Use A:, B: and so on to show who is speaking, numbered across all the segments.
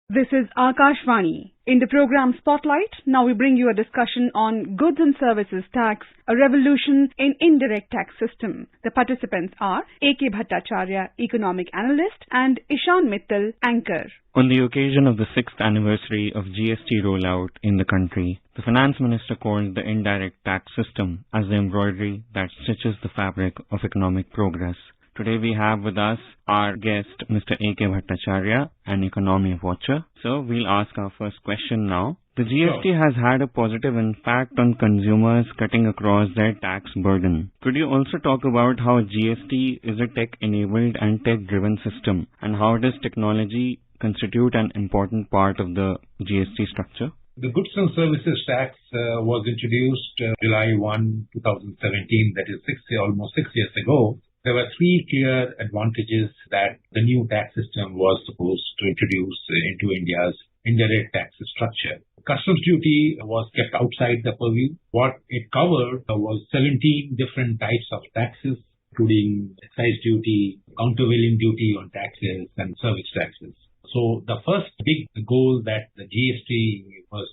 A: This is Akashvani. In the program Spotlight, now we bring you a discussion on Goods and Services Tax, a revolution in indirect tax system. The participants are A.K. Bhattacharya, Economic Analyst, and Ishan Mittal, Anchor.
B: On the occasion of the 6th anniversary of GST rollout in the country, the Finance Minister called the indirect tax system as the embroidery that stitches the fabric of economic progress. Today we have with us our guest, Mr. A.K. Bhattacharya, an economy watcher. So we'll ask our first question now. The GST has had a positive impact on consumers cutting across their tax burden. Could you also talk about how GST is a tech-enabled and tech-driven system, and how does technology constitute an important part of the GST structure?
C: The Goods and Services Tax was introduced July 1, 2017, that is almost 6 years ago. There were three clear advantages that the new tax system was supposed to introduce into India's indirect tax structure. Customs duty was kept outside the purview. What it covered was 17 different types of taxes, including excise duty, countervailing duty on taxes, and service taxes. So the first big goal that the GST was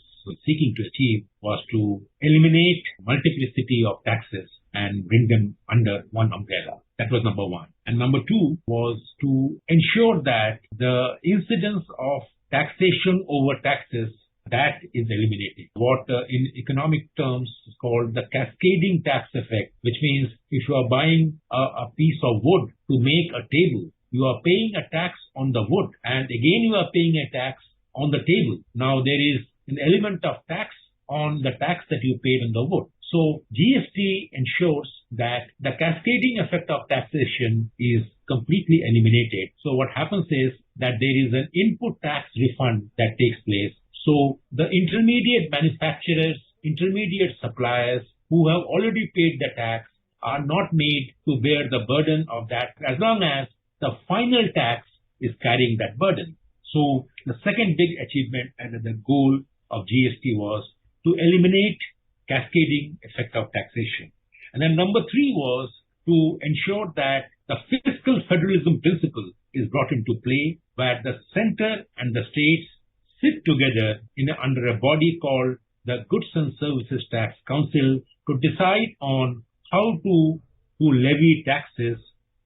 C: seeking to achieve was to eliminate multiplicity of taxes and bring them under one umbrella. That was number one. And number two was to ensure that the incidence of taxation over taxes, that is eliminated. What in economic terms is called the cascading tax effect, which means if you are buying a piece of wood to make a table, you are paying a tax on the wood, and again you are paying a tax on the table. Now there is an element of tax on the tax that you paid on the wood. So GST ensures that the cascading effect of taxation is completely eliminated. So what happens is that there is an input tax refund that takes place. So the intermediate manufacturers, intermediate suppliers who have already paid the tax are not made to bear the burden of that as long as the final tax is carrying that burden. So the second big achievement and the goal of GST was to eliminate cascading effect of taxation. And then number three was to ensure that the fiscal federalism principle is brought into play, where the center and the states sit together under a body called the Goods and Services Tax Council to decide on how to levy taxes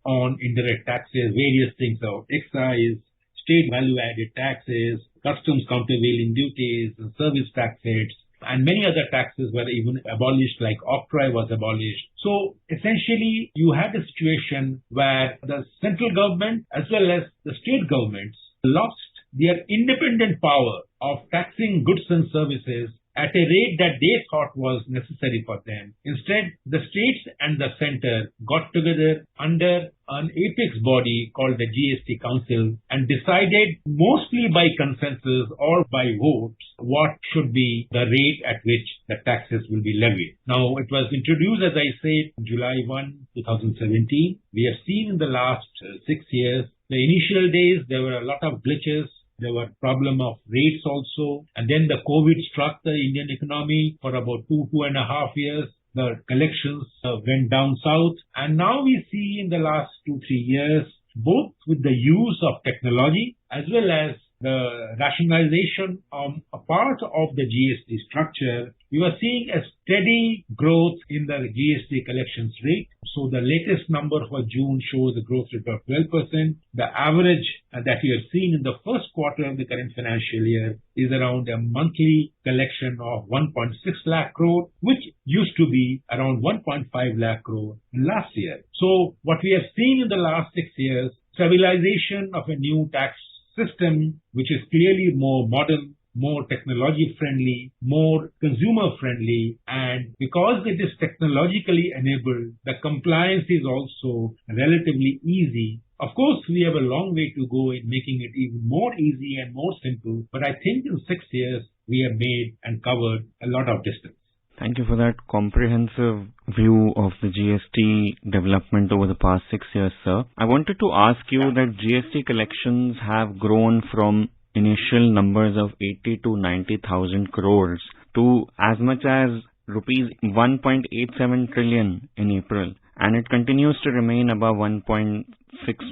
C: on indirect taxes, various things of excise, state value-added taxes, customs countervailing duties, and service tax rates, and many other taxes were even abolished, like octroi was abolished. So essentially, you had a situation where the central government as well as the state governments lost their independent power of taxing goods and services at a rate that they thought was necessary for them. Instead, the states and the center got together under an apex body called the GST Council and decided, mostly by consensus or by votes, what should be the rate at which the taxes will be levied. Now, it was introduced, as I said, July 1, 2017. We have seen in the last 6 years, the initial days, there were a lot of glitches. There were problem of rates also. And then the COVID struck the Indian economy for about 2.5 years. The collections went down south. And now we see in the last 2-3 years, both with the use of technology as well as the rationalization of a part of the GST structure, you are seeing a steady growth in the GST collections rate. So the latest number for June shows a growth rate of 12%. The average that you have seen in the first quarter of the current financial year is around a monthly collection of 1.6 lakh crore, which used to be around 1.5 lakh crore last year. So what we have seen in the last 6 years, stabilization of a new tax system, which is clearly more modern, more technology-friendly, more consumer-friendly, and because it is technologically enabled, the compliance is also relatively easy. Of course, we have a long way to go in making it even more easy and more simple, but I think in 6 years, we have made and covered a lot of distance.
B: Thank you for that comprehensive view of the GST development over the past 6 years, sir. I wanted to ask you that GST collections have grown from initial numbers of 80 to 90,000 crores to as much as rupees 1.87 trillion in April, and it continues to remain above 1.6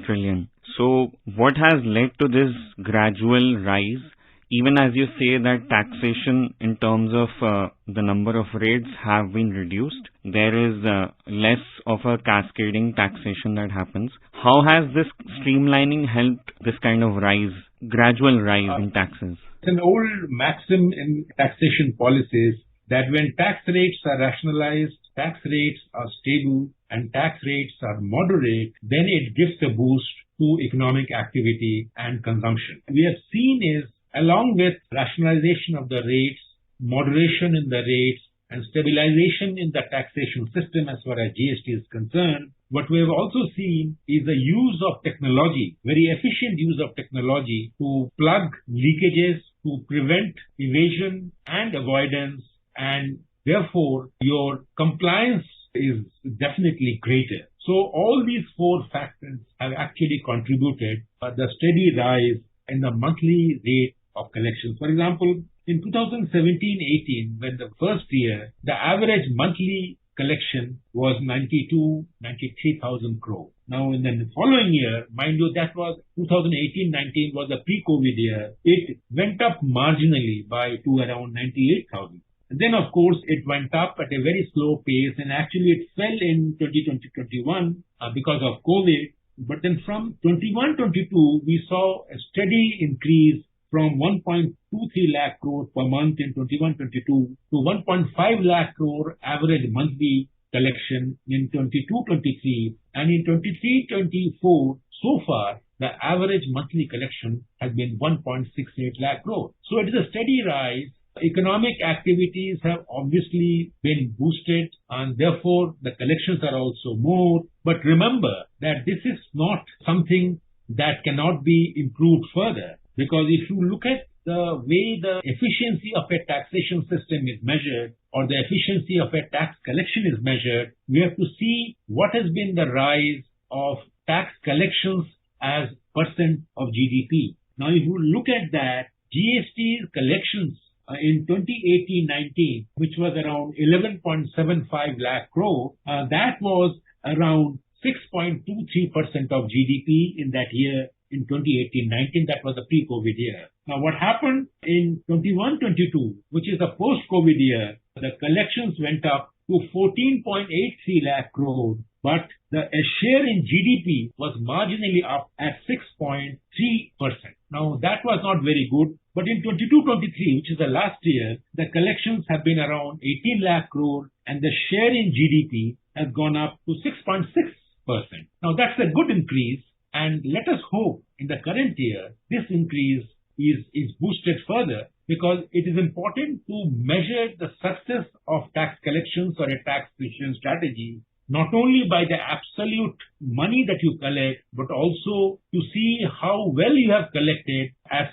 B: trillion. So what has led to this gradual rise, even as you say that taxation in terms of the number of rates have been reduced, there is less of a cascading taxation that happens. How has this streamlining helped this kind of gradual rise in taxes?
C: It's an old maxim in taxation policies that when tax rates are rationalized, tax rates are stable, and tax rates are moderate, then it gives a boost to economic activity and consumption. We have seen is, along with rationalization of the rates, moderation in the rates, and stabilization in the taxation system as far as GST is concerned, what we have also seen is the use of technology, very efficient use of technology to plug leakages, to prevent evasion and avoidance, and therefore your compliance is definitely greater. So all these four factors have actually contributed to the steady rise in the monthly rate of collections. For example, in 2017-18, when the first year, the average monthly collection was 93,000 crore. Now, in the following year, mind you, that was 2018-19 was a pre-COVID year. It went up marginally to around 98,000. And then, of course, it went up at a very slow pace, and actually it fell in 2020-21 because of COVID. But then from 21-22, we saw a steady increase from 1.23 lakh crore per month in 21-22 to 1.5 lakh crore average monthly collection in 22-23. And in 23-24, so far, the average monthly collection has been 1.68 lakh crore. So it is a steady rise. Economic activities have obviously been boosted, and therefore the collections are also more. But remember that this is not something that cannot be improved further, because if you look at the way the efficiency of a taxation system is measured, or the efficiency of a tax collection is measured, we have to see what has been the rise of tax collections as percent of GDP. Now, if you look at that, GST collections in 2018-19, which was around 11.75 lakh crore, that was around 6.23% of GDP in that year in 2018-19. That was the pre-COVID year. Now, what happened in 21-22, which is the post-COVID year, the collections went up to 14.83 lakh crore, but the share in GDP was marginally up at 6.3%. Now, that was not very good. But in 22-23, which is the last year, the collections have been around 18 lakh crore, and the share in GDP has gone up to 6.6%. Now, that's a good increase, and let us hope in the current year, this increase is boosted further, because it is important to measure the success of tax collections or a taxation strategy, not only by the absolute money that you collect, but also to see how well you have collected as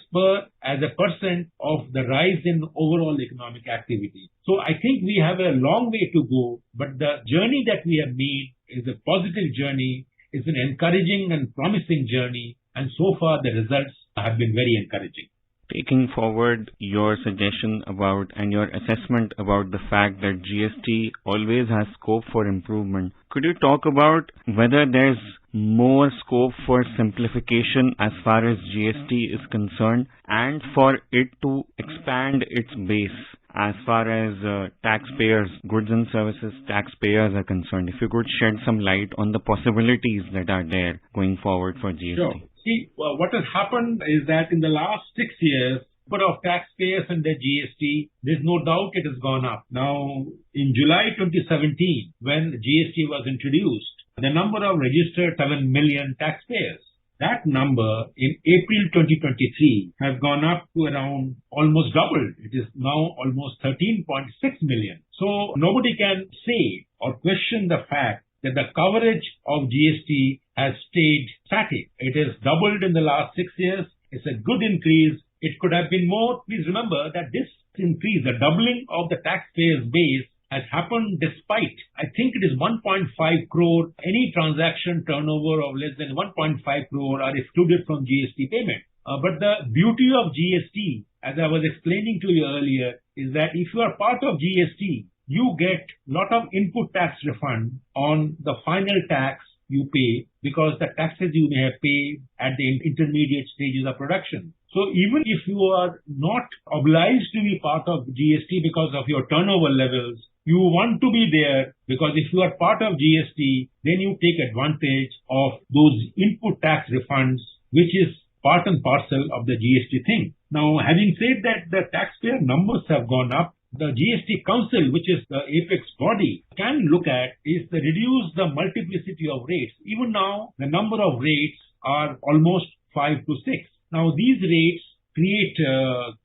C: a percent of the rise in overall economic activity. So I think we have a long way to go, but the journey that we have made is a positive journey, is an encouraging and promising journey, and so far the results have been very encouraging.
B: Taking forward your suggestion about and your assessment about the fact that GST always has scope for improvement, could you talk about whether there's more scope for simplification as far as GST is concerned, and for it to expand its base as far as taxpayers, goods and services taxpayers are concerned? If you could shed some light on the possibilities that are there going forward for GST.
C: Sure. See, what has happened is that in the last 6 years, number of taxpayers under GST, there's no doubt it has gone up. Now, in July 2017, when GST was introduced, the number of registered 7 million taxpayers. That number in April 2023 has gone up to around almost doubled. It is now almost 13.6 million. So nobody can say or question the fact that the coverage of GST has stayed static. It has doubled in the last 6 years. It's a good increase. It could have been more. Please remember that this increase, the doubling of the taxpayers' base, has happened despite, I think it is 1.5 crore, any transaction turnover of less than 1.5 crore are excluded from GST payment. But the beauty of GST, as I was explaining to you earlier, is that if you are part of GST, you get lot of input tax refund on the final tax you pay, because the taxes you may have paid at the intermediate stages of production. So even if you are not obliged to be part of GST because of your turnover levels, you want to be there because if you are part of GST, then you take advantage of those input tax refunds, which is part and parcel of the GST thing. Now, having said that the taxpayer numbers have gone up, the GST Council, which is the apex body, can look at is to reduce the multiplicity of rates. Even now, the number of rates are almost 5 to 6. Now, these rates create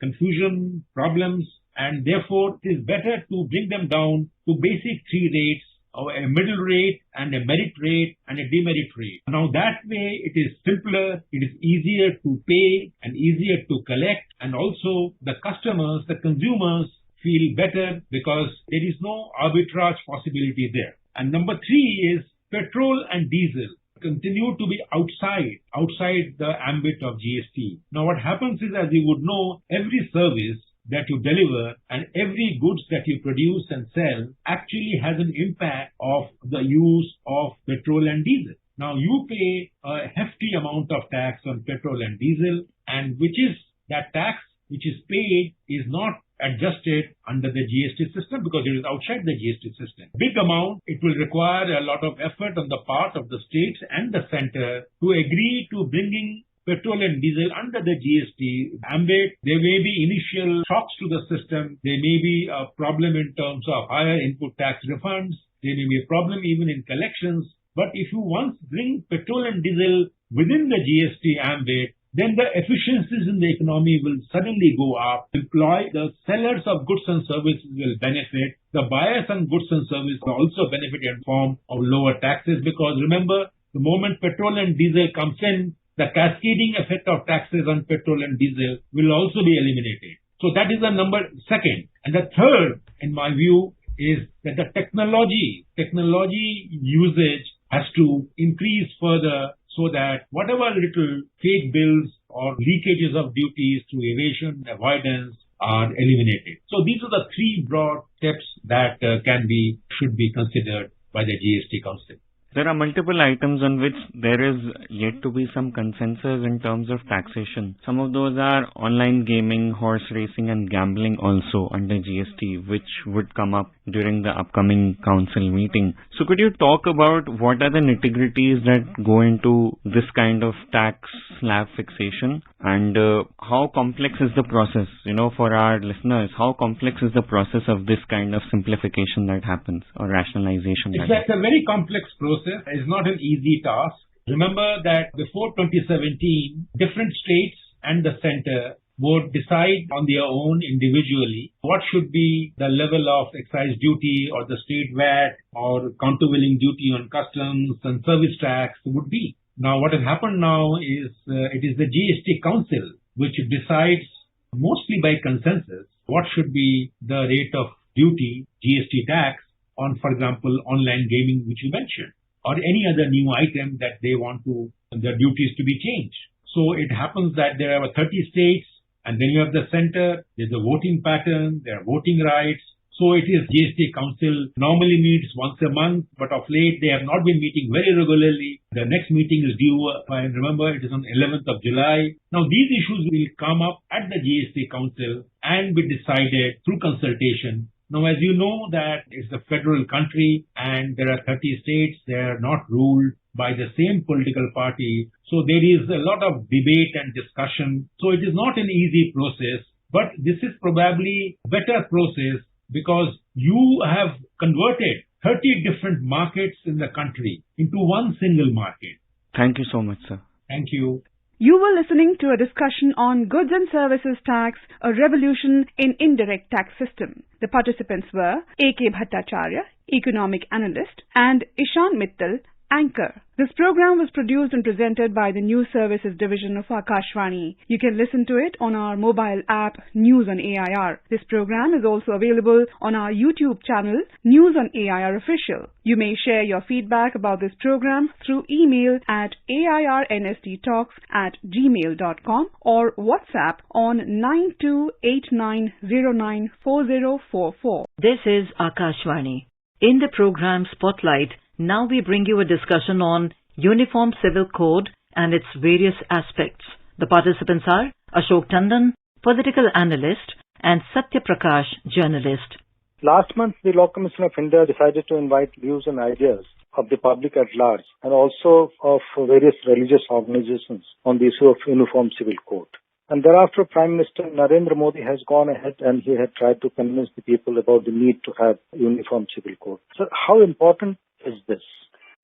C: confusion, problems, and therefore it is better to bring them down to basic 3 rates, a middle rate and a merit rate and a demerit rate. Now that way it is simpler, it is easier to pay and easier to collect, and also the customers, the consumers feel better because there is no arbitrage possibility there. And number 3 is petrol and diesel continue to be outside the ambit of GST. Now what happens is, as you would know, every service that you deliver and every goods that you produce and sell actually has an impact of the use of petrol and diesel. Now you pay a hefty amount of tax on petrol and diesel, and which is that tax which is paid is not adjusted under the GST system because it is outside the GST system. Big amount, it will require a lot of effort on the part of the states and the center to agree to bringing petrol and diesel under the GST ambit. There may be initial shocks to the system. There may be a problem in terms of higher input tax refunds. There may be a problem even in collections. But if you once bring petrol and diesel within the GST ambit, then the efficiencies in the economy will suddenly go up. The sellers of goods and services will benefit. The buyers on goods and services will also benefit in form of lower taxes, because remember, the moment petrol and diesel comes in, the cascading effect of taxes on petrol and diesel will also be eliminated. So that is the second. And the third, in my view, is that the technology usage has to increase further so that whatever little fake bills or leakages of duties through evasion, avoidance are eliminated. So these are the 3 broad steps that should be considered by the GST Council.
B: There are multiple items on which there is yet to be some consensus in terms of taxation. Some of those are online gaming, horse racing and gambling also under GST, which would come up during the upcoming council meeting. So could you talk about what are the nitty-gritties that go into this kind of tax slab fixation, and how complex is the process, for our listeners, how complex is the process of this kind of simplification that happens or rationalization?
C: It's a very complex process. It's not an easy task. Remember that before 2017, different states and the center would decide on their own individually what should be the level of excise duty or the state VAT or countervailing duty on customs and service tax would be. Now what has happened now is it is the GST Council which decides mostly by consensus what should be the rate of duty, GST tax on, for example, online gaming, which you mentioned, or any other new item that they want the duties to be changed. So it happens that there are 30 states, and then you have the center, there's a voting pattern, there are voting rights. So it is GST Council normally meets once a month, but of late they have not been meeting very regularly. The next meeting is due, if I remember, it is on 11th of July. Now these issues will come up at the GST Council and be decided through consultation. Now, as you know that it's a federal country and there are 30 states, they are not ruled by the same political party. So there is a lot of debate and discussion. So it is not an easy process, but this is probably a better process because you have converted 30 different markets in the country into one single market.
B: Thank you so much, sir.
C: Thank you.
A: You were listening to a discussion on Goods and Services Tax, a revolution in indirect tax system. The participants were A.K. Bhattacharya, economic analyst, and Ishan Mittal, anchor. This program was produced and presented by the News Services Division of Akashvani. You can listen to it on our mobile app, News on AIR. This program is also available on our YouTube channel, News on AIR Official. You may share your feedback about this program through email at airnsttalks@gmail.com or WhatsApp on 9289094044.
D: This is Akashvani. In the program Spotlight, now we bring you a discussion on Uniform Civil Code and its various aspects. The participants are Ashok Tandon, political analyst, and Satya Prakash, journalist.
E: Last month, the Law Commission of India decided to invite views and ideas of the public at large and also of various religious organizations on the issue of uniform civil code. And thereafter, Prime Minister Narendra Modi has gone ahead and he had tried to convince the people about the need to have uniform civil code. So how important is this?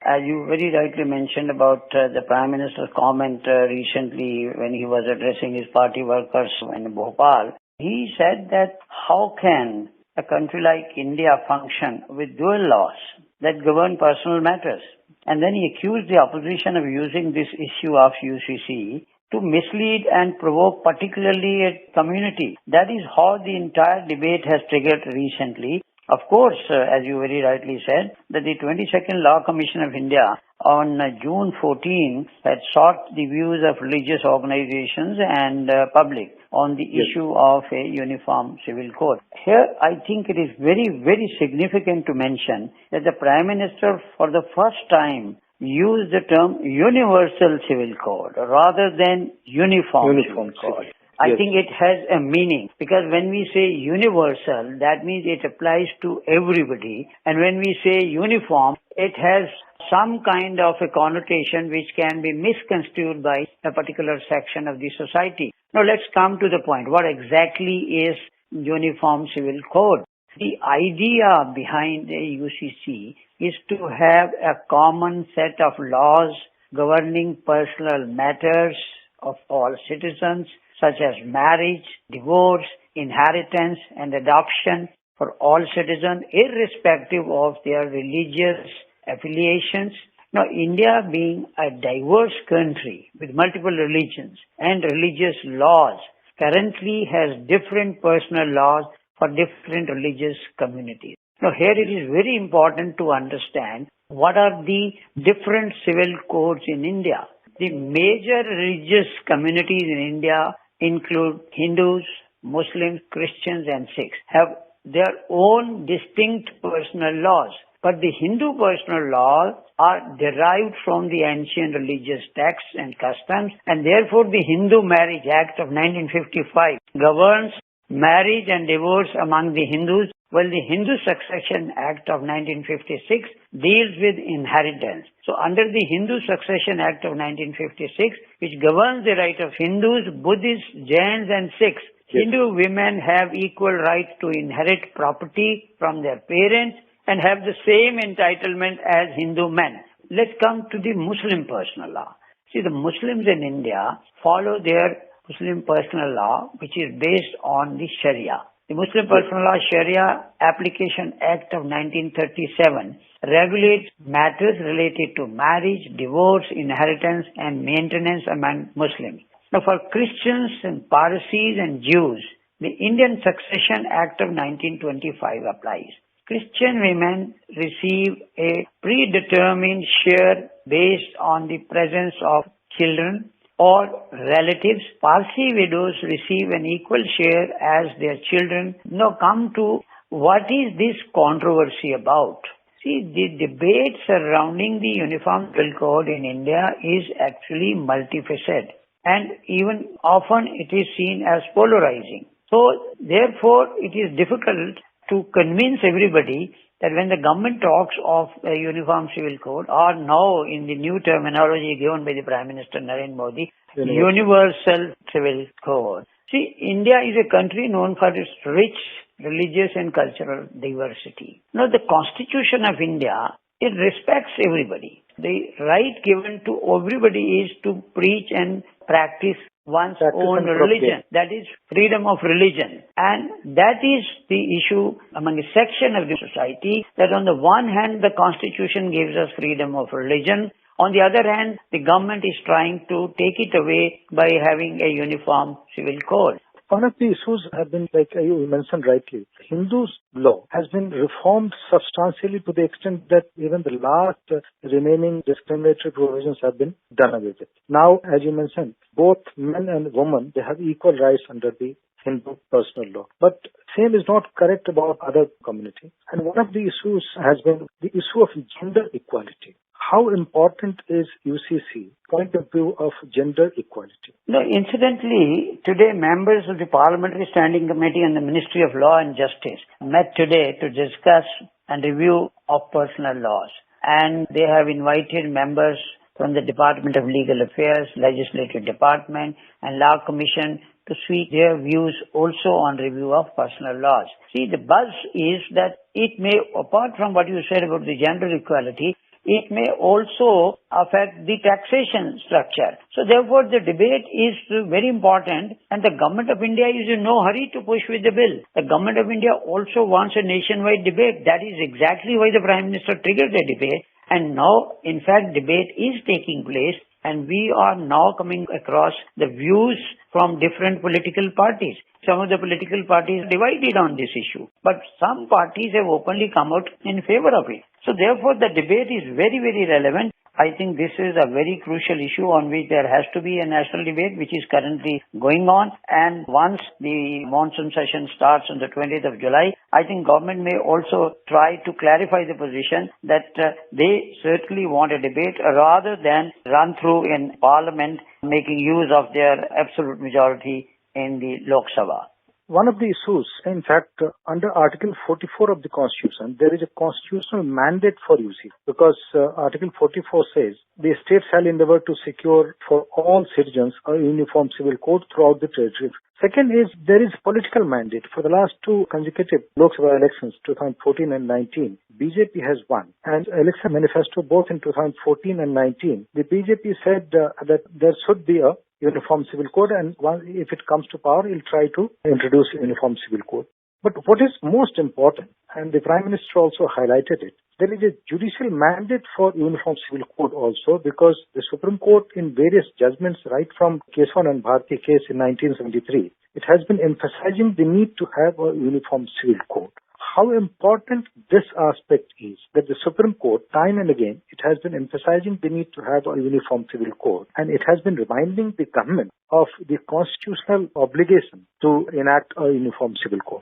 F: As you very rightly mentioned about the Prime Minister's comment recently when he was addressing his party workers in Bhopal, he said that how can a country like India function with dual laws that govern personal matters? And then he accused the opposition of using this issue of UCC to mislead and provoke particularly a community. That is how the entire debate has triggered recently. Of course, as you very rightly said, that the 22nd Law Commission of India on June 14 had sought the views of religious organizations and public on the issue of a uniform civil code. Here, I think it is very, very significant to mention that the Prime Minister for the first time used the term universal civil code rather than uniform civil code. I think it has a meaning because when we say universal, that means it applies to everybody. And when we say uniform, it has some kind of a connotation which can be misconstrued by a particular section of the society. Now let's come to the point. What exactly is uniform civil code? The idea behind the UCC is to have a common set of laws governing personal matters of all citizens, such as marriage, divorce, inheritance, and adoption for all citizens, irrespective of their religious affiliations. Now, India being a diverse country with multiple religions and religious laws, currently has different personal laws for different religious communities. Now, here it is very important to understand what are the different civil codes in India. The major religious communities in India include Hindus, Muslims, Christians, and Sikhs, have their own distinct personal laws. But the Hindu personal laws are derived from the ancient religious texts and customs, and therefore the Hindu Marriage Act of 1955 governs marriage and divorce among the Hindus, while the Hindu Succession Act of 1956 deals with inheritance. So under the Hindu Succession Act of 1956, which governs the right of Hindus, Buddhists, Jains and Sikhs, Hindu women have equal right to inherit property from their parents and have the same entitlement as Hindu men. Let's come to the Muslim personal law. See, the Muslims in India follow their Muslim personal law, which is based on the Sharia. The Muslim Personal Law Sharia Application Act of 1937 regulates matters related to marriage, divorce, inheritance, and maintenance among Muslims. Now, for Christians and Parsis and Jews, the Indian Succession Act of 1925 applies. Christian women receive a predetermined share based on the presence of children or relatives. Parsi widows receive an equal share as their children. Now come to what is this controversy about? See, the debate surrounding the Uniform Civil Code in India is actually multifaceted, and even often it is seen as polarizing. So therefore it is difficult to convince everybody that when the government talks of a uniform civil code, or now in the new terminology given by the Prime Minister Narendra Modi, universal civil code. See, India is a country known for its rich religious and cultural diversity. Now, the Constitution of India, it respects everybody. The right given to everybody is to preach and practice one's own religion. That is freedom of religion. And that is the issue among a section of the society, that on the one hand, the Constitution gives us freedom of religion. On the other hand, the government is trying to take it away by having a uniform civil code.
E: One of the issues have been, like you mentioned rightly, Hindu's law has been reformed substantially to the extent that even the last remaining discriminatory provisions have been done away with. Now, as you mentioned, both men and women, they have equal rights under the Hindu personal law. But same is not correct about other communities. And one of the issues has been the issue of gender equality. How important is UCC point of view of gender equality?
F: No, incidentally, today members of the Parliamentary Standing Committee and the Ministry of Law and Justice met today to discuss and review of personal laws. And they have invited members from the Department of Legal Affairs, Legislative Department and Law Commission to seek their views also on review of personal laws. See, the buzz is that it may, apart from what you said about the gender equality, it may also affect the taxation structure. So therefore, the debate is very important, and the Government of India is in no hurry to push with the bill. The Government of India also wants a nationwide debate. That is exactly why the Prime Minister triggered the debate. And now, in fact, debate is taking place, and we are now coming across the views from different political parties. Some of the political parties are divided on this issue, but some parties have openly come out in favor of it. So therefore, the debate is very, very relevant. I think this is a very crucial issue on which there has to be a national debate, which is currently going on. And once the monsoon session starts on the 20th of July, I think government may also try to clarify the position that they certainly want a debate rather than run through in Parliament making use of their absolute majority in the Lok Sabha.
E: One of the issues, in fact, under Article 44 of the Constitution, there is a constitutional mandate for UC because Article 44 says the state shall endeavor to secure for all citizens a uniform civil code throughout the territory. Second is there is political mandate. For the last two consecutive Lok Sabha elections, 2014 and 19, BJP has won. And election manifesto both in 2014 and 19, the BJP said that there should be a uniform civil code, and if it comes to power, it will try to introduce a uniform civil code. But what is most important, and the Prime Minister also highlighted it, there is a judicial mandate for uniform civil code also, because the Supreme Court in various judgments, right from Keswan and Bharti case in 1973, it has been emphasizing the need to have a uniform civil code. How important this aspect is, that the Supreme Court, time and again, it has been emphasizing the need to have a uniform civil code, and it has been reminding the government of the constitutional obligation to enact a uniform civil code.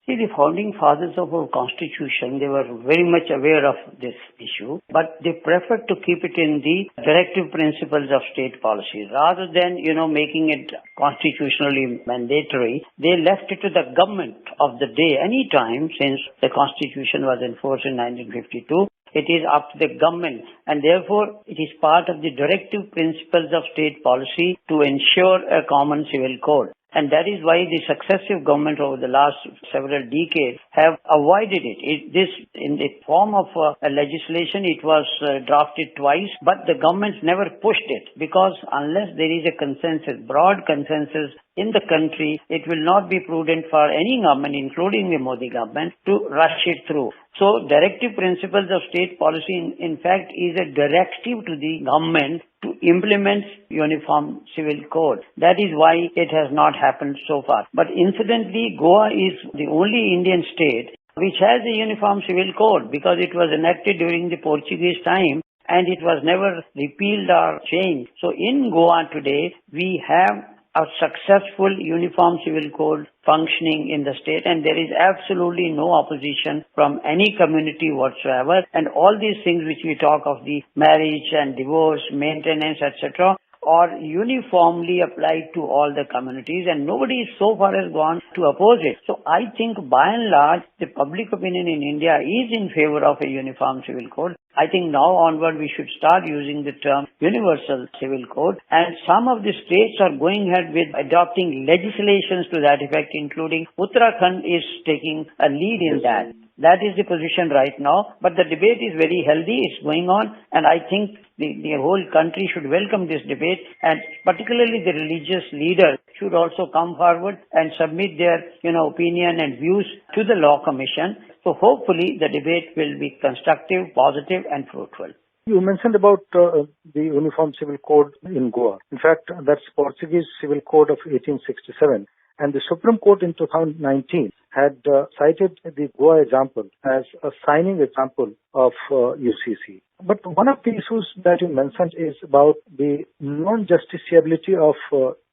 F: See, the founding fathers of our constitution, they were very much aware of this issue, but they preferred to keep it in the directive principles of state policy. Rather than, making it constitutionally mandatory, they left it to the government of the day. Any time since the constitution was enforced in 1952, it is up to the government, and therefore it is part of the directive principles of state policy to ensure a common civil code. And that is why the successive government over the last several decades have avoided it. This, in the form of a legislation, it was drafted twice, but the governments never pushed it, because unless there is a consensus, broad consensus in the country, it will not be prudent for any government, including the Modi government, to rush it through. So directive principles of state policy, in fact, is a directive to the government to implement uniform civil code. That is why it has not happened so far. But incidentally, Goa is the only Indian state which has a uniform civil code, because it was enacted during the Portuguese time and it was never repealed or changed. So in Goa today, we have a successful uniform civil code functioning in the state, and there is absolutely no opposition from any community whatsoever. And all these things which we talk of, the marriage and divorce, maintenance, etc., are uniformly applied to all the communities, and nobody so far has gone to oppose it. So I think by and large, the public opinion in India is in favor of a uniform civil code. I think now onward we should start using the term universal civil code, and some of the states are going ahead with adopting legislations to that effect, including Uttarakhand is taking a lead in that. That is the position right now, but the debate is very healthy, it's going on, and I think the whole country should welcome this debate, and particularly the religious leaders should also come forward and submit their opinion and views to the Law Commission. So hopefully the debate will be constructive, positive and fruitful.
E: You mentioned about the Uniform Civil Code in Goa. In fact, that's Portuguese Civil Code of 1867. And the Supreme Court in 2019 had cited the Goa example as a shining example of UCC. But one of the issues that you mentioned is about the non-justiciability of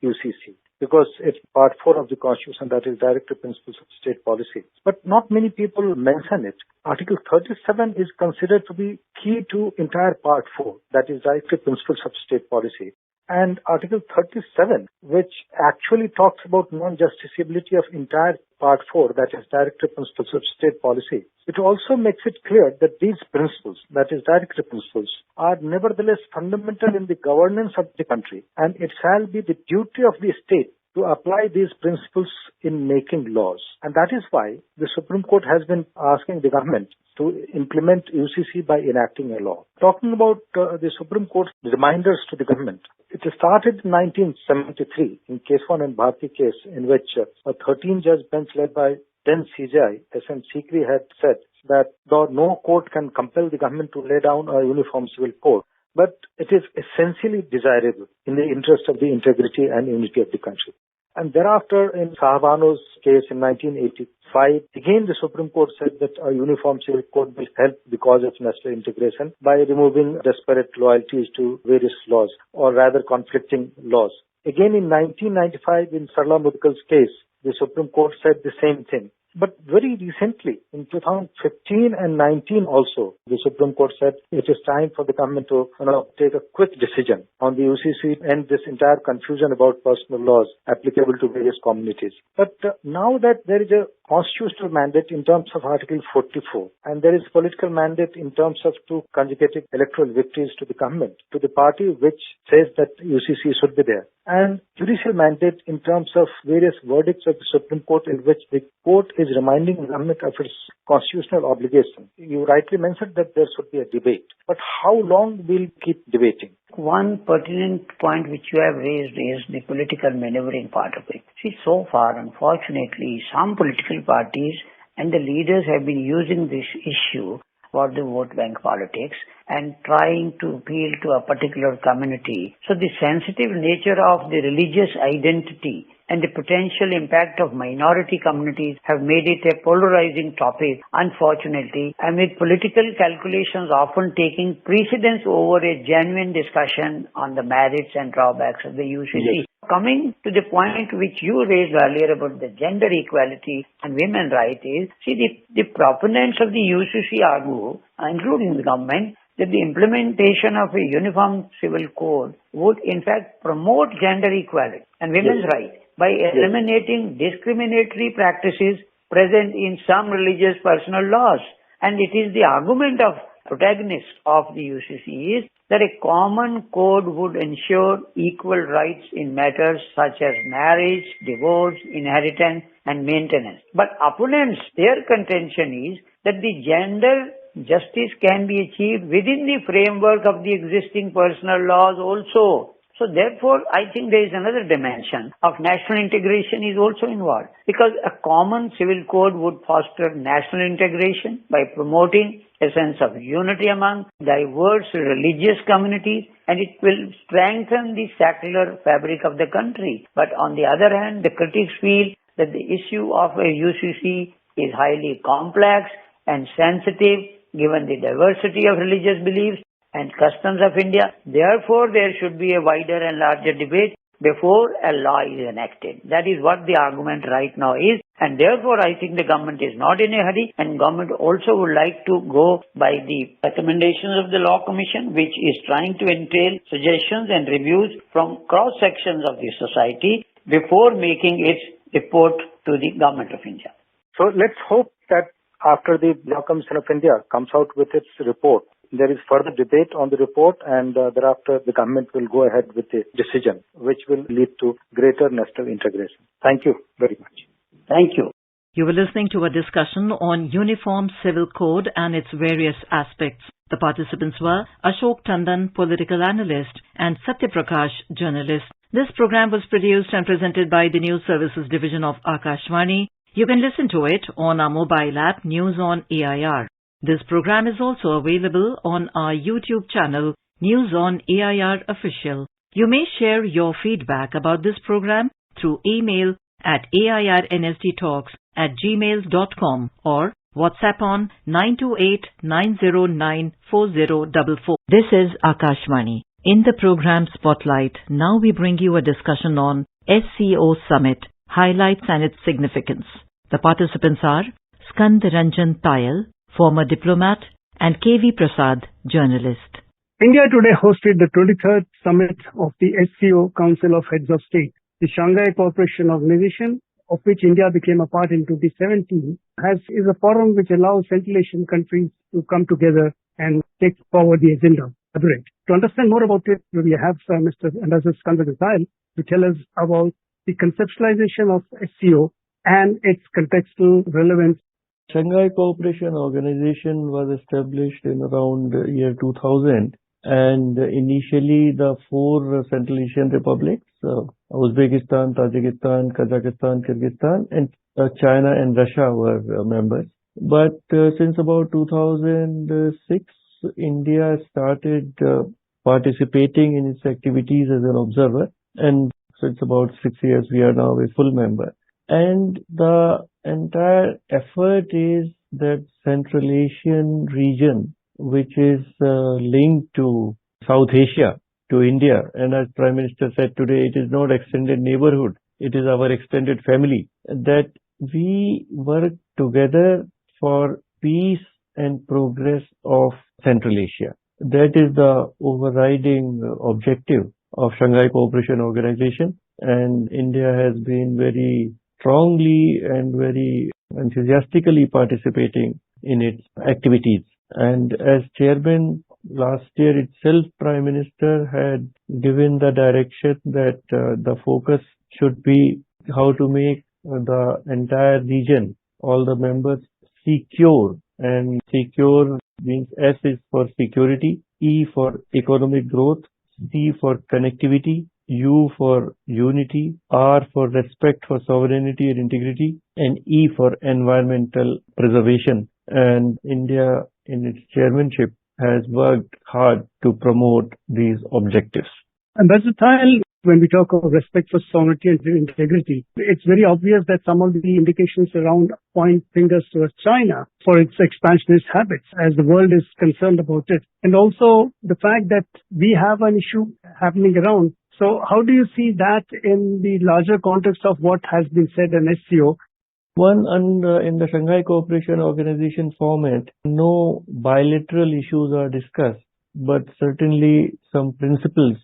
E: UCC. because it's part 4 of the Constitution, that is Directive Principles of State Policy. But not many people mention it. Article 37 is considered to be key to entire part 4, that is Directive Principles of State Policy. And Article 37, which actually talks about non-justiciability of entire Part 4, that is Directive Principles of State Policy, it also makes it clear that these principles, that is Directive Principles, are nevertheless fundamental in the governance of the country, and it shall be the duty of the state to apply these principles in making laws. And that is why the Supreme Court has been asking the government to implement UCC by enacting a law. Talking about the Supreme Court's reminders to the government, it started in 1973 in Case 1 and Bharti case, in which a 13-judge bench led by then CJI, S.M. Sikri, had said that though no court can compel the government to lay down a uniform civil code, but it is essentially desirable in the interest of the integrity and unity of the country. And thereafter, in Sahabano's case in 1985, again the Supreme Court said that a uniform civil code will help the cause of national integration by removing disparate loyalties to various laws, or rather conflicting laws. Again in 1995, in Sarla Mudgal's case, the Supreme Court said the same thing. But very recently, in 2015 and 19 also, the Supreme Court said it is time for the government to take a quick decision on the UCC and this entire confusion about personal laws applicable to various communities. But now that there is a constitutional mandate in terms of Article 44, and there is political mandate in terms of 2 consecutive electoral victories to the government, to the party which says that UCC should be there, and judicial mandate in terms of various verdicts of the Supreme Court in which the court is reminding the government of its constitutional obligation. You rightly mentioned that there should be a debate. But how long will we keep debating?
F: One pertinent point which you have raised is the political maneuvering part of it. See, so far, unfortunately, some political parties and the leaders have been using this issue for the vote bank politics and trying to appeal to a particular community. So the sensitive nature of the religious identity and the potential impact of minority communities have made it a polarizing topic, unfortunately, and with political calculations often taking precedence over a genuine discussion on the merits and drawbacks of the UCC. Yes. Coming to the point which you raised earlier about the gender equality and women's rights is, see, the proponents of the UCC argue, including the government, that the implementation of a uniform civil code would in fact promote gender equality and women's rights by eliminating discriminatory practices present in some religious personal laws. And it is the argument of protagonists of the UCC is that a common code would ensure equal rights in matters such as marriage, divorce, inheritance, and maintenance. But opponents, their contention is that the gender justice can be achieved within the framework of the existing personal laws also. So therefore, I think there is another dimension of national integration is also involved, because a common civil code would foster national integration by promoting a sense of unity among diverse religious communities, and it will strengthen the secular fabric of the country. But on the other hand, the critics feel that the issue of a UCC is highly complex and sensitive given the diversity of religious beliefs and customs of India. Therefore, there should be a wider and larger debate before a law is enacted. That is what the argument right now is. And therefore, I think the government is not in a hurry, and government also would like to go by the recommendations of the Law Commission, which is trying to entail suggestions and reviews from cross-sections of the society before making its report to the Government of India.
E: So let's hope that after the Law Commission of India comes out with its report, there is further debate on the report, and thereafter the government will go ahead with a decision which will lead to greater national integration. Thank you very much.
F: Thank you.
D: You were listening to a discussion on Uniform Civil Code and its various aspects. The participants were Ashok Tandon, political analyst, and Satya Prakash, journalist. This program was produced and presented by the News Services Division of Akashvani. You can listen to it on our mobile app News on AIR. This program is also available on our YouTube channel News on AIR Official. You may share your feedback about this program through email at airnsdtalks@gmail.com or WhatsApp on 928-909-4044. This is Akashvani. In the program Spotlight, now we bring you a discussion on SCO Summit, Highlights and its Significance. The participants are Skand Ranjan Tayal, former diplomat, and KV Prasad, journalist.
G: India today hosted the 23rd Summit of the SCO Council of Heads of State. The Shanghai Cooperation Organization, of which India became a part in 2017, is a forum which allows Central Asian countries to come together and take forward the agenda. To understand more about it, we have Mr. Skand Ranjan Tayal to tell us about the conceptualization of SCO and its contextual relevance.
H: Shanghai Cooperation Organization was established in around year 2000, and initially the four Central Asian republics, Uzbekistan, Tajikistan, Kazakhstan, Kyrgyzstan, and China and Russia were members. But since about 2006, India started participating in its activities as an observer, and so it's about 6 years we are now a full member. And the entire effort is that Central Asian region, which is linked to South Asia, to India, and as Prime Minister said today, it is not extended neighborhood, it is our extended family, that we work together for peace and progress of Central Asia. That is the overriding objective of Shanghai Cooperation Organization, and India has been very strongly and very enthusiastically participating in its activities. And as chairman, last year itself, Prime Minister had given the direction that the focus should be how to make the entire region, all the members, secure. And secure means S is for security, E for economic growth, C for connectivity, U for unity, R for respect for sovereignty and integrity, and E for environmental preservation. And India, in its chairmanship, has worked hard to promote these objectives.
G: And that's the time when we talk of respect for sovereignty and integrity. It's very obvious that some of the indications around point fingers towards China for its expansionist habits as the world is concerned about it. And also the fact that we have an issue happening around. So how do you see that in the larger context of what has been said in SCO?
H: One, in the Shanghai Cooperation Organization format, no bilateral issues are discussed, but certainly some principles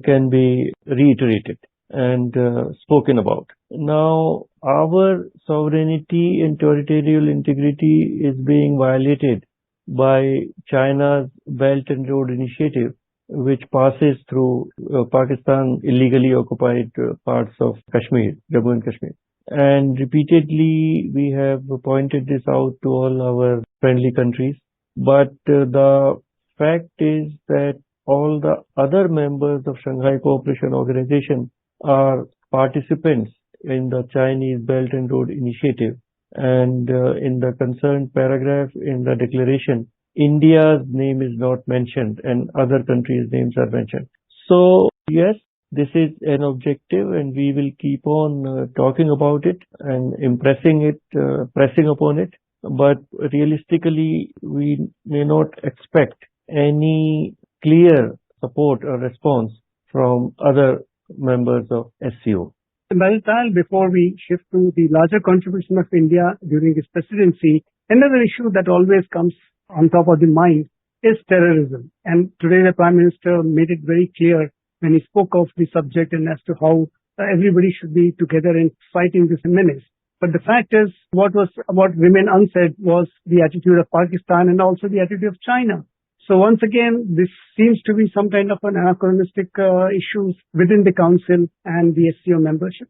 H: can be reiterated and spoken about. Now, our sovereignty and territorial integrity is being violated by China's Belt and Road Initiative, which passes through Pakistan illegally occupied parts of Kashmir, Jammu and Kashmir. And repeatedly we have pointed this out to all our friendly countries. But the fact is that all the other members of Shanghai Cooperation Organization are participants in the Chinese Belt and Road Initiative. And in the concerned paragraph in the declaration, India's name is not mentioned and other countries' names are mentioned. So yes, this is an objective and we will keep on talking about it and impressing it, pressing upon it. But realistically, we may not expect any clear support or response from other members of SCO.
G: Before we shift to the larger contribution of India during its presidency, another issue that always comes on top of the mind is terrorism. And today the Prime Minister made it very clear when he spoke of the subject and as to how everybody should be together in fighting this menace. But the fact is, what remained unsaid was the attitude of Pakistan and also the attitude of China. So once again, this seems to be some kind of an anachronistic issues within the Council and the SCO membership.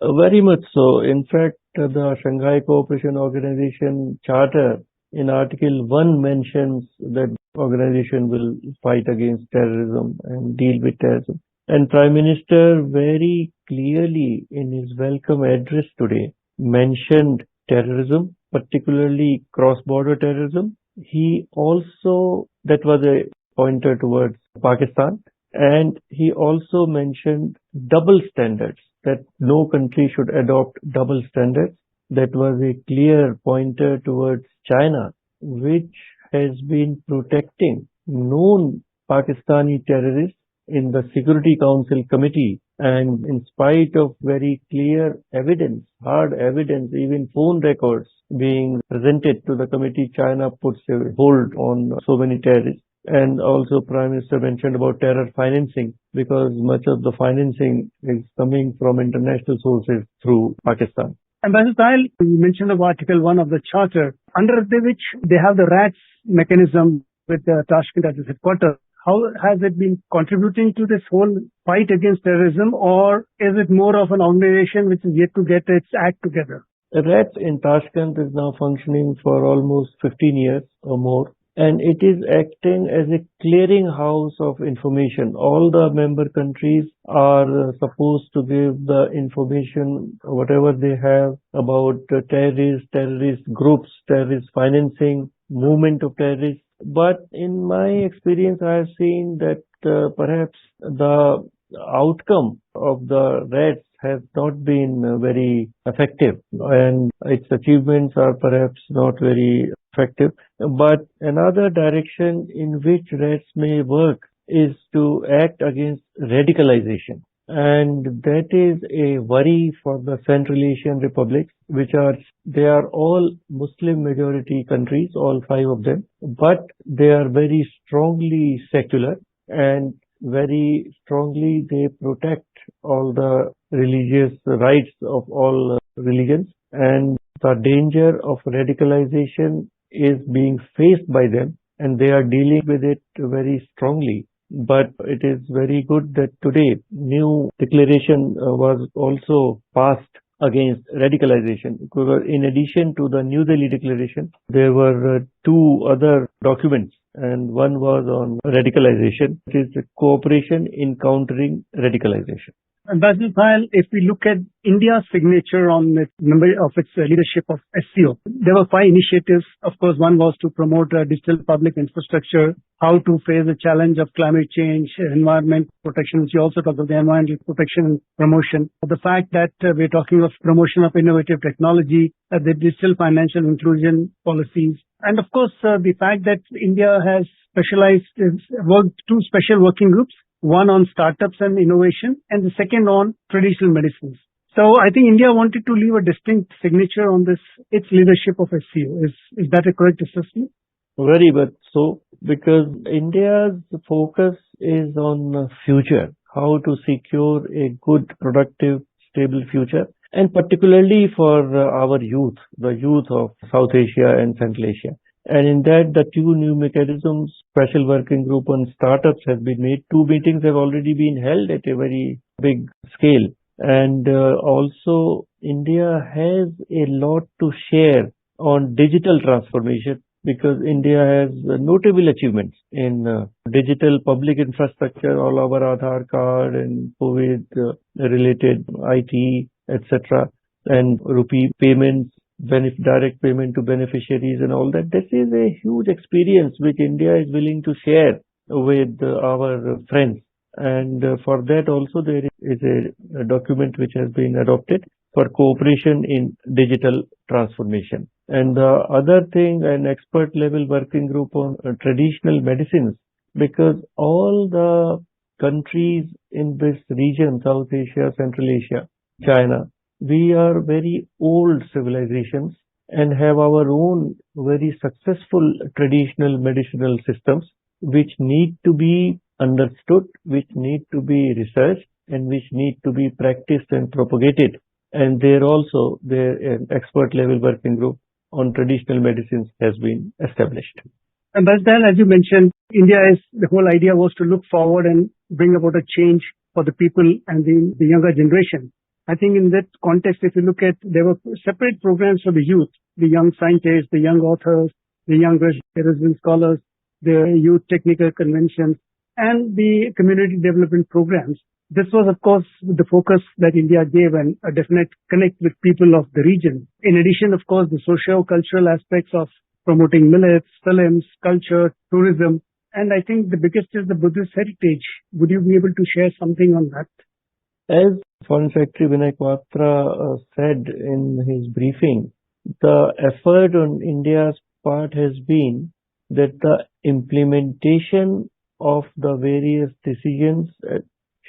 H: Very much so. In fact, the Shanghai Cooperation Organization Charter in Article 1 mentions that organization will fight against terrorism and deal with terrorism. And Prime Minister very clearly in his welcome address today mentioned terrorism, particularly cross-border terrorism. He also, that was a pointer towards Pakistan, and he also mentioned double standards, that no country should adopt double standards. That was a clear pointer towards China, which has been protecting known Pakistani terrorists in the Security Council committee, and in spite of very clear evidence, hard evidence, even phone records being presented to the committee, China puts a hold on so many terrorists. And also Prime Minister mentioned about terror financing, because much of the financing is coming from international sources through Pakistan.
G: Ambassador Sahil, you mentioned of Article 1 of the Charter, under which they have the RATS mechanism with Tashkent as its headquarters. How has it been contributing to this whole fight against terrorism, or is it more of an organization which is yet to get its act together?
H: RATS in Tashkent is now functioning for almost 15 years or more, and it is acting as a clearinghouse of information. All the member countries are supposed to give the information, whatever they have about terrorists, terrorist groups, terrorist financing, movement of terrorists. But in my experience, I have seen that perhaps the outcome of the RATS has not been very effective, and its achievements are perhaps not very effective. But another direction in which RATS may work is to act against radicalization. And that is a worry for the Central Asian republics, they are all Muslim majority countries, all 5 of them, but they are very strongly secular, and very strongly they protect all the religious rights of all religions, and the danger of radicalization is being faced by them, and they are dealing with it very strongly. But it is very good that today new declaration was also passed against radicalization. In addition to the New Delhi Declaration, there were 2 other documents, and one was on radicalization, which is cooperation in countering radicalization.
G: Ambassador Sahil, if we look at India's signature on its leadership of SCO, there were 5 initiatives. Of course, one was to promote digital public infrastructure, how to face the challenge of climate change, environment protection, which you also talked about, the environmental protection and promotion. The fact that we're talking of promotion of innovative technology, the digital financial inclusion policies, and of course, the fact that India has worked 2 special working groups, one on startups and innovation, and the second on traditional medicines. So I think India wanted to leave a distinct signature on its leadership of SCO. Is that a correct assessment?
H: Very much so, because India's focus is on future, how to secure a good, productive, stable future, and particularly for our youth, the youth of South Asia and Central Asia. And in that, the 2 new mechanisms, special working group on startups has been made. 2 meetings have already been held at a very big scale. And also, India has a lot to share on digital transformation, because India has notable achievements in digital public infrastructure, all our Aadhaar card and COVID related IT, etc., and rupee payments, direct payment to beneficiaries and all that. This is a huge experience which India is willing to share with our friends. And for that also there is a document which has been adopted for cooperation in digital transformation. And the other thing, an expert level working group on traditional medicines, because all the countries in this region, South Asia, Central Asia, China, we are very old civilizations and have our own very successful traditional medicinal systems which need to be understood, which need to be researched, and which need to be practiced and propagated. And there also, an expert level working group on traditional medicines has been established.
G: And that's then, as you mentioned, the whole idea was to look forward and bring about a change for the people and the younger generation. I think in that context, if you look at, there were separate programs for the youth, the young scientists, the young authors, the young resident scholars, the youth technical conventions, and the community development programs. This was, of course, the focus that India gave and a definite connect with people of the region. In addition, of course, the socio-cultural aspects of promoting millets, films, culture, tourism, and I think the biggest is the Buddhist heritage. Would you be able to share something on that?
H: As Foreign Secretary Vinay Kwatra said in his briefing, the effort on India's part has been that the implementation of the various decisions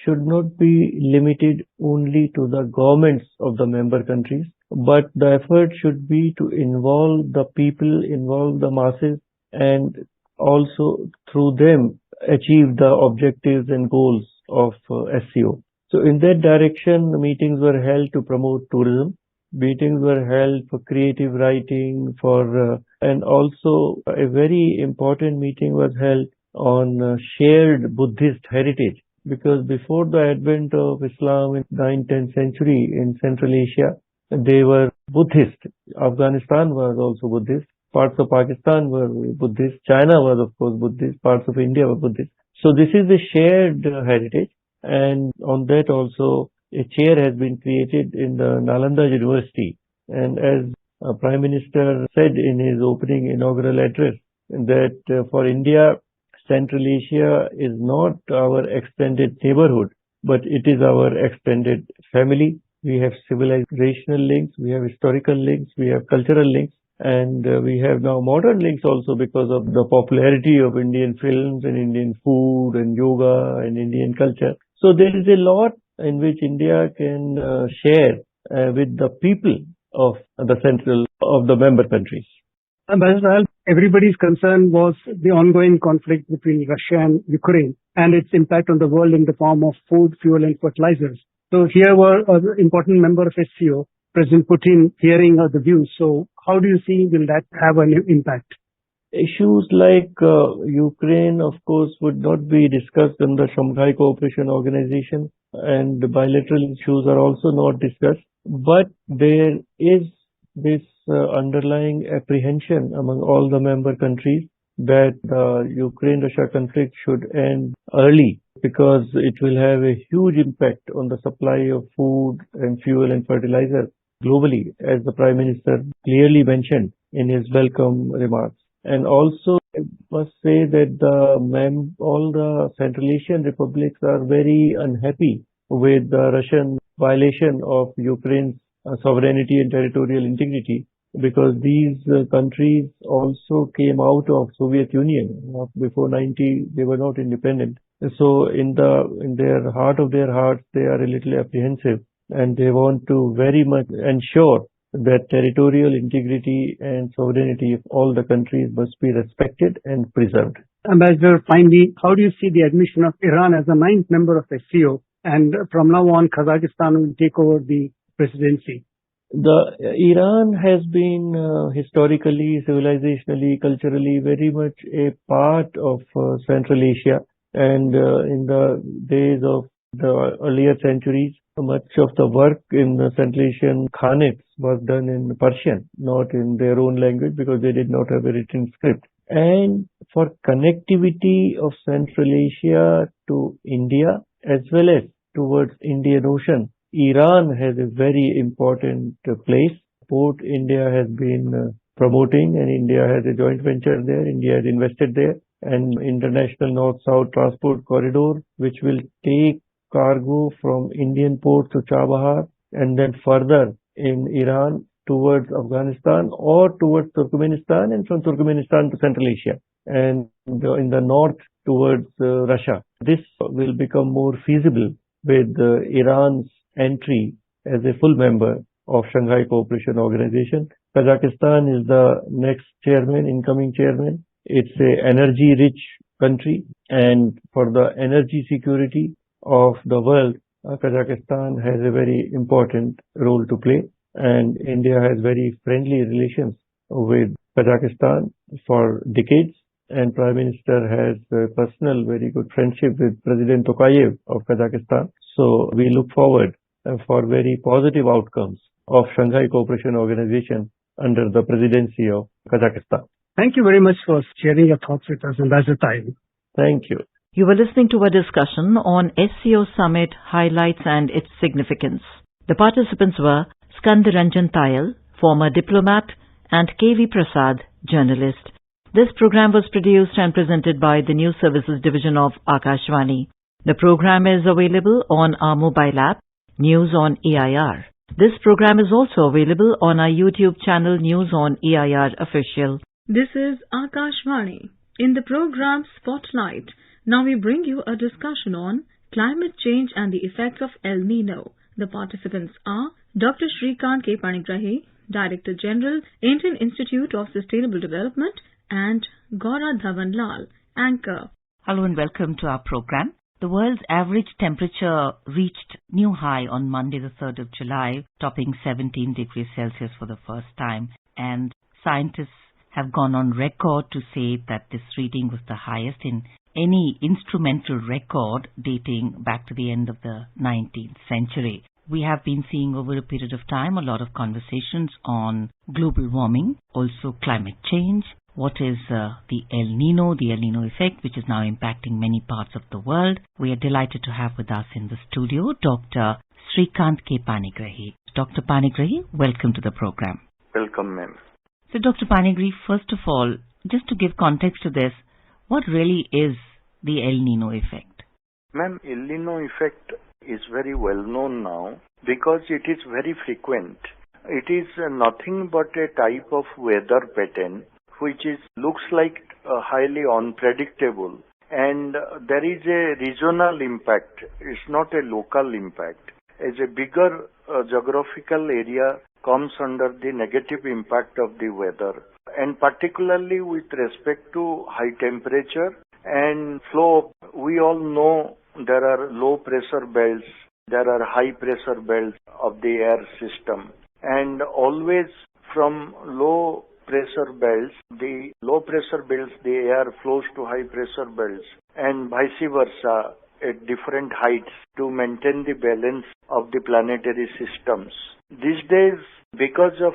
H: should not be limited only to the governments of the member countries, but the effort should be to involve the people, involve the masses, and also through them achieve the objectives and goals of SCO. So in that direction, meetings were held to promote tourism. Meetings were held for creative writing, and also a very important meeting was held on shared Buddhist heritage. Because before the advent of Islam in 9th, 10th century in Central Asia, they were Buddhist. Afghanistan was also Buddhist. Parts of Pakistan were Buddhist. China was, of course, Buddhist. Parts of India were Buddhist. So this is a shared heritage. And on that also, a chair has been created in the Nalanda University. And as Prime Minister said in his opening inaugural address, that for India, Central Asia is not our extended neighborhood, but it is our extended family. We have civilizational links, we have historical links, we have cultural links, and we have now modern links also because of the popularity of Indian films and Indian food and yoga and Indian culture. So there is a lot in which India can share with the people of the member countries.
G: Ambassador, everybody's concern was the ongoing conflict between Russia and Ukraine and its impact on the world in the form of food, fuel, and fertilizers. So here were an important member of SCO, President Putin, hearing the views. So how do you see will that have an impact?
H: Issues like Ukraine, of course, would not be discussed in the Shanghai Cooperation Organization, and the bilateral issues are also not discussed. But there is this underlying apprehension among all the member countries that the Ukraine-Russia conflict should end early, because it will have a huge impact on the supply of food and fuel and fertilizer globally, as the Prime Minister clearly mentioned in his welcome remarks. And also, I must say that all the Central Asian republics are very unhappy with the Russian violation of Ukraine's sovereignty and territorial integrity, because these countries also came out of Soviet Union. Before 90, they were not independent. So in their heart of their hearts, they are a little apprehensive, and they want to very much ensure that territorial integrity and sovereignty of all the countries must be respected and preserved.
G: Ambassador, finally, how do you see the admission of Iran as a 9th member of SCO? And from now on, Kazakhstan will take over the presidency.
H: Iran has been historically, civilizationally, culturally very much a part of Central Asia. And in the days of the earlier centuries, much of the work in the Central Asian Khanates was done in Persian, not in their own language, because they did not have a written script. And for connectivity of Central Asia to India, as well as towards Indian Ocean, Iran has a very important place. Port India has been promoting, and India has a joint venture there. India has invested there, and international north-south transport corridor, which will take cargo from Indian port to Chabahar and then further in Iran towards Afghanistan or towards Turkmenistan, and from Turkmenistan to Central Asia, and in the north towards Russia. This will become more feasible with Iran's entry as a full member of Shanghai Cooperation Organization. Kazakhstan is the next chairman, incoming chairman. It's an energy-rich country, and for the energy security of the world, Kazakhstan has a very important role to play, and India has very friendly relations with Kazakhstan for decades, and Prime Minister has a personal very good friendship with President Tokayev of Kazakhstan. So we look forward for very positive outcomes of Shanghai Cooperation Organization under the presidency of Kazakhstan.
G: Thank you very much for sharing your thoughts with us, Ambassador Tayal.
H: Thank you.
D: You were listening to a discussion on SCO Summit highlights and its significance. The participants were Skandaranjan Tayal, former diplomat, and K.V. Prasad, journalist. This program was produced and presented by the News Services Division of Akashvani. The program is available on our mobile app, News on AIR. This program is also available on our YouTube channel, News on AIR Official.
A: This is Akashvani. In the program Spotlight,
I: Now we bring you a discussion on climate change and the effects of El Nino. The participants are Dr. Shrikant K. Panigrahi, Director General, Indian Institute of Sustainable Development, and Gaura Dhawan Lal, Anchor.
J: Hello and welcome to our program. The world's average temperature reached new high on Monday the 3rd of July, topping 17 degrees Celsius for the first time. And scientists have gone on record to say that this reading was the highest in any instrumental record dating back to the end of the 19th century. We have been seeing over a period of time a lot of conversations on global warming, also climate change. What is the El Nino effect, which is now impacting many parts of the world. We are delighted to have with us in the studio Dr. Shrikant K. Panigrahi. Dr. Panigrahi, welcome to the program.
K: Welcome, ma'am.
J: So, Dr. Panigrahi, first of all, just to give context to this, what really is the El Nino effect?
K: Ma'am, El Nino effect is very well known now because it is very frequent. It is nothing but a type of weather pattern which looks like highly unpredictable, and there is a regional impact. It's not a local impact. As a bigger geographical area comes under the negative impact of the weather, and particularly with respect to high temperature and flow. We all know there are low pressure belts, there are high pressure belts of the air system, and always from low pressure belts, the air flows to high pressure belts, and vice versa at different heights to maintain the balance of the planetary systems. These days, because of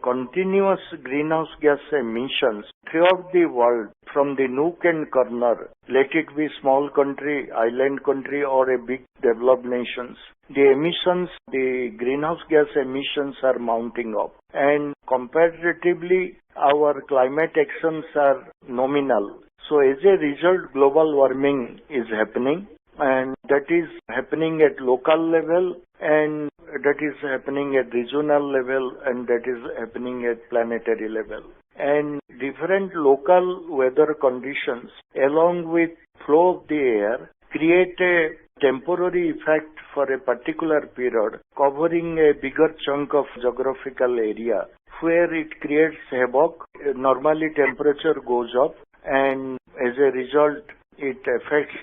K: continuous greenhouse gas emissions throughout the world, from the nook and corner, let it be small country, island country, or a big developed nations, the greenhouse gas emissions are mounting up. And comparatively, our climate actions are nominal. So as a result, global warming is happening, and that is happening at local level, and that is happening at regional level, and that is happening at planetary level. And different local weather conditions along with flow of the air create a temporary effect for a particular period, covering a bigger chunk of geographical area where it creates havoc. Normally temperature goes up, and as a result it affects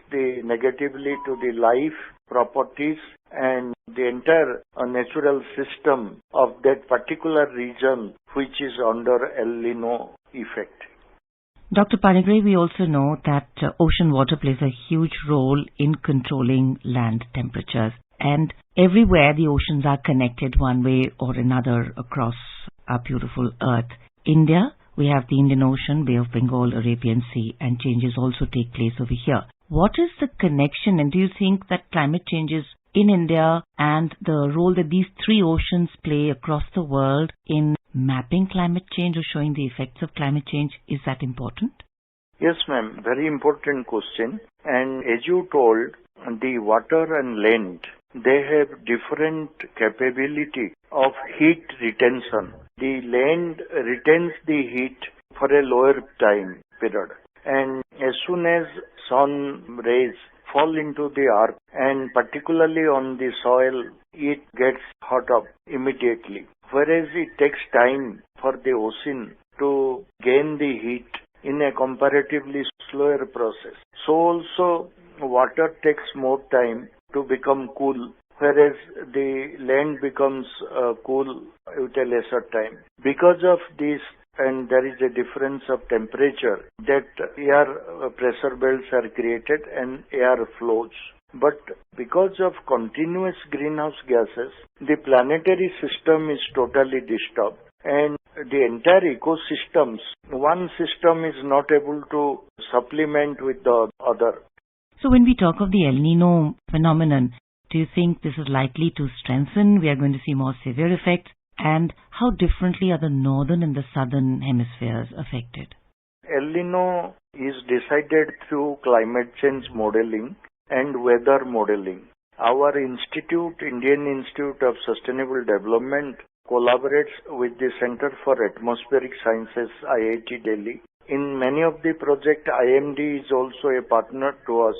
K: negatively to the life, properties, and the entire natural system of that particular region which is under El Nino effect.
J: Dr. Panigrahi, we also know that ocean water plays a huge role in controlling land temperatures, and everywhere the oceans are connected one way or another across our beautiful earth. India, we have the Indian Ocean, Bay of Bengal, Arabian Sea, and changes also take place over here. What is the connection, and do you think that climate changes in India and the role that these three oceans play across the world in mapping climate change or showing the effects of climate change, is that important?
K: Yes, ma'am. Very important question. And as you told, the water and land, they have different capability of heat retention. The land retains the heat for a lower time period. And as soon as sun rays fall into the earth, and particularly on the soil, it gets hot up immediately. Whereas it takes time for the ocean to gain the heat in a comparatively slower process. So also water takes more time to become cool, whereas the land becomes cool with a lesser time. Because of this, and there is a difference of temperature, that air pressure belts are created and air flows. But because of continuous greenhouse gases, the planetary system is totally disturbed, and the entire ecosystems, one system is not able to supplement with the other.
J: So when we talk of the El Nino phenomenon, do you think this is likely to strengthen? We are going to see more severe effects? And how differently are the northern and the southern hemispheres affected?
K: El Nino is decided through climate change modeling and weather modeling. Our institute, Indian Institute of Sustainable Development, collaborates with the Center for Atmospheric Sciences, IIT Delhi, in many of the projects, IMD is also a partner to us,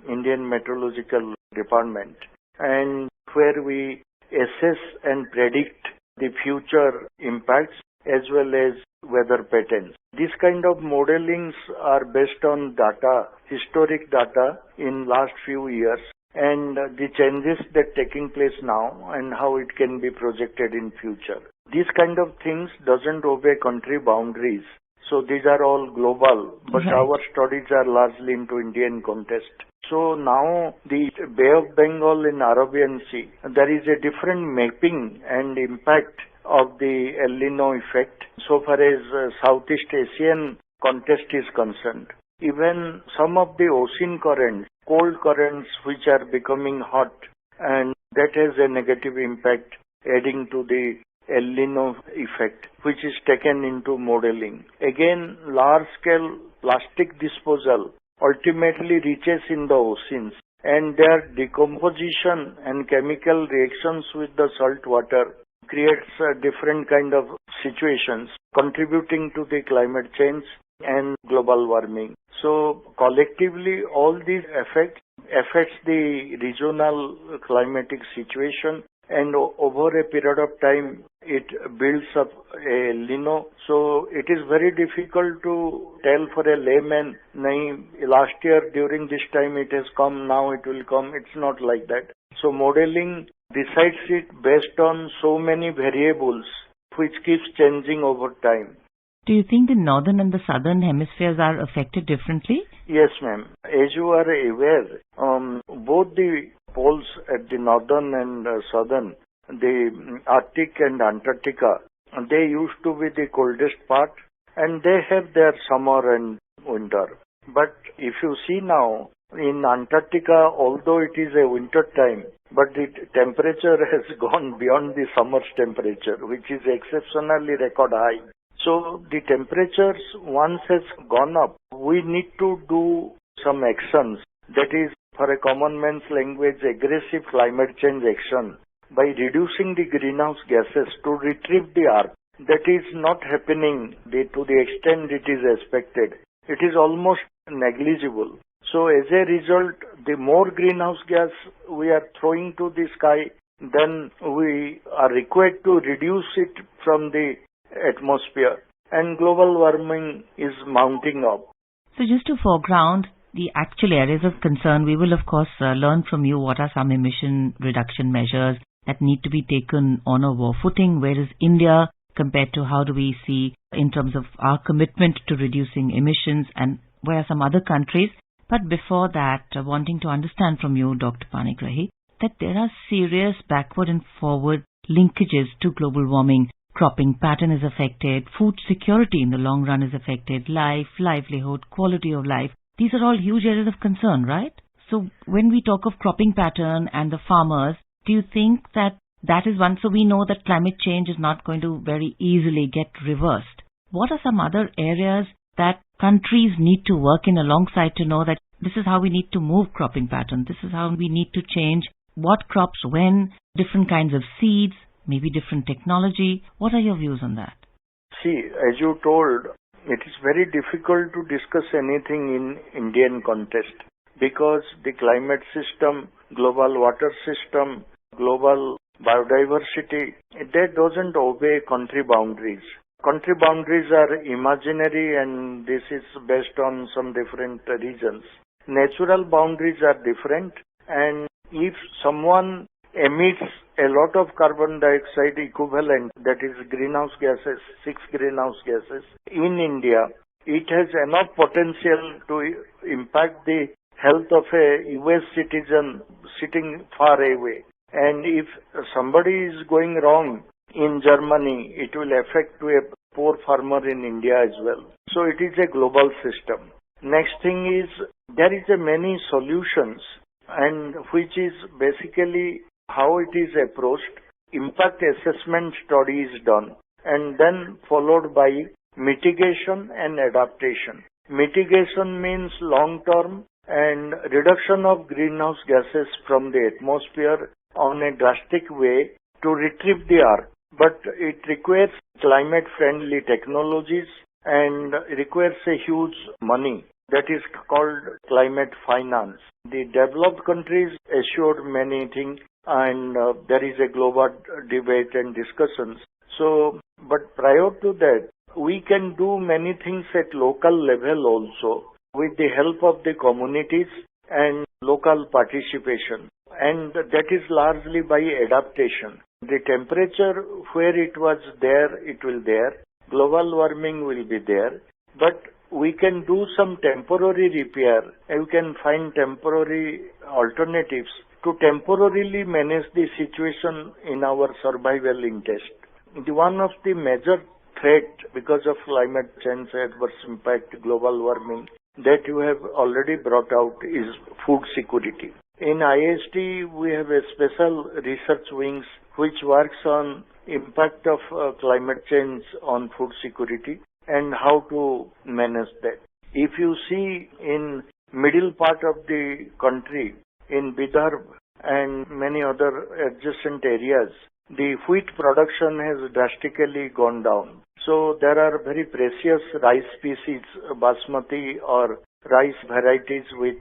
K: Indian Meteorological Department, and where we assess and predict the future impacts as well as weather patterns. These kind of modelings are based on data, historic data in last few years, and the changes that taking place now and how it can be projected in future. These kind of things doesn't obey country boundaries. So these are all global, but our studies are largely into Indian context. So now the Bay of Bengal in Arabian Sea, there is a different mapping and impact of the El Nino effect so far as Southeast Asian context is concerned. Even some of the ocean currents, cold currents which are becoming hot, and that has a negative impact adding to the El Nino effect, which is taken into modeling. Again, large-scale plastic disposal ultimately reaches in the oceans, and their decomposition and chemical reactions with the salt water creates a different kind of situations contributing to the climate change and global warming. So collectively, all these affects the regional climatic situation, and over a period of time, it builds up a El Nino. So it is very difficult to tell for a layman, last year during this time it has come, now it will come. It's not like that. So modeling decides it based on so many variables which keeps changing over time.
J: Do you think the northern and the southern hemispheres are affected differently?
K: Yes, ma'am. As you are aware, both the poles at the northern and southern, the Arctic and Antarctica, they used to be the coldest part, and they have their summer and winter. But if you see now, in Antarctica, although it is a winter time, but the temperature has gone beyond the summer's temperature, which is exceptionally record high. So the temperatures once has gone up, we need to do some actions. That is, for a common man's language, aggressive climate change action by reducing the greenhouse gases to retrieve the earth. That is not happening to the extent it is expected. It is almost negligible. So as a result, the more greenhouse gas we are throwing to the sky, then we are required to reduce it from the atmosphere, and global warming is mounting up.
J: So just to foreground the actual areas of concern, we will of course learn from you what are some emission reduction measures that need to be taken on a war footing. Where is India compared to how do we see in terms of our commitment to reducing emissions, and where are some other countries? But before that, wanting to understand from you, Dr. Panigrahi, that there are serious backward and forward linkages to global warming. Cropping pattern is affected, food security in the long run is affected, life, livelihood, quality of life. These are all huge areas of concern, right? So when we talk of cropping pattern and the farmers, do you think that is one? So we know that climate change is not going to very easily get reversed. What are some other areas that countries need to work in alongside to know that this is how we need to move cropping pattern, this is how we need to change what crops when, different kinds of seeds, maybe different technology? What are your views on that?
K: See, as you told, it is very difficult to discuss anything in Indian context because the climate system, global water system, global biodiversity, that doesn't obey country boundaries. Country boundaries are imaginary, and this is based on some different regions. Natural boundaries are different, and if someone emits a lot of carbon dioxide equivalent, that is greenhouse gases, 6 greenhouse gases, in India, it has enough potential to impact the health of a US citizen sitting far away. And if somebody is going wrong in Germany, it will affect to a poor farmer in India as well. So it is a global system. Next thing is, there is a many solutions, and which is basically how it is approached. Impact assessment study is done, and then followed by mitigation and adaptation. Mitigation means long term and reduction of greenhouse gases from the atmosphere on a drastic way to retrieve the earth. But it requires climate friendly technologies and requires a huge money. That is called climate finance. The developed countries assured many things, and there is a global debate and discussions. But prior to that, we can do many things at local level also with the help of the communities and local participation. And that is largely by adaptation. The temperature where it was there, it will there. Global warming will be there. But we can do some temporary repair. And we can find temporary alternatives to temporarily manage the situation in our survival interest. One of the major threat because of climate change, adverse impact, global warming, that you have already brought out is food security. In IST, we have a special research wings which works on impact of climate change on food security and how to manage that. If you see in middle part of the country, in Bidar and many other adjacent areas, the wheat production has drastically gone down. So there are very precious rice species, basmati or rice varieties with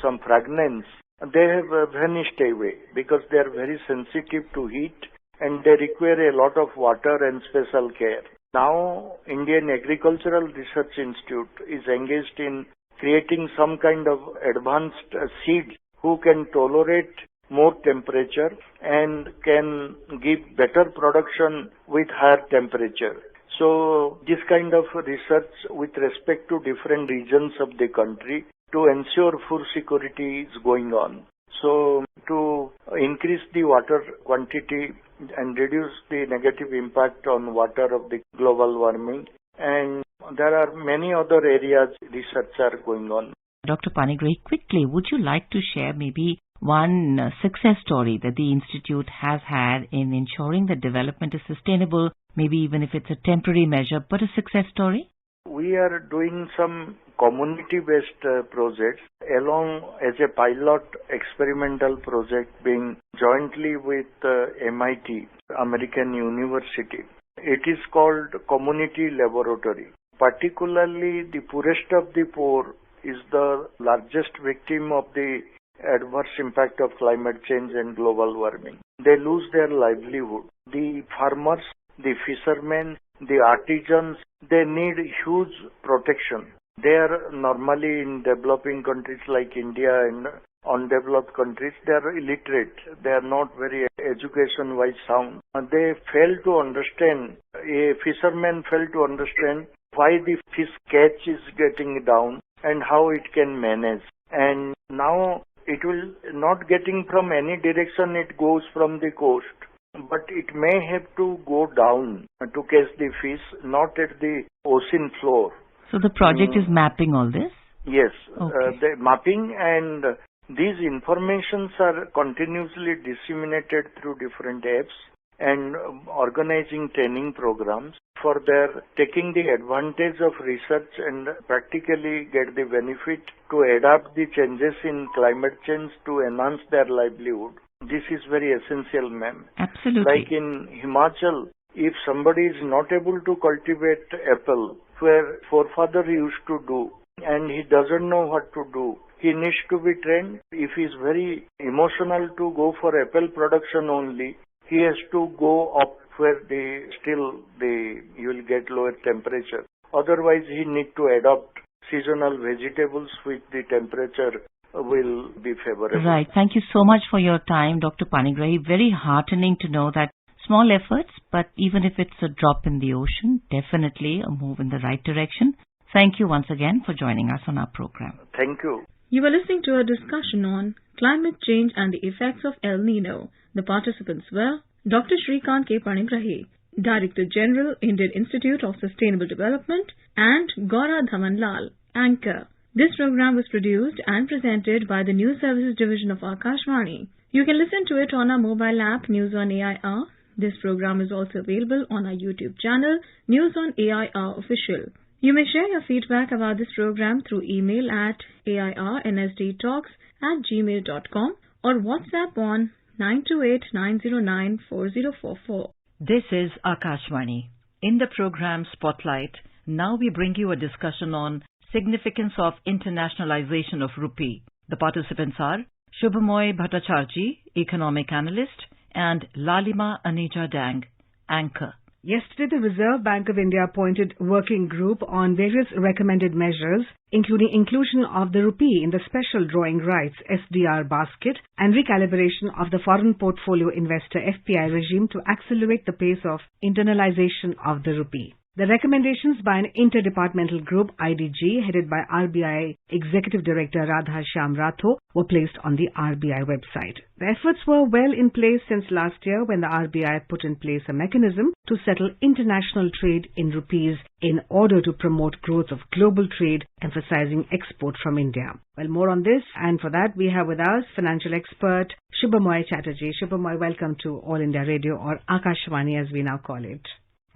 K: some fragrance. They have vanished away because they are very sensitive to heat and they require a lot of water and special care. Now, Indian Agricultural Research Institute is engaged in creating some kind of advanced seeds who can tolerate more temperature and can give better production with higher temperature. So this kind of research with respect to different regions of the country to ensure food security is going on. So to increase the water quantity and reduce the negative impact on water of the global warming. And there are many other areas research are going on.
J: Dr. Panigrahi, quickly, would you like to share maybe one success story that the Institute has had in ensuring that development is sustainable, maybe even if it's a temporary measure, but a success story?
K: We are doing some community-based projects along as a pilot experimental project being jointly with MIT, American University. It is called Community Laboratory. Particularly the poorest of the poor is the largest victim of the adverse impact of climate change and global warming. They lose their livelihood. The farmers, the fishermen, the artisans, they need huge protection. They are normally in developing countries like India and undeveloped countries, they are illiterate. They are not very education-wise sound. They fail to understand, a fisherman fail to understand why the fish catch is getting down and how it can manage. And now it will not getting from any direction, it goes from the coast. But it may have to go down to catch the fish, not at the ocean floor.
J: So the project is mapping all this?
K: Yes,
J: okay.
K: The mapping, and these informations are continuously disseminated through different apps and organizing training programs for their taking the advantage of research and practically get the benefit to adapt the changes in climate change to enhance their livelihood. This is very essential, ma'am.
J: Absolutely.
K: Like in Himachal, if somebody is not able to cultivate apple, where forefather used to do, and he doesn't know what to do, he needs to be trained. If he is very emotional to go for apple production only, he has to go up where you will get lower temperature. Otherwise, he need to adopt seasonal vegetables which the temperature will be favorable.
J: Right. Thank you so much for your time, Dr. Panigrahi. Very heartening to know that small efforts, but even if it's a drop in the ocean, definitely a move in the right direction. Thank you once again for joining us on our program.
K: Thank you.
I: You were listening to a discussion on climate change and the effects of El Nino. The participants were Dr. Shrikant K. Panigrahi, Director General, Indian Institute of Sustainable Development, and Gaura Dhamanlal, Anchor. This program was produced and presented by the News Services Division of Akashvani. You can listen to it on our mobile app, News on AIR. This program is also available on our YouTube channel, News on AIR Official. You may share your feedback about this program through email at airnsdtalks@gmail.com or WhatsApp on 928-909-4044.
D: This is Akashvani. In the program Spotlight, Now we bring you a discussion on significance of internationalization of rupee. The participants are Shubhamoy Bhattacharjee, economic analyst, and Lalima Aneja Dang, anchor.
A: Yesterday, the Reserve Bank of India appointed working group on various recommended measures, including inclusion of the rupee in the special drawing rights SDR basket and recalibration of the foreign portfolio investor FPI regime to accelerate the pace of internalization of the rupee. The recommendations by an interdepartmental group, IDG, headed by RBI Executive Director Radha Shyam Ratho, were placed on the RBI website. The efforts were well in place since last year when the RBI put in place a mechanism to settle international trade in rupees in order to promote growth of global trade, emphasizing export from India. Well, more on this, and for that we have with us financial expert Shubhamoy Chatterjee. Shubhamoy, welcome to All India Radio, or Akashvani as we now call it.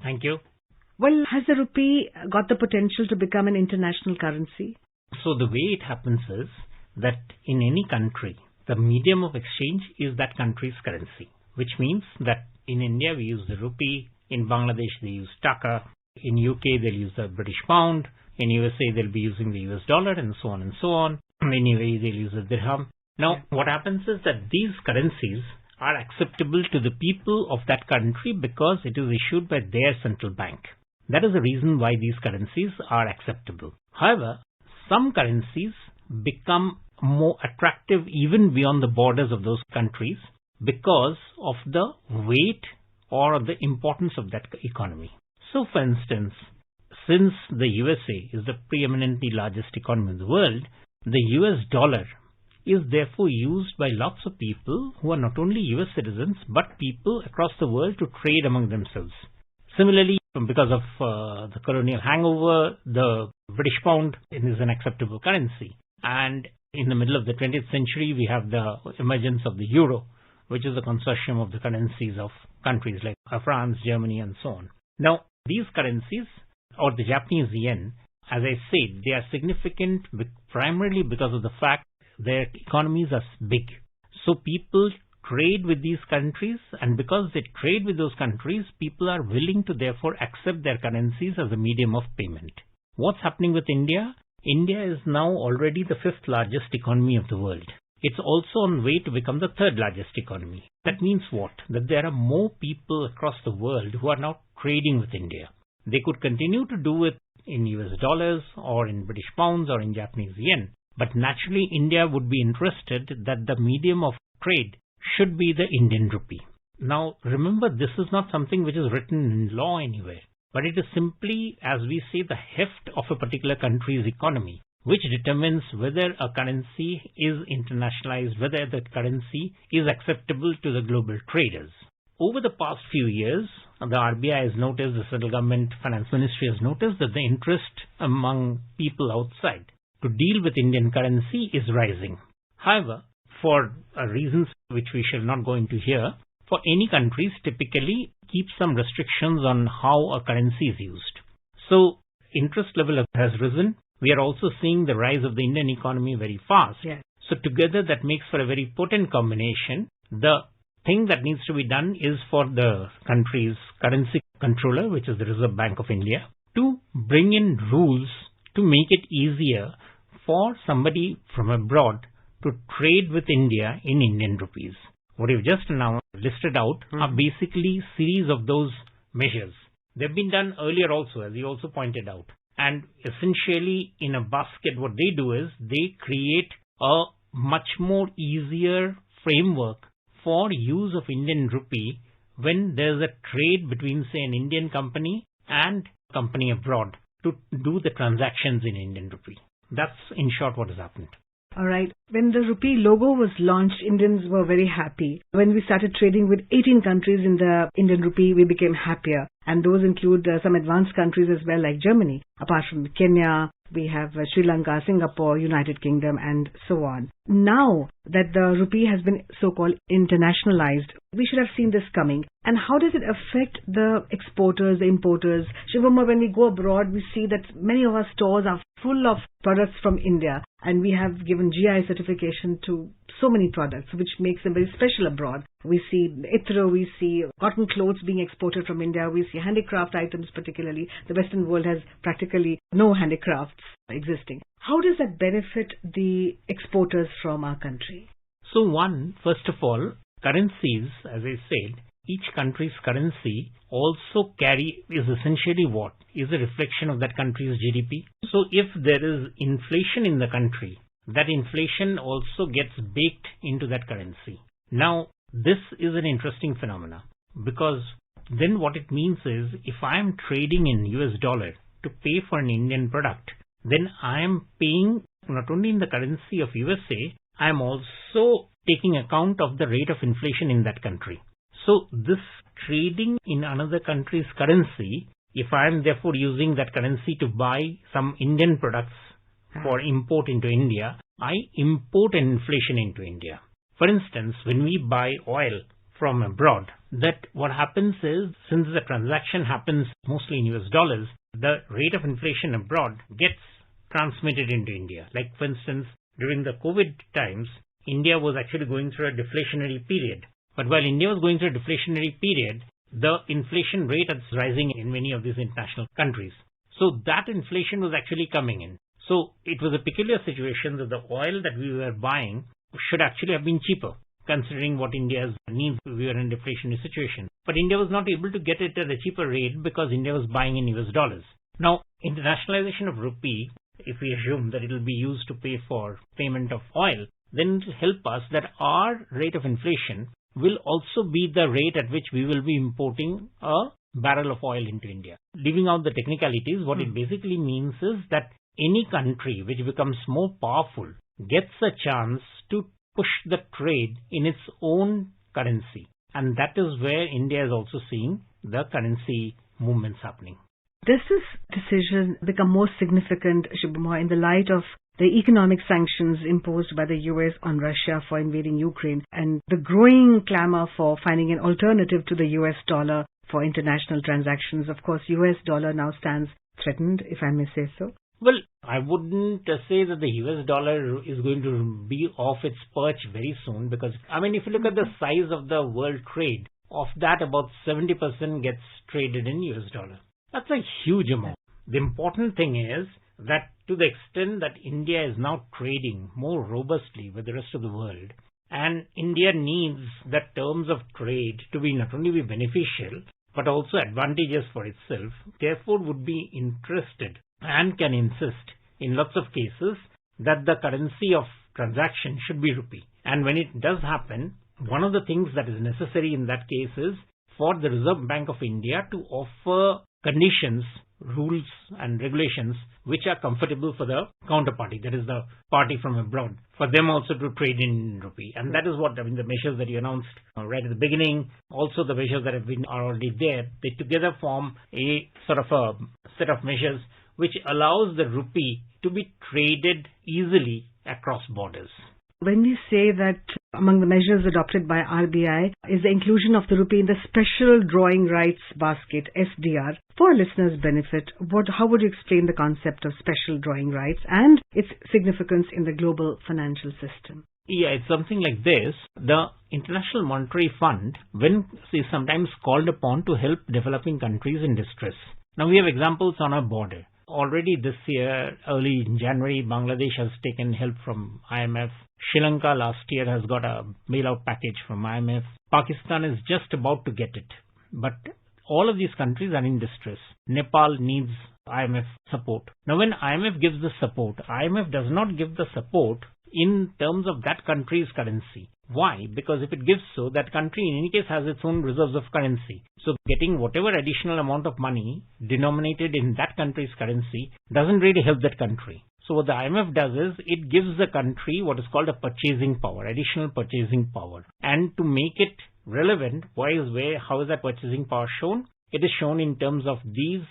L: Thank you.
A: Well, has the rupee got the potential to become an international currency?
L: So the way it happens is that in any country, the medium of exchange is that country's currency, which means that in India we use the rupee, in Bangladesh they use taka, in UK they'll use the British pound, in USA they'll be using the US dollar, and so on and so on. In UAE they'll use the dirham. Now what happens is that these currencies are acceptable to the people of that country because it is issued by their central bank. That is the reason why these currencies are acceptable. However, some currencies become more attractive even beyond the borders of those countries because of the weight or the importance of that economy. So, for instance, since the USA is the preeminently largest economy in the world, the US dollar is therefore used by lots of people who are not only US citizens but people across the world to trade among themselves. Similarly, because of the colonial hangover, the British pound is an acceptable currency. And in the middle of the 20th century, we have the emergence of the euro, which is a consortium of the currencies of countries like France, Germany, and so on. Now, these currencies, or the Japanese yen, as I said, they are significant primarily because of the fact their economies are big. So people trade with these countries, and because they trade with those countries, people are willing to therefore accept their currencies as a medium of payment. What's happening with India? India is now already the 5th largest economy of the world. It's also on way to become the 3rd largest economy. That means what? That there are more people across the world who are now trading with India. They could continue to do it in US dollars or in British pounds or in Japanese yen, but naturally India would be interested that the medium of trade should be the Indian rupee. Now, remember, this is not something which is written in law anywhere, but it is simply, as we say, the heft of a particular country's economy, which determines whether a currency is internationalized, whether the currency is acceptable to the global traders. Over the past few years, the RBI has noticed, the central government finance ministry has noticed that the interest among people outside to deal with Indian currency is rising. However, for reasons which we shall not go into here, for any countries typically keep some restrictions on how a currency is used. So, interest level has risen. We are also seeing the rise of the Indian economy very fast.
A: Yes.
L: So, together that makes for a very potent combination. The thing that needs to be done is for the country's currency controller, which is the Reserve Bank of India, to bring in rules to make it easier for somebody from abroad to trade with India in Indian rupees. What you've just now listed out are basically series of those measures. They've been done earlier also, as you also pointed out. And essentially, in a basket, what they do is they create a much more easier framework for use of Indian rupee when there's a trade between, say, an Indian company and a company abroad to do the transactions in Indian rupee. That's, in short, what has happened.
A: All right. When the rupee logo was launched, Indians were very happy. When we started trading with 18 countries in the Indian rupee, we became happier. And those include some advanced countries as well, like Germany. Apart from Kenya, we have Sri Lanka, Singapore, United Kingdom, and so on. Now that the rupee has been so-called internationalized, we should have seen this coming. And how does it affect the exporters, the importers? Shubhamoy, when we go abroad, we see that many of our stores are full of products from India. And we have given GI certification to
M: so many products, which makes them very special abroad. We see Ithro, we see cotton clothes being exported from India, we see handicraft items particularly. The Western world has practically no handicrafts existing. How does that benefit the exporters from our country?
L: So first of all, currencies, as I said, each country's currency also is essentially what? Is a reflection of that country's GDP. So if there is inflation in the country, that inflation also gets baked into that currency. Now, this is an interesting phenomena because then what it means is if I am trading in US dollar to pay for an Indian product, then I am paying not only in the currency of USA, I am also taking account of the rate of inflation in that country. So this trading in another country's currency, if I am therefore using that currency to buy some Indian products for import into India, I import an inflation into India. For instance, when we buy oil from abroad, that what happens is, since the transaction happens mostly in US dollars, the rate of inflation abroad gets transmitted into India. Like for instance, during the COVID times, India was actually going through a deflationary period. But while India was going through a deflationary period, the inflation rate is rising in many of these international countries. So that inflation was actually coming in. So it was a peculiar situation that the oil that we were buying should actually have been cheaper, considering what India's needs. We were in a deflationary situation. But India was not able to get it at a cheaper rate because India was buying in US dollars. Now, internationalization of rupee, if we assume that it will be used to pay for payment of oil, then it will help us that our rate of inflation will also be the rate at which we will be importing a barrel of oil into India. Leaving out the technicalities, what it basically means is that any country which becomes more powerful gets a chance to push the trade in its own currency. And that is where India is also seeing the currency movements happening.
M: Does this decision become more significant, Shubhammoy, in the light of the economic sanctions imposed by the US on Russia for invading Ukraine and the growing clamor for finding an alternative to the US dollar for international transactions? Of course, US dollar now stands threatened, if I may say so.
L: Well, I wouldn't say that the US dollar is going to be off its perch very soon because, if you look at the size of the world trade, of that about 70% gets traded in US dollar. That's a huge amount. The important thing is that to the extent that India is now trading more robustly with the rest of the world, and India needs the terms of trade to be not only be beneficial, but also advantageous for itself, therefore would be interested and can insist in lots of cases that the currency of transaction should be rupee. And when it does happen, one of the things that is necessary in that case is for the Reserve Bank of India to offer conditions, rules and regulations which are comfortable for the counterparty, that is the party from abroad, for them also to trade in rupee. And that is what, the measures that you announced right at the beginning, also the measures that are already there, they together form a sort of a set of measures which allows the rupee to be traded easily across borders.
M: When we say that among the measures adopted by RBI is the inclusion of the rupee in the Special Drawing Rights Basket, SDR, for our listeners' benefit, how would you explain the concept of special drawing rights and its significance in the global financial system?
L: Yeah, it's something like this. The International Monetary Fund, is sometimes called upon to help developing countries in distress. Now, we have examples on our border. Already this year, early in January, Bangladesh has taken help from IMF. Sri Lanka last year has got a bailout package from IMF. Pakistan is just about to get it. But all of these countries are in distress. Nepal needs IMF support. Now, when IMF gives the support, IMF does not give the support in terms of that country's currency. Why? Because if it gives so, that country in any case has its own reserves of currency. So getting whatever additional amount of money denominated in that country's currency doesn't really help that country. So what the IMF does is it gives the country what is called a purchasing power, additional purchasing power. And to make it relevant, how is that purchasing power shown? It is shown in terms of these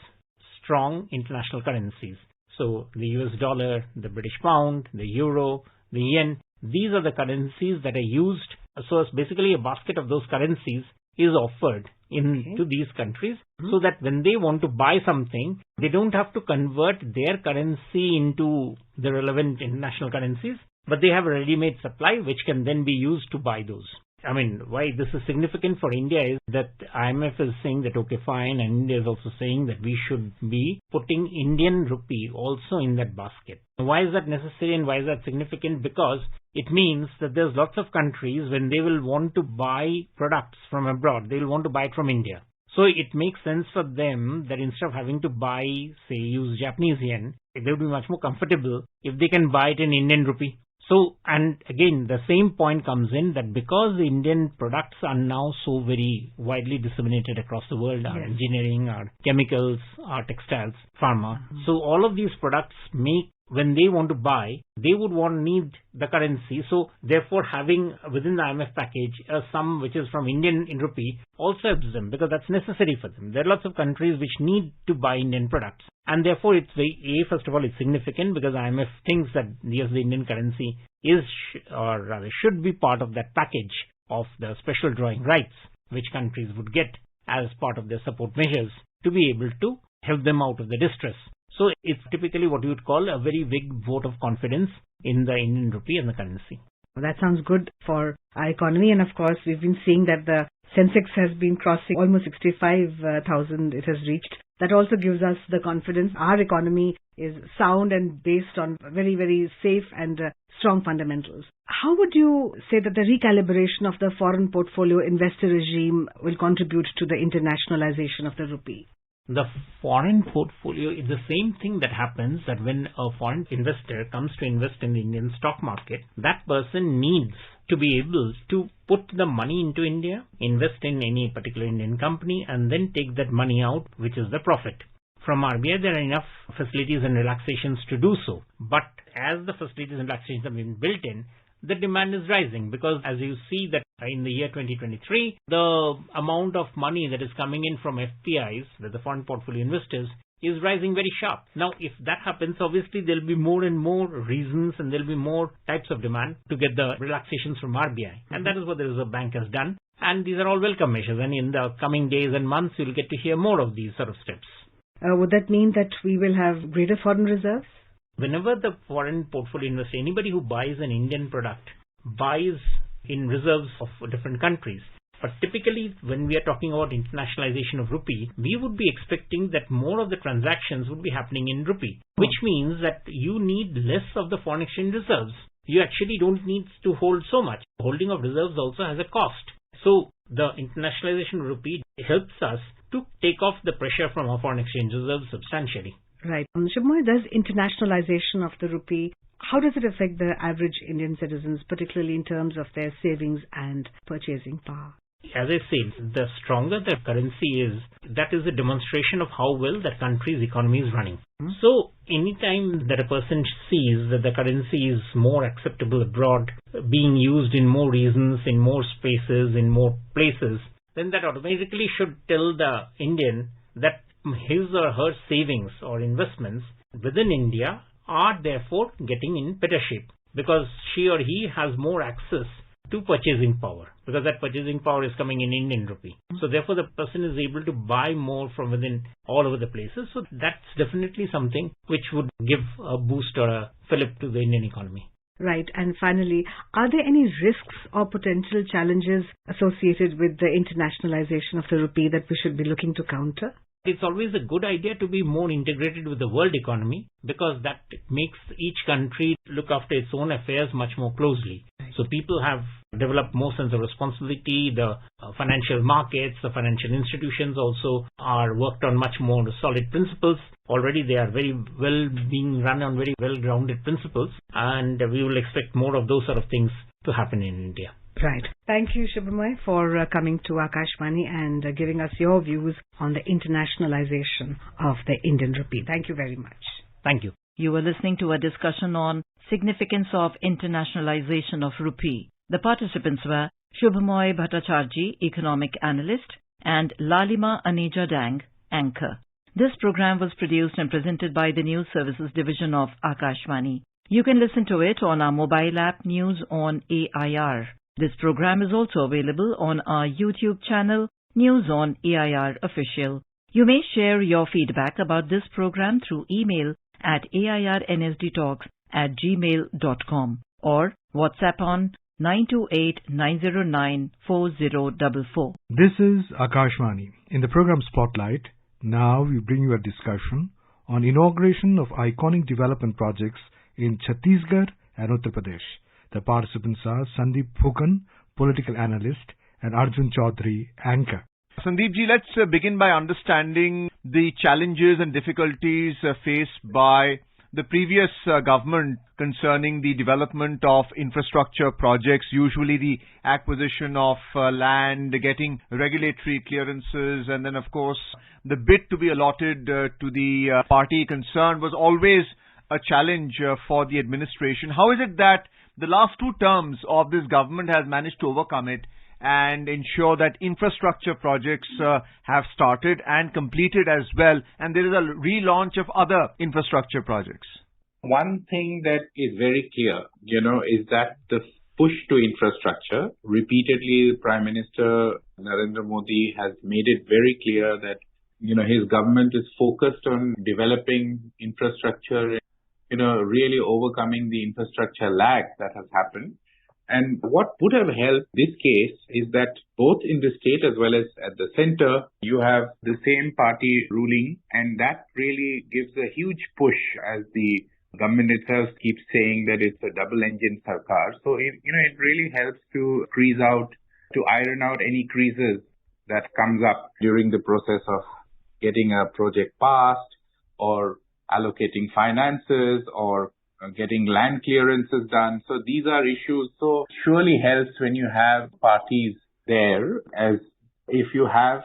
L: strong international currencies. So the US dollar, the British pound, the euro, the yen, these are the currencies that are used. So it's basically a basket of those currencies is offered into these countries so that when they want to buy something, they don't have to convert their currency into the relevant international currencies. but they have a ready-made supply which can then be used to buy those. I mean, why this is significant for India is that IMF is saying that, okay, fine, and India is also saying that we should be putting Indian rupee also in that basket. Why is that necessary and why is that significant? Because it means that there's lots of countries when they will want to buy products from abroad, they will want to buy it from India. So it makes sense for them that instead of having to buy, say, use Japanese yen, they would be much more comfortable if they can buy it in Indian rupee. So, and again, the same point comes in that because the Indian products are now so very widely disseminated across the world, our engineering, our chemicals, our textiles, pharma. So all of these products make, when they want to buy, they would need the currency. So therefore having within the IMF package a sum which is from Indian in rupee also helps them because that's necessary for them. There are lots of countries which need to buy Indian products. And therefore, it's first of all, it's significant because IMF thinks that yes, the Indian currency is, or rather should be part of that package of the special drawing rights which countries would get as part of their support measures to be able to help them out of the distress. So it's typically what you would call a very big vote of confidence in the Indian rupee and the currency.
M: That sounds good for our economy, and of course, we've been seeing that the Sensex has been crossing almost 65,000 it has reached. That also gives us the confidence our economy is sound and based on very, very safe and strong fundamentals. How would you say that the recalibration of the foreign portfolio investor regime will contribute to the internationalization of the rupee?
L: The foreign portfolio is the same thing that happens that when a foreign investor comes to invest in the Indian stock market, that person needs to be able to put the money into India, invest in any particular Indian company, and then take that money out, which is the profit. From RBI, there are enough facilities and relaxations to do so. But as the facilities and relaxations have been built in, the demand is rising because as you see that in the year 2023, the amount of money that is coming in from FPIs, the foreign portfolio investors, is rising very sharp. Now, if that happens, obviously there will be more and more reasons and there will be more types of demand to get the relaxations from RBI. And that is what the Reserve Bank has done. And these are all welcome measures. And in the coming days and months, you'll get to hear more of these sort of steps.
M: Would that mean that we will have greater foreign reserves?
L: Whenever the foreign portfolio investor, anybody who buys an Indian product, buys in reserves of different countries. But typically, when we are talking about internationalization of rupee, we would be expecting that more of the transactions would be happening in rupee, which means that you need less of the foreign exchange reserves. You actually don't need to hold so much. Holding of reserves also has a cost. So the internationalization of rupee helps us to take off the pressure from our foreign exchange reserves substantially.
M: Right. Shubhamoy, does internationalization of the rupee, how does it affect the average Indian citizens, particularly in terms of their savings and purchasing power?
L: As I said, the stronger the currency is, that is a demonstration of how well that country's economy is running. So, anytime that a person sees that the currency is more acceptable abroad, being used in more regions, in more spaces, in more places, then that automatically should tell the Indian that his or her savings or investments within India are therefore getting in better shape because she or he has more access to purchasing power because that purchasing power is coming in Indian rupee. So therefore the person is able to buy more from within all over the places. So that's definitely something which would give a boost or a fillip to the Indian economy.
M: Right. And finally, are there any risks or potential challenges associated with the internationalization of the rupee that we should be looking to counter?
L: It's always a good idea to be more integrated with the world economy because that makes each country look after its own affairs much more closely. So people have developed more sense of responsibility. The financial markets, the financial institutions also are worked on much more solid principles. Already they are very well being run on very well-grounded principles, and we will expect more of those sort of things to happen in India.
M: Right. Thank you, Shubhamoy, for coming to Akashvani and giving us your views on the internationalization of the Indian rupee. Thank you very much.
L: Thank you.
J: You were listening to a discussion on significance of internationalization of rupee. The participants were Shubhamoy Bhattacharjee, economic analyst, and Lalima Aneja Dang, anchor. This program was produced and presented by the News Services Division of Akashvani. You can listen to it on our mobile app News on AIR. This program is also available on our YouTube channel, News on AIR Official. You may share your feedback about this program through email at airnsdtalks@gmail.com
D: or WhatsApp on 928-909-4044.
N: This is Akashvani. In the program Spotlight, now we bring you a discussion on inauguration of iconic development projects in Chhattisgarh and Uttar Pradesh. The participants are Sandeep Phukan, political analyst, and Arjun Chaudhary, anchor.
O: Sandeep ji, let's begin by understanding the challenges and difficulties faced by the previous government concerning the development of infrastructure projects, usually the acquisition of land, getting regulatory clearances, and then of course the bit to be allotted to the party concerned was always a challenge for the administration. How is it that the last two terms of this government has managed to overcome it and ensure that infrastructure projects have started and completed as well, and there is a relaunch of other infrastructure projects?
C: One thing that is very clear, is that the push to infrastructure, repeatedly the Prime Minister Narendra Modi has made it very clear that, his government is focused on developing infrastructure, really overcoming the infrastructure lag that has happened. And what would have helped this case is that both in the state as well as at the center, you have the same party ruling, and that really gives a huge push, as the government itself keeps saying that it's a double-engine sarkar. So, it really helps to iron out any creases that comes up during the process of getting a project passed or allocating finances or getting land clearances done. So these are issues. So it surely helps when you have parties there, as if you have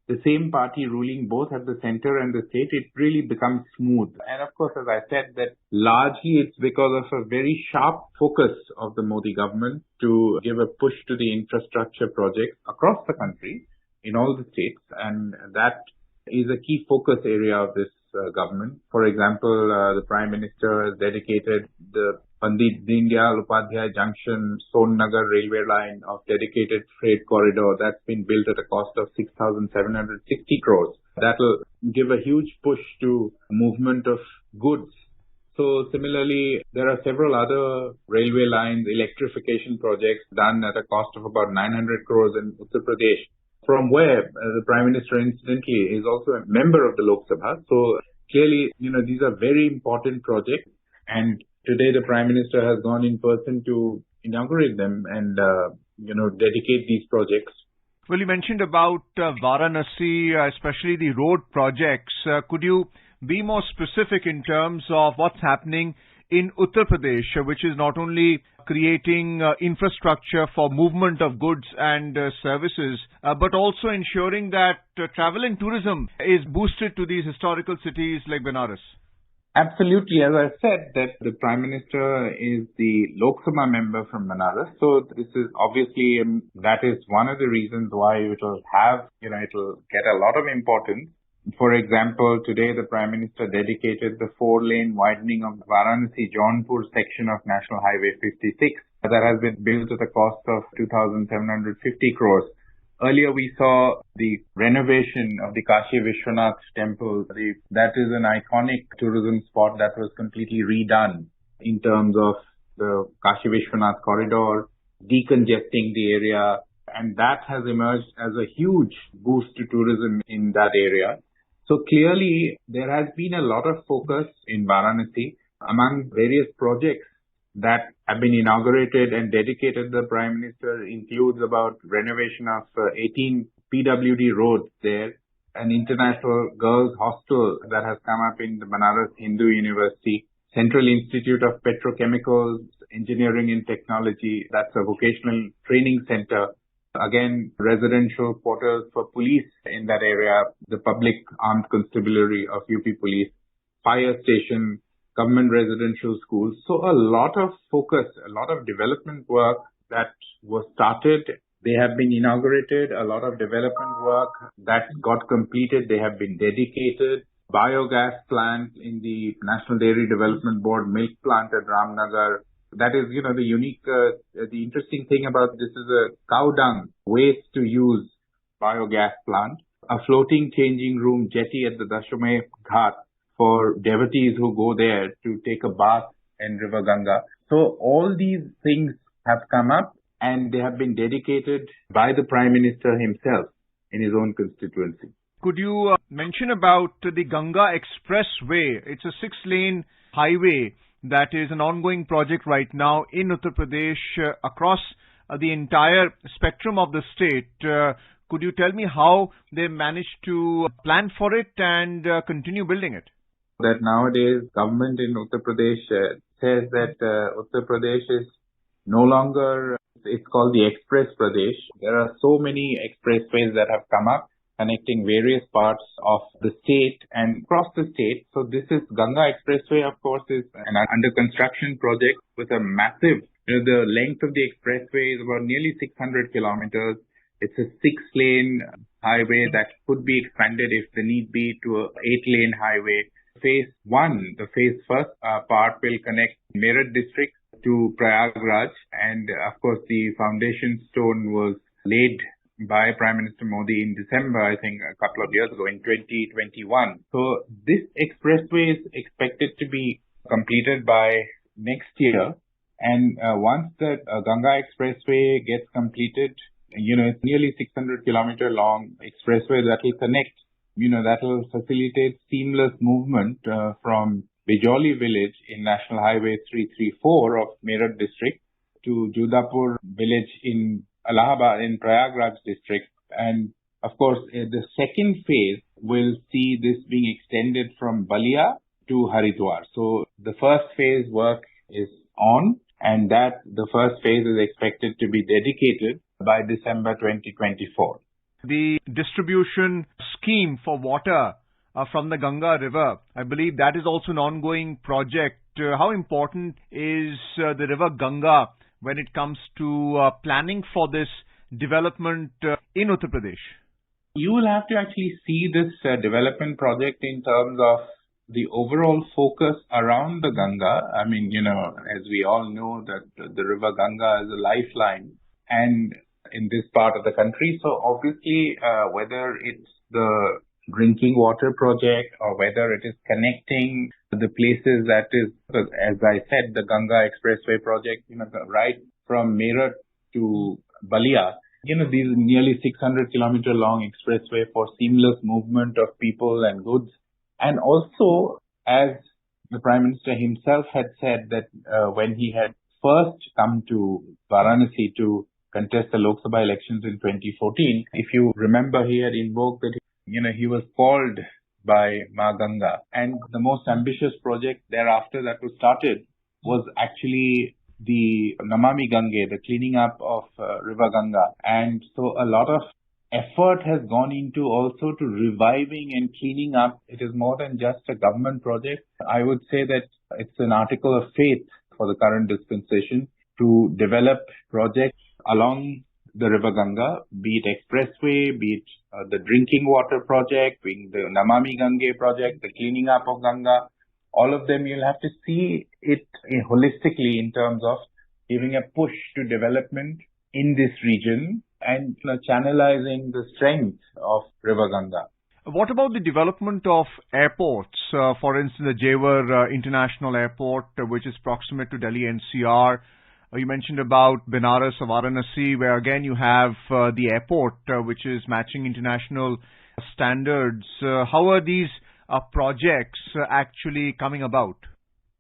C: the same party ruling both at the center and the state, it really becomes smooth. And of course, as I said, that largely it's because of a very sharp focus of the Modi government to give a push to the infrastructure projects across the country in all the states. And that is a key focus area of this government. For example, the Prime Minister has dedicated the Pandit Deendayal Upadhyay Junction Son Nagar railway line of dedicated freight corridor that's been built at a cost of 6,760 crores. That will give a huge push to movement of goods. So similarly, there are several other railway lines, electrification projects done at a cost of about 900 crores in Uttar Pradesh, from where the Prime Minister, incidentally, is also a member of the Lok Sabha. So clearly, these are very important projects. And today the Prime Minister has gone in person to inaugurate them and, dedicate these projects.
O: Well, you mentioned about Varanasi, especially the road projects. Could you be more specific in terms of what's happening in Uttar Pradesh, which is not only creating infrastructure for movement of goods and services, but also ensuring that travel and tourism is boosted to these historical cities like Benares?
C: Absolutely. As I said, that the Prime Minister is the Lok Sabha member from Benares. So this is obviously, that is one of the reasons why it will get a lot of importance. For example, today the Prime Minister dedicated the 4-lane widening of Varanasi-Jaunpur section of National Highway 56 that has been built at a cost of 2,750 crores. Earlier we saw the renovation of the Kashi Vishwanath temple. That is an iconic tourism spot that was completely redone in terms of the Kashi Vishwanath corridor, decongesting the area, and that has emerged as a huge boost to tourism in that area. So clearly, there has been a lot of focus in Varanasi among various projects that have been inaugurated and dedicated. The Prime Minister includes about renovation of 18 PWD roads there, an international girls' hostel that has come up in the Banaras Hindu University, Central Institute of Petrochemicals, Engineering and Technology, that's a vocational training center. Again, residential quarters for police in that area, the Public Armed Constabulary of UP Police, fire station, government residential schools. So a lot of focus, a lot of development work that was started. They have been inaugurated, a lot of development work that got completed. They have been dedicated. Biogas plant in the National Dairy Development Board, milk plant at Ramnagar. That is, the unique, the interesting thing about this is a cow dung waste to use biogas plant, a floating changing room jetty at the Dashame Ghat for devotees who go there to take a bath
P: in River Ganga. So all these things have come up and they have been dedicated by the Prime Minister himself in his own constituency.
O: Could you mention about the Ganga Expressway? It's a 6-lane highway that is an ongoing project right now in Uttar Pradesh across the entire spectrum of the state. Could you tell me how they managed to plan for it and continue building it?
P: That nowadays government in Uttar Pradesh says that Uttar Pradesh is no longer, it's called the Express Pradesh. There are so many expressways that have come up connecting various parts of the state and across the state. So this is Ganga Expressway, of course, is an under construction project with a massive, the length of the expressway is about nearly 600 kilometers. It's a 6-lane highway that could be expanded if the need be to a 8-lane highway. Phase 1, the phase first part will connect Meerut district to Prayagraj, and of course the foundation stone was laid by Prime Minister Modi in December, I think a couple of years ago, in 2021. So this expressway is expected to be completed by next year, and once the Ganga Expressway gets completed, it's nearly 600 kilometer long expressway that will connect, that will facilitate seamless movement from Bijoli village in National Highway 334 of Meerut district to Judapur village in Allahabad in Prayagraj district. And of course, the second phase will see this being extended from Balia to Haridwar. So the first phase work is on, and the first phase is expected to be dedicated by December 2024.
O: The distribution scheme for water from the Ganga River, I believe that is also an ongoing project. How important is the River Ganga when it comes to planning for this development in Uttar Pradesh?
P: You will have to actually see this development project in terms of the overall focus around the Ganga. I mean, as we all know that the River Ganga is a lifeline and in this part of the country. So obviously, whether it's the drinking water project or whether it is connecting the places that is, as I said, the Ganga Expressway project, right from Meerut to Balia, these nearly 600 kilometer long expressway for seamless movement of people and goods. And also, as the Prime Minister himself had said that when he had first come to Varanasi to contest the Lok Sabha elections in 2014, if you remember, he had invoked that, he was called by Ma Ganga. And the most ambitious project thereafter that was started was actually the Namami Gange, the cleaning up of River Ganga. And so a lot of effort has gone into also to reviving and cleaning up. It is more than just a government project. I would say that it's an article of faith for the current dispensation to develop projects along the River Ganga, be it expressway, be it the drinking water project, being the Namami Gange project, the cleaning up of Ganga. All of them, you'll have to see it holistically in terms of giving a push to development in this region and channelizing the strength of River Ganga.
O: What about the development of airports? For instance, the Jewar International Airport, which is proximate to Delhi NCR. You mentioned about Benares or Varanasi, where again you have the airport, which is matching international standards. How are these projects actually coming about?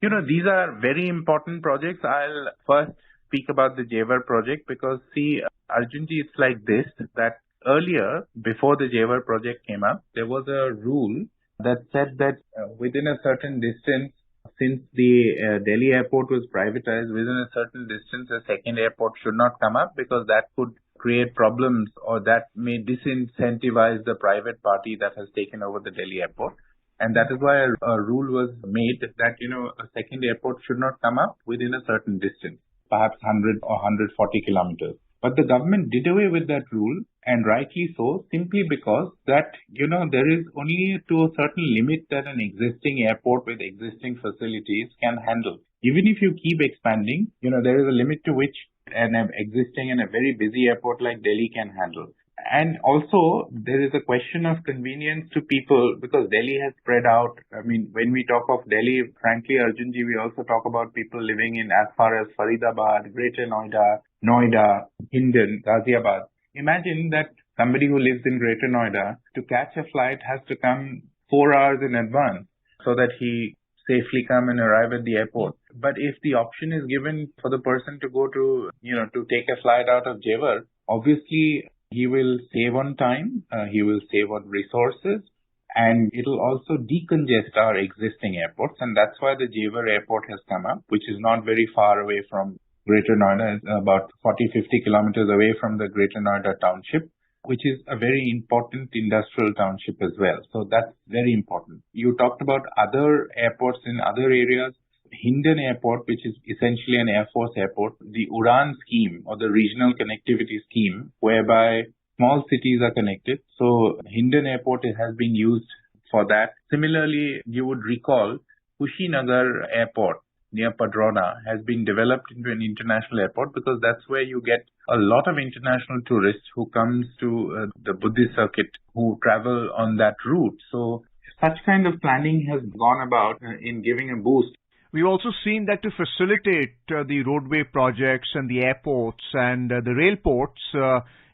P: These are very important projects. I'll first speak about the Jewar project because, see, Arjunji, it's like this, that earlier, before the Jewar project came up, there was a rule that said that within a certain distance, since the Delhi airport was privatized, within a certain distance, a second airport should not come up because that could create problems or that may disincentivize the private party that has taken over the Delhi airport. And that is why a rule was made that, a second airport should not come up within a certain distance, perhaps 100 or 140 kilometers. But the government did away with that rule, and rightly so, simply because that, there is only to a certain limit that an existing airport with existing facilities can handle. Even if you keep expanding, there is a limit to which an existing and a very busy airport like Delhi can handle. And also, there is a question of convenience to people because Delhi has spread out. I mean, when we talk of Delhi, frankly, Arjunji, we also talk about people living in as far as Faridabad, Greater Noida, Hindon, Ghaziabad. Imagine that somebody who lives in Greater Noida, to catch a flight, has to come 4 hours in advance so that he safely come and arrive at the airport. But if the option is given for the person to go to, to take a flight out of Jewar, obviously he will save on time, he will save on resources, and it will also decongest our existing airports. And that's why the Jewar airport has come up, which is not very far away from Greater Noida, about 40-50 kilometers away from the Greater Noida township, which is a very important industrial township as well. So that's very important. You talked about other airports in other areas. Hindon Airport, which is essentially an Air Force airport, the UDAN scheme or the regional connectivity scheme, whereby small cities are connected. So Hindon Airport has been used for that. Similarly, you would recall Kushinagar Airport near Padrona has been developed into an international airport because that's where you get a lot of international tourists who comes to the Buddhist circuit who travel on that route. So such kind of planning has gone about in giving a boost.
O: We've also seen that to facilitate the roadway projects and the airports and the rail ports,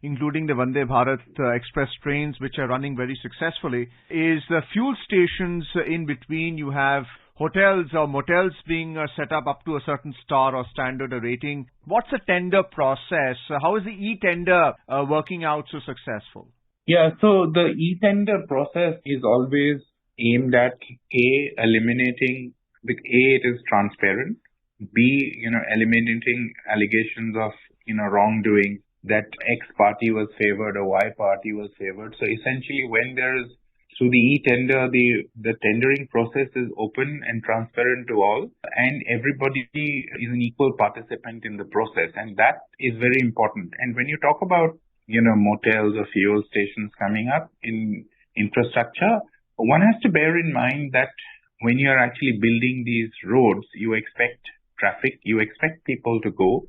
O: including the Vande Bharat express trains, which are running very successfully, is the fuel stations in between. You have hotels or motels being set up to a certain star or standard or rating. What's the tender process? How is the e-tender working out so successful?
P: Yeah, so the e-tender process is always aimed at eliminating. It is transparent. B, eliminating allegations of, wrongdoing, that X party was favored or Y party was favored. So essentially, when there is, through the e-tender, the tendering process is open and transparent to all, and everybody is an equal participant in the process, and that is very important. And when you talk about, motels or fuel stations coming up in infrastructure, one has to bear in mind that when you are actually building these roads, you expect traffic, you expect people to go,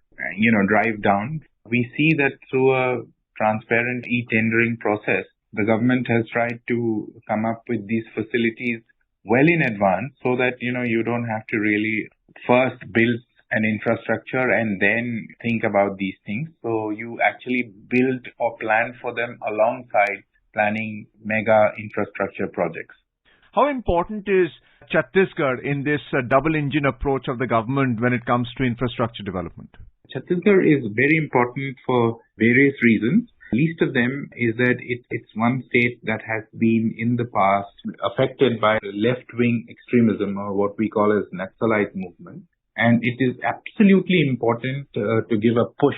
P: drive down. We see that through a transparent e-tendering process, the government has tried to come up with these facilities well in advance so that, you don't have to really first build an infrastructure and then think about these things. So you actually build or plan for them alongside planning mega infrastructure projects.
O: How important is Chhattisgarh in this double engine approach of the government when it comes to infrastructure development?
P: Chhattisgarh is very important for various reasons. Least of them is that it's one state that has been in the past affected by left-wing extremism, or what we call as Naxalite movement. And it is absolutely important to give a push,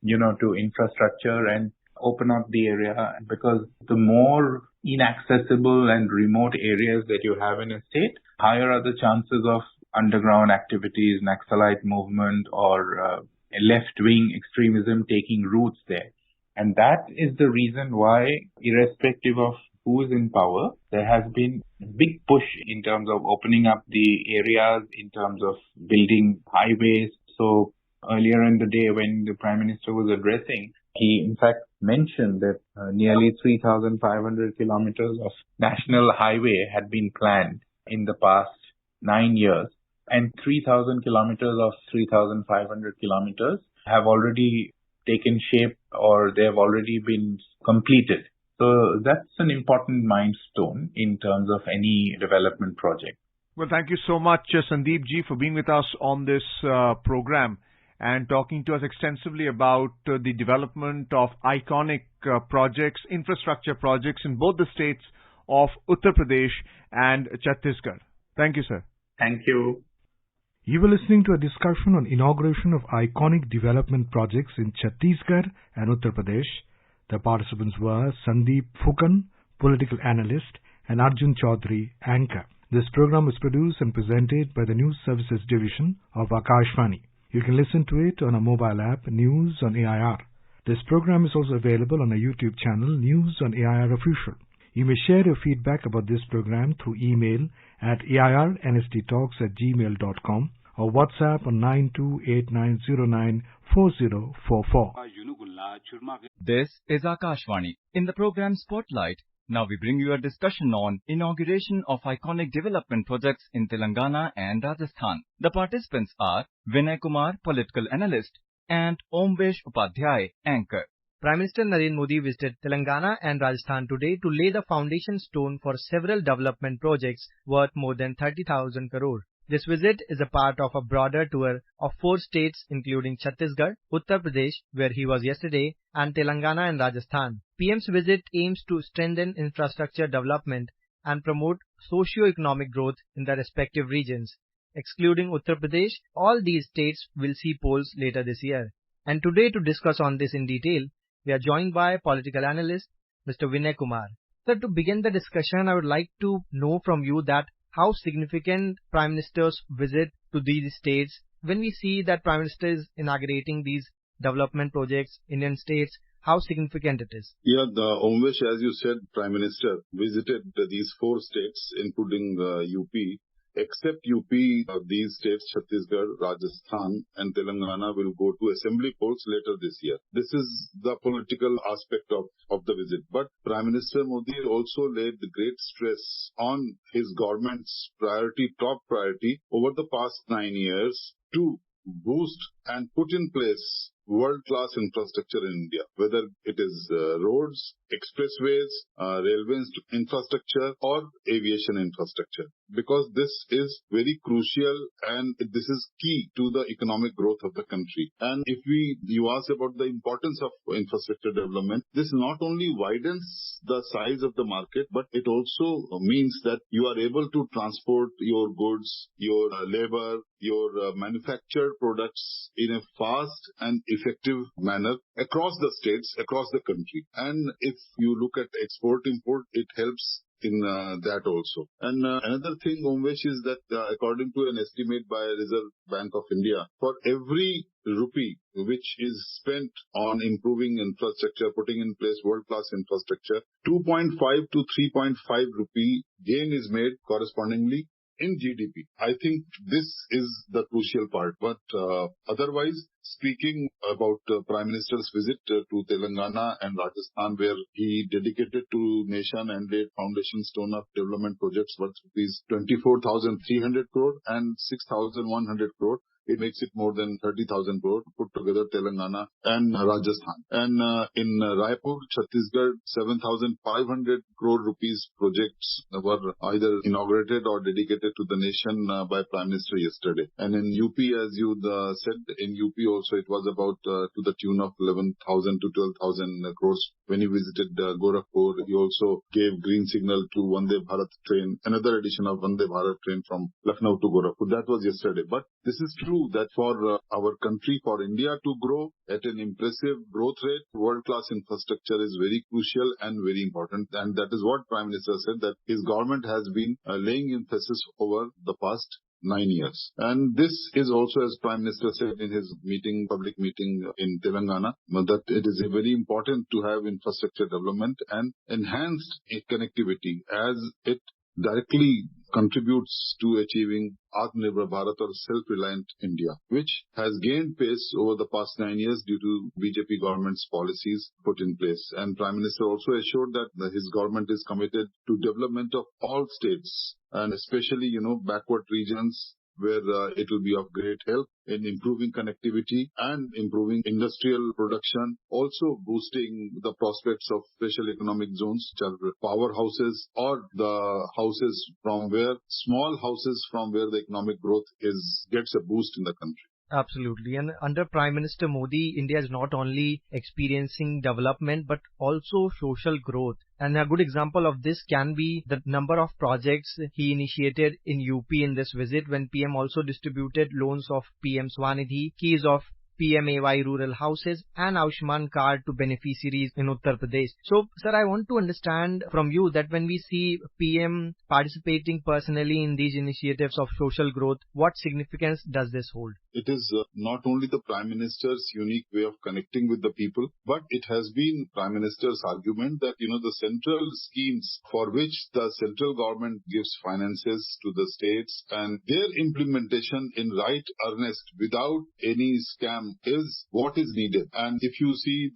P: to infrastructure and open up the area, because the more inaccessible and remote areas that you have in a state, higher are the chances of underground activities, Naxalite movement, or left-wing extremism taking roots there. And that is the reason why, irrespective of who is in power, there has been a big push in terms of opening up the areas, in terms of building highways. So earlier in the day when the Prime Minister was addressing, he in fact mentioned that nearly 3,500 kilometers of national highway had been planned in the past 9 years, and 3,000 kilometers of 3,500 kilometers have already taken shape, or they have already been completed. So that's an important milestone in terms of any development project.
O: Well, thank you so much, Sandeep ji, for being with us on this program and talking to us extensively about the development of iconic projects, infrastructure projects in both the states of Uttar Pradesh and Chhattisgarh. Thank you, sir.
P: Thank you.
N: You were listening to a discussion on inauguration of iconic development projects in Chhattisgarh and Uttar Pradesh. The participants were Sandeep Phukan, political analyst, and Arjun Chaudhary, anchor. This program was produced and presented by the News Services Division of Akashvani. You can listen to it on a mobile app, News on AIR. This program is also available on our YouTube channel, News on AIR Official. You may share your feedback about this program through email at airnsttalks@gmail.com or WhatsApp on 928909 4044.
Q: This is Akashvani. In the program Spotlight, now we bring you a discussion on inauguration of iconic development projects in Telangana and Rajasthan. The participants are Vinay Kumar, political analyst, and Omvesh Upadhyay, anchor.
R: Prime Minister Narendra Modi visited Telangana and Rajasthan today to lay the foundation stone for several development projects worth more than 30,000 crore. This visit is a part of a broader tour of 4 states including Chhattisgarh, Uttar Pradesh, where he was yesterday, and Telangana and Rajasthan. PM's visit aims to strengthen infrastructure development and promote socio-economic growth in the respective regions. Excluding Uttar Pradesh, all these states will see polls later this year. And today, to discuss on this in detail, we are joined by political analyst Mr. Vinay Kumar. Sir, to begin the discussion, I would like to know from you that how significant Prime Minister's visit to these states, when we see that Prime Minister is inaugurating these development projects, Indian states, how significant it is?
S: Yeah, Omvesh, as you said, Prime Minister visited these 4 states, including UP. Except UP, these states, Chhattisgarh, Rajasthan and Telangana, will go to assembly polls later this year. This is the political aspect of the visit. But Prime Minister Modi also laid great stress on his government's top priority over the past 9 years to boost and put in place world-class infrastructure in India, whether it is roads, expressways, railway infrastructure or aviation infrastructure. Because this is very crucial and this is key to the economic growth of the country. And if you ask about the importance of infrastructure development, this not only widens the size of the market, but it also means that you are able to transport your goods, your labor, your manufactured products in a fast and effective manner across the states, across the country. And if you look at export-import, it helps in that also. And another thing, Omvesh, is that according to an estimate by Reserve Bank of India, for every rupee which is spent on improving infrastructure, putting in place world-class infrastructure, 2.5 to 3.5 rupee gain is made correspondingly in GDP. I think this is the crucial part. But otherwise, speaking about Prime Minister's visit to Telangana and Rajasthan, where he dedicated to nation and laid foundation stone of development projects worth rupees 24,300 crore and 6,100 crore, it makes it more than 30,000 crore put together, Telangana and Rajasthan. And in Raipur, Chhattisgarh, 7,500 crore rupees projects were either inaugurated or dedicated to the nation by Prime Minister yesterday. And in UP, as you said, in UP also it was about to the tune of 11,000 to 12,000 crores. When he visited Gorakhpur, he also gave green signal to Vande Bharat train, another edition of Vande Bharat train from Lucknow to Gorakhpur. That was yesterday. But this is true that for our country, for India to grow at an impressive growth rate, world-class infrastructure is very crucial and very important. And that is what Prime Minister said, that his government has been laying emphasis over the past 9 years. And this is also, as Prime Minister said in his public meeting in Telangana, that it is very important to have infrastructure development and enhanced connectivity as it directly contributes to achieving Atmanirbhar Bharat or self-reliant India, which has gained pace over the past 9 years due to BJP government's policies put in place. And Prime Minister also assured that his government is committed to development of all states and especially, backward regions where it will be of great help in improving connectivity and improving industrial production, also boosting the prospects of special economic zones, which are powerhouses or the houses small houses from where the economic growth gets a boost in the country.
R: Absolutely. And under Prime Minister Modi, India is not only experiencing development but also social growth. And a good example of this can be the number of projects he initiated in UP in this visit, when PM also distributed loans of PM Swanidhi, keys of PMAY rural houses and Ayushman card to beneficiaries in Uttar Pradesh. So, sir, I want to understand from you that when we see PM participating personally in these initiatives of social growth, what significance does this hold?
S: It is not only the Prime Minister's unique way of connecting with the people, but it has been Prime Minister's argument that, the central schemes for which the central government gives finances to the states and their implementation in right earnest without any scam program is what is needed. And if you see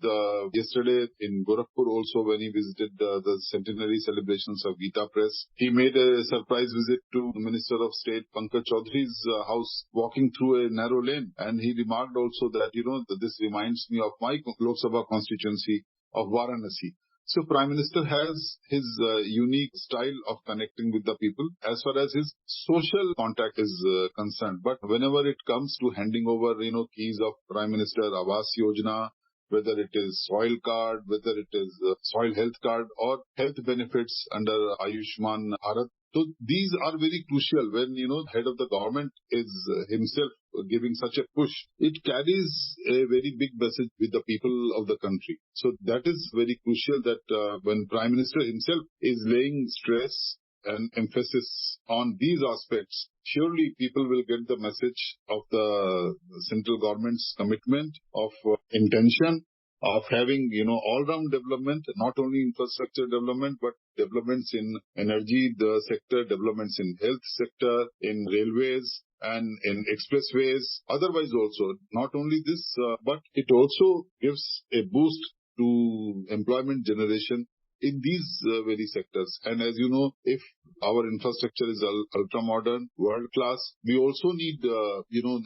S: yesterday in Gorakhpur also, when he visited the centenary celebrations of Gita Press, he made a surprise visit to the Minister of State Pankaj Chaudhary's house, walking through a narrow lane. And he remarked also that, that this reminds me of my Lok Sabha constituency of Varanasi. So Prime Minister has his unique style of connecting with the people as far as his social contact is concerned. But whenever it comes to handing over, keys of Prime Minister Awas Yojana, whether it is soil card, whether it is soil health card or health benefits under Ayushman Bharat. So these are very crucial when, head of the government is himself giving such a push. It carries a very big message with the people of the country. So that is very crucial that when Prime Minister himself is laying stress and emphasis on these aspects, surely people will get the message of the central government's commitment of intention of having, all-round development, not only infrastructure development, but developments in energy, the sector, developments in health sector, in railways, and in expressways. Otherwise also, not only this, but it also gives a boost to employment generation in these very sectors. And as you know, if our infrastructure is ultra-modern, world-class, we also need, the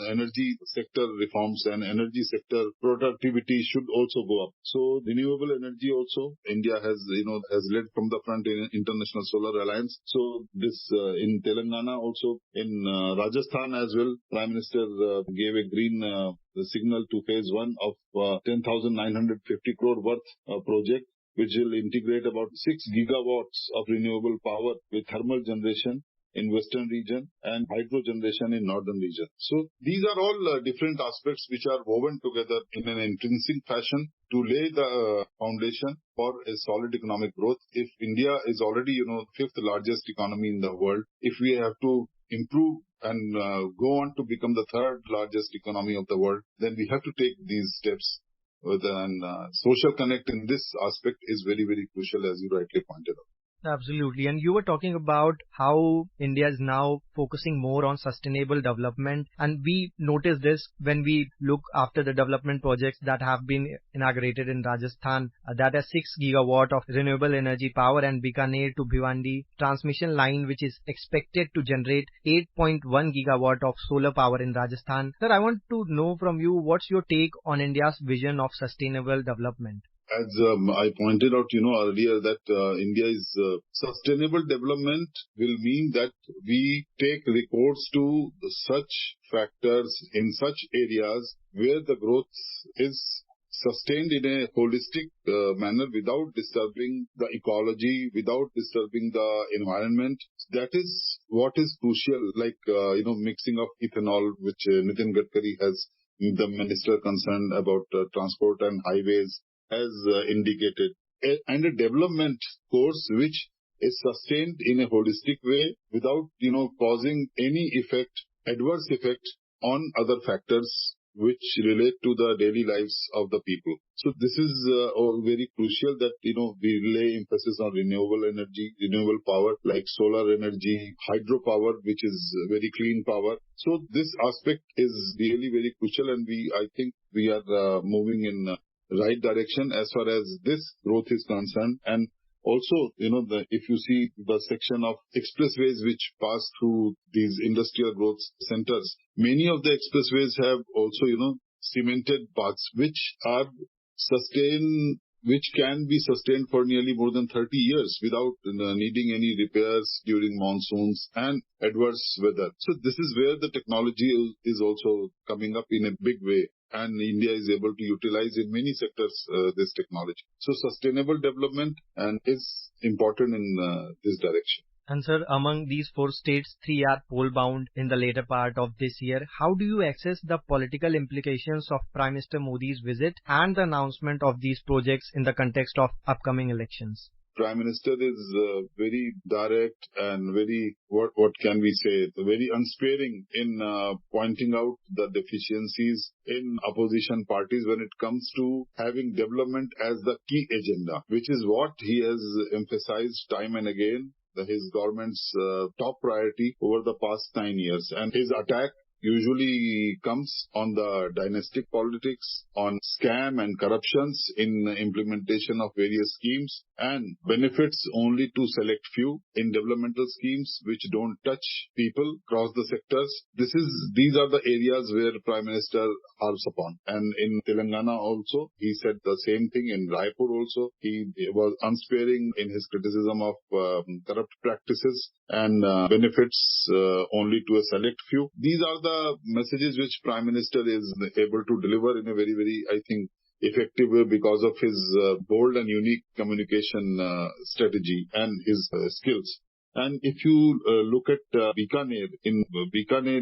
S: energy sector reforms and energy sector productivity should also go up. So renewable energy also, India has led from the front in International Solar Alliance. So this in Telangana also, in Rajasthan as well, Prime Minister gave a green signal to phase 1 of 10,950 crore worth project, which will integrate about 6 gigawatts of renewable power with thermal generation in western region and hydro generation in northern region. So these are all different aspects which are woven together in an intrinsic fashion to lay the foundation for a solid economic growth. If India is already, fifth largest economy in the world, if we have to improve and go on to become the third largest economy of the world, then we have to take these steps. And social connect in this aspect is very, very crucial, as you rightly pointed out.
R: Absolutely. And you were talking about how India is now focusing more on sustainable development. And we notice this when we look after the development projects that have been inaugurated in Rajasthan. That is 6 gigawatt of renewable energy power and Bikaner to Bhiwandi transmission line, which is expected to generate 8.1 gigawatt of solar power in Rajasthan. Sir, I want to know from you, what's your take on India's vision of sustainable development?
S: As I pointed out, earlier that India's sustainable development will mean that we take recourse to such factors in such areas where the growth is sustained in a holistic manner without disturbing the ecology, without disturbing the environment. That is what is crucial, like, mixing of ethanol, which Nitin Gadkari has, the minister concerned about transport and highways, has indicated, and a development course which is sustained in a holistic way without, causing any adverse effect on other factors which relate to the daily lives of the people. So this is very crucial that, we lay emphasis on renewable energy, renewable power like solar energy, hydropower, which is very clean power. So this aspect is really very crucial, and I think we are moving in right direction as far as this growth is concerned. And also, if you see the section of expressways which pass through these industrial growth centers, many of the expressways have also, cemented paths which are which can be sustained for nearly more than 30 years without needing any repairs during monsoons and adverse weather. So this is where the technology is also coming up in a big way. And India is able to utilize in many sectors this technology. So sustainable development is important in this direction.
R: And sir, among these 4 states, 3 are poll-bound in the later part of this year. How do you assess the political implications of Prime Minister Modi's visit and the announcement of these projects in the context of upcoming elections?
S: Prime Minister is very direct and very, what can we say, very unsparing in pointing out the deficiencies in opposition parties when it comes to having development as the key agenda, which is what he has emphasized time and again, his government's top priority over the past 9 years. And his attack usually comes on the dynastic politics, on scam and corruptions in implementation of various schemes, and benefits only to select few in developmental schemes which don't touch people across the sectors. These are the areas where Prime Minister harps upon. And in Telangana also, he said the same thing. In Raipur also, he was unsparing in his criticism of corrupt practices and benefits only to a select few. These are the messages which Prime Minister is able to deliver in a very, very, I think, effective way because of his bold and unique communication strategy and his skills. And if you look at Bikaner, in Bikaner,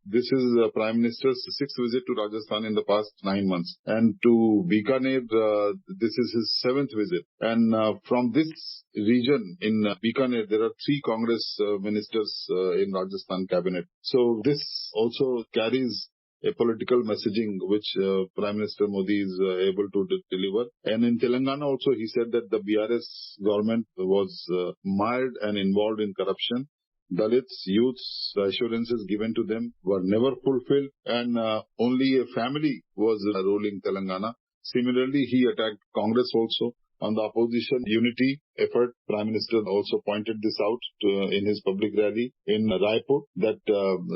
S: this is Prime Minister's sixth visit to Rajasthan in the past 9 months. And to Bikaner, this is his seventh visit. And from this region in Bikaner, there are 3 Congress ministers in Rajasthan cabinet. So this also carries a political messaging which Prime Minister Modi is able to deliver. And in Telangana also, he said that the BRS government was mired and involved in corruption. Dalits, youths, the assurances given to them were never fulfilled, and only a family was ruling Telangana. Similarly, he attacked Congress also. On the opposition unity effort, Prime Minister also pointed this out in his public rally in Raipur, that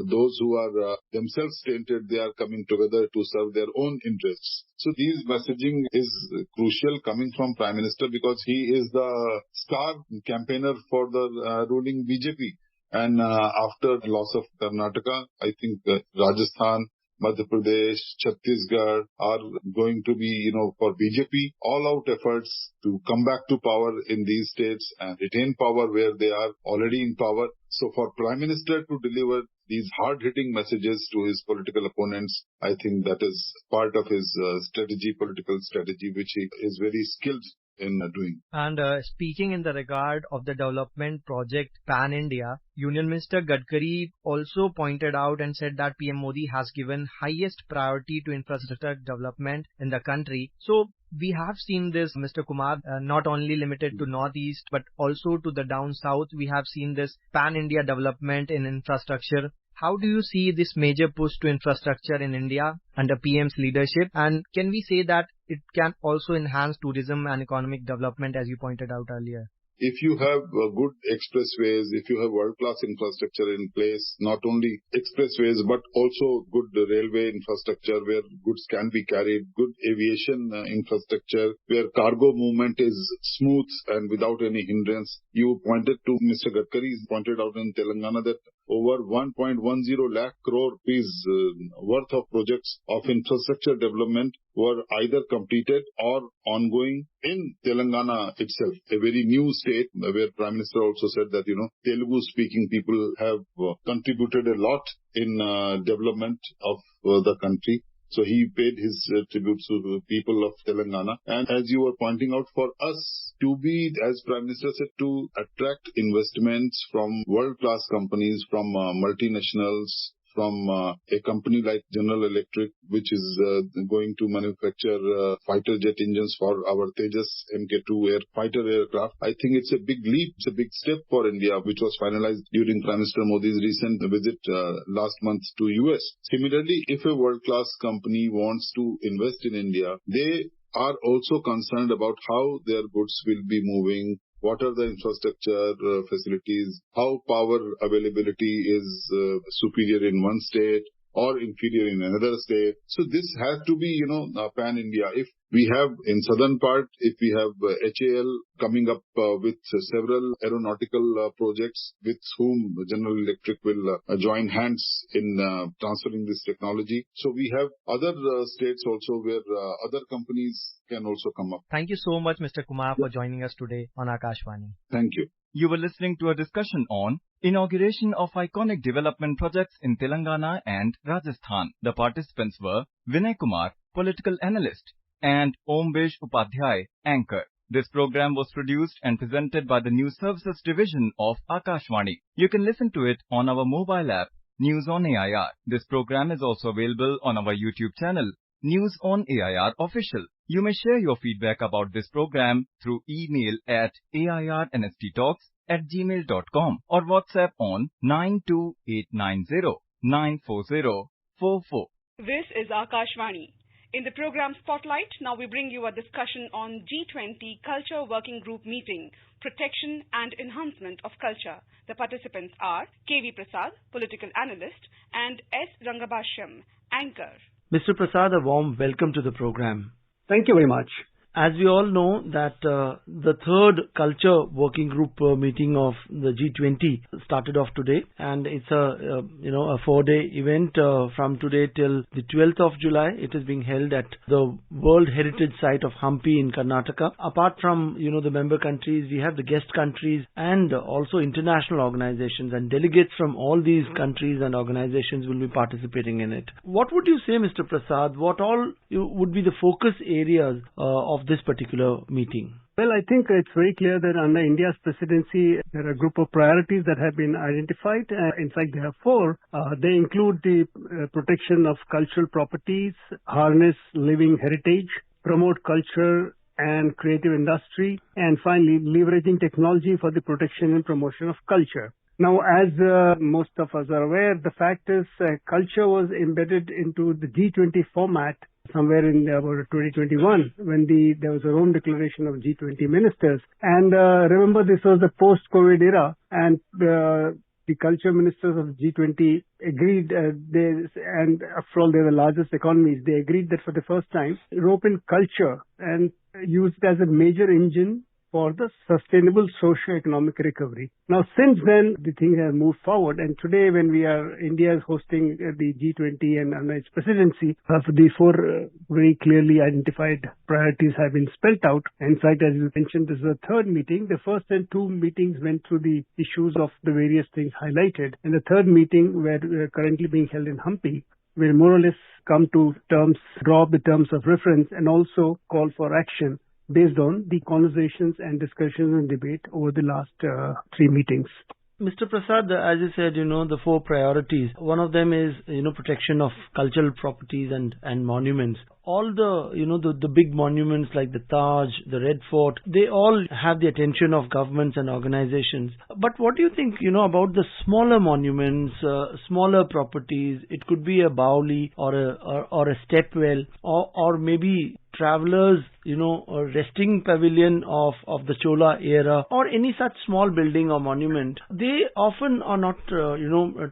S: those who are themselves tainted, they are coming together to serve their own interests. So this messaging is crucial coming from Prime Minister because he is the star campaigner for the ruling BJP. And after the loss of Karnataka, I think Rajasthan, Madhya Pradesh, Chhattisgarh are going to be, for BJP, all-out efforts to come back to power in these states and retain power where they are already in power. So for Prime Minister to deliver these hard-hitting messages to his political opponents, I think that is part of his political strategy, which he is very skilled in doing.
R: And speaking in the regard of the development project Pan India, Union Minister Gadkari also pointed out and said that PM Modi has given highest priority to infrastructure development in the country. So we have seen this, Mr. Kumar, not only limited to Northeast, but also to the down south. We have seen this Pan India development in infrastructure. How do you see this major push to infrastructure in India under PM's leadership? And can we say that it can also enhance tourism and economic development, as you pointed out earlier?
S: If you have good expressways, if you have world-class infrastructure in place, not only expressways, but also good railway infrastructure where goods can be carried, good aviation infrastructure, where cargo movement is smooth and without any hindrance. You pointed to, Mr. Gadkari pointed out in Telangana that over 1.10 lakh crore rupees worth of projects of infrastructure development were either completed or ongoing in Telangana itself, a very new state where Prime Minister also said that, Telugu-speaking people have contributed a lot in development of the country. So he paid his tributes to the people of Telangana. And as you were pointing out, for us to be, as Prime Minister said, to attract investments from world-class companies, from multinationals, from a company like General Electric, which is going to manufacture fighter jet engines for our Tejas Mk2 fighter aircraft. I think it's a big leap, it's a big step for India, which was finalized during Prime Minister Modi's recent visit last month to US. Similarly, if a world-class company wants to invest in India, they are also concerned about how their goods will be moving, what are the infrastructure facilities, how power availability is superior in one state or inferior in another state. So this has to be, pan-India. If we have in southern part, if we have HAL coming up with several aeronautical projects with whom General Electric will join hands in transferring this technology. So we have other states also where other companies can also come up.
R: Thank you so much, Mr. Kumar, for joining us today on Akashvani.
S: Thank you.
Q: You were listening to a discussion on inauguration of iconic development projects in Telangana and Rajasthan. The participants were Vinay Kumar, political analyst, and Ombesh Upadhyay, anchor. This program was produced and presented by the News Services Division of Akashvani. You can listen to it on our mobile app, News on AIR. This program is also available on our YouTube channel, News on AIR Official. You may share your feedback about this program through email at airnsttalks@gmail.com or WhatsApp on 92890. 94044.
A: This is Akashvani. In the program Spotlight, now we bring you a discussion on G20 Culture Working Group Meeting, Protection and Enhancement of Culture. The participants are K.V. Prasad, Political Analyst, and S. Rangabashyam, Anchor.
T: Mr. Prasad, a warm welcome to the program.
G: Thank you very much.
T: As we all know that the third culture working group meeting of the G20 started off today, and it's a 4-day event from today till the 12th of July. It is being held at the World Heritage Site of Hampi in Karnataka. Apart from the member countries, we have the guest countries and also international organizations, and delegates from all these countries and organizations will be participating in it. What would you say, Mr. Prasad? What all would be the focus areas of this particular meeting?
G: Well, I think it's very clear that under India's presidency, there are a group of priorities that have been identified. In fact, there are 4. They include the protection of cultural properties, harness living heritage, promote culture and creative industry, and finally, leveraging technology for the protection and promotion of culture. Now, as most of us are aware, the fact is culture was embedded into the G20 format somewhere in about 2021 when there was a Rome declaration of G20 ministers. And remember, this was the post-COVID era, and the culture ministers of G20 agreed, and after all, they're the largest economies, they agreed that for the first time, European culture and used it as a major engine for the sustainable socio-economic recovery. Now, since then, the thing has moved forward, and today when India is hosting the G20 and under its presidency, the 4 very clearly identified priorities have been spelled out. In fact, as you mentioned, this is the 3rd meeting. The first and 2 meetings went through the issues of the various things highlighted, and the 3rd meeting, where we are currently being held in Hampi, will more or less come to terms, draw up the terms of reference, and also call for action based on the conversations and discussions and debate over the last 3 meetings.
T: Mr. Prasad, as you said, the 4 priorities. One of them is, protection of cultural properties and monuments. All the big monuments like the Taj, the Red Fort, they all have the attention of governments and organizations. But what do you think, about the smaller monuments, smaller properties? It could be a Baoli or a stepwell or maybe travelers, a resting pavilion of the Chola era, or any such small building or monument. They often are not,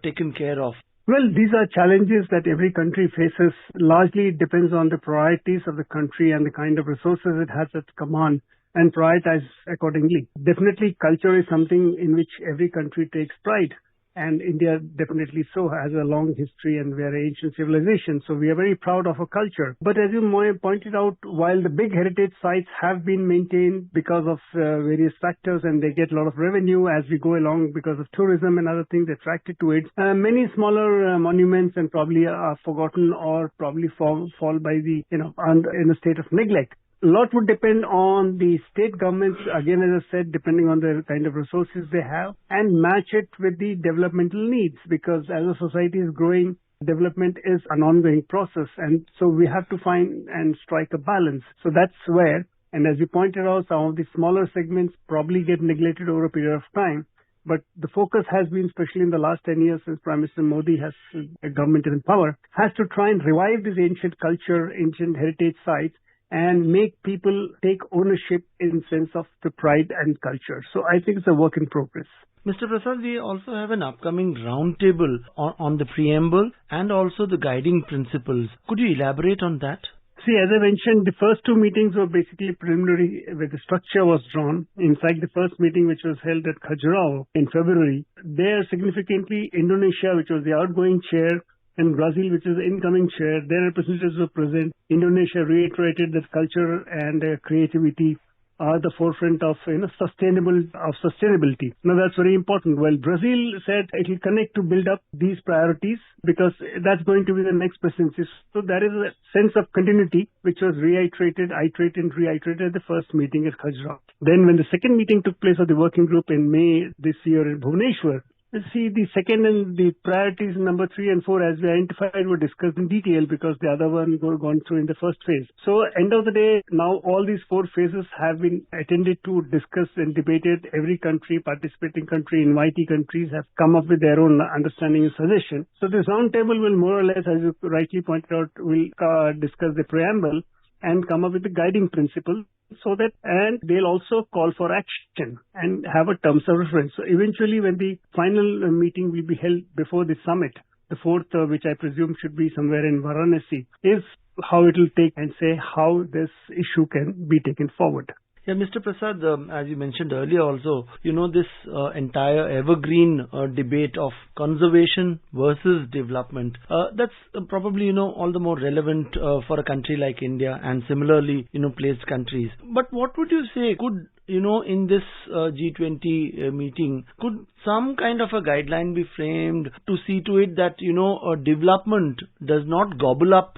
T: taken care of.
G: Well, these are challenges that every country faces. Largely, it depends on the priorities of the country and the kind of resources it has at command, and prioritize accordingly. Definitely, culture is something in which every country takes pride. And India definitely so has a long history, and we are an ancient civilization, so we are very proud of our culture. But as you pointed out, while the big heritage sites have been maintained because of various factors, and they get a lot of revenue as we go along because of tourism and other things attracted to it, many smaller monuments and probably are forgotten or probably fall by the, in a state of neglect. A lot would depend on the state governments, again, as I said, depending on the kind of resources they have, and match it with the developmental needs, because as a society is growing, development is an ongoing process, and so we have to find and strike a balance. So that's where, and as you pointed out, some of the smaller segments probably get neglected over a period of time. But the focus has been, especially in the last 10 years since Prime Minister Modi has a government in power, has to try and revive this ancient culture, ancient heritage sites, and make people take ownership in sense of the pride and culture. So I think it's a work in progress.
T: Mr. Prasad, we also have an upcoming roundtable on the preamble and also the guiding principles. Could you elaborate on that?
G: See, as I mentioned, the first 2 meetings were basically preliminary where the structure was drawn. In fact, the first meeting, which was held at Khajuraho in February, there significantly Indonesia, which was the outgoing chair, and Brazil, which is the incoming chair, their representatives were present. Indonesia reiterated that culture and creativity are the forefront of sustainability. Now that's very important. Well, Brazil said it will connect to build up these priorities because that's going to be the next presidency. So there is a sense of continuity which was reiterated at the first meeting at Khajuraho. Then when the second meeting took place of the working group in May this year in Bhubaneswar, See, the second and the priorities number 3 and 4 as we identified were discussed in detail because the other one were gone through in the first phase. So end of the day, now all these 4 phases have been attended to, discussed and debated. Every country, participating country, invitee countries have come up with their own understanding and suggestion. So this round table will more or less, as you rightly pointed out, will discuss the preamble and come up with the guiding principle. So that, and they'll also call for action and have a terms of reference. So eventually when the final meeting will be held before the summit, the 4th, which I presume should be somewhere in Varanasi, is how it will take and say how this issue can be taken forward.
T: Yeah, Mr. Prasad, as you mentioned earlier also, this entire evergreen debate of conservation versus development, that's probably, all the more relevant for a country like India and similarly, placed countries. But what would you say could, in this G20 meeting, could some kind of a guideline be framed to see to it that, development does not gobble up,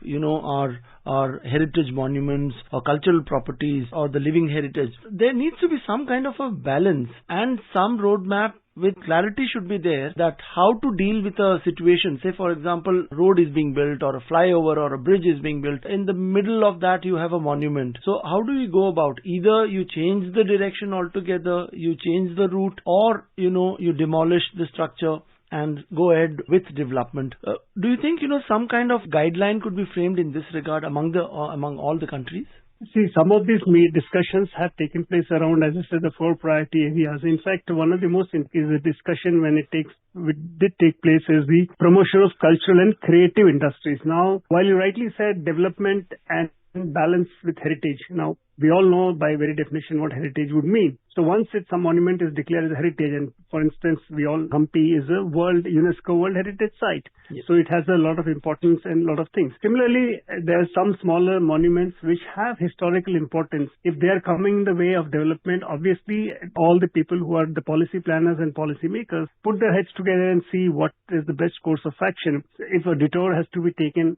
T: our heritage monuments or cultural properties or the living heritage? There needs to be some kind of a balance and some roadmap with clarity should be there that how to deal with a situation. Say, for example, road is being built or a flyover or a bridge is being built. In the middle of that, you have a monument. So how do you go about? Either you change the direction altogether, you change the route, or, you demolish the structure and go ahead with development. Do you think, some kind of guideline could be framed in this regard among all the countries?
G: See, some of these discussions have taken place around, as I said, the 4 priority areas. In fact, one of the most is a discussion when it did take place is the promotion of cultural and creative industries. Now, while you rightly said development and balance with heritage. Now, we all know by very definition what heritage would mean. So once some monument is declared as a heritage, and for instance, Hampi is a UNESCO World Heritage Site. Yes. So it has a lot of importance and a lot of things. Similarly, there are some smaller monuments which have historical importance. If they are coming in the way of development, obviously all the people who are the policy planners and policy makers put their heads together and see what is the best course of action. If a detour has to be taken,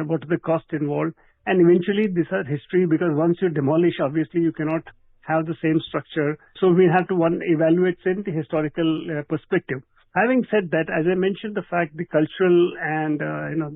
G: what is the cost involved? And eventually these are history, because once you demolish, obviously you cannot have the same structure. So we have to evaluate in the historical perspective. Having said that, as I mentioned, the fact the cultural and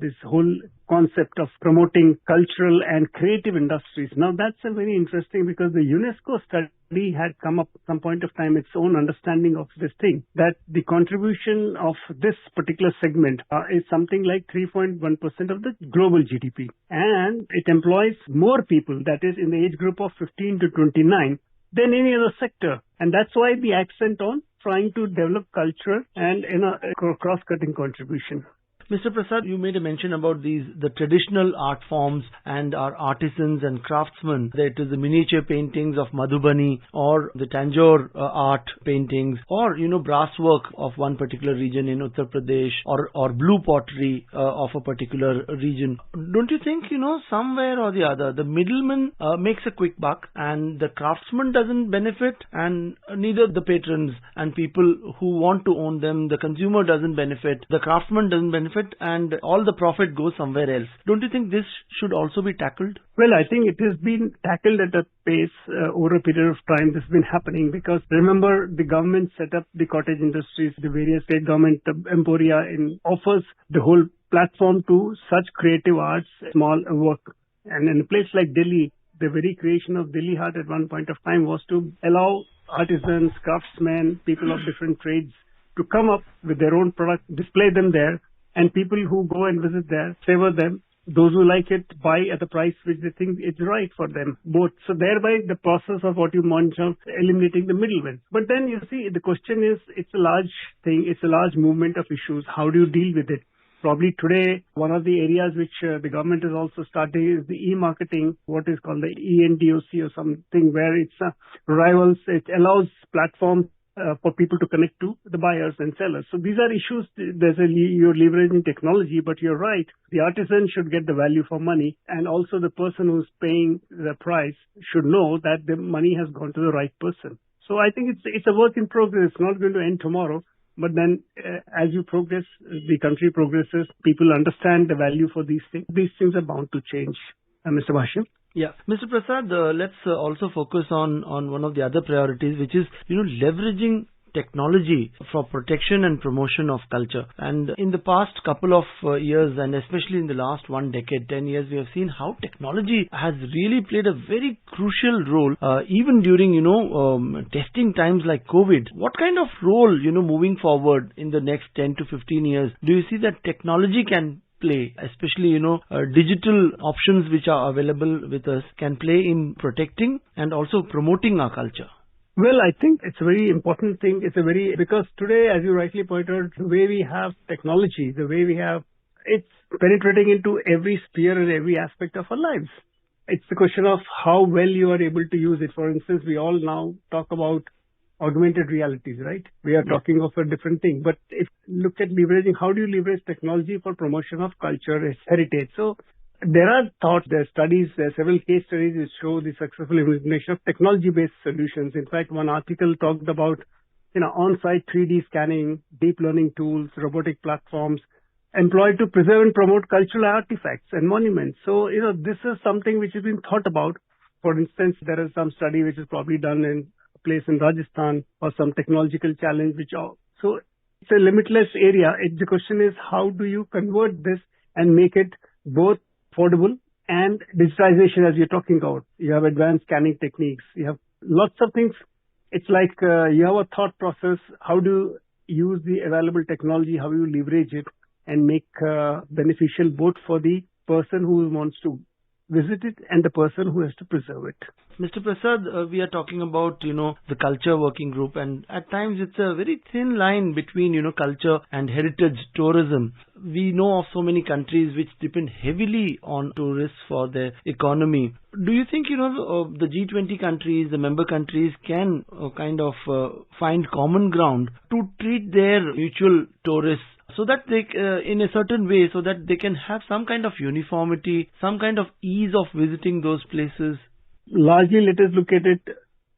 G: this whole concept of promoting cultural and creative industries. Now that's a very interesting, because the UNESCO study had come up some point of time its own understanding of this thing, that the contribution of this particular segment is something like 3.1% of the global GDP, and it employs more people, that is in the age group of 15 to 29, than any other sector. And that's why the accent on trying to develop culture and a cross-cutting contribution.
T: Mr. Prasad, you made a mention about the traditional art forms and our artisans and craftsmen. That is the miniature paintings of Madhubani or the Tanjore art paintings, or, brass work of one particular region in Uttar Pradesh, or blue pottery of a particular region. Don't you think, somewhere or the other, the middleman makes a quick buck and the craftsman doesn't benefit, and neither the patrons and people who want to own them, the consumer doesn't benefit, the craftsman doesn't benefit, and all the profit goes somewhere else. Don't you think this should also be tackled?
G: Well, I think it has been tackled at a pace over a period of time. This has been happening because, remember, the government set up the cottage industries, the various state government emporia offers the whole platform to such creative arts, small work. And in a place like Delhi, the very creation of Delhi Haat at one point of time was to allow artisans, craftsmen, people of different trades to come up with their own product, display them there, and people who go and visit there, savor them. Those who like it buy at the price which they think is right for them, both. So thereby the process of what you mentioned, eliminating the middlemen. But then you see, the question is, it's a large thing, it's a large movement of issues. How do you deal with it? Probably today, one of the areas which the government is also starting is the e-marketing, what is called the ENDOC or something, where it's rivals, it allows platforms for people to connect to the buyers and sellers. So these are issues. You're leveraging technology, but you're right. The artisan should get the value for money, and also the person who's paying the price should know that the money has gone to the right person. So I think it's a work in progress. It's not going to end tomorrow. But then as you progress, the country progresses, people understand the value for these things. These things are bound to change. Mr. Bhasham?
T: Yeah. Mr. Prasad, let's also focus on one of the other priorities, which is, leveraging technology for protection and promotion of culture. And in the past couple of years, and especially in the last 1 decade, 10 years, we have seen how technology has really played a very crucial role, even during, testing times like COVID. What kind of role, moving forward in the next 10 to 15 years, do you see that technology can play, especially, digital options which are available with us can play in protecting and also promoting our culture?
G: Well, I think it's a very important thing. Because today, as you rightly pointed out, the way we have technology, it's penetrating into every sphere and every aspect of our lives. It's the question of how well you are able to use it. For instance, we all now talk about augmented realities, right? We are talking of a different thing. But if you look at leveraging, how do you leverage technology for promotion of culture, heritage? So there are thoughts, there are studies, there are several case studies which show the successful implementation of technology-based solutions. In fact, one article talked about, on-site 3D scanning, deep learning tools, robotic platforms, employed to preserve and promote cultural artifacts and monuments. So, this is something which has been thought about. For instance, there is some study which is probably done in a place in Rajasthan or some technological challenge so it's a limitless area. The question is, how do you convert this and make it both affordable and digitization, as you're talking about? You have advanced scanning techniques. You have lots of things. It's like you have a thought process. How do you use the available technology? How do you leverage it and make beneficial both for the person who wants to visit it and the person who has to preserve it?
T: Mr. Prasad, we are talking about, the culture working group, and at times it's a very thin line between, culture and heritage tourism. We know of so many countries which depend heavily on tourists for their economy. Do you think, the G20 countries, the member countries can find common ground to treat their mutual tourists so that they, in a certain way, so that they can have some kind of uniformity, some kind of ease of visiting those places?
G: Largely, let us look at it.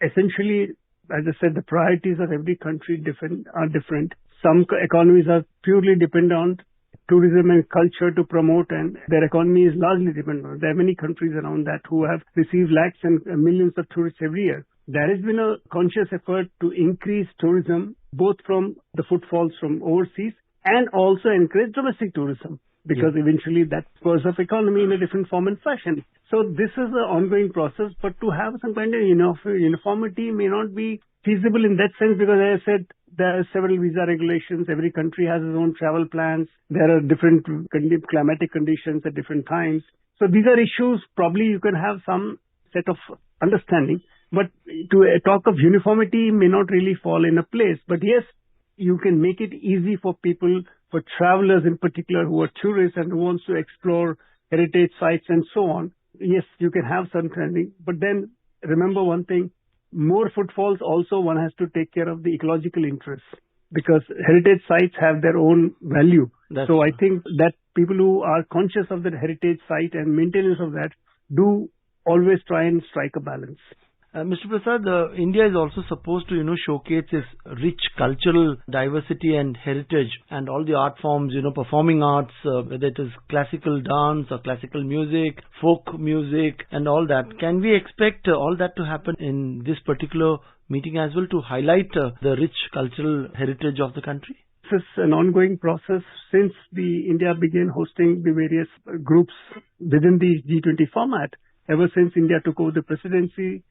G: Essentially, as I said, the priorities of every country are different. Some economies are purely dependent on tourism and culture to promote, and their economy is largely dependent on it. There are many countries around that who have received lakhs and millions of tourists every year. There has been a conscious effort to increase tourism, both from the footfalls from overseas and also encourage domestic tourism, because eventually that spurs up economy in a different form and fashion. So this is an ongoing process, but to have some kind of uniformity may not be feasible in that sense, because as I said, there are several visa regulations. Every country has its own travel plans. There are different climatic conditions at different times. So these are issues probably you can have some set of understanding, but to talk of uniformity may not really fall in a place. But yes, you can make it easy for people, for travelers in particular who are tourists and who wants to explore heritage sites and so on. Yes, you can have some trending, but then remember one thing, more footfalls also one has to take care of the ecological interests, because heritage sites have their own value. So I think that people who are conscious of the heritage site and maintenance of that do always try and strike a balance.
T: Mr. Prasad, India is also supposed to, showcase its rich cultural diversity and heritage and all the art forms, performing arts, whether it is classical dance or classical music, folk music and all that. Can we expect all that to happen in this particular meeting as well, to highlight the rich cultural heritage of the country?
G: This is an ongoing process since India began hosting the various groups within the G20 format. Ever since India took over the presidency,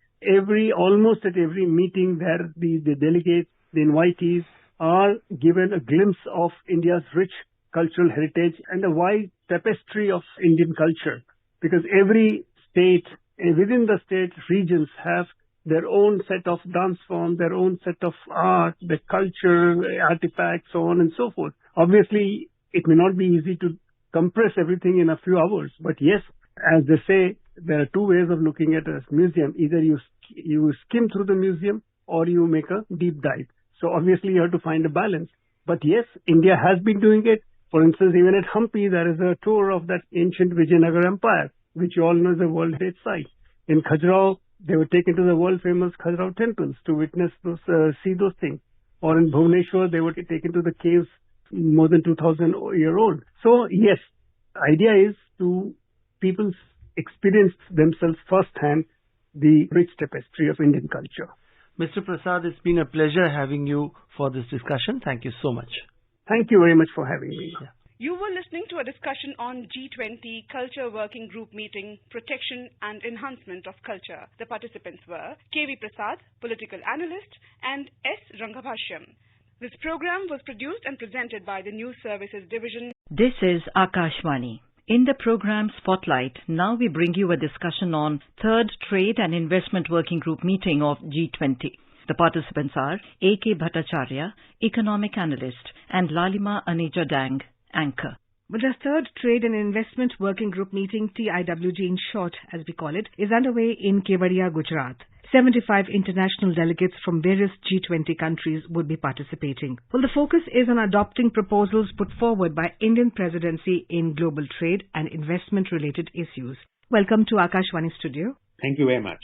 G: almost at every meeting there, the delegates, the invitees are given a glimpse of India's rich cultural heritage and a wide tapestry of Indian culture, because every state, within the state, regions have their own set of dance forms, their own set of art, the culture, artifacts, so on and so forth. Obviously, it may not be easy to compress everything in a few hours, but yes, as they say, there are two ways of looking at a museum. Either you skim through the museum or you make a deep dive. So obviously you have to find a balance. But yes, India has been doing it. For instance, even at Hampi, there is a tour of that ancient Vijayanagar Empire, which you all know is a World Heritage Site. In Khajuraho, they were taken to the world-famous Khajuraho temples to witness those, see those things. Or in Bhubaneswar, they were taken to the caves more than 2,000-year-old. So yes, idea is to people experience themselves firsthand the rich tapestry of Indian culture.
T: Mr. Prasad, it's been a pleasure having you for this discussion. Thank you so much.
G: Thank you very much for having me.
T: Yeah.
A: You were listening to a discussion on G20 Culture Working Group Meeting, Protection and Enhancement of Culture. The participants were K.V. Prasad, Political Analyst, and S. Rangabhashyam. This program was produced and presented by the News Services Division.
D: This is Akashvani. In the program Spotlight, now we bring you a discussion on Third Trade and Investment Working Group Meeting of G20. The participants are A.K. Bhattacharya, Economic Analyst, and Lalima Aneja Dang, Anchor.
M: But the Third Trade and Investment Working Group Meeting, TIWG in short as we call it, is underway in Kevadia, Gujarat. 75 international delegates from various G20 countries would be participating. Well, the focus is on adopting proposals put forward by Indian presidency in global trade and investment-related issues. Welcome to Akashvani Studio.
C: Thank you very much.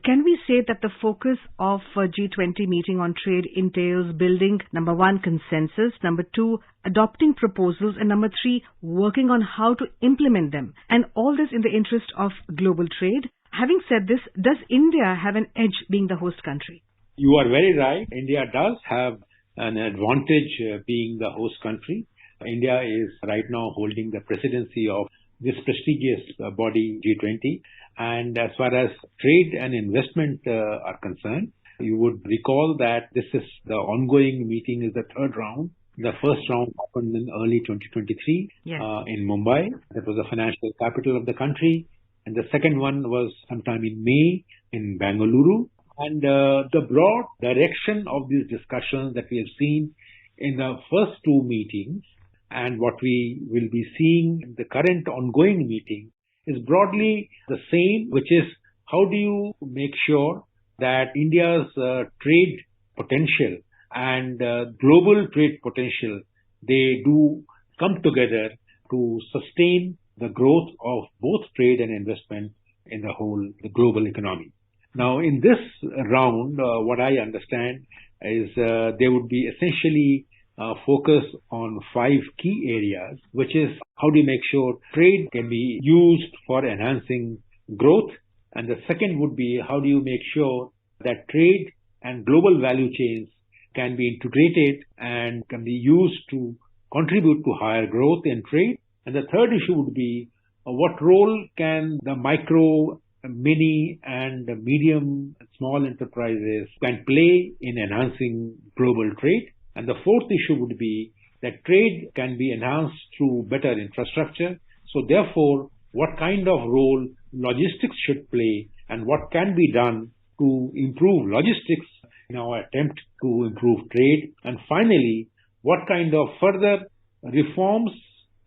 M: Can we say that the focus of a G20 meeting on trade entails building, number one, consensus, number two, adopting proposals, and number three, working on how to implement them, and all this in the interest of global trade? Having said this, does India have an edge being the host country?
C: You are very right. India does have an advantage being the host country. India is right now holding the presidency of this prestigious body G20. And as far as trade and investment are concerned, you would recall that this is the ongoing meeting is the third round. The first round happened in early 2023 in Mumbai. That was the financial capital of the country. And the second one was sometime in May in Bengaluru. And the broad direction of these discussions that we have seen in the first two meetings and what we will be seeing in the current ongoing meeting is broadly the same, which is how do you make sure that India's trade potential and global trade potential, they do come together to sustain the growth of both trade and investment in the global economy. Now, in this round, what I understand is there would be essentially focus on 5 key areas, which is how do you make sure trade can be used for enhancing growth. And the second would be how do you make sure that trade and global value chains can be integrated and can be used to contribute to higher growth in trade. And the third issue would be what role can the micro, mini and medium and small enterprises can play in enhancing global trade. And the fourth issue would be that trade can be enhanced through better infrastructure. So therefore, what kind of role logistics should play and what can be done to improve logistics in our attempt to improve trade. And finally, what kind of further reforms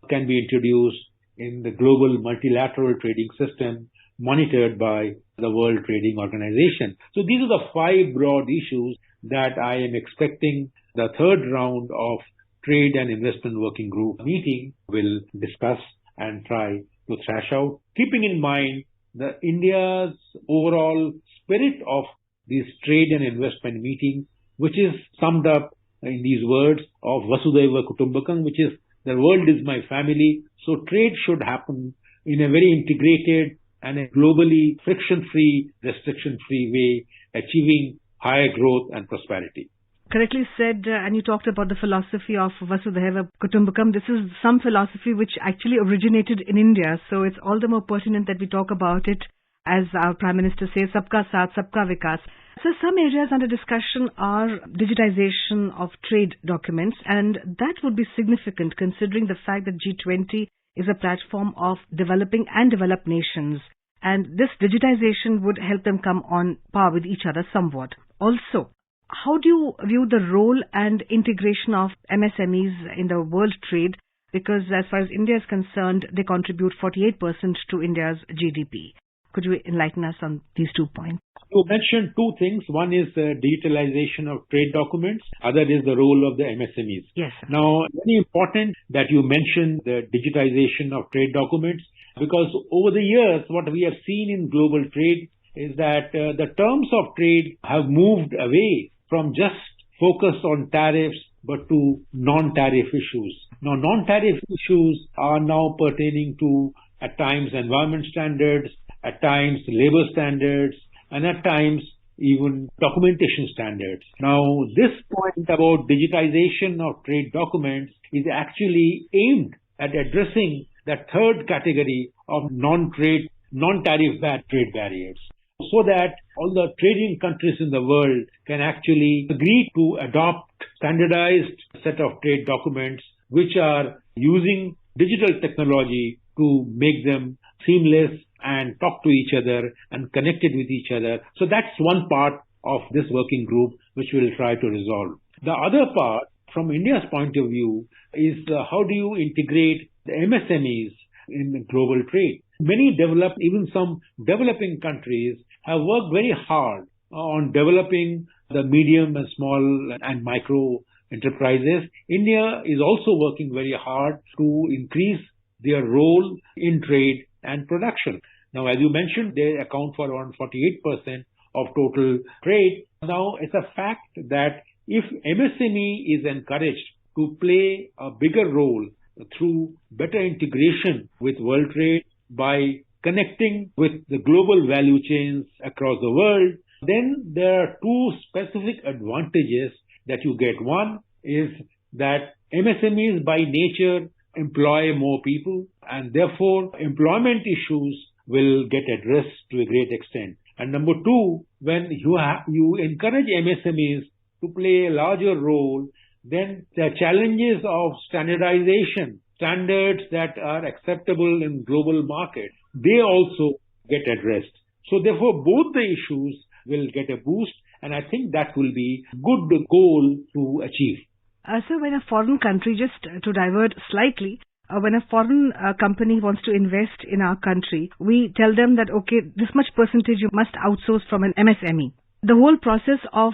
C: can be introduced in the global multilateral trading system monitored by the World Trading Organization. So these are the 5 broad issues that I am expecting the third round of Trade and Investment Working Group meeting will discuss and try to thrash out, keeping in mind the India's overall spirit of this trade and investment meeting, which is summed up in these words of Vasudhaiva Kutumbakam, which is the world is my family. So trade should happen in a very integrated and a globally friction-free, restriction-free way, achieving higher growth and prosperity.
M: Correctly said, and you talked about the philosophy of Vasudhaiva Kutumbakam. This is some philosophy which actually originated in India, so it's all the more pertinent that we talk about it. As our Prime Minister says, Sabka Saath, Sabka Vikas. So some areas under discussion are digitization of trade documents, and that would be significant considering the fact that G20 is a platform of developing and developed nations, and this digitization would help them come on par with each other somewhat. Also, how do you view the role and integration of MSMEs in the world trade? Because as far as India is concerned, they contribute 48% to India's GDP. Could you enlighten us on these 2 points?
C: You mentioned 2 things. One is the digitalization of trade documents. Other is the role of the MSMEs.
M: Yes, sir.
C: Now, very important that you mention the digitization of trade documents, because over the years, what we have seen in global trade is that the terms of trade have moved away from just focus on tariffs, but to non-tariff issues. Now, non-tariff issues are now pertaining to, at times, environment standards, at times labor standards, and at times even documentation standards. Now, this point about digitization of trade documents is actually aimed at addressing the third category of non-tariff trade barriers, so that all the trading countries in the world can actually agree to adopt standardized set of trade documents which are using digital technology to make them seamless and talk to each other and connected with each other. So that's one part of this working group which we'll try to resolve. The other part, from India's point of view, is how do you integrate the MSMEs in global trade? Many developed, even some developing countries have worked very hard on developing the medium and small and micro enterprises. India is also working very hard to increase their role in trade and production. Now, as you mentioned, they account for around 48% of total trade. Now, it's a fact that if MSME is encouraged to play a bigger role through better integration with world trade by connecting with the global value chains across the world, then there are two specific advantages that you get. One is that MSMEs by nature employ more people, and therefore employment issues will get addressed to a great extent. And number two, when you encourage MSMEs to play a larger role, then the challenges of standardization, standards that are acceptable in global markets, they also get addressed. So therefore, both the issues will get a boost, and I think that will be a good goal to achieve.
M: So when a foreign country, just to divert slightly, when a foreign company wants to invest in our country, we tell them that, okay, this much percentage you must outsource from an MSME. The whole process of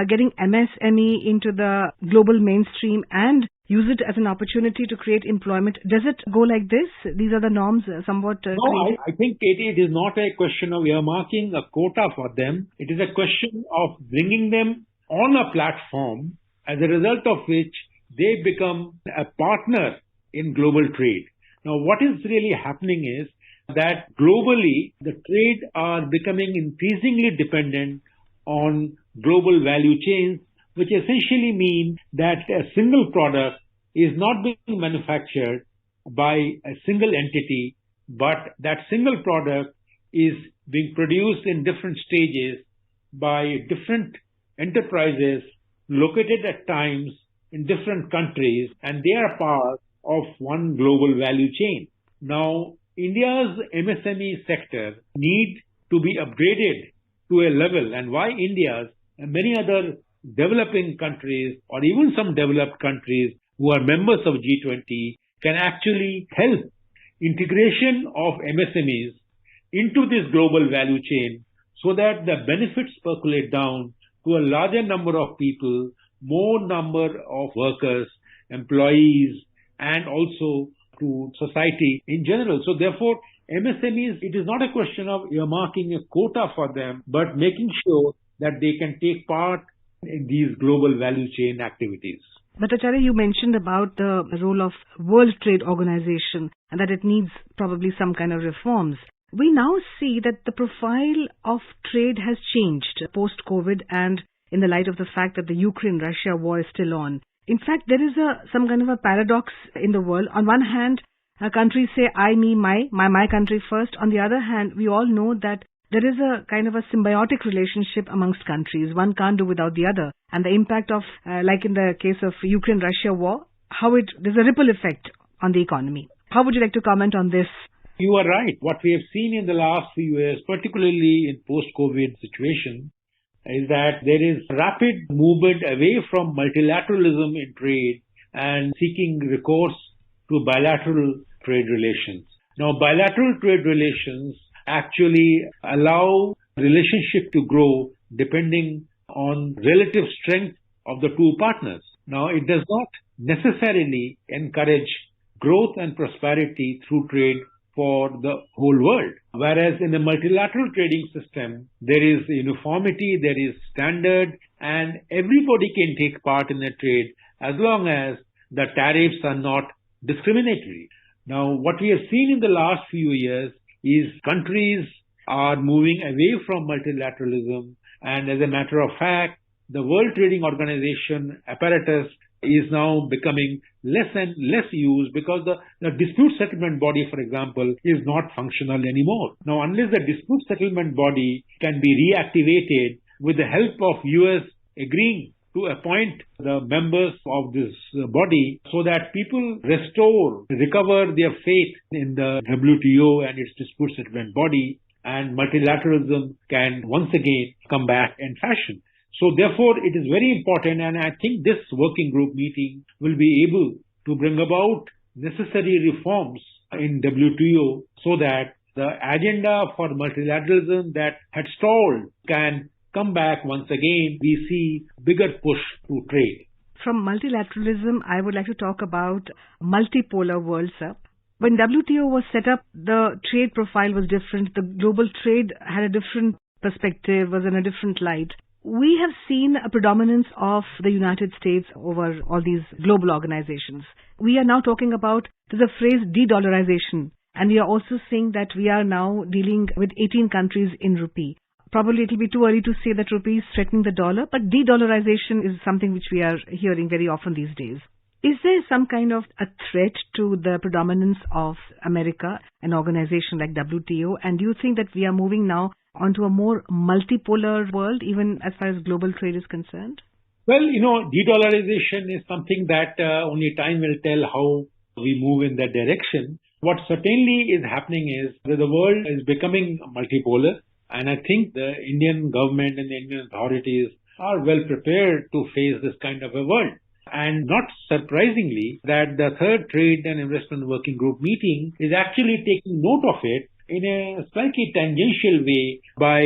M: getting MSME into the global mainstream and use it as an opportunity to create employment, does it go like this? These are the norms somewhat
C: No, I think it is not a question of earmarking a quota for them. It is a question of bringing them on a platform, as a result of which they become a partner in global trade. Now, what is really happening is that globally, the trade are becoming increasingly dependent on global value chains, which essentially mean that a single product is not being manufactured by a single entity, but that single product is being produced in different stages by different enterprises located at times in different countries, and they are part of one global value chain. Now, India's MSME sector need to be upgraded to a level, and why India's and many other developing countries or even some developed countries who are members of G20 can actually help integration of MSMEs into this global value chain so that the benefits percolate down to a larger number of people, more number of workers, employees, and also to society in general. So therefore, MSMEs, it is not a question of earmarking a quota for them, but making sure that they can take part in these global value chain activities.
M: But Acharya, you mentioned about the role of World Trade Organization and that it needs probably some kind of reforms. We now see that the profile of trade has changed post-COVID and in the light of the fact that the Ukraine-Russia war is still on. In fact, there is some kind of a paradox in the world. On one hand, countries say, I, me, my country first. On the other hand, we all know that there is a kind of a symbiotic relationship amongst countries. One can't do without the other. And the impact of, like in the case of Ukraine-Russia war, there's a ripple effect on the economy. How would you like to comment on this?
C: You are right. What we have seen in the last few years, particularly in post-COVID situation, is that there is rapid movement away from multilateralism in trade and seeking recourse to bilateral trade relations. Now, bilateral trade relations actually allow relationship to grow depending on relative strength of the two partners. Now, it does not necessarily encourage growth and prosperity through trade for the whole world. Whereas in a multilateral trading system, there is uniformity, there is standard, and everybody can take part in a trade as long as the tariffs are not discriminatory. Now, what we have seen in the last few years is countries are moving away from multilateralism And as a matter of fact, the World Trading Organization apparatus is now becoming less and less used because the dispute settlement body, for example, is not functional anymore. Now, unless the dispute settlement body can be reactivated with the help of US agreeing to appoint the members of this body so that people recover their faith in the WTO and its dispute settlement body, and multilateralism can once again come back in fashion. So therefore, it is very important, and I think this working group meeting will be able to bring about necessary reforms in WTO so that the agenda for multilateralism that had stalled can come back once again. We see bigger push to trade.
M: From multilateralism, I would like to talk about multipolar world, sir. When WTO was set up, the trade profile was different. The global trade had a different perspective, was in a different light. We have seen a predominance of the United States over all these global organizations. We are now talking about, there's a phrase, de-dollarization. And we are also seeing that we are now dealing with 18 countries in rupee. Probably it will be too early to say that rupee is threatening the dollar, but de-dollarization is something which we are hearing very often these days. Is there some kind of a threat to the predominance of America, an organization like WTO? And do you think that we are moving now onto a more multipolar world, even as far as global trade is concerned?
C: Well, de-dollarization is something that only time will tell how we move in that direction. What certainly is happening is that the world is becoming multipolar, and I think the Indian government and the Indian authorities are well prepared to face this kind of a world. And not surprisingly, that the third Trade and Investment Working Group meeting is actually taking note of it in a slightly tangential way by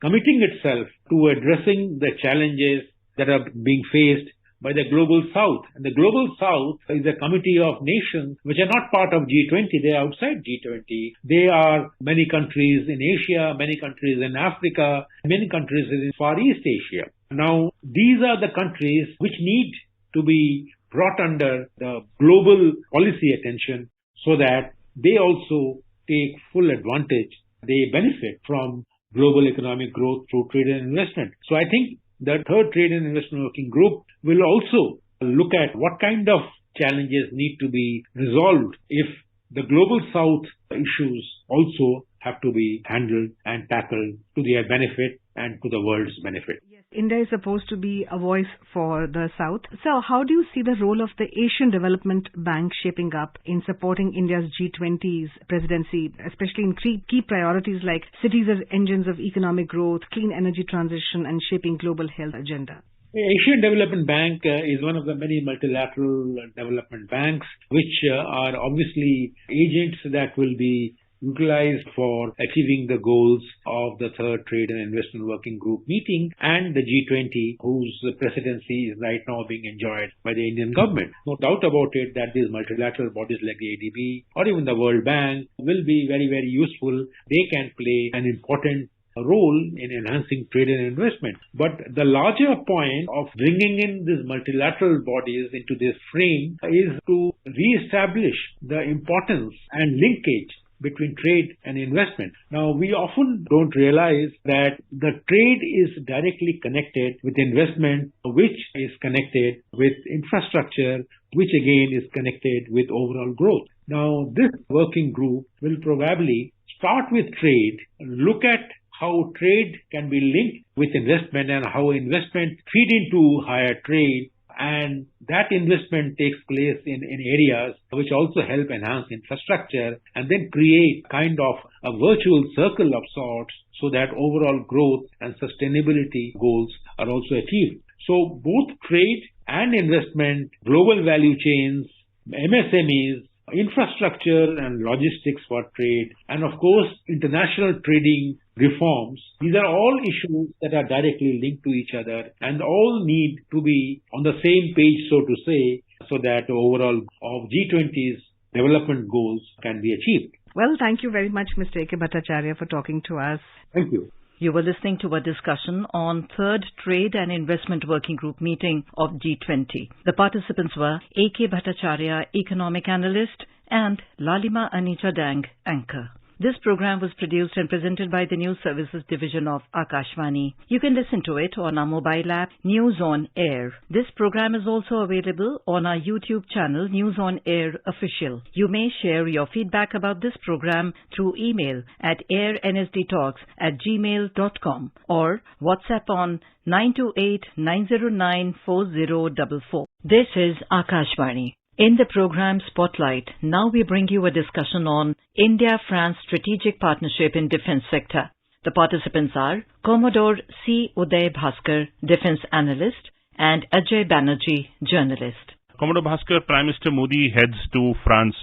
C: committing itself to addressing the challenges that are being faced by the Global South. And the Global South is a committee of nations which are not part of G20, they are outside G20. They are many countries in Asia, many countries in Africa, many countries in Far East Asia. Now, these are the countries which need to be brought under the global policy attention so that they also take full advantage. They benefit from global economic growth through trade and investment. So I think the third Trade and Investment Working Group will also look at what kind of challenges need to be resolved if the Global South issues also have to be handled and tackled to their benefit and to the world's benefit.
M: Yes, India is supposed to be a voice for the South. So how do you see the role of the Asian Development Bank shaping up in supporting India's G20's presidency, especially in key priorities like cities as engines of economic growth, clean energy transition, and shaping global health agenda?
C: The Asian Development Bank is one of the many multilateral development banks which are obviously agents that will be utilized for achieving the goals of the third Trade and Investment Working Group meeting and the G20, whose presidency is right now being enjoyed by the Indian government. No doubt about it that these multilateral bodies like the ADB or even the World Bank will be very, very useful. They can play an important role in enhancing trade and investment. But the larger point of bringing in these multilateral bodies into this frame is to re-establish the importance and linkage between trade and investment. Now, we often don't realize that the trade is directly connected with investment, which is connected with infrastructure, which again is connected with overall growth. Now, this working group will probably start with trade, look at how trade can be linked with investment and how investment feed into higher trade, and that investment takes place in areas which also help enhance infrastructure and then create kind of a virtual circle of sorts so that overall growth and sustainability goals are also achieved. So both trade and investment, global value chains, MSMEs, infrastructure and logistics for trade, and of course international trading reforms, these are all issues that are directly linked to each other and all need to be on the same page, so to say, so that the overall of G20's development goals can be achieved.
M: Well, thank you very much, Mr. A.K. Bhattacharya, for talking to us.
C: Thank you.
D: You were listening to a discussion on Third Trade and Investment Working Group meeting of G20. The participants were A.K. Bhattacharya, economic analyst, and Lalima Anita Dang, anchor. This program was produced and presented by the News Services Division of Akashvani. You can listen to it on our mobile app, News on Air. This program is also available on our YouTube channel, News on Air Official. You may share your feedback about this program through email at airnsdtalks@gmail.com or WhatsApp on 928-909-4044. This is Akashvani. In the program Spotlight, now we bring you a discussion on India-France strategic partnership in defense sector. The participants are Commodore C. Uday Bhaskar, defense analyst, and Ajay Banerjee, journalist.
U: Commodore Bhaskar, Prime Minister Modi heads to France.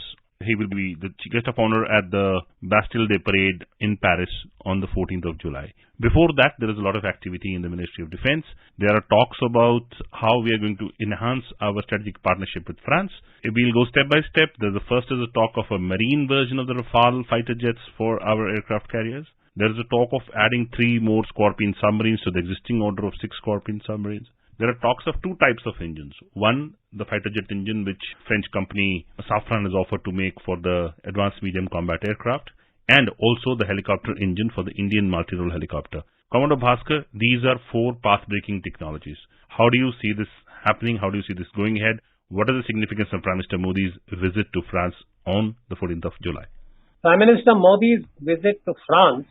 U: He will be the guest of honor at the Bastille Day parade in Paris on the 14th of July. Before that, there is a lot of activity in the Ministry of Defense. There are talks about how we are going to enhance our strategic partnership with France. We'll go step by step. The first is a talk of a marine version of the Rafale fighter jets for our aircraft carriers. There is a talk of adding 3 more Scorpion submarines to the existing order of 6 Scorpion submarines. There are talks of 2 types of engines. One, the fighter jet engine which French company Safran has offered to make for the advanced medium combat aircraft, and also the helicopter engine for the Indian multi-role helicopter. Commodore Bhaskar, these are 4 path-breaking technologies. How do you see this happening? How do you see this going ahead? What is the significance of Prime Minister Modi's visit to France on the 14th of July?
V: Prime Minister Modi's visit to France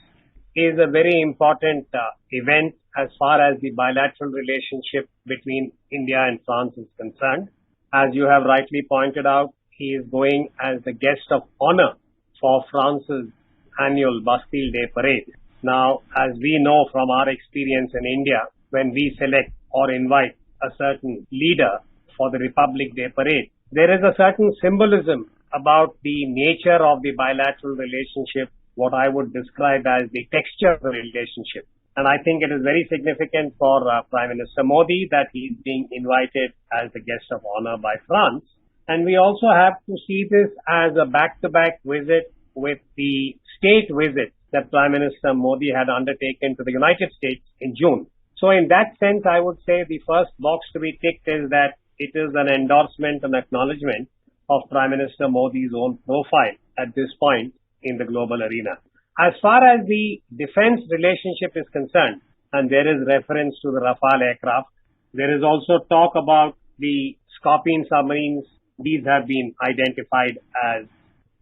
V: is a very important event as far as the bilateral relationship between India and France is concerned. As you have rightly pointed out, he is going as the guest of honor for France's annual Bastille Day parade. Now, as we know from our experience in India, when we select or invite a certain leader for the Republic Day parade, there is a certain symbolism about the nature of the bilateral relationship, what I would describe as the texture of the relationship. And I think it is very significant for Prime Minister Modi that he is being invited as the guest of honor by France. And we also have to see this as a back-to-back visit with the state visit that Prime Minister Modi had undertaken to the United States in June. So in that sense, I would say the first box to be ticked is that it is an endorsement and acknowledgement of Prime Minister Modi's own profile at this point in the global arena. As far as the defense relationship is concerned, and there is reference to the Rafale aircraft, there is also talk about the Scorpion submarines. These have been identified as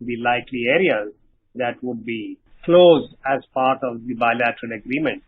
V: the likely areas that would be closed as part of the bilateral agreements.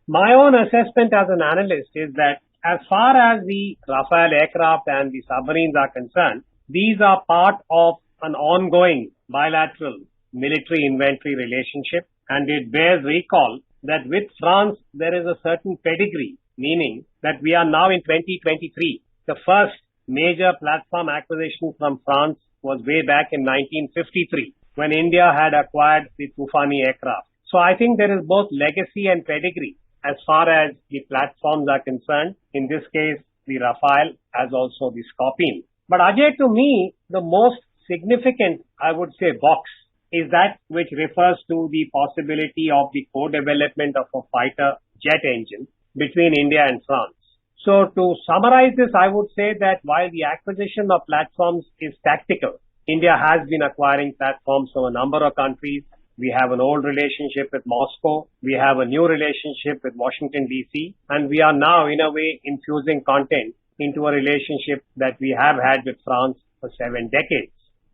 V: My own assessment as an analyst is that as far as the Rafale aircraft and the submarines are concerned, these are part of an ongoing bilateral military inventory relationship, and it bears recall that with France there is a certain pedigree, meaning that we are now in 2023. The first major platform acquisition from France was way back in 1953 when India had acquired the Tufani aircraft. So I think there is both legacy and pedigree as far as the platforms are concerned, in this case the Rafale as also the Scorpion. But Ajay, to me, the most significant, I would say, box is that which refers to the possibility of the co-development of a fighter jet engine between India and France. So to summarize this, I would say that while the acquisition of platforms is tactical, India has been acquiring platforms from a number of countries. We have an old relationship with Moscow. We have a new relationship with Washington, D.C. And we are now, in a way, infusing content into a relationship that we have had with France for 7 decades.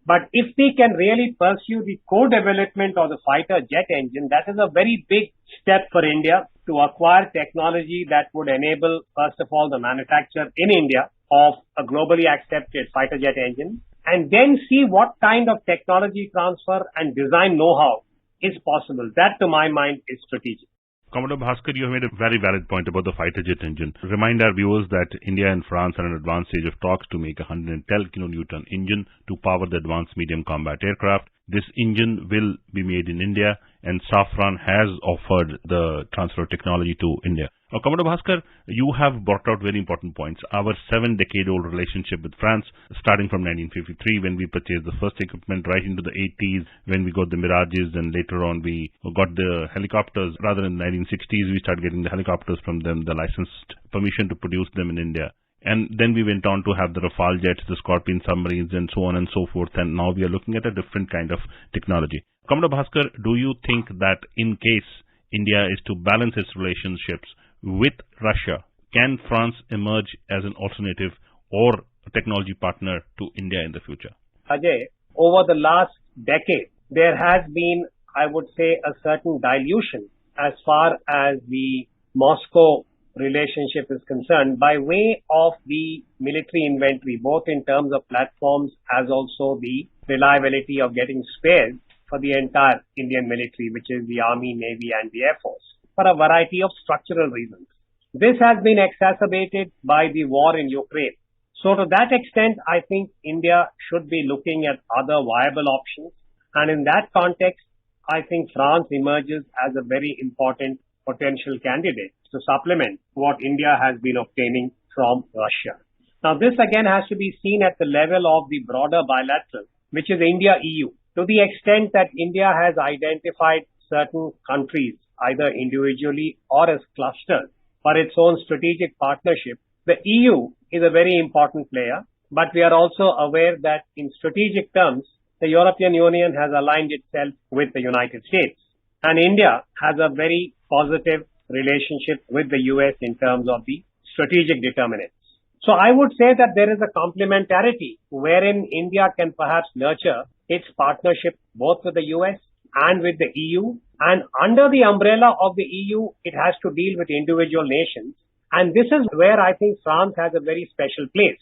V: But if we can really pursue the co-development of the fighter jet engine, that is a very big step for India to acquire technology that would enable, first of all, the manufacture in India of a globally accepted fighter jet engine, and then see what kind of technology transfer and design know-how is possible. That, to my mind, is strategic.
U: Commodore Bhaskar, you have made a very valid point about the fighter jet engine. Remind our viewers that India and France are in advanced stage of talks to make a 110 kilonewton engine to power the advanced medium combat aircraft. This engine will be made in India, and Safran has offered the transfer of technology to India. Commodore Bhaskar, you have brought out very important points. Our 7-decade-old relationship with France, starting from 1953, when we purchased the first equipment, right into the 80s, when we got the Mirages, and later on we got the helicopters. Rather, in the 1960s, we started getting the helicopters from them, the licensed permission to produce them in India. And then we went on to have the Rafale jets, the Scorpion submarines, and so on and so forth. And now we are looking at a different kind of technology. Commodore Bhaskar, do you think that in case India is to balance its relationships with Russia, can France emerge as an alternative or a technology partner to India in the future?
V: Ajay, over the last decade, there has been, I would say, a certain dilution as far as the Moscow relationship is concerned by way of the military inventory, both in terms of platforms as also the reliability of getting spares for the entire Indian military, which is the Army, Navy and the Air Force, for a variety of structural reasons. This has been exacerbated by the war in Ukraine. So to that extent, I think India should be looking at other viable options. And in that context, I think France emerges as a very important potential candidate to supplement what India has been obtaining from Russia. Now, this again has to be seen at the level of the broader bilateral, which is India-EU. To the extent that India has identified certain countries, either individually or as clusters, for its own strategic partnership, the EU is a very important player, but we are also aware that in strategic terms, the European Union has aligned itself with the United States. And India has a very positive relationship with the US in terms of the strategic determinants. So I would say that there is a complementarity wherein India can perhaps nurture its partnership both with the US and with the EU. And under the umbrella of the EU, it has to deal with individual nations. And this is where I think France has a very special place.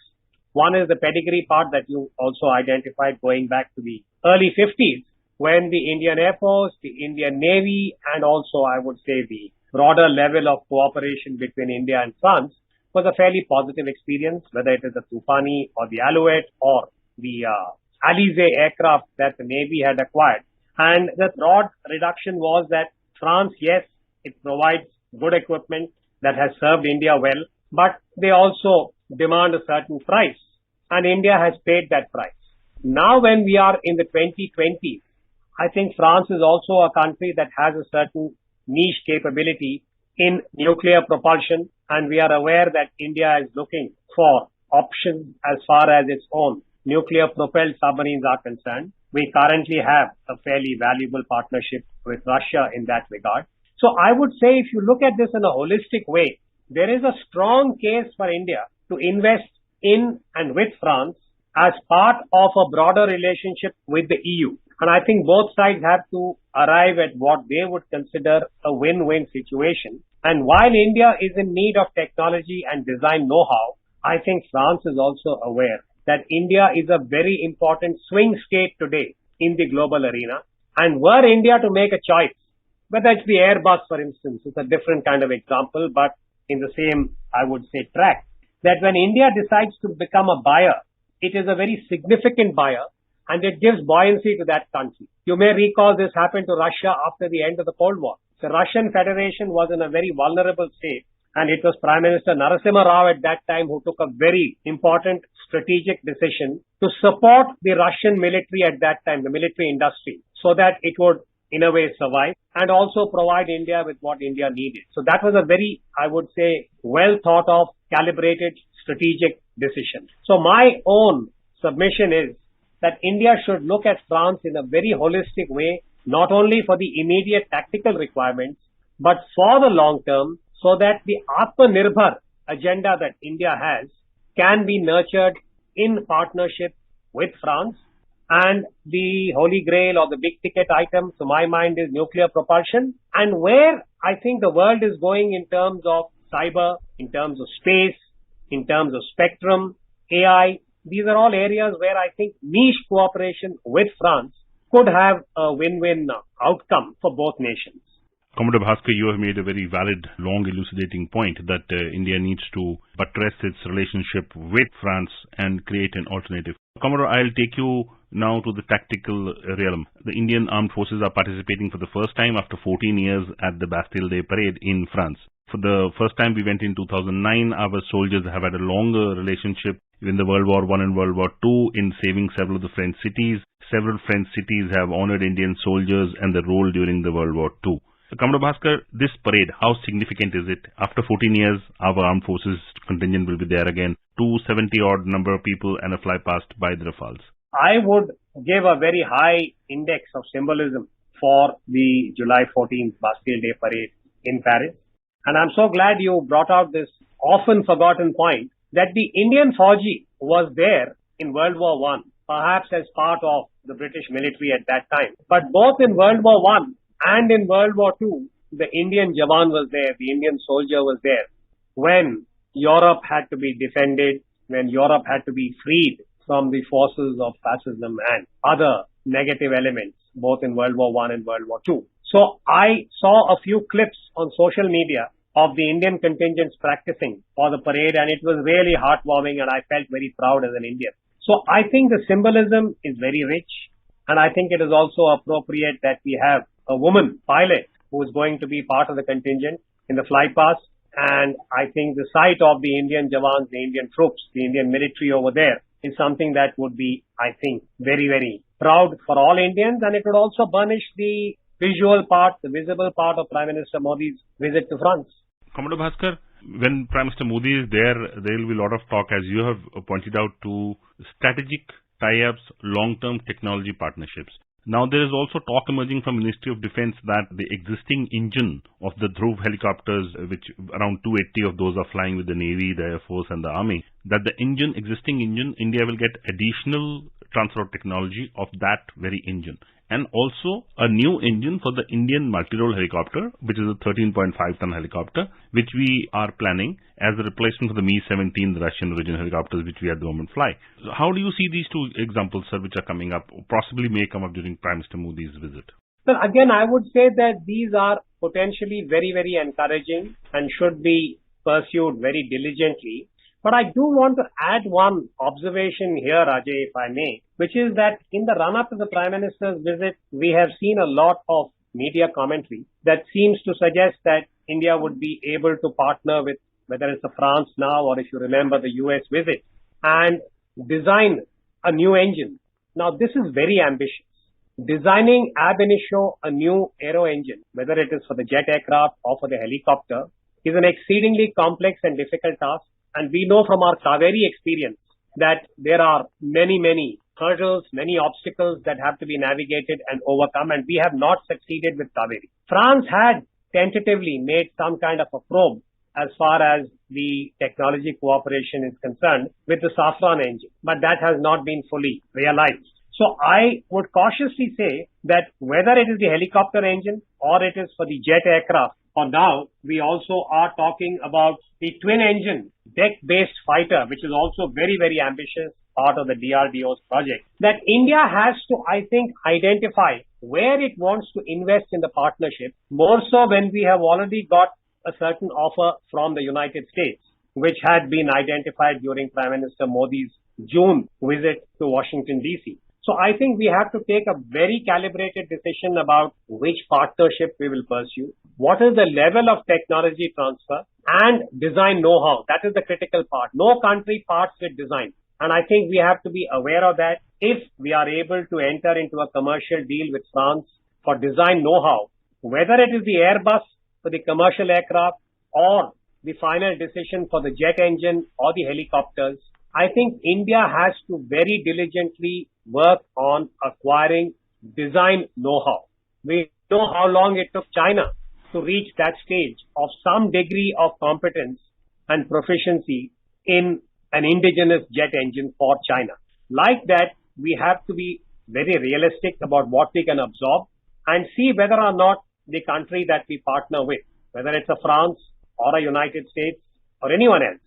V: One is the pedigree part that you also identified going back to the early 50s, when the Indian Air Force, the Indian Navy, and also I would say the broader level of cooperation between India and France was a fairly positive experience, whether it is the Tufani or the Alouette or the Alizé aircraft that the Navy had acquired. And the broad reduction was that France, yes, it provides good equipment that has served India well, but they also demand a certain price, and India has paid that price. Now when we are in the 2020s, I think France is also a country that has a certain niche capability in nuclear propulsion, and we are aware that India is looking for options as far as its own nuclear propelled submarines are concerned. We currently have a fairly valuable partnership with Russia in that regard. So I would say if you look at this in a holistic way, there is a strong case for India to invest in and with France as part of a broader relationship with the EU. And I think both sides have to arrive at what they would consider a win-win situation. And while India is in need of technology and design know-how, I think France is also aware that India is a very important swing state today in the global arena. And were India to make a choice, whether it's the Airbus, for instance, it's a different kind of example, but in the same, I would say, track, that when India decides to become a buyer, it is a very significant buyer, and it gives buoyancy to that country. You may recall this happened to Russia after the end of the Cold War. The Russian Federation was in a very vulnerable state, and it was Prime Minister Narasimha Rao at that time who took a very important strategic decision to support the Russian military at that time, the military industry, so that it would, in a way, survive and also provide India with what India needed. So that was a very, I would say, well thought of, calibrated, strategic decision. So my own submission is that India should look at France in a very holistic way, not only for the immediate tactical requirements, but for the long term, so that the Atmanirbhar agenda that India has can be nurtured in partnership with France. And the holy grail or the big ticket item, to my mind, is nuclear propulsion. And where I think the world is going in terms of cyber, in terms of space, in terms of spectrum, AI, these are all areas where I think niche cooperation with France could have a win-win outcome for both nations.
U: Commodore Bhaskar, you have made a very valid, long elucidating point that India needs to buttress its relationship with France and create an alternative. Commodore, I'll take you now to the tactical realm. The Indian armed forces are participating for the first time after 14 years at the Bastille Day parade in France. For the first time we went in 2009, our soldiers have had a longer relationship in the World War I and World War II in saving several of the French cities. Several French cities have honored Indian soldiers and their role during the World War II. So, Commodore Bhaskar, this parade, how significant is it? After 14 years, our armed forces contingent will be there again. 270 odd number of people and a fly past by the Rafales.
V: I would gave a very high index of symbolism for the July 14th Bastille Day parade in Paris. And I'm so glad you brought out this often forgotten point that the Indian Fauji was there in World War I, perhaps as part of the British military at that time. But both in World War I and in World War II, the Indian Jawan was there, the Indian soldier was there. When Europe had to be defended, when Europe had to be freed from the forces of fascism and other negative elements, both in World War I and World War II. So I saw a few clips on social media of the Indian contingents practicing for the parade, and it was really heartwarming, and I felt very proud as an Indian. So I think the symbolism is very rich, and I think it is also appropriate that we have a woman pilot who is going to be part of the contingent in the fly past. And I think the sight of the Indian Jawans, the Indian troops, the Indian military over there is something that would be, I think, very, very proud for all Indians. And it would also burnish the visual part, the visible part of Prime Minister Modi's visit to France.
U: Commodore Bhaskar, when Prime Minister Modi is there will be a lot of talk, as you have pointed out, to strategic tie-ups, long-term technology partnerships. Now, there is also talk emerging from Ministry of Defence that the existing engine of the Dhruv helicopters, which around 280 of those are flying with the Navy, the Air Force and the Army, that the existing engine, India will get additional transfer of technology of that very engine. And also a new engine for the Indian multi-role helicopter, which is a 13.5-ton helicopter, which we are planning as a replacement for the Mi-17 Russian origin helicopters, which we at the moment fly. So how do you see these two examples, sir, which are coming up, or possibly may come up during Prime Minister Modi's visit?
V: Well, again, I would say that these are potentially very, very encouraging and should be pursued very diligently. But I do want to add one observation here, Ajay, if I may, which is that in the run-up to the Prime Minister's visit, we have seen a lot of media commentary that seems to suggest that India would be able to partner with, whether it's France now or if you remember the US visit, and design a new engine. Now, this is very ambitious. Designing ab initio a new aero engine, whether it is for the jet aircraft or for the helicopter, is an exceedingly complex and difficult task. And we know from our Kaveri experience that there are many, many hurdles, many obstacles that have to be navigated and overcome, and we have not succeeded with Kaveri. France had tentatively made some kind of a probe as far as the technology cooperation is concerned with the Safran engine, but that has not been fully realized. So I would cautiously say that whether it is the helicopter engine or it is for the jet aircraft, for now, we also are talking about the twin engine deck-based fighter, which is also very, very ambitious part of the DRDO's project, that India has to, I think, identify where it wants to invest in the partnership, more so when we have already got a certain offer from the United States, which had been identified during Prime Minister Modi's June visit to Washington, D.C. So I think we have to take a very calibrated decision about which partnership we will pursue, what is the level of technology transfer, and design know-how. That is the critical part. No country parts with design. And I think we have to be aware of that. If we are able to enter into a commercial deal with France for design know-how, whether it is the Airbus for the commercial aircraft or the final decision for the jet engine or the helicopters, I think India has to very diligently work on acquiring design know-how. We know how long it took China to reach that stage of some degree of competence and proficiency in an indigenous jet engine for China. Like that, we have to be very realistic about what we can absorb and see whether or not the country that we partner with, whether it's a France or a United States or anyone else,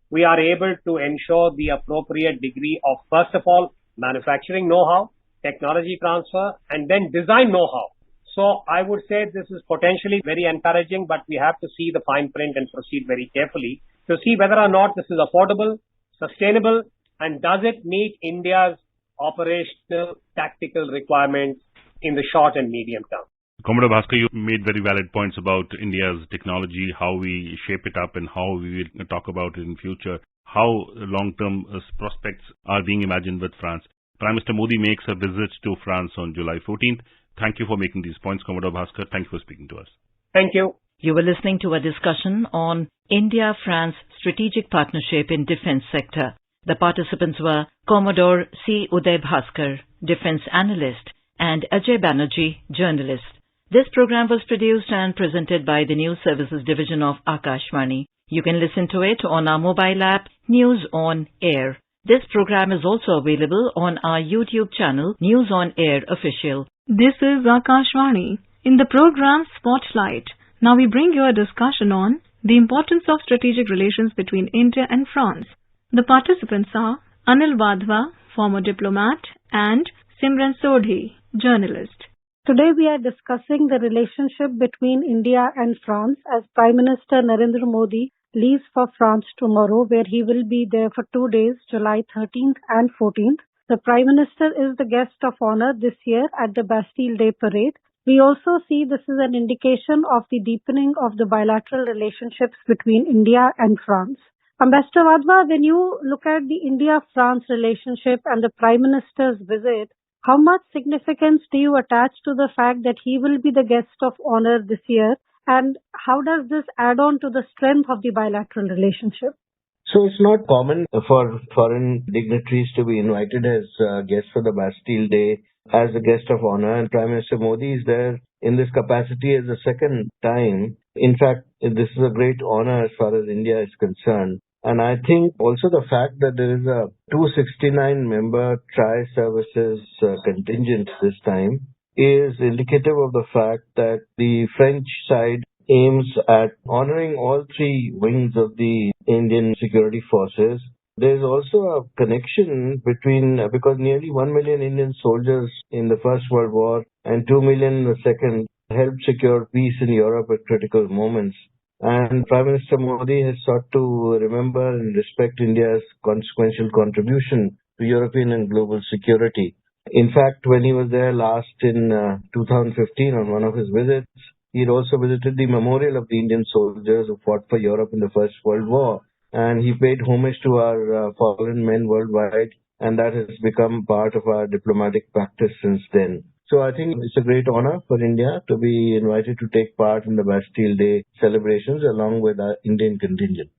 V: we are able to ensure the appropriate degree of, first of all, manufacturing know-how, technology transfer, and then design know-how. So I would say this is potentially very encouraging, but we have to see the fine print and proceed very carefully to see whether or not this is affordable, sustainable, and does it meet India's operational tactical requirements in the short and medium term.
U: Commodore Bhaskar, you made very valid points about India's technology, how we shape it up and how we will talk about it in future, how long-term prospects are being imagined with France. Prime Minister Modi makes a visit to France on July 14th. Thank you for making these points, Commodore Bhaskar. Thank you for speaking to us.
V: Thank you.
D: You were listening to a discussion on India-France strategic partnership in defense sector. The participants were Commodore C. Uday Bhaskar, Defense Analyst, and Ajay Banerjee, Journalist. This program was produced and presented by the News Services Division of Akashvani. You can listen to it on our mobile app, News on Air. This program is also available on our YouTube channel, News on Air Official.
I: This is Akashvani. In the program Spotlight, now we bring you a discussion on the importance of strategic relations between India and France. The participants are Anil Wadhwa, former diplomat, and Simran Sodhi, journalist.
B: Today we are discussing the relationship between India and France as Prime Minister Narendra Modi leaves for France tomorrow, where he will be there for 2 days, July 13th and 14th. The Prime Minister is the guest of honor this year at the Bastille Day parade. We also see this is an indication of the deepening of the bilateral relationships between India and France. Ambassador Wadhwa, when you look at the India-France relationship and the Prime Minister's visit, how much significance do you attach to the fact that he will be the guest of honor this year, and how does this add on to the strength of the bilateral relationship?
E: So it's not common for foreign dignitaries to be invited as guests for the Bastille Day as a guest of honor, and Prime Minister Modi is there in this capacity as the second time. In fact, this is a great honor as far as India is concerned. And I think also the fact that there is a 269-member tri-services contingent this time is indicative of the fact that the French side aims at honoring all three wings of the Indian security forces. There is also a connection between, because nearly 1 million Indian soldiers in the First World War and 2 million in the Second helped secure peace in Europe at critical moments. And Prime Minister Modi has sought to remember and respect India's consequential contribution to European and global security. In fact, when he was there last in 2015 on one of his visits, he had also visited the memorial of the Indian soldiers who fought for Europe in the First World War. And he paid homage to our fallen men worldwide, and that has become part of our diplomatic practice since then. So I think it's a great honor for India to be invited to take part in the Bastille Day celebrations along with our Indian contingent.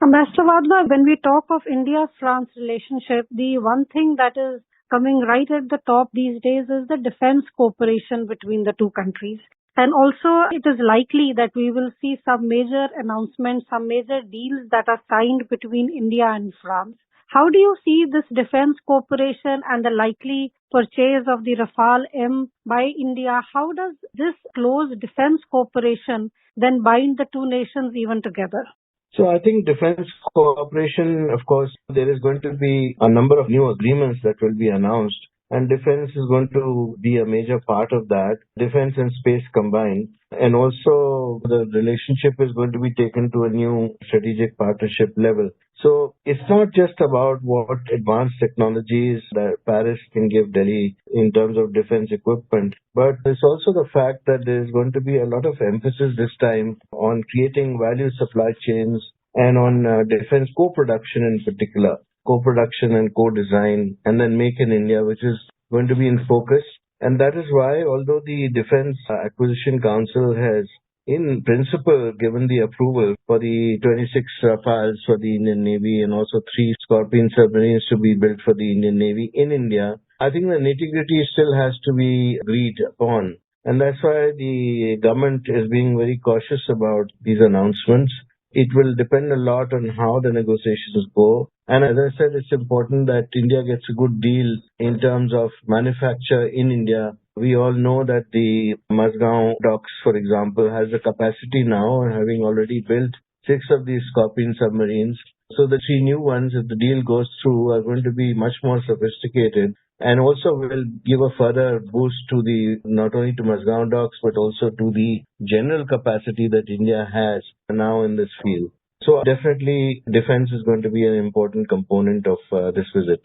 B: Ambassador Wadhwa, when we talk of India-France relationship, the one thing that is coming right at the top these days is the defense cooperation between the two countries. And also, it is likely that we will see some major announcements, some major deals that are signed between India and France. How do you see this defense cooperation and the likely purchase of the Rafale M by India? How does this close defense cooperation then bind the two nations even together?
E: So I think defense cooperation, of course, there is going to be a number of new agreements that will be announced. And defense is going to be a major part of that, defense and space combined. And also the relationship is going to be taken to a new strategic partnership level. So it's not just about what advanced technologies that Paris can give Delhi in terms of defense equipment, but it's also the fact that there's going to be a lot of emphasis this time on creating value supply chains and on defense co-production in particular. Co-production and co-design, and then Make in India, which is going to be in focus. And that is why, although the Defense Acquisition Council has, in principle, given the approval for the 26 Rafales for the Indian Navy and also 3 Scorpion submarines to be built for the Indian Navy in India, I think the nitty-gritty still has to be agreed upon. And that's why the government is being very cautious about these announcements. It will depend a lot on how the negotiations go. And as I said, it's important that India gets a good deal in terms of manufacture in India. We all know that the Mazgaon docks, for example, has the capacity now, having already built 6 of these Scorpion submarines. So the 3 new ones, if the deal goes through, are going to be much more sophisticated and also will give a further boost to the, not only to Mazgaon docks, but also to the general capacity that India has now in this field. So definitely defense is going to be an important component of this visit.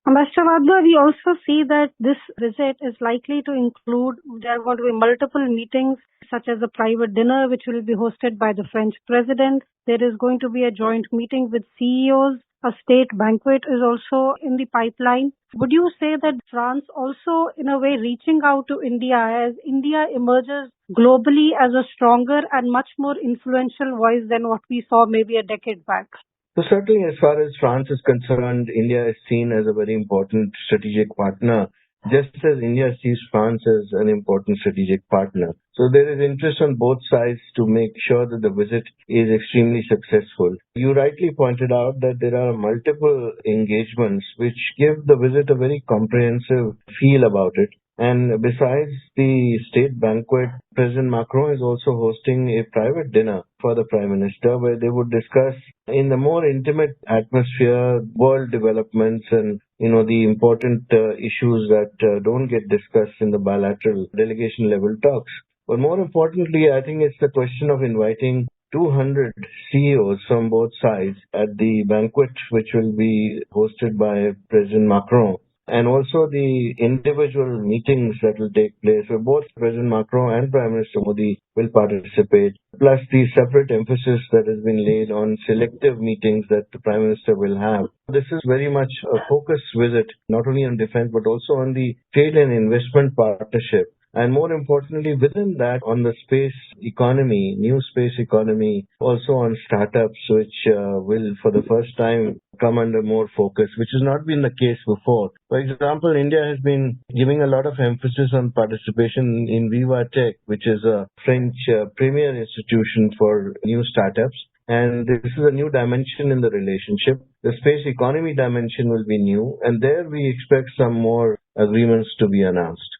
B: Ambassador Wadhwa, we also see that this visit is likely to include, there are going to be multiple meetings such as a private dinner which will be hosted by the French president. There is going to be a joint meeting with CEOs. A state banquet is also in the pipeline. Would you say that France also, in a way, reaching out to India as India emerges globally as a stronger and much more influential voice than what we saw maybe a decade back?
E: So certainly as far as France is concerned, India is seen as a very important strategic partner, just as India sees France as an important strategic partner. So there is interest on both sides to make sure that the visit is extremely successful. You rightly pointed out that there are multiple engagements which give the visit a very comprehensive feel about it. And besides the state banquet, President Macron is also hosting a private dinner for the Prime Minister where they would discuss in the more intimate atmosphere world developments and the important issues that don't get discussed in the bilateral delegation level talks. But more importantly, I think it's the question of inviting 200 CEOs from both sides at the banquet which will be hosted by President Macron, and also the individual meetings that will take place where both President Macron and Prime Minister Modi will participate, plus the separate emphasis that has been laid on selective meetings that the Prime Minister will have. This is very much a focused visit, not only on defense but also on the trade and investment partnership. And more importantly, within that, on the space economy, new space economy, also on startups, which will for the first time come under more focus, which has not been the case before. For example, India has been giving a lot of emphasis on participation in Viva Tech, which is a French premier institution for new startups. And this is a new dimension in the relationship. The space economy dimension will be new, and there we expect some more agreements to be announced.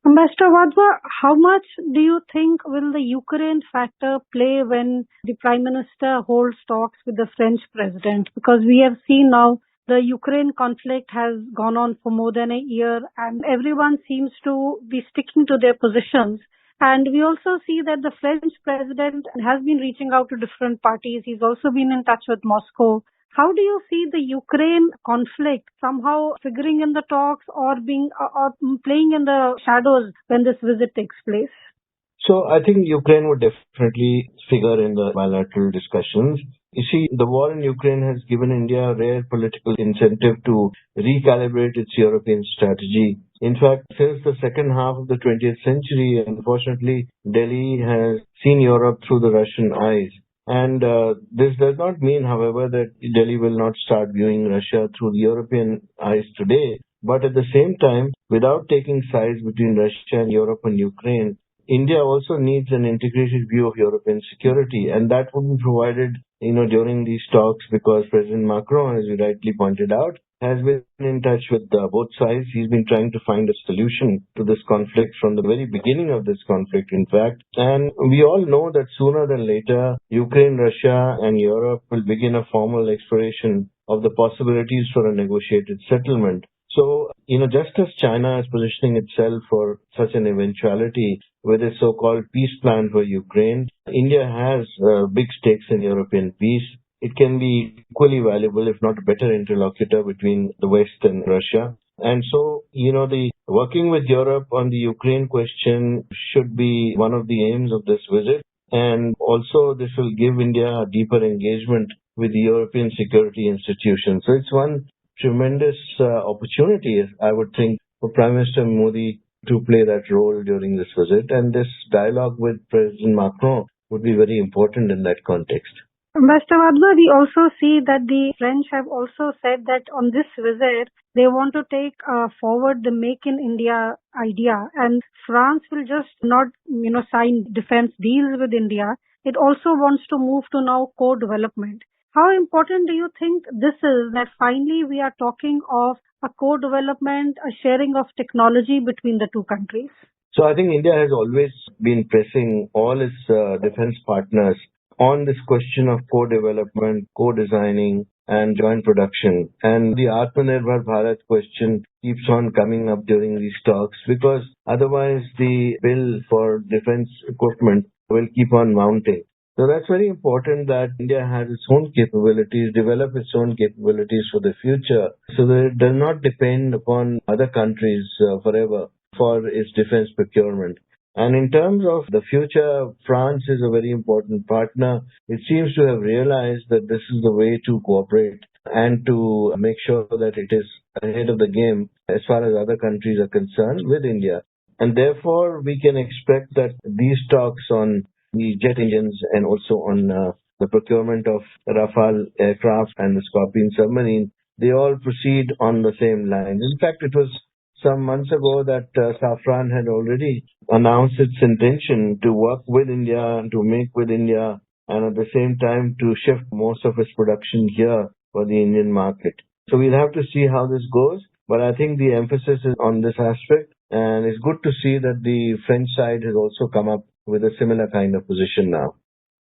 B: Ambassador Wadhwa, how much do you think will the Ukraine factor play when the Prime Minister holds talks with the French President? Because we have seen now the Ukraine conflict has gone on for more than a year and everyone seems to be sticking to their positions. And we also see that the French President has been reaching out to different parties. He's also been in touch with Moscow. How do you see the Ukraine conflict somehow figuring in the talks or playing in the shadows when this visit takes place?
E: So I think Ukraine would definitely figure in the bilateral discussions. You see, the war in Ukraine has given India a rare political incentive to recalibrate its European strategy. In fact, since the second half of the 20th century, unfortunately, Delhi has seen Europe through the Russian eyes. And this does not mean, however, that Delhi will not start viewing Russia through the European eyes today. But at the same time, without taking sides between Russia and Europe and Ukraine, India also needs an integrated view of European security. And that would be provided, during these talks because President Macron, as you rightly pointed out, has been in touch with both sides. He's been trying to find a solution to this conflict from the very beginning of this conflict, in fact. And we all know that sooner than later, Ukraine, Russia, and Europe will begin a formal exploration of the possibilities for a negotiated settlement. So, just as China is positioning itself for such an eventuality with its so-called peace plan for Ukraine, India has big stakes in European peace. It can be equally valuable, if not a better interlocutor between the West and Russia. And so, the working with Europe on the Ukraine question should be one of the aims of this visit. And also, this will give India a deeper engagement with the European security institutions. So it's one tremendous opportunity, I would think, for Prime Minister Modi to play that role during this visit. And this dialogue with President Macron would be very important in that context.
B: Ambassador Wadhwa, we also see that the French have also said that on this visit, they want to take forward the Make in India idea. And France will just not, sign defense deals with India. It also wants to move to now co-development. How important do you think this is that finally we are talking of a co-development, a sharing of technology between the two countries?
E: So I think India has always been pressing all its defense partners on this question of co-development, co-designing and joint production. And the Atmanirbhar Bharat question keeps on coming up during these talks because otherwise the bill for defense equipment will keep on mounting. So that's very important that India has its own capabilities, develop its own capabilities for the future so that it does not depend upon other countries forever for its defense procurement. And in terms of the future, France is a very important partner. It seems to have realized that this is the way to cooperate and to make sure that it is ahead of the game as far as other countries are concerned with India. And therefore, we can expect that these talks on the jet engines and also on the procurement of Rafale aircraft and the Scorpion submarine, they all proceed on the same lines. In fact, it was some months ago that Safran had already announced its intention to work with India and to make with India, and at the same time to shift most of its production here for the Indian market. So we'll have to see how this goes, but I think the emphasis is on this aspect, and it's good to see that the French side has also come up with a similar kind of position now.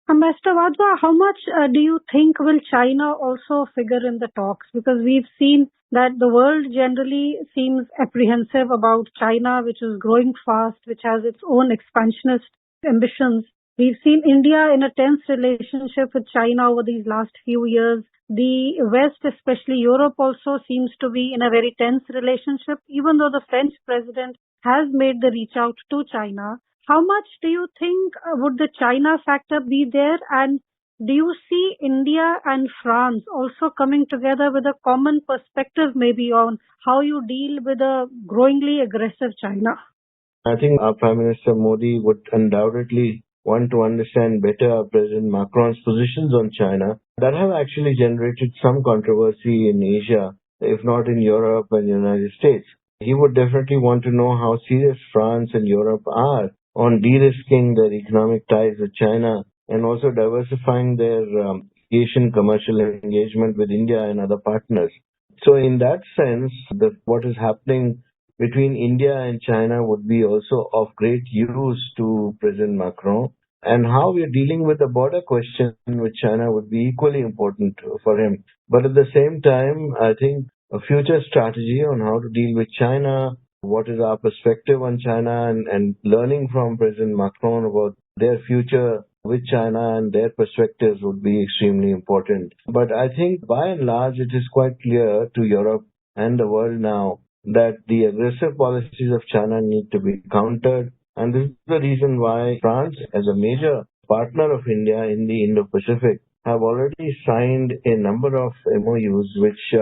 B: Ambassador Wadhwa, how much do you think will China also figure in the talks? Because we've seen that the world generally seems apprehensive about China, which is growing fast, which has its own expansionist ambitions. We've seen India in a tense relationship with China over these last few years. The West, especially Europe, also seems to be in a very tense relationship, even though the French president has made the reach out to China. How much do you think would the China factor be there? And do you see India and France also coming together with a common perspective maybe on how you deal with a growingly aggressive China?
E: I think our Prime Minister Modi would undoubtedly want to understand better President Macron's positions on China that have actually generated some controversy in Asia, if not in Europe and the United States. He would definitely want to know how serious France and Europe are on de-risking their economic ties with China and also diversifying their Asian commercial engagement with India and other partners. So in that sense, what is happening between India and China would be also of great use to President Macron, and how we are dealing with the border question with China would be equally important for him. But at the same time, I think a future strategy on how to deal with China, what is our perspective on China, and learning from President Macron about their future with China and their perspectives would be extremely important. But I think by and large it is quite clear to Europe and the world now that the aggressive policies of China need to be countered. And this is the reason why France, as a major partner of India in the Indo-Pacific, have already signed a number of MOUs which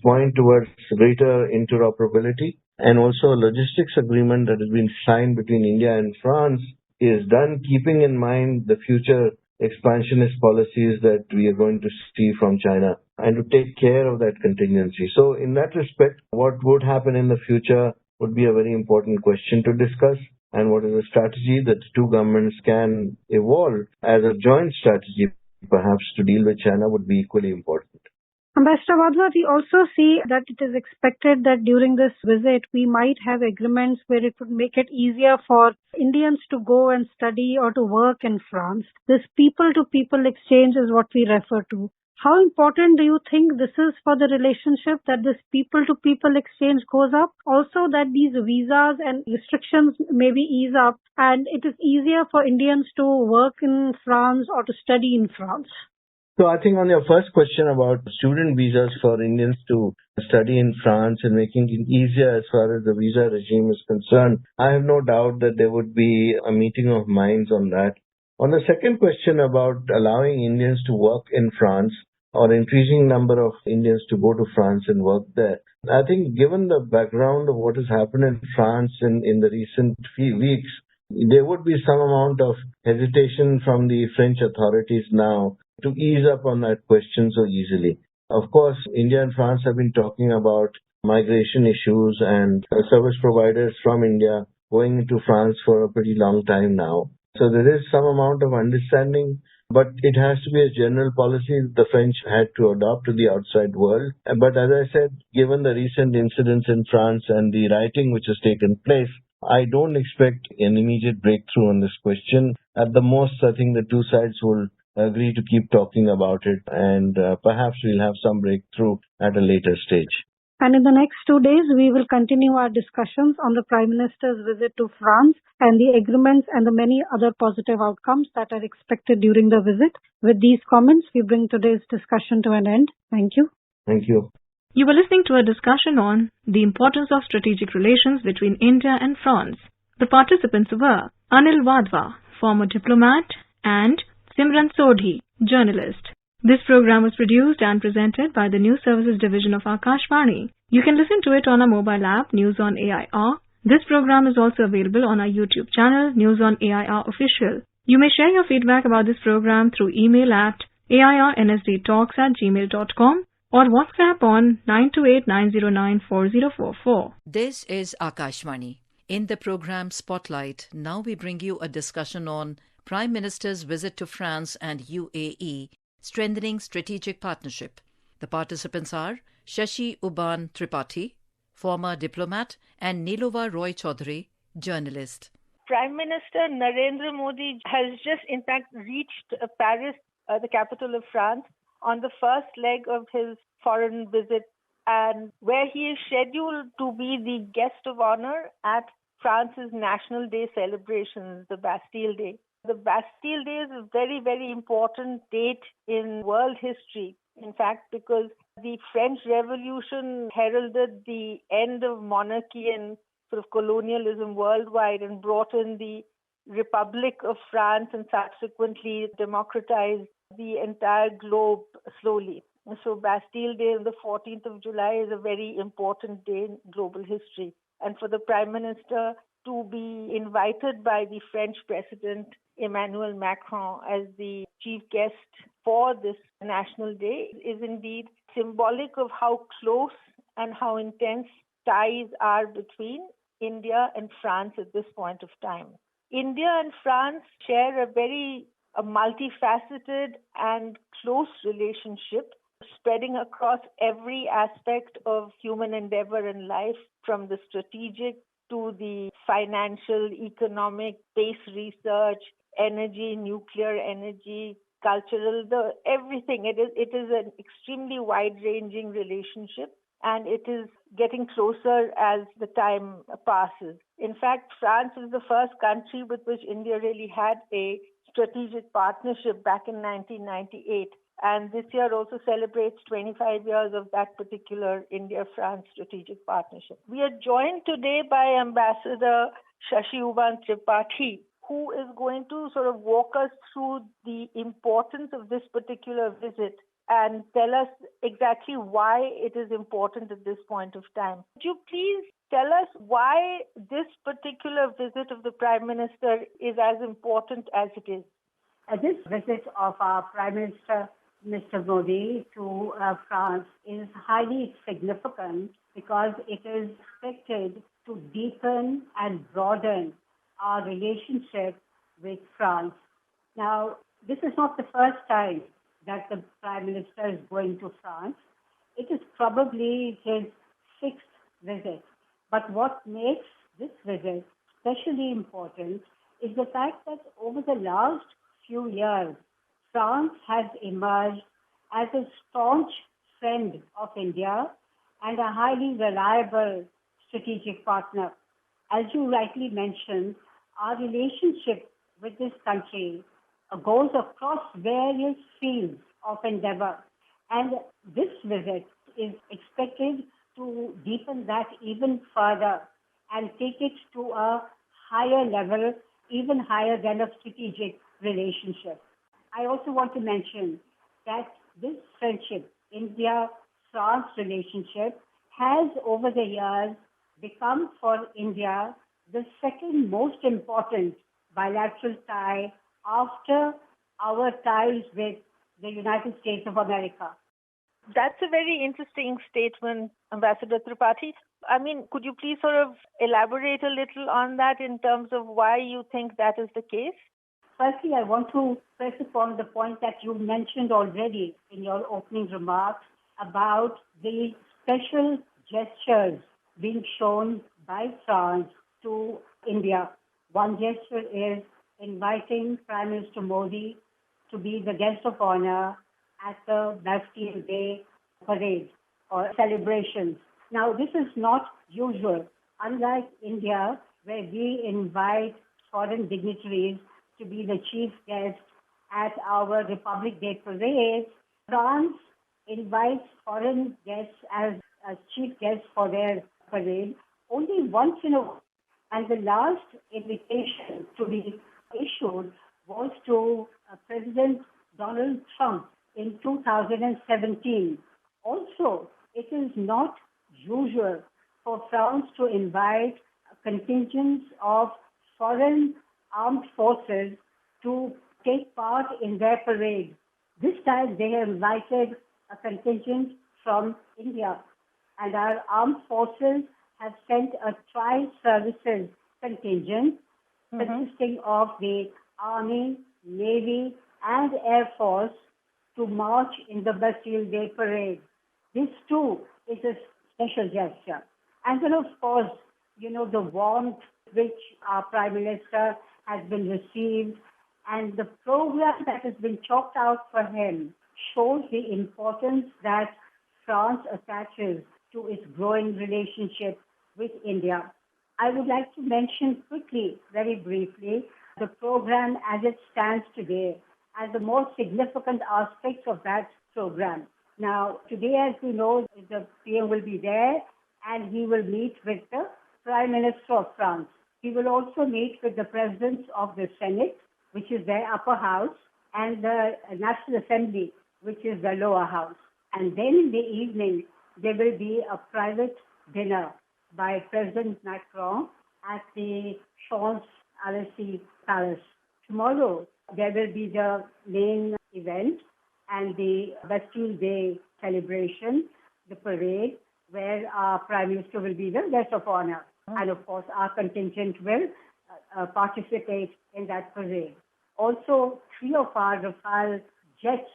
E: point towards greater interoperability, and also a logistics agreement that has been signed between India and France is done keeping in mind the future expansionist policies that we are going to see from China and to take care of that contingency. So in that respect, what would happen in the future would be a very important question to discuss, and what is a strategy that the two governments can evolve as a joint strategy perhaps to deal with China would be equally important.
B: Ambassador Wadhwa, we also see that it is expected that during this visit we might have agreements where it would make it easier for Indians to go and study or to work in France. This people-to-people exchange is what we refer to. How important do you think this is for the relationship, that this people-to-people exchange goes up? Also that these visas and restrictions maybe ease up and it is easier for Indians to work in France or to study in France?
E: So I think on your first question about student visas for Indians to study in France and making it easier as far as the visa regime is concerned, I have no doubt that there would be a meeting of minds on that. On the second question about allowing Indians to work in France or increasing number of Indians to go to France and work there, I think given the background of what has happened in France in the recent few weeks, there would be some amount of hesitation from the French authorities now to ease up on that question so easily. Of course, India and France have been talking about migration issues and service providers from India going into France for a pretty long time now. So there is some amount of understanding, but it has to be a general policy that the French had to adopt to the outside world. But as I said, given the recent incidents in France and the rioting which has taken place, I don't expect an immediate breakthrough on this question. At the most, I think the two sides will agree to keep talking about it, and perhaps we'll have some breakthrough at a later stage.
B: And in the next 2 days, we will continue our discussions on the Prime Minister's visit to France and the agreements and the many other positive outcomes that are expected during the visit. With these comments, we bring today's discussion to an end. Thank you.
E: Thank you.
I: You were listening to a discussion on the importance of strategic relations between India and France. The participants were Anil Wadhwa, former diplomat, and Simran Sodhi, journalist. This program was produced and presented by the News Services Division of Akashvani. You can listen to it on our mobile app, News on AIR. This program is also available on our YouTube channel, News on AIR Official. You may share your feedback about this program through email at airnsdtalks@gmail.com or WhatsApp on 928-909-4044.
D: This is Akashvani. In the program Spotlight, now we bring you a discussion on Prime Minister's visit to France and UAE, strengthening strategic partnership. The participants are Shashi Uban Tripathi, former diplomat, and Nilova Roy Chaudhary, journalist.
F: Prime Minister Narendra Modi has just in fact reached Paris, the capital of France, on the first leg of his foreign visit, and where he is scheduled to be the guest of honor at France's National Day celebrations, the Bastille Day. The Bastille Day is a very, very important date in world history, in fact, because the French Revolution heralded the end of monarchy and sort of colonialism worldwide and brought in the Republic of France and subsequently democratized the entire globe slowly. So Bastille Day on the 14th of July is a very important day in global history. And for the Prime Minister to be invited by the French President Emmanuel Macron as the chief guest for this National Day is indeed symbolic of how close and how intense ties are between India and France at this point of time. India and France share a multifaceted and close relationship spreading across every aspect of human endeavor and life, from the strategic to the financial, economic, space research, energy, nuclear energy, cultural, everything. It is an extremely wide-ranging relationship, and it is getting closer as the time passes. In fact, France is the first country with which India really had a strategic partnership back in 1998. And this year also celebrates 25 years of that particular India-France strategic partnership. We are joined today by Ambassador Shashi Uban Tripathi, who is going to sort of walk us through the importance of this particular visit and tell us exactly why it is important at this point of time. Could you please tell us why this particular visit of the Prime Minister is as important as it is?
H: This visit of our Prime Minister, Mr. Modi, to France is highly significant because it is expected to deepen and broaden our relationship with France. Now, this is not the first time that the Prime Minister is going to France. It is probably his sixth visit. But what makes this visit especially important is the fact that over the last few years, France has emerged as a staunch friend of India and a highly reliable strategic partner. As you rightly mentioned, our relationship with this country goes across various fields of endeavor. And this visit is expected to deepen that even further and take it to a higher level, even higher than a strategic relationship. I also want to mention that this friendship, India-France relationship, has over the years become for India the second most important bilateral tie after our ties with the United States of America.
F: That's a very interesting statement, Ambassador Tripathi. I mean, could you please sort of elaborate a little on that in terms of why you think that is the case?
H: Firstly, I want to press upon the point that you mentioned already in your opening remarks about the special gestures being shown by France to India. One gesture is inviting Prime Minister Modi to be the guest of honor at the Bastille Day parade or celebrations. Now, this is not usual. Unlike India, where we invite foreign dignitaries to be the chief guest at our Republic Day parade, France invites foreign guests as chief guests for their parade only once in a while. And the last invitation to be issued was to President Donald Trump in 2017. Also, it is not usual for France to invite contingents of foreign armed forces to take part in their parade. This time they have invited a contingent from India, and our armed forces have sent a tri-services contingent consisting of the Army, Navy, and Air Force to march in the Bastille Day parade. This too is a special gesture. And then, of course, the warmth which our Prime Minister has been received and the program that has been chalked out for him shows the importance that France attaches to its growing relationship with India. I would like to mention quickly, very briefly, the program as it stands today and the most significant aspects of that program. Now, today, as we know, the PM will be there and he will meet with the Prime Minister of France. He will also meet with the presidents of the Senate, which is their upper house, and the National Assembly, which is the lower house. And then in the evening, there will be a private dinner by President Macron at the Champs-Élysées Palace. Tomorrow, there will be the main event and the Bastille Day celebration, the parade, where our Prime Minister will be the guest of honor. And of course, our contingent will participate in that parade. Also, 3 of our Rafale jets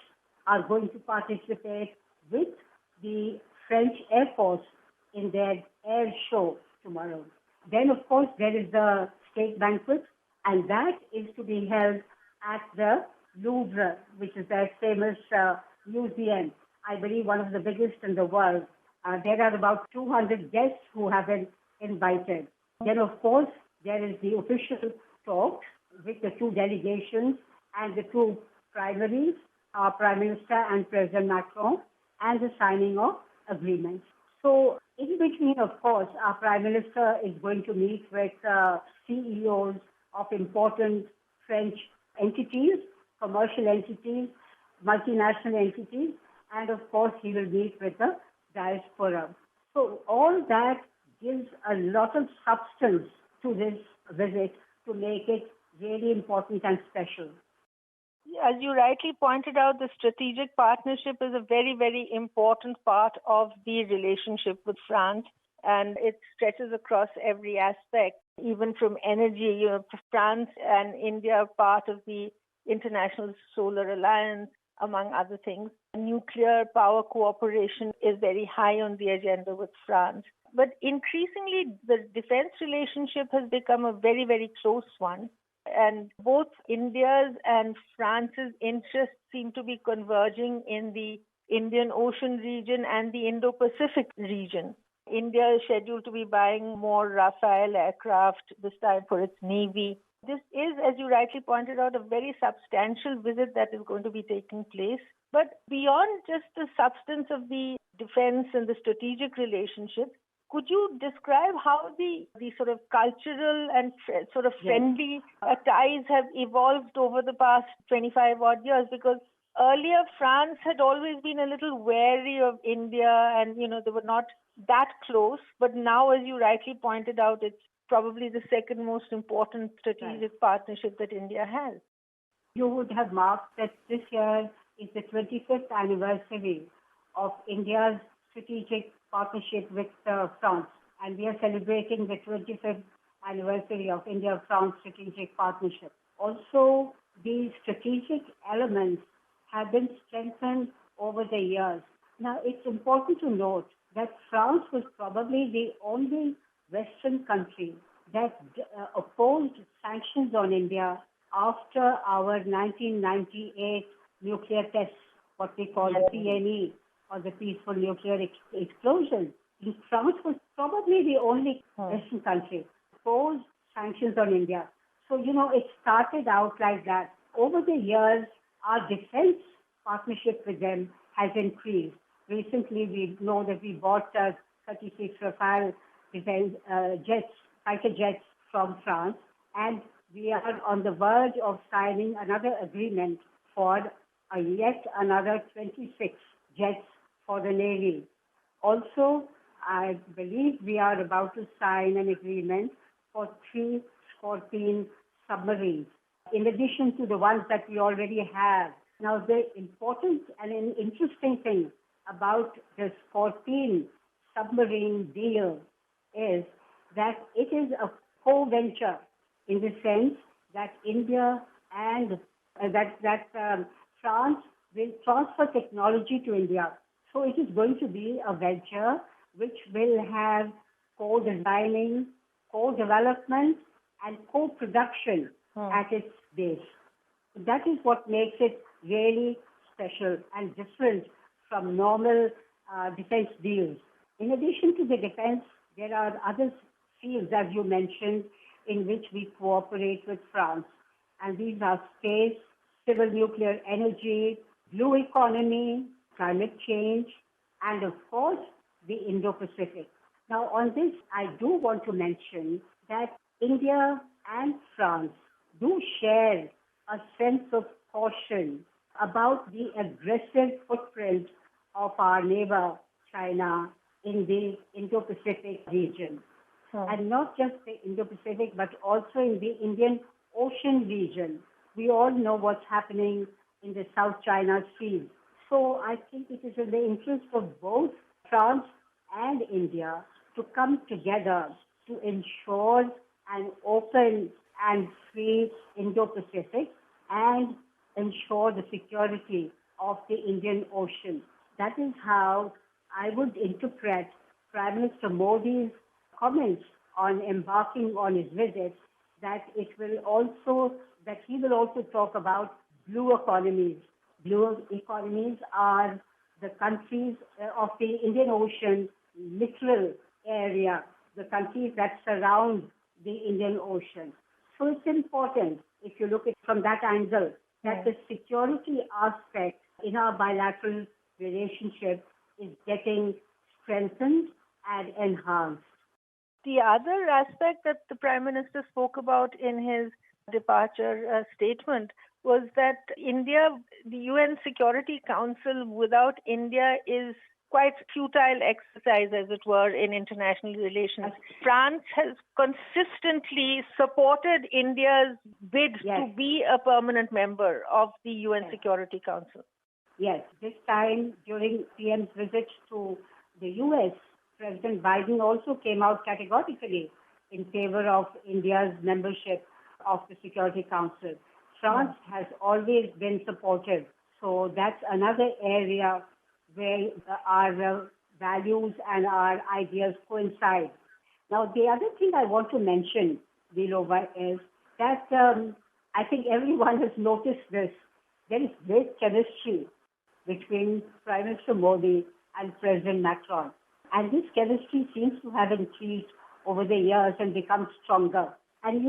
H: are going to participate with the French Air Force in their air show tomorrow. Then, of course, there is the state banquet, and that is to be held at the Louvre, which is their famous museum, I believe one of the biggest in the world. There are about 200 guests who have been invited. Then, of course, there is the official talks with the 2 delegations and the 2 primaries, our Prime Minister and President Macron, and the signing of agreements. So, in between, of course, our Prime Minister is going to meet with CEOs of important French entities, commercial entities, multinational entities, and of course, he will meet with the diaspora. So, all that gives a lot of substance to this visit to make it really important and special.
F: As you rightly pointed out, the strategic partnership is a very, very important part of the relationship with France, and it stretches across every aspect, even from energy. France and India are part of the International Solar Alliance, among other things. Nuclear power cooperation is very high on the agenda with France. But increasingly, the defense relationship has become a very, very close one. And both India's and France's interests seem to be converging in the Indian Ocean region and the Indo-Pacific region. India is scheduled to be buying more Rafale aircraft, this time for its Navy. This is, as you rightly pointed out, a very substantial visit that is going to be taking place. But beyond just the substance of the defense and the strategic relationship, could you describe how the sort of cultural and sort of friendly ties have evolved over the past 25 odd years? Because earlier France had always been a little wary of India and, they were not that close. But now, as you rightly pointed out, it's probably the second most important strategic partnership that India has.
H: You would have marked that this year is the 25th anniversary of India's strategic partnership with France, and we are celebrating the 25th anniversary of India-France strategic partnership. Also, these strategic elements have been strengthened over the years. Now, it's important to note that France was probably the only Western country that opposed sanctions on India after our 1998 nuclear tests, what we call the PNE, or the peaceful nuclear explosion. France was probably the only Western country to impose sanctions on India. So, it started out like that. Over the years, our defense partnership with them has increased. Recently, we know that we bought 36 Rafale fighter jets from France, and we are on the verge of signing another agreement for yet another 26 jets for the Navy. Also, I believe we are about to sign an agreement for 3 Scorpion submarines, in addition to the ones that we already have. Now, the important and an interesting thing about the Scorpion submarine deal is that it is a co-venture in the sense that India and France will transfer technology to India. So it is going to be a venture which will have co-designing, co-development, and co-production at its base. That is what makes it really special and different from normal defense deals. In addition to the defense, there are other fields, as you mentioned, in which we cooperate with France. And these are space, civil nuclear energy, blue economy, climate change, and of course, the Indo-Pacific. Now, on this, I do want to mention that India and France do share a sense of caution about the aggressive footprint of our neighbor, China, in the Indo-Pacific region. And not just the Indo-Pacific, but also in the Indian Ocean region. We all know what's happening in the South China Sea. So I think it is in the interest of both France and India to come together to ensure an open and free Indo-Pacific and ensure the security of the Indian Ocean. That is how I would interpret Prime Minister Modi's comments on embarking on his visit, that he will also talk about blue economies. Blue economies are the countries of the Indian Ocean littoral area, the countries that surround the Indian Ocean. So it's important, if you look at it from that angle, that the security aspect in our bilateral relationship is getting strengthened and enhanced.
F: The other aspect that the Prime Minister spoke about in his departure statement was that India, the UN Security Council without India is quite futile exercise, as it were, in international relations. France has consistently supported India's bid to be a permanent member of the UN Security Council.
H: Yes, this time during PM's visit to the US, President Biden also came out categorically in favor of India's membership of the Security Council. France has always been supportive. So that's another area where our values and our ideas coincide. Now, the other thing I want to mention, Vilova, is that I think everyone has noticed this. There is great chemistry between Prime Minister Modi and President Macron. And this chemistry seems to have increased over the years and become stronger. And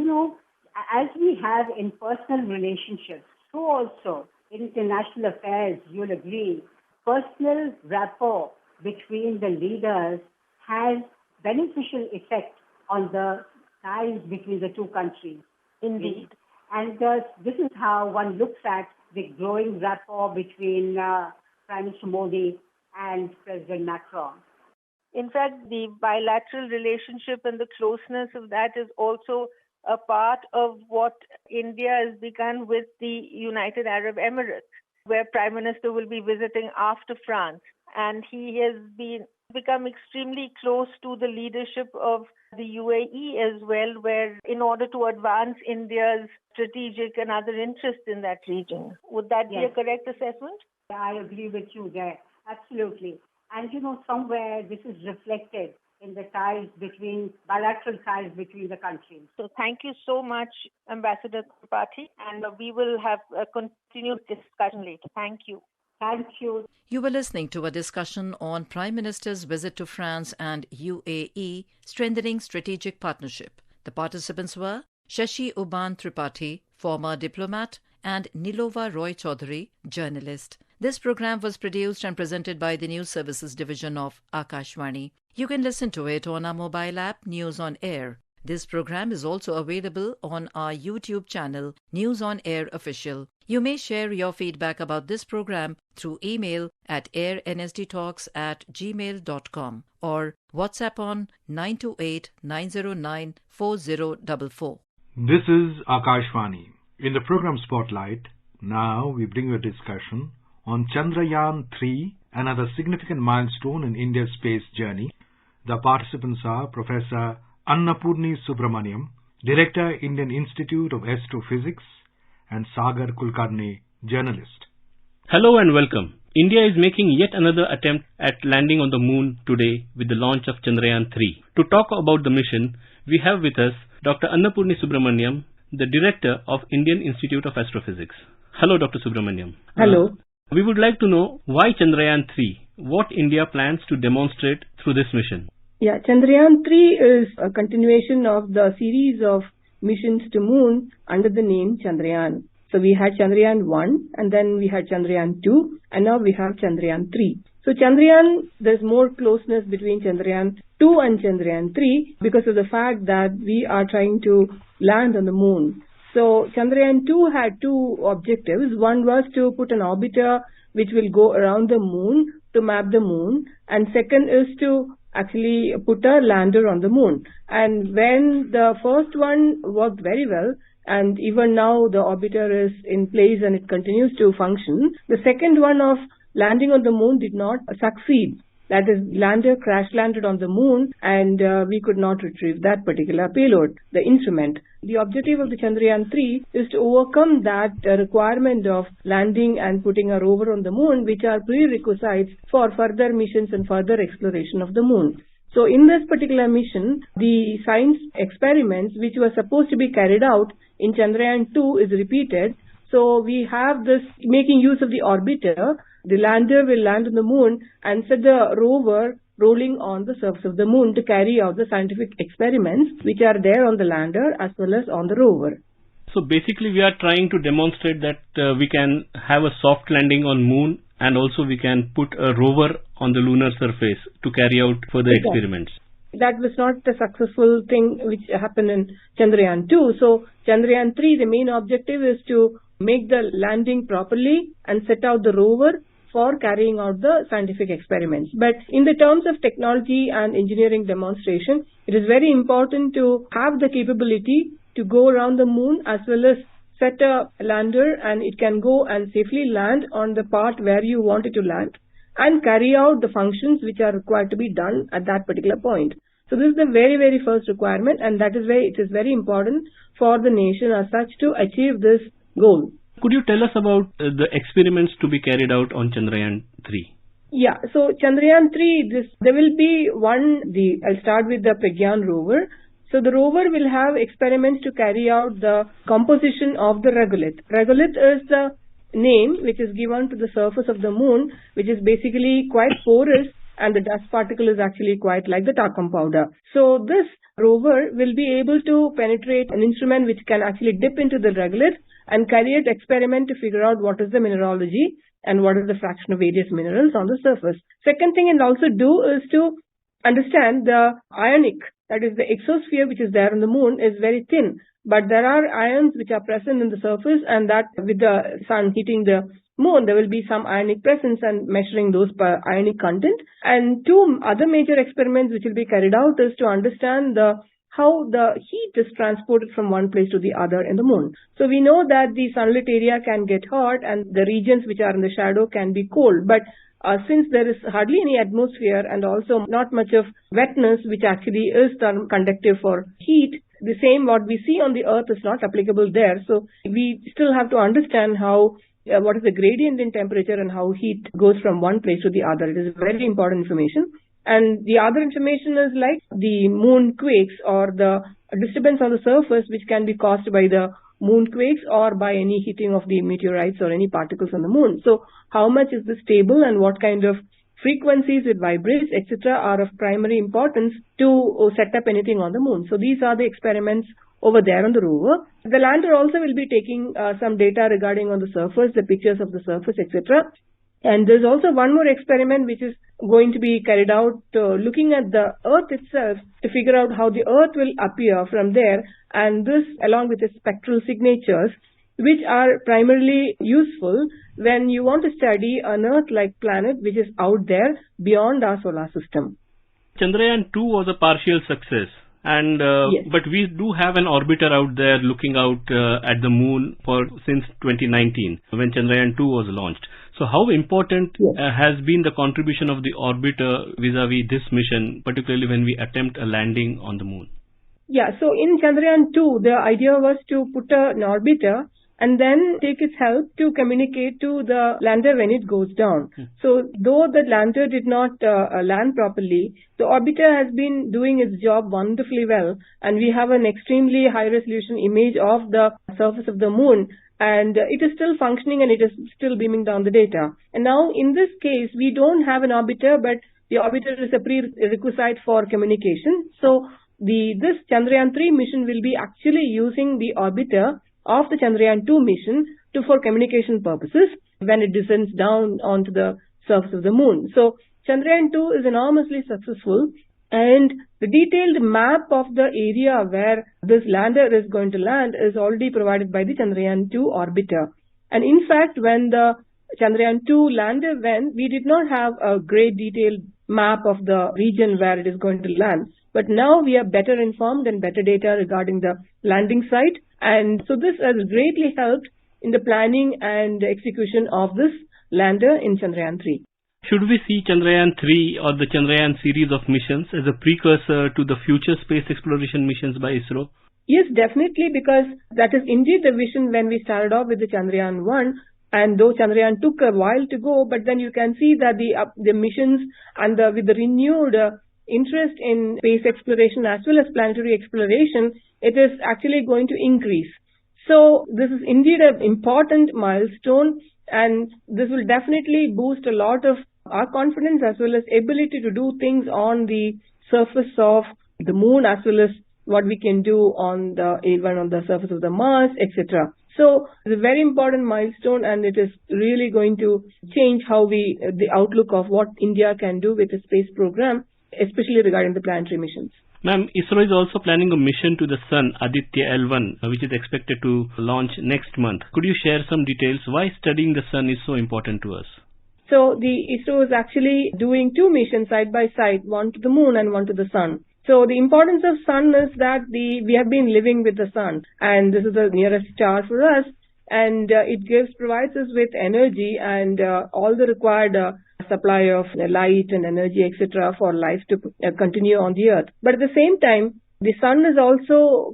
H: as we have in personal relationships, so also in international affairs, you'll agree, personal rapport between the leaders has beneficial effect on the ties between the two countries.
F: Indeed.
H: And this is how one looks at the growing rapport between Prime Minister Modi and President Macron.
F: In fact, the bilateral relationship and the closeness of that is also a part of what India has begun with the United Arab Emirates, where Prime Minister will be visiting after France. And he has become extremely close to the leadership of the UAE as well, where in order to advance India's strategic and other interests in that region. Would that be a correct assessment?
H: I agree with you there. Absolutely. And somewhere this is reflected in the bilateral ties between the countries.
F: So thank you so much, Ambassador Tripathi, and we will have a continued discussion later. Thank you.
H: Thank you.
D: You were listening to a discussion on Prime Minister's visit to France and UAE, strengthening strategic partnership. The participants were Shashi Uban Tripathi, former diplomat, and Nilova Roy Chaudhary, journalist. This program was produced and presented by the News Services Division of Akashvani. You can listen to it on our mobile app, News on Air. This program is also available on our YouTube channel, News on Air Official. You may share your feedback about this program through email at airnsdtalks@gmail.com or WhatsApp on 928-909-4044.
N: This is Akashvani. In the program Spotlight, Now we bring you a discussion on Chandrayaan-3, another significant milestone in India's space journey. The participants are Professor Annapurni Subramaniam, Director, Indian Institute of Astrophysics, and Sagar Kulkarni, journalist.
K: Hello and welcome. India is making yet another attempt at landing on the moon today with the launch of Chandrayaan-3. To talk about the mission, we have with us Dr. Annapurni Subramaniam, the Director of Indian Institute of Astrophysics. Hello, Dr. Subramaniam.
L: Hello.
K: We would like to know why Chandrayaan-3, what India plans to demonstrate through this mission.
L: Yeah, Chandrayaan-3 is a continuation of the series of missions to moon under the name Chandrayaan. So we had Chandrayaan-1 and then we had Chandrayaan-2 and now we have Chandrayaan-3. So Chandrayaan, there's more closeness between Chandrayaan-2 and Chandrayaan-3 because of the fact that we are trying to land on the moon. So Chandrayaan-2 had two objectives. One was to put an orbiter which will go around the moon to map the moon, and second is to actually put a lander on the moon. And when the first one worked very well, and even now the orbiter is in place and it continues to function, the second one of landing on the moon did not succeed. That is, lander crash landed on the moon and we could not retrieve that particular payload, the instrument. The objective of the Chandrayaan-3 is to overcome that requirement of landing and putting a rover on the moon, which are prerequisites for further missions and further exploration of the moon. So in this particular mission, the science experiments which were supposed to be carried out in Chandrayaan-2 is repeated. So we have this making use of the orbiter. The lander will land on the moon and set the rover rolling on the surface of the moon to carry out the scientific experiments which are there on the lander as well as on the rover.
K: So basically we are trying to demonstrate that we can have a soft landing on moon and also we can put a rover on the lunar surface to carry out further experiments.
L: That was not the successful thing which happened in Chandrayaan-2. So Chandrayaan-3, the main objective is to make the landing properly and set out the rover for carrying out the scientific experiments. But in the terms of technology and engineering demonstration, it is very important to have the capability to go around the moon as well as set a lander, and it can go and safely land on the part where you want it to land and carry out the functions which are required to be done at that particular point. So this is the very, very first requirement, and that is why it is very important for the nation as such to achieve this goal.
K: Could you tell us about the experiments to be carried out on Chandrayaan-3?
L: Yeah, so Chandrayaan-3, there will be I'll start with the Pragyan rover. So the rover will have experiments to carry out the composition of the regolith. Regolith is the name which is given to the surface of the moon, which is basically quite porous, and the dust particle is actually quite like the talcum powder. So this rover will be able to penetrate an instrument which can actually dip into the regolith and carry out experiment to figure out what is the mineralogy and what is the fraction of various minerals on the surface. Second thing it will also do is to understand the ionic, that is the exosphere which is there on the moon is very thin, but there are ions which are present in the surface, and that with the sun heating the moon there will be some ionic presence, and measuring those ionic content. And two other major experiments which will be carried out is to understand how the heat is transported from one place to the other in the moon. So we know that the sunlit area can get hot and the regions which are in the shadow can be cold, but since there is hardly any atmosphere and also not much of wetness which actually is conductive for heat, the same what we see on the earth is not applicable there. So we still have to understand what is the gradient in temperature and how heat goes from one place to the other. It is very important information. And the other information is like the moon quakes or the disturbance on the surface which can be caused by the moon quakes or by any heating of the meteorites or any particles on the moon. So how much is this stable and what kind of frequencies it vibrates, etc. are of primary importance to set up anything on the moon. So these are the experiments over there on the rover. The lander also will be taking some data regarding on the surface, the pictures of the surface, etc. And there's also one more experiment which is going to be carried out looking at the Earth itself to figure out how the Earth will appear from there, and this along with its spectral signatures, which are primarily useful when you want to study an Earth-like planet which is out there beyond our solar system.
K: Chandrayaan-2 was a partial success. And
L: Yes.
K: but we do have an orbiter out there looking out at the moon since 2019 when Chandrayaan 2 was launched. So how important has been the contribution of the orbiter vis-a-vis this mission, particularly when we attempt a landing on the moon?
L: Yeah, so in Chandrayaan 2, the idea was to put an orbiter and then take its help to communicate to the lander when it goes down. So though the lander did not land properly, the orbiter has been doing its job wonderfully well, and we have an extremely high resolution image of the surface of the moon, and it is still functioning and it is still beaming down the data. And now in this case, we don't have an orbiter, but the orbiter is a prerequisite for communication. So this Chandrayaan 3 mission will be actually using the orbiter of the Chandrayaan 2 mission for communication purposes when it descends down onto the surface of the moon. So Chandrayaan 2 is enormously successful, and the detailed map of the area where this lander is going to land is already provided by the Chandrayaan 2 orbiter. And in fact, when the Chandrayaan 2 lander went, we did not have a great detailed map of the region where it is going to land. But now we are better informed and better data regarding the landing site. And so this has greatly helped in the planning and execution of this lander in Chandrayaan 3.
K: Should we see Chandrayaan 3 or the Chandrayaan series of missions as a precursor to the future space exploration missions by ISRO?
L: Yes, definitely, because that is indeed the vision when we started off with the Chandrayaan 1. And though Chandrayaan took a while to go, but then you can see that the missions and with the renewed interest in space exploration as well as planetary exploration, it is actually going to increase. So this is indeed an important milestone, and this will definitely boost a lot of our confidence as well as ability to do things on the surface of the moon as well as what we can do even on the surface of the Mars, etc. So it's a very important milestone, and it is really going to change the outlook of what India can do with the space program, especially regarding the planetary missions.
K: Ma'am, ISRO is also planning a mission to the Sun, Aditya L1, which is expected to launch next month. Could you share some details why studying the Sun is so important to us?
L: So the ISRO is actually doing two missions side by side, one to the moon and one to the Sun. So the importance of Sun is that we have been living with the Sun, and this is the nearest star for us, and it provides us with energy and all the required supply of light and energy, etc., for life to continue on the Earth. But at the same time, the Sun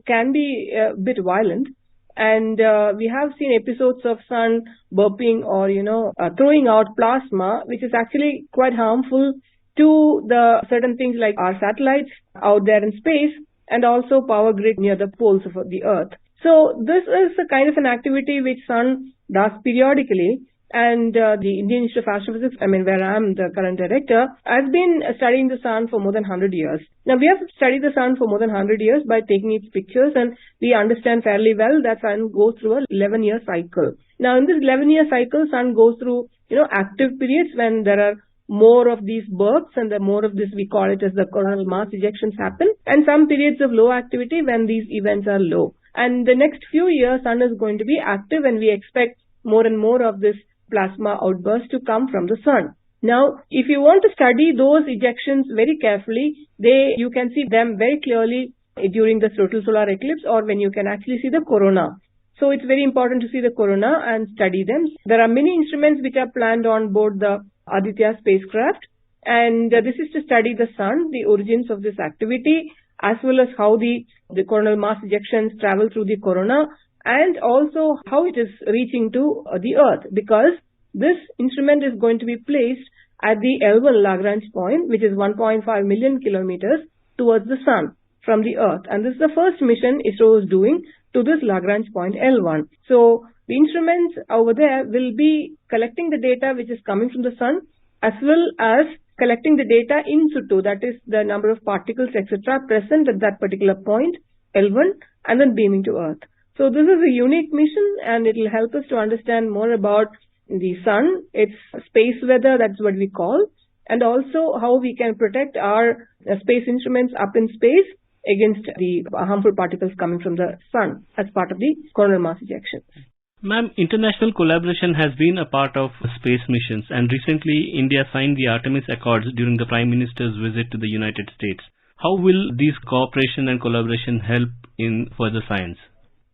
L: can be a bit violent, and we have seen episodes of Sun burping or throwing out plasma, which is actually quite harmful to the certain things like our satellites out there in space and also power grid near the poles of the Earth. So this is a kind of an activity which Sun does periodically, and the Indian Institute of Astrophysics, where I am the current director, has been studying the Sun for more than 100 years. Now we have studied the Sun for more than 100 years by taking its pictures, and we understand fairly well that Sun goes through a 11-year cycle. Now in this 11-year cycle, Sun goes through active periods when there are more of these burps, and the more of this, we call it as the coronal mass ejections happen, and some periods of low activity when these events are low. And the next few years, Sun is going to be active, and we expect more and more of this plasma outburst to come from the Sun. Now, if you want to study those ejections very carefully, you can see them very clearly during the total solar eclipse, or when you can actually see the corona. So it's very important to see the corona and study them. There are many instruments which are planned on board the Aditya spacecraft, and this is to study the Sun, the origins of this activity, as well as how the coronal mass ejections travel through the corona, and also how it is reaching to the Earth, because this instrument is going to be placed at the L1 Lagrange point, which is 1.5 million kilometers towards the Sun from the Earth. And this is the first mission ISRO is doing to this Lagrange point L1. So the instruments over there will be collecting the data which is coming from the Sun, as well as collecting the data in situ, that is the number of particles, etc., present at that particular point, L1, and then beaming to Earth. So this is a unique mission, and it will help us to understand more about the Sun, its space weather, that's what we call, and also how we can protect our space instruments up in space against the harmful particles coming from the Sun as part of the coronal mass ejections.
K: Ma'am, international collaboration has been a part of space missions, and recently India signed the Artemis Accords during the Prime Minister's visit to the United States. How will these cooperation and collaboration help in further science?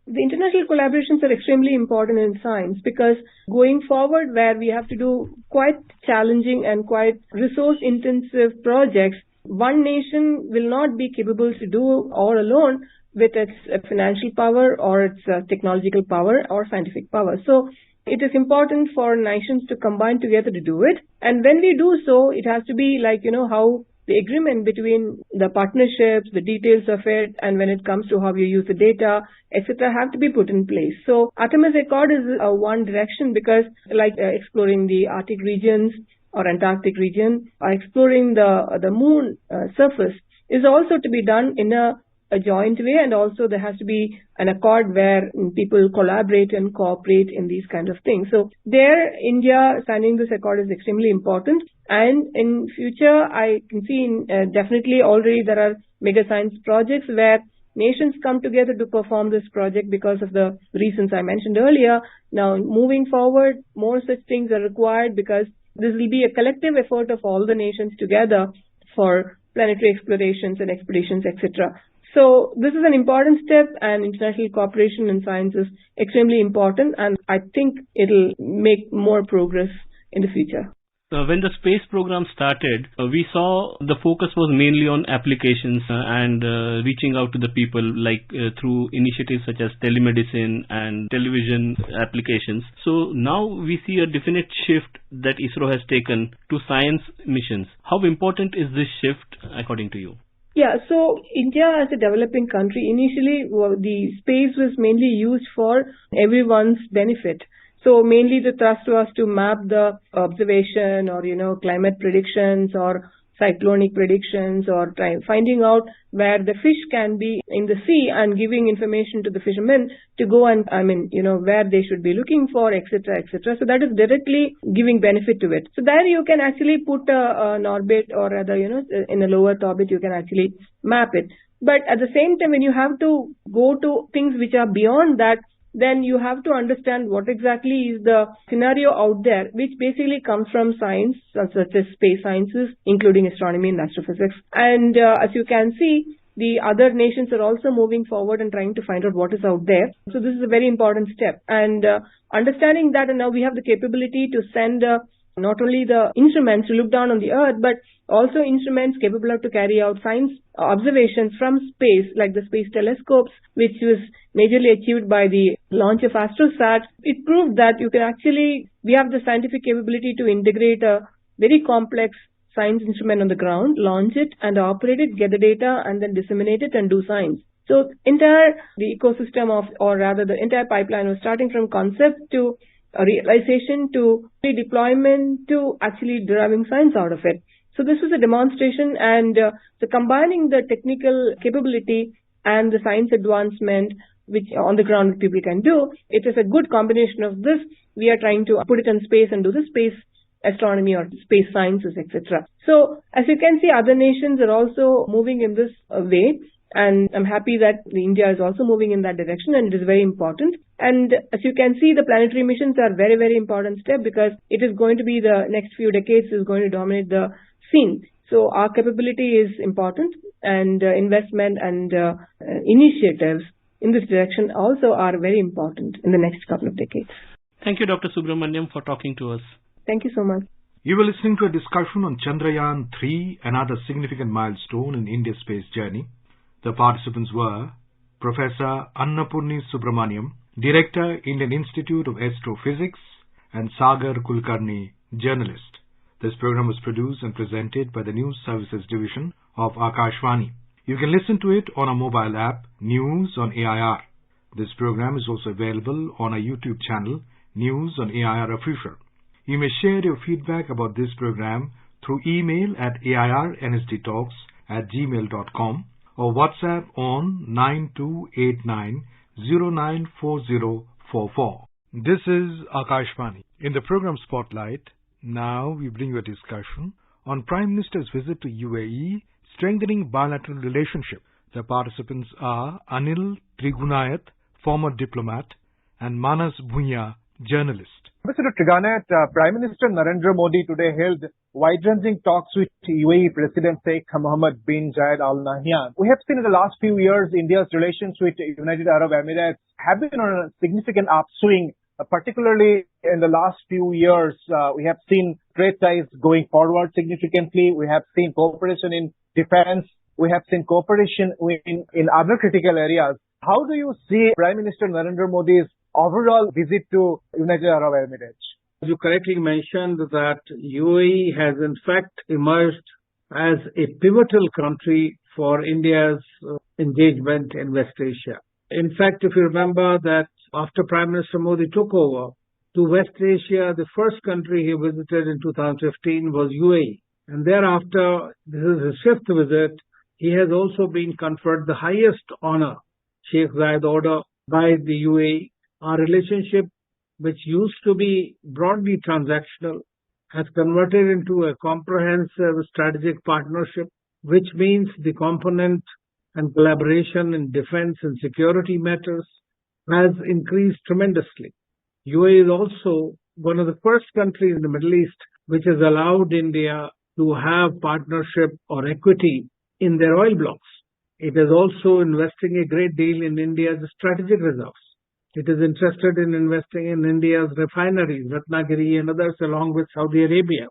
L: The international collaborations are extremely important in science because going forward where we have to do quite challenging and quite resource-intensive projects, one nation will not be capable to do all alone with its financial power or its technological power or scientific power. So it is important for nations to combine together to do it. And when we do so, it has to be like, how the agreement between the partnerships, the details of it, and when it comes to how you use the data, etc., have to be put in place. So Artemis Accord is one direction because exploring the Arctic regions or Antarctic region, or exploring the moon surface is also to be done in a joint way, and also there has to be an accord where people collaborate and cooperate in these kind of things. So there, India signing this accord is extremely important. And in future, I can see definitely already there are mega science projects where nations come together to perform this project because of the reasons I mentioned earlier. Now, moving forward, more such things are required because this will be a collective effort of all the nations together for planetary explorations and expeditions, etc. So this is an important step, and international cooperation in science is extremely important, and I think it'll make more progress in the future.
K: When the space program started, we saw the focus was mainly on applications and reaching out to the people through initiatives such as telemedicine and television applications. So now we see a definite shift that ISRO has taken to science missions. How important is this shift according to you?
L: Yeah, so India as a developing country, initially the space was mainly used for everyone's benefit. So mainly the thrust was to map the observation or, climate predictions or cyclonic predictions or finding out where the fish can be in the sea and giving information to the fishermen to go and, where they should be looking for, etc., etc. So that is directly giving benefit to it. So there you can actually put an orbit or rather, in a low Earth orbit, you can actually map it. But at the same time, when you have to go to things which are beyond that, then you have to understand what exactly is the scenario out there, which basically comes from science, such as space sciences, including astronomy and astrophysics. And as you can see, the other nations are also moving forward and trying to find out what is out there. So this is a very important step. And understanding that, and now we have the capability to send not only the instruments to look down on the Earth, but also instruments capable of to carry out science observations from space, like the space telescopes, which was majorly achieved by the launch of AstroSat. It proved that we have the scientific capability to integrate a very complex science instrument on the ground, launch it and operate it, get the data and then disseminate it and do science. So the ecosystem the entire pipeline was starting from concept to realization to deployment to actually deriving science out of it. So this was a demonstration, and so combining the technical capability and the science advancement which on the ground people can do, it is a good combination of this. We are trying to put it in space and do the space astronomy or space sciences, etc. So as you can see, other nations are also moving in this way. And I'm happy that India is also moving in that direction, and it is very important. And as you can see, the planetary missions are very, very important step because it is going to be the next few decades is going to dominate the scene. So our capability is important, and investment and initiatives in this direction also are very important in the next couple of decades.
K: Thank you, Dr. Subramaniam, for talking to us.
L: Thank you so much.
N: You were listening to a discussion on Chandrayaan-3, another significant milestone in India's space journey. The participants were Professor Annapurni Subramaniam, Director, Indian Institute of Astrophysics, and Sagar Kulkarni, journalist. This program was produced and presented by the News Services Division of Akashvani. You can listen to it on our mobile app, News on AIR. This program is also available on our YouTube channel, News on AIR Official. You may share your feedback about this program through email at airnsdtalks@gmail.com or WhatsApp on 9289094044. This is Akashvani. In the program Spotlight, now we bring you a discussion on Prime Minister's visit to UAE, strengthening bilateral relationship. The participants are Anil Trigunayat, former diplomat, and Manas Bhunya, journalist.
J: Mr. Triganet, Prime Minister Narendra Modi today held wide-ranging talks with UAE President Sheikh Mohammed bin Zayed Al Nahyan. We have seen in the last few years India's relations with United Arab Emirates have been on a significant upswing. Particularly in the last few years, we have seen trade ties going forward significantly. We have seen cooperation in defense. We have seen cooperation in other critical areas. How do you see Prime Minister Narendra Modi's overall visit to United Arab Emirates?
O: You correctly mentioned that UAE has in fact emerged as a pivotal country for India's engagement in West Asia. In fact, if you remember that after Prime Minister Modi took over to West Asia, the first country he visited in 2015 was UAE. And thereafter, this is his fifth visit, he has also been conferred the highest honor, Sheikh Zayed Order, by the UAE. Our relationship, which used to be broadly transactional, has converted into a comprehensive strategic partnership, which means the component and collaboration in defense and security matters has increased tremendously. UAE is also one of the first countries in the Middle East which has allowed India to have partnership or equity in their oil blocks. It is also investing a great deal in India's strategic reserves. It is interested in investing in India's refineries, Ratnagiri and others, along with Saudi Arabia.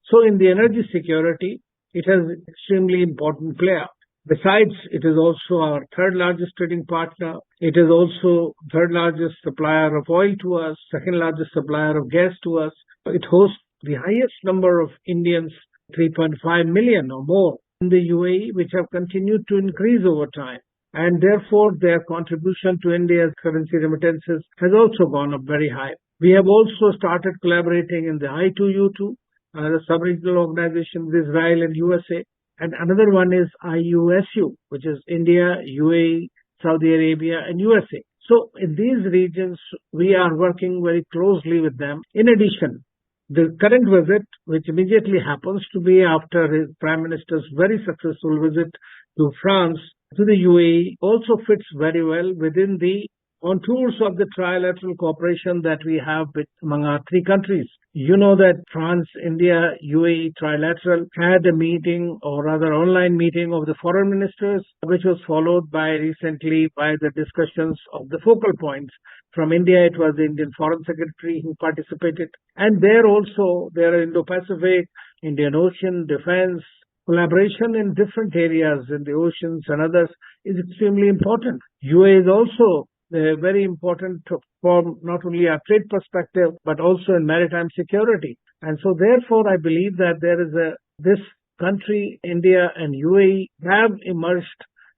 O: So in the energy security, it has an extremely important player. Besides, it is also our third largest trading partner. It is also third largest supplier of oil to us, second largest supplier of gas to us. It hosts the highest number of Indians, 3.5 million or more in the UAE, which have continued to increase over time. And therefore, their contribution to India's currency remittances has also gone up very high. We have also started collaborating in the I2U2, the sub-regional organization with Israel and USA. And another one is IUSU, which is India, UAE, Saudi Arabia, and USA. So in these regions, we are working very closely with them. In addition, the current visit, which immediately happens to be after his Prime Minister's very successful visit to France, to the UAE, also fits very well within the contours of the trilateral cooperation that we have among our three countries. You know that France, India, UAE trilateral had a meeting, or rather online meeting of the foreign ministers, which was followed by recently by the discussions of the focal points. From India, it was the Indian Foreign Secretary who participated. And there also, there are Indo-Pacific, Indian Ocean, defense, collaboration in different areas in the oceans and others is extremely important. UAE is also very important from not only a trade perspective, but also in maritime security. And so therefore, I believe that there is this country, India and UAE, have emerged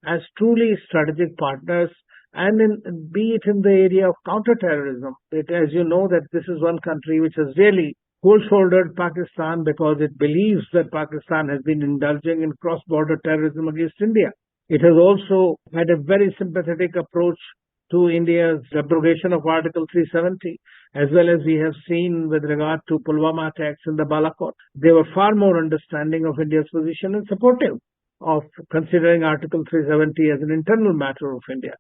O: as truly strategic partners, and be it in the area of counterterrorism. As you know, that this is one country which has really cold-shouldered Pakistan because it believes that Pakistan has been indulging in cross-border terrorism against India. It has also had a very sympathetic approach to India's abrogation of Article 370, as well as we have seen with regard to Pulwama attacks in the Balakot. They were far more understanding of India's position and supportive of considering Article 370 as an internal matter of India.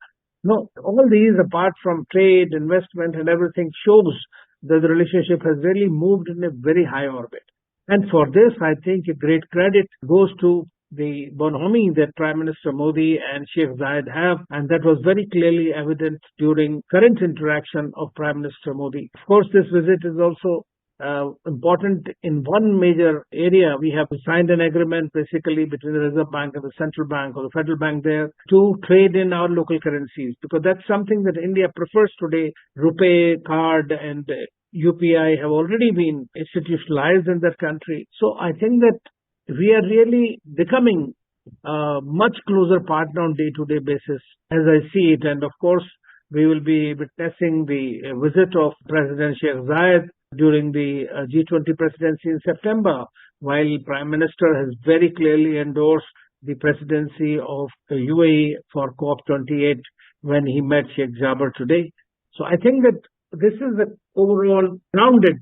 O: No, all these, apart from trade, investment and everything, shows that the relationship has really moved in a very high orbit. And for this, I think a great credit goes to the bonhomie that Prime Minister Modi and Sheikh Zayed have, and that was very clearly evident during current interaction of Prime Minister Modi. Of course, this visit is also important in one major area. We have signed an agreement basically between the Reserve Bank and the Central Bank or the Federal Bank there to trade in our local currencies, because that's something that India prefers today. RuPay card and UPI have already been institutionalized in that country. So I think that we are really becoming a much closer partner on day-to-day basis as I see it. And of course, we will be witnessing the visit of President Sheikh Zayed during the G20 presidency in September, while Prime Minister has very clearly endorsed the presidency of the UAE for COP28 when he met Sheikh Jaber today. So I think that this is an overall rounded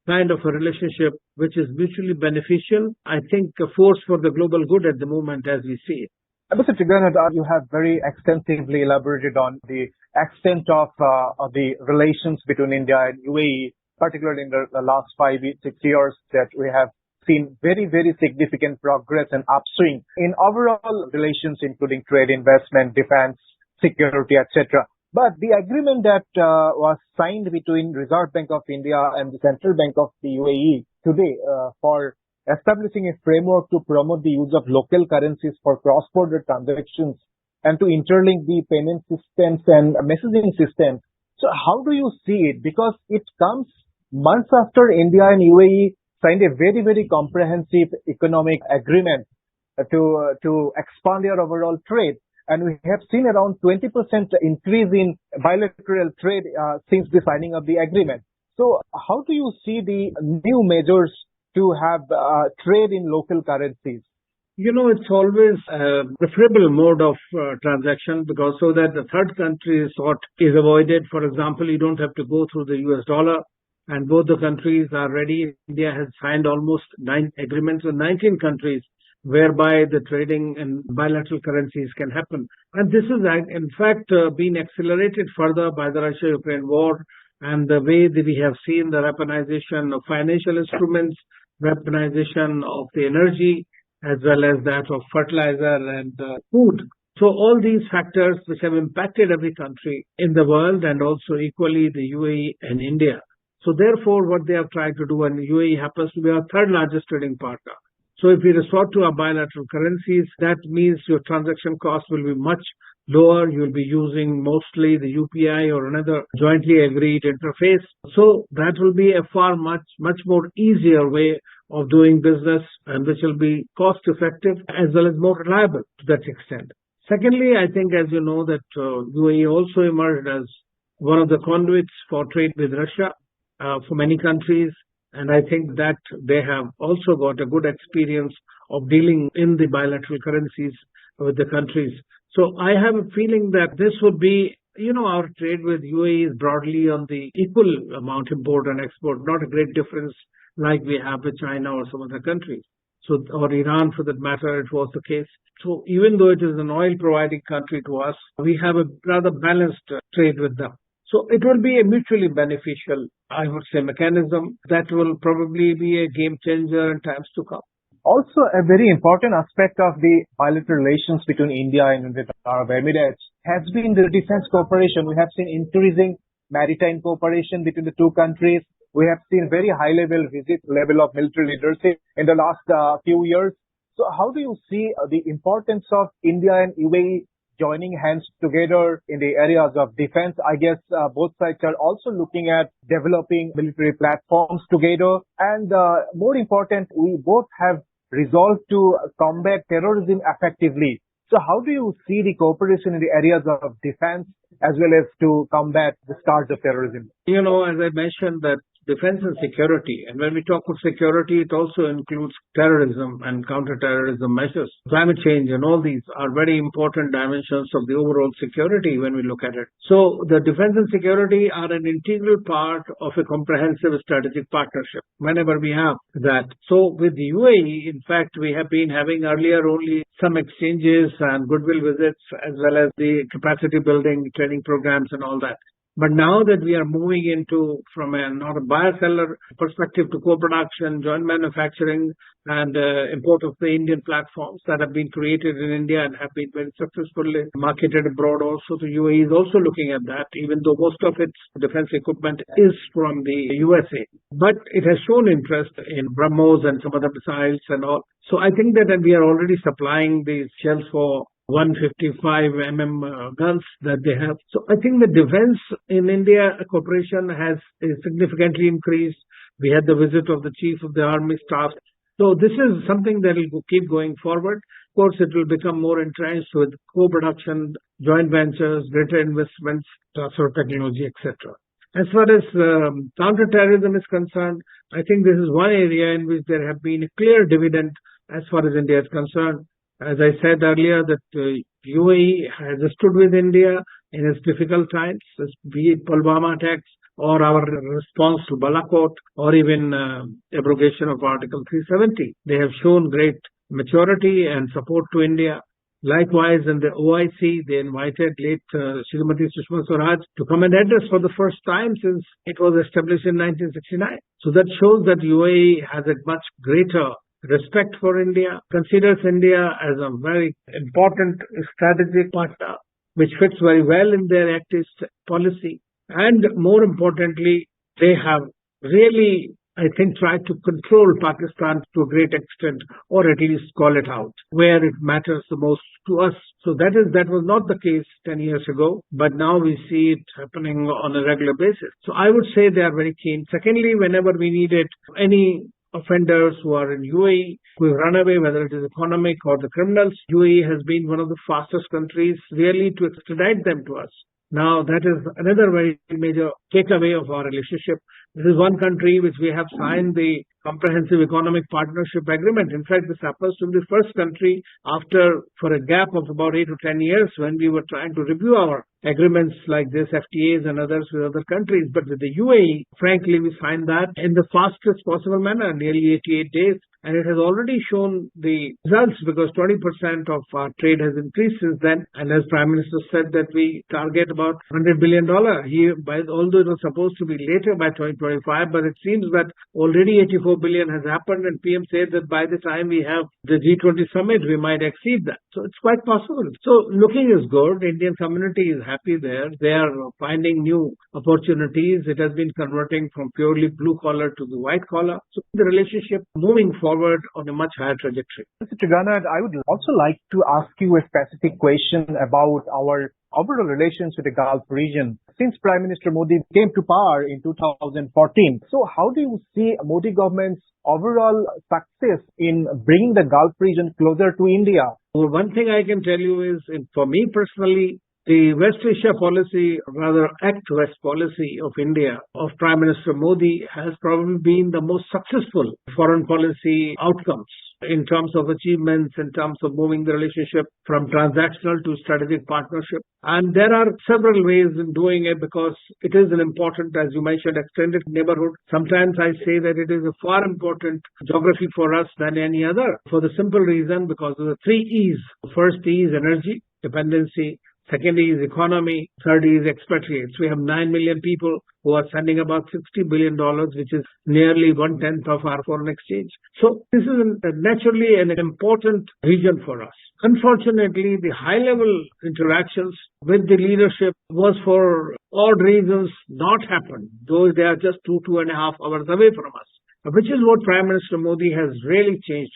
O: kind of a relationship which is mutually beneficial. I think a force for the global good at the moment as we see it.
J: Mr. Tigranat, you have very extensively elaborated on the extent of the relations between India and UAE, particularly in the last 6 years that we have seen very, very significant progress and upswing in overall relations, including trade, investment, defense, security, etc. But the agreement that was signed between Reserve Bank of India and the Central Bank of the UAE today for establishing a framework to promote the use of local currencies for cross-border transactions and to interlink the payment systems and messaging systems. So how do you see it? Because it comes months after India and UAE signed a very, very comprehensive economic agreement to expand their overall trade. And we have seen around 20% increase in bilateral trade since the signing of the agreement. So how do you see the new measures to have trade in local currencies?
O: It's always a preferable mode of transaction because so that the third country is avoided. For example, you don't have to go through the US dollar, and both the countries are ready. India has signed almost 9 agreements with 19 countries whereby the trading in bilateral currencies can happen. And this is in fact being accelerated further by the Russia-Ukraine war and the way that we have seen the weaponization of financial instruments, weaponization of the energy, as well as that of fertilizer and food. So all these factors which have impacted every country in the world and also equally the UAE and India. So therefore what they have tried to do, and UAE happens to be our third largest trading partner. So if we resort to our bilateral currencies, that means your transaction cost will be much lower. You will be using mostly the UPI or another jointly agreed interface. So that will be a much more easier way of doing business, and which will be cost effective as well as more reliable to that extent. Secondly, I think as you know that UAE also emerged as one of the conduits for trade with Russia for many countries. And I think that they have also got a good experience of dealing in the bilateral currencies with the countries. So I have a feeling that this would be, our trade with UAE is broadly on the equal amount import and export, not a great difference like we have with China or some other countries. So, or Iran for that matter, it was the case. So even though it is an oil providing country to us, we have a rather balanced trade with them. So it will be a mutually beneficial, I would say, mechanism that will probably be a game changer in times to come.
J: Also, a very important aspect of the bilateral relations between India and the Arab Emirates has been the defense cooperation. We have seen increasing maritime cooperation between the two countries. We have seen very high level of military leadership in the last few years. So how do you see the importance of India and UAE joining hands together in the areas of defense? I guess both sides are also looking at developing military platforms together. And more important, we both have resolved to combat terrorism effectively. So how do you see the cooperation in the areas of defense as well as to combat the scourge of terrorism?
O: As I mentioned that defense and security, and when we talk of security, it also includes terrorism and counter-terrorism measures. Climate change and all these are very important dimensions of the overall security when we look at it. So the defense and security are an integral part of a comprehensive strategic partnership whenever we have that. So with the UAE, in fact, we have been having earlier only some exchanges and goodwill visits as well as the capacity building, training programs and all that. But now that we are moving into from not a buyer-seller perspective to co-production, joint manufacturing and import of the Indian platforms that have been created in India and have been very successfully marketed abroad also. The UAE is also looking at that, even though most of its defense equipment is from the USA. But it has shown interest in BrahMos and some other missiles and all. So I think that we are already supplying these shells for 155 guns that they have. So I think the defense in India cooperation has significantly increased. We had the visit of the Chief of the Army Staff. So this is something that will keep going forward. Of course, it will become more entrenched with co-production, joint ventures, greater investments, transfer of technology, etc. As far as counter-terrorism is concerned, I think this is one area in which there have been a clear dividend as far as India is concerned. As I said earlier, that UAE has stood with India in its difficult times, be it Pulwama attacks or our response to Balakot or even abrogation of Article 370. They have shown great maturity and support to India. Likewise, in the OIC, they invited late Srimati Sushma Swaraj to come and address for the first time since it was established in 1969. So that shows that UAE has a much greater respect for India, considers India as a very important strategic partner, which fits very well in their Act East policy. And more importantly, they have really, I think, tried to control Pakistan to a great extent, or at least call it out where it matters the most to us. So that was not the case 10 years ago, but now we see it happening on a regular basis. So I would say they are very keen. Secondly, whenever we needed any offenders who are in UAE, who have run away, whether it is economic or the criminals, UAE has been one of the fastest countries really to extradite them to us. Now, that is another very major takeaway of our relationship. This is one country which we have signed the Comprehensive Economic Partnership Agreement. In fact, this happens to be the first country for a gap of about 8 to 10 years when we were trying to review our agreements like this, FTAs and others with other countries. But with the UAE, frankly, we signed that in the fastest possible manner, nearly 88 days. And it has already shown the results because 20% of our trade has increased since then. And as Prime Minister said that we target about $100 billion. Although it was supposed to be later by 2025, but it seems that already 84 billion has happened, and PM said that by the time we have the G20 summit, we might exceed that. So it's quite possible. So looking is good. Indian community is happy there. They are finding new opportunities. It has been converting from purely blue collar to the white collar. So the relationship moving forward on a much higher trajectory.
J: Mr. Trigana, I would also like to ask you a specific question about our overall relations with the Gulf region. Since Prime Minister Modi came to power in 2014, so how do you see Modi government's overall success in bringing the Gulf region closer to India?
O: Well, one thing I can tell you is, for me personally, the West Asia policy, rather Act West policy of India, of Prime Minister Modi, has probably been the most successful foreign policy outcomes in terms of achievements, in terms of moving the relationship from transactional to strategic partnership. And there are several ways in doing it because it is an important, as you mentioned, extended neighborhood. Sometimes I say that it is a far important geography for us than any other, for the simple reason because of the 3 E's. First E is energy, dependency. Second is economy. Third is expatriates. We have 9 million people who are sending about $60 billion, which is nearly 1/10 of our foreign exchange. So this is naturally an important region for us. Unfortunately, the high-level interactions with the leadership was for odd reasons not happened, though they are just 2.5 hours away from us, which is what Prime Minister Modi has really changed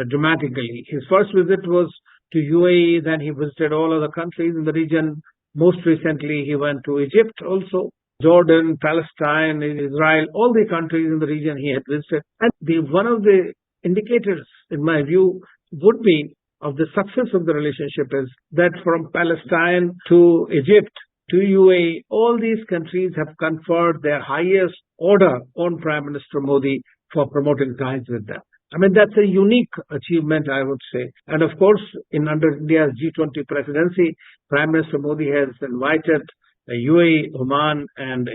O: dramatically. His first visit was to UAE, then he visited all other countries in the region. Most recently, he went to Egypt also, Jordan, Palestine, Israel, all the countries in the region he had visited. And one of the indicators, in my view, would be of the success of the relationship is that from Palestine to Egypt to UAE, all these countries have conferred their highest order on Prime Minister Modi for promoting ties with them. I mean, that's a unique achievement, I would say. And of course, under India's G20 presidency, Prime Minister Modi has invited UAE, Oman and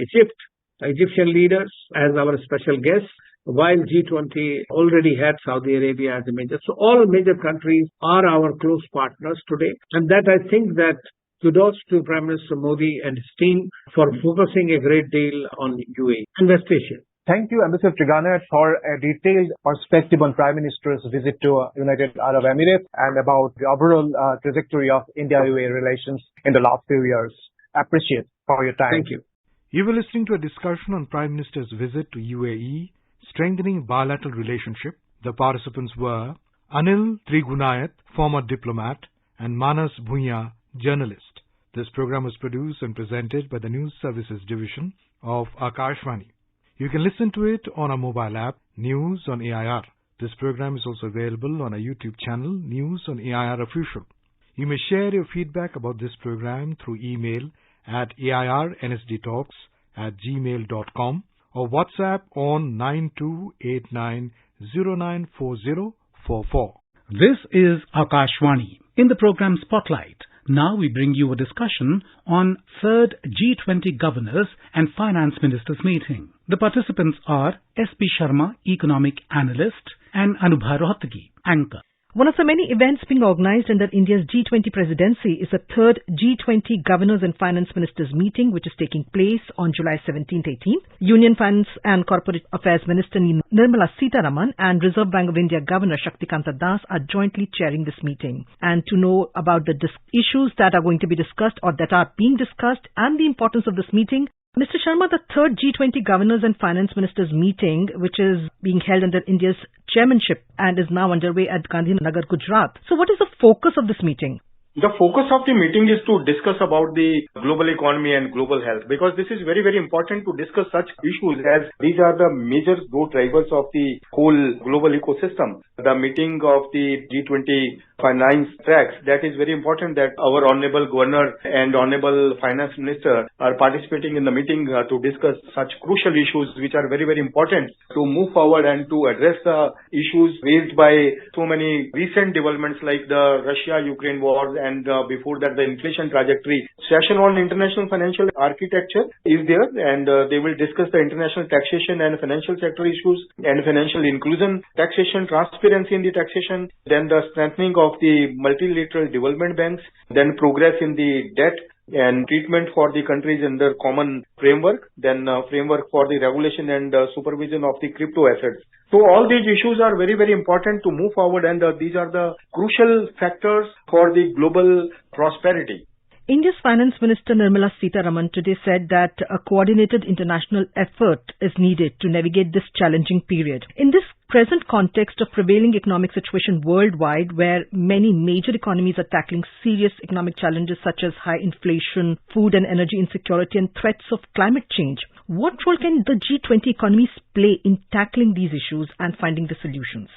O: Egyptian leaders as our special guests, while G20 already had Saudi Arabia as a major. So all major countries are our close partners today. And that I think that kudos to Prime Minister Modi and his team for focusing a great deal on UAE and West Asia.
J: Thank you, Ambassador Trigana, for a detailed perspective on Prime Minister's visit to United Arab Emirates and about the overall trajectory of India-UAE relations in the last few years. Appreciate for your time.
O: Thank you.
N: You were listening to a discussion on Prime Minister's visit to UAE, strengthening bilateral relationship. The participants were Anil Trigunayat, former diplomat, and Manas Bhunya, journalist. This program was produced and presented by the News Services Division of Akashvani. You can listen to it on our mobile app, News on AIR. This program is also available on our YouTube channel, News on AIR Official. You may share your feedback about this program through email at airnsdtalks@gmail.com or WhatsApp on 9289094044.
P: This is Akashvani. In the program Spotlight, now we bring you a discussion on 3rd G20 Governors and Finance Ministers meeting. The participants are S.P. Sharma, Economic Analyst, and Anubha Rohatgi, Anchor.
R: One of the many events being organized under India's G20 presidency is the third G20 Governors and Finance Ministers meeting, which is taking place on July 17th-18th. Union Finance and Corporate Affairs Minister Nirmala Sitharaman and Reserve Bank of India Governor Shaktikanta Das are jointly chairing this meeting. And to know about the issues that are going to be discussed or that are being discussed and the importance of this meeting, Mr. Sharma, the third G20 Governors and Finance Ministers meeting, which is being held under India's chairmanship and is now underway at Gandhinagar, Gujarat. So what is the focus of this meeting?
S: The focus of the meeting is to discuss about the global economy and global health, because this is very, very important to discuss such issues, as these are the major growth drivers of the whole global ecosystem. The meeting of the G20 finance tracks, that is very important that our Honorable Governor and Honorable Finance Minister are participating in the meeting to discuss such crucial issues which are very, very important to move forward and to address the issues raised by so many recent developments like the Russia-Ukraine war, and before that the inflation trajectory. Session on international financial architecture is there, and they will discuss the international taxation and financial sector issues and financial inclusion, taxation, transparency in the taxation, then the strengthening of the multilateral development banks, then progress in the debt and treatment for the countries under common framework, then framework for the regulation and supervision of the crypto assets. So all these issues are very, very important to move forward, and these are the crucial factors for the global prosperity.
R: India's Finance Minister Nirmala Sitharaman today said that a coordinated international effort is needed to navigate this challenging period. In this present context of prevailing economic situation worldwide, where many major economies are tackling serious economic challenges such as high inflation, food and energy insecurity, and threats of climate change, what role can the G20 economies play in tackling these issues and finding the solutions?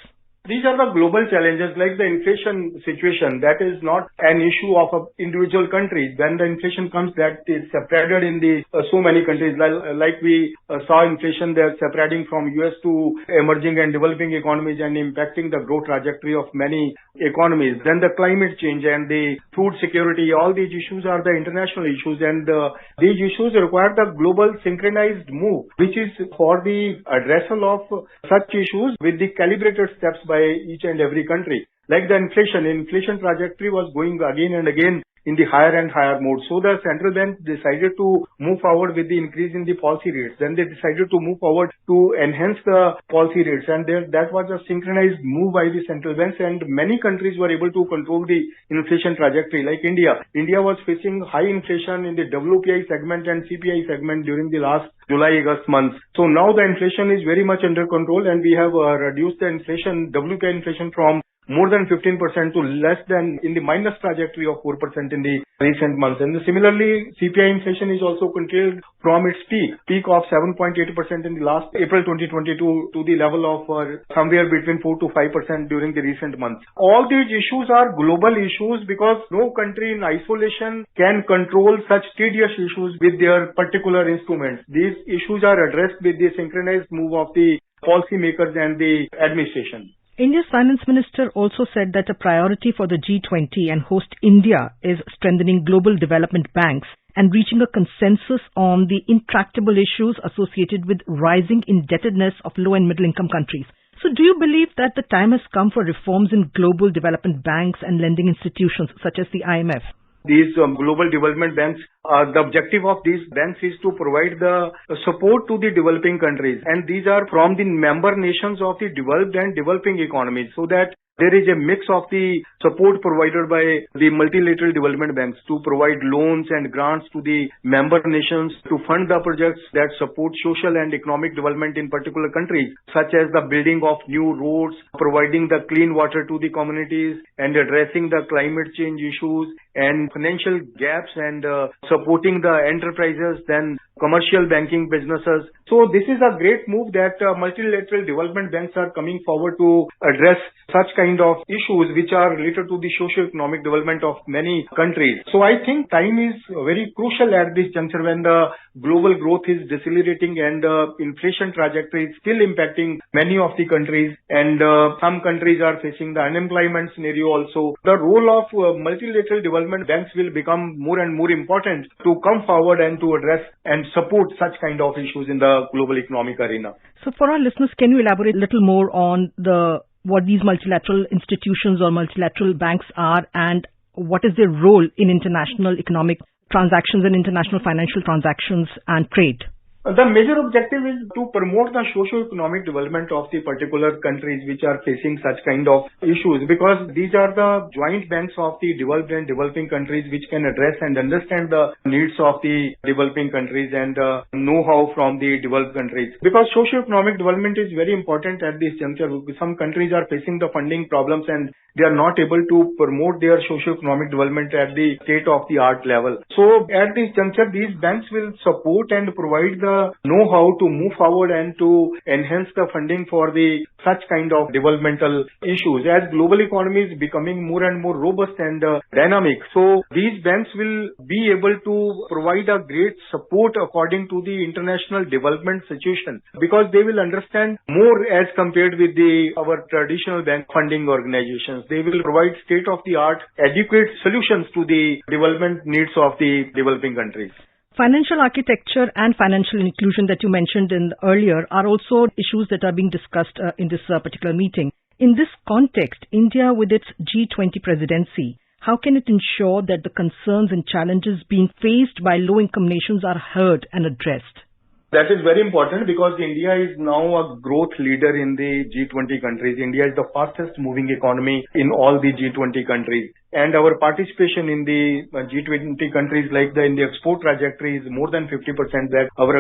S: These are the global challenges, like the inflation situation. That is not an issue of an individual country. When the inflation comes, that is separated in the so many countries. Like we saw inflation there separating from US to emerging and developing economies and impacting the growth trajectory of many economies. Then the climate change and the food security, all these issues are the international issues, and these issues require the global synchronized move, which is for the addressal of such issues with the calibrated steps by each and every country. Like the inflation trajectory was going again and again in the higher and higher mode. So the central bank decided to move forward with the increase in the policy rates. Then they decided to move forward to enhance the policy rates, and that was a synchronized move by the central banks, and many countries were able to control the inflation trajectory. Like India was facing high inflation in the WPI segment and CPI segment during the last July-August months. So now the inflation is very much under control, and we have reduced the WPI inflation from more than 15% to less than in the minus trajectory of 4% in the recent months. And similarly, CPI inflation is also contained from its peak of 7.8% in the last April 2022 to the level of somewhere between 4 to 5% during the recent months. All these issues are global issues, because no country in isolation can control such tedious issues with their particular instruments. These issues are addressed with the synchronized move of the policymakers and the administration.
R: India's Finance Minister also said that a priority for the G20 and host India is strengthening global development banks and reaching a consensus on the intractable issues associated with rising indebtedness of low and middle income countries. So do you believe that the time has come for reforms in global development banks and lending institutions such as the IMF?
S: These global development banks, the objective of these banks is to provide the support to the developing countries, and these are from the member nations of the developed and developing economies, so that there is a mix of the support provided by the multilateral development banks to provide loans and grants to the member nations to fund the projects that support social and economic development in particular countries, such as the building of new roads, providing the clean water to the communities, and addressing the climate change issues and financial gaps, and supporting the enterprises, then commercial banking businesses. So this is a great move that multilateral development banks are coming forward to address such kind of issues which are related to the socio-economic development of many countries. So I think time is very crucial at this juncture when the global growth is decelerating and inflation trajectory is still impacting many of the countries, and some countries are facing the unemployment scenario also. The role of multilateral development banks will become more and more important to come forward and to address and support such kind of issues in the global economic arena.
R: So for our listeners, can you elaborate a little more on the what these multilateral institutions or multilateral banks are and what is their role in international economic transactions and international financial transactions and trade?
S: The major objective is to promote the socio-economic development of the particular countries which are facing such kind of issues, because these are the joint banks of the developed and developing countries which can address and understand the needs of the developing countries and know-how from the developed countries. Because socio-economic development is very important at this juncture. Some countries are facing the funding problems and they are not able to promote their socio-economic development at the state-of-the-art level. So at this juncture, these banks will support and provide the know-how to move forward and to enhance the funding for the such kind of developmental issues. As global economy is becoming more and more robust and dynamic, so these banks will be able to provide a great support according to the international development situation, because they will understand more as compared with our traditional bank funding organizations. They will provide state-of-the-art adequate solutions to the development needs of the developing countries.
R: Financial architecture and financial inclusion that you mentioned earlier are also issues that are being discussed in this particular meeting. In this context, India with its G20 presidency, how can it ensure that the concerns and challenges being faced by low-income nations are heard and addressed?
S: That is very important because India is now a growth leader in the G20 countries. India is the fastest moving economy in all the G20 countries. And our participation in the G20 countries in the export trajectory is more than 50%, that our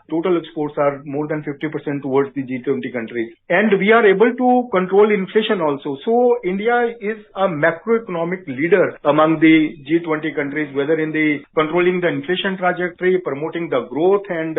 S: total exports are more than 50% towards the G20 countries. And we are able to control inflation also. So India is a macroeconomic leader among the G20 countries, whether in the controlling the inflation trajectory, promoting the growth and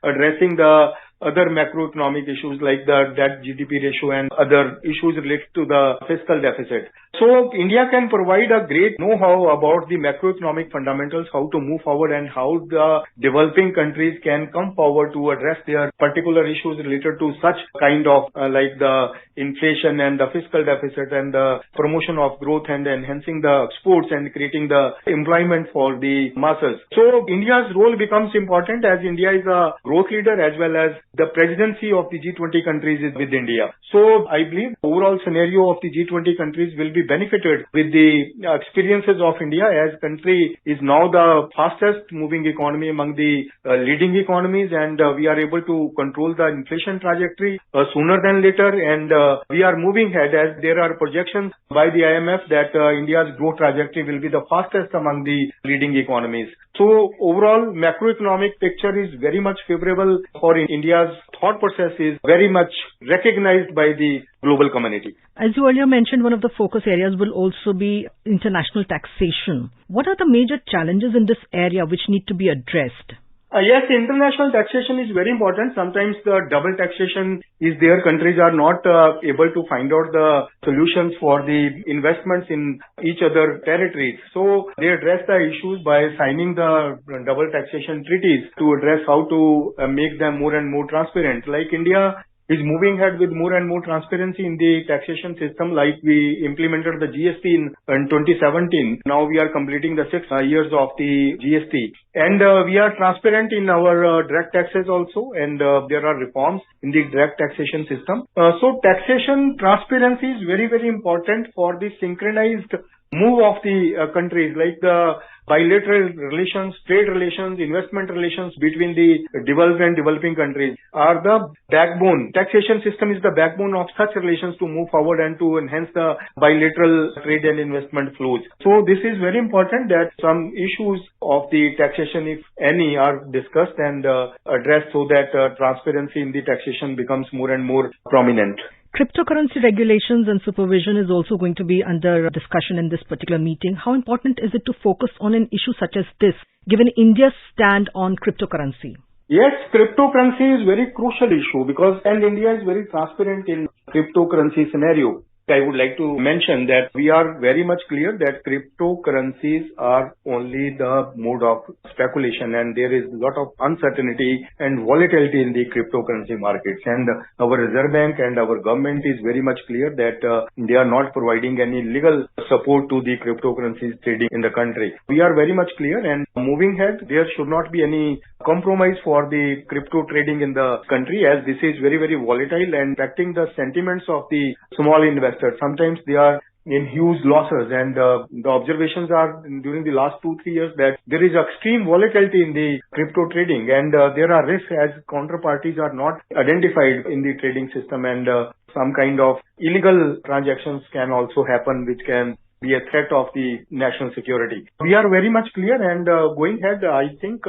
S: addressing the other macroeconomic issues like the debt GDP ratio and other issues related to the fiscal deficit. So India can provide a great know-how about the macroeconomic fundamentals, how to move forward and how the developing countries can come forward to address their particular issues related to such kind of like the inflation and the fiscal deficit and the promotion of growth and enhancing the exports and creating the employment for the masses. So India's role becomes important as India is a growth leader as well as the presidency of the G20 countries is with India. So I believe the overall scenario of the G20 countries will be benefited with the experiences of India, as country is now the fastest moving economy among the leading economies, and we are able to control the inflation trajectory sooner than later, and we are moving ahead as there are projections by the IMF that India's growth trajectory will be the fastest among the leading economies. So overall macroeconomic picture is very much favorable for India's thought process is very much recognized by the global community.
R: As you earlier mentioned, one of the focus areas will also be international taxation. What are the major challenges in this area which need to be addressed?
S: Yes, international taxation is very important. Sometimes the double taxation is there. Countries are not able to find out the solutions for the investments in each other territories. So they address the issues by signing the double taxation treaties to address how to make them more and more transparent. Like India is moving ahead with more and more transparency in the taxation system, like we implemented the GST in 2017. Now we are completing the 6 years of the GST. And we are transparent in our direct taxes also, and there are reforms in the direct taxation system. So taxation transparency is very, very important for the synchronized move of the countries, like the bilateral relations, trade relations, investment relations between the developed and developing countries are the backbone. Taxation system is the backbone of such relations to move forward and to enhance the bilateral trade and investment flows. So this is very important that some issues of the taxation, if any, are discussed and addressed so that transparency in the taxation becomes more and more prominent.
R: Cryptocurrency regulations and supervision is also going to be under discussion in this particular meeting. How important is it to focus on an issue such as this, given India's stand on cryptocurrency?
S: Yes, cryptocurrency is very crucial issue because India is very transparent in cryptocurrency scenario. I would like to mention that we are very much clear that cryptocurrencies are only the mode of speculation, and there is a lot of uncertainty and volatility in the cryptocurrency markets. And our Reserve Bank and our government is very much clear that they are not providing any legal support to the cryptocurrencies trading in the country. We are very much clear, and moving ahead, there should not be any compromise for the crypto trading in the country, as this is very, very volatile and affecting the sentiments of the small investors. Sometimes they are in huge losses, and the observations are during the last 2-3 years that there is extreme volatility in the crypto trading, and there are risks as counterparties are not identified in the trading system, and some kind of illegal transactions can also happen, which can be a threat of the national security. We are very much clear, and going ahead, I think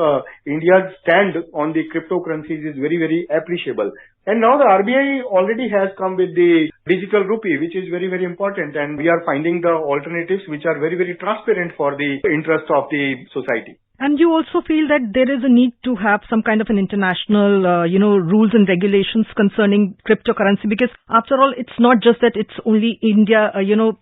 S: India's stand on the cryptocurrencies is very, very appreciable. And now the RBI already has come with the digital rupee, which is very, very important, and we are finding the alternatives which are very, very transparent for the interest of the society.
R: And you also feel that there is a need to have some kind of an international, rules and regulations concerning cryptocurrency, because after all, it's not just that it's only India,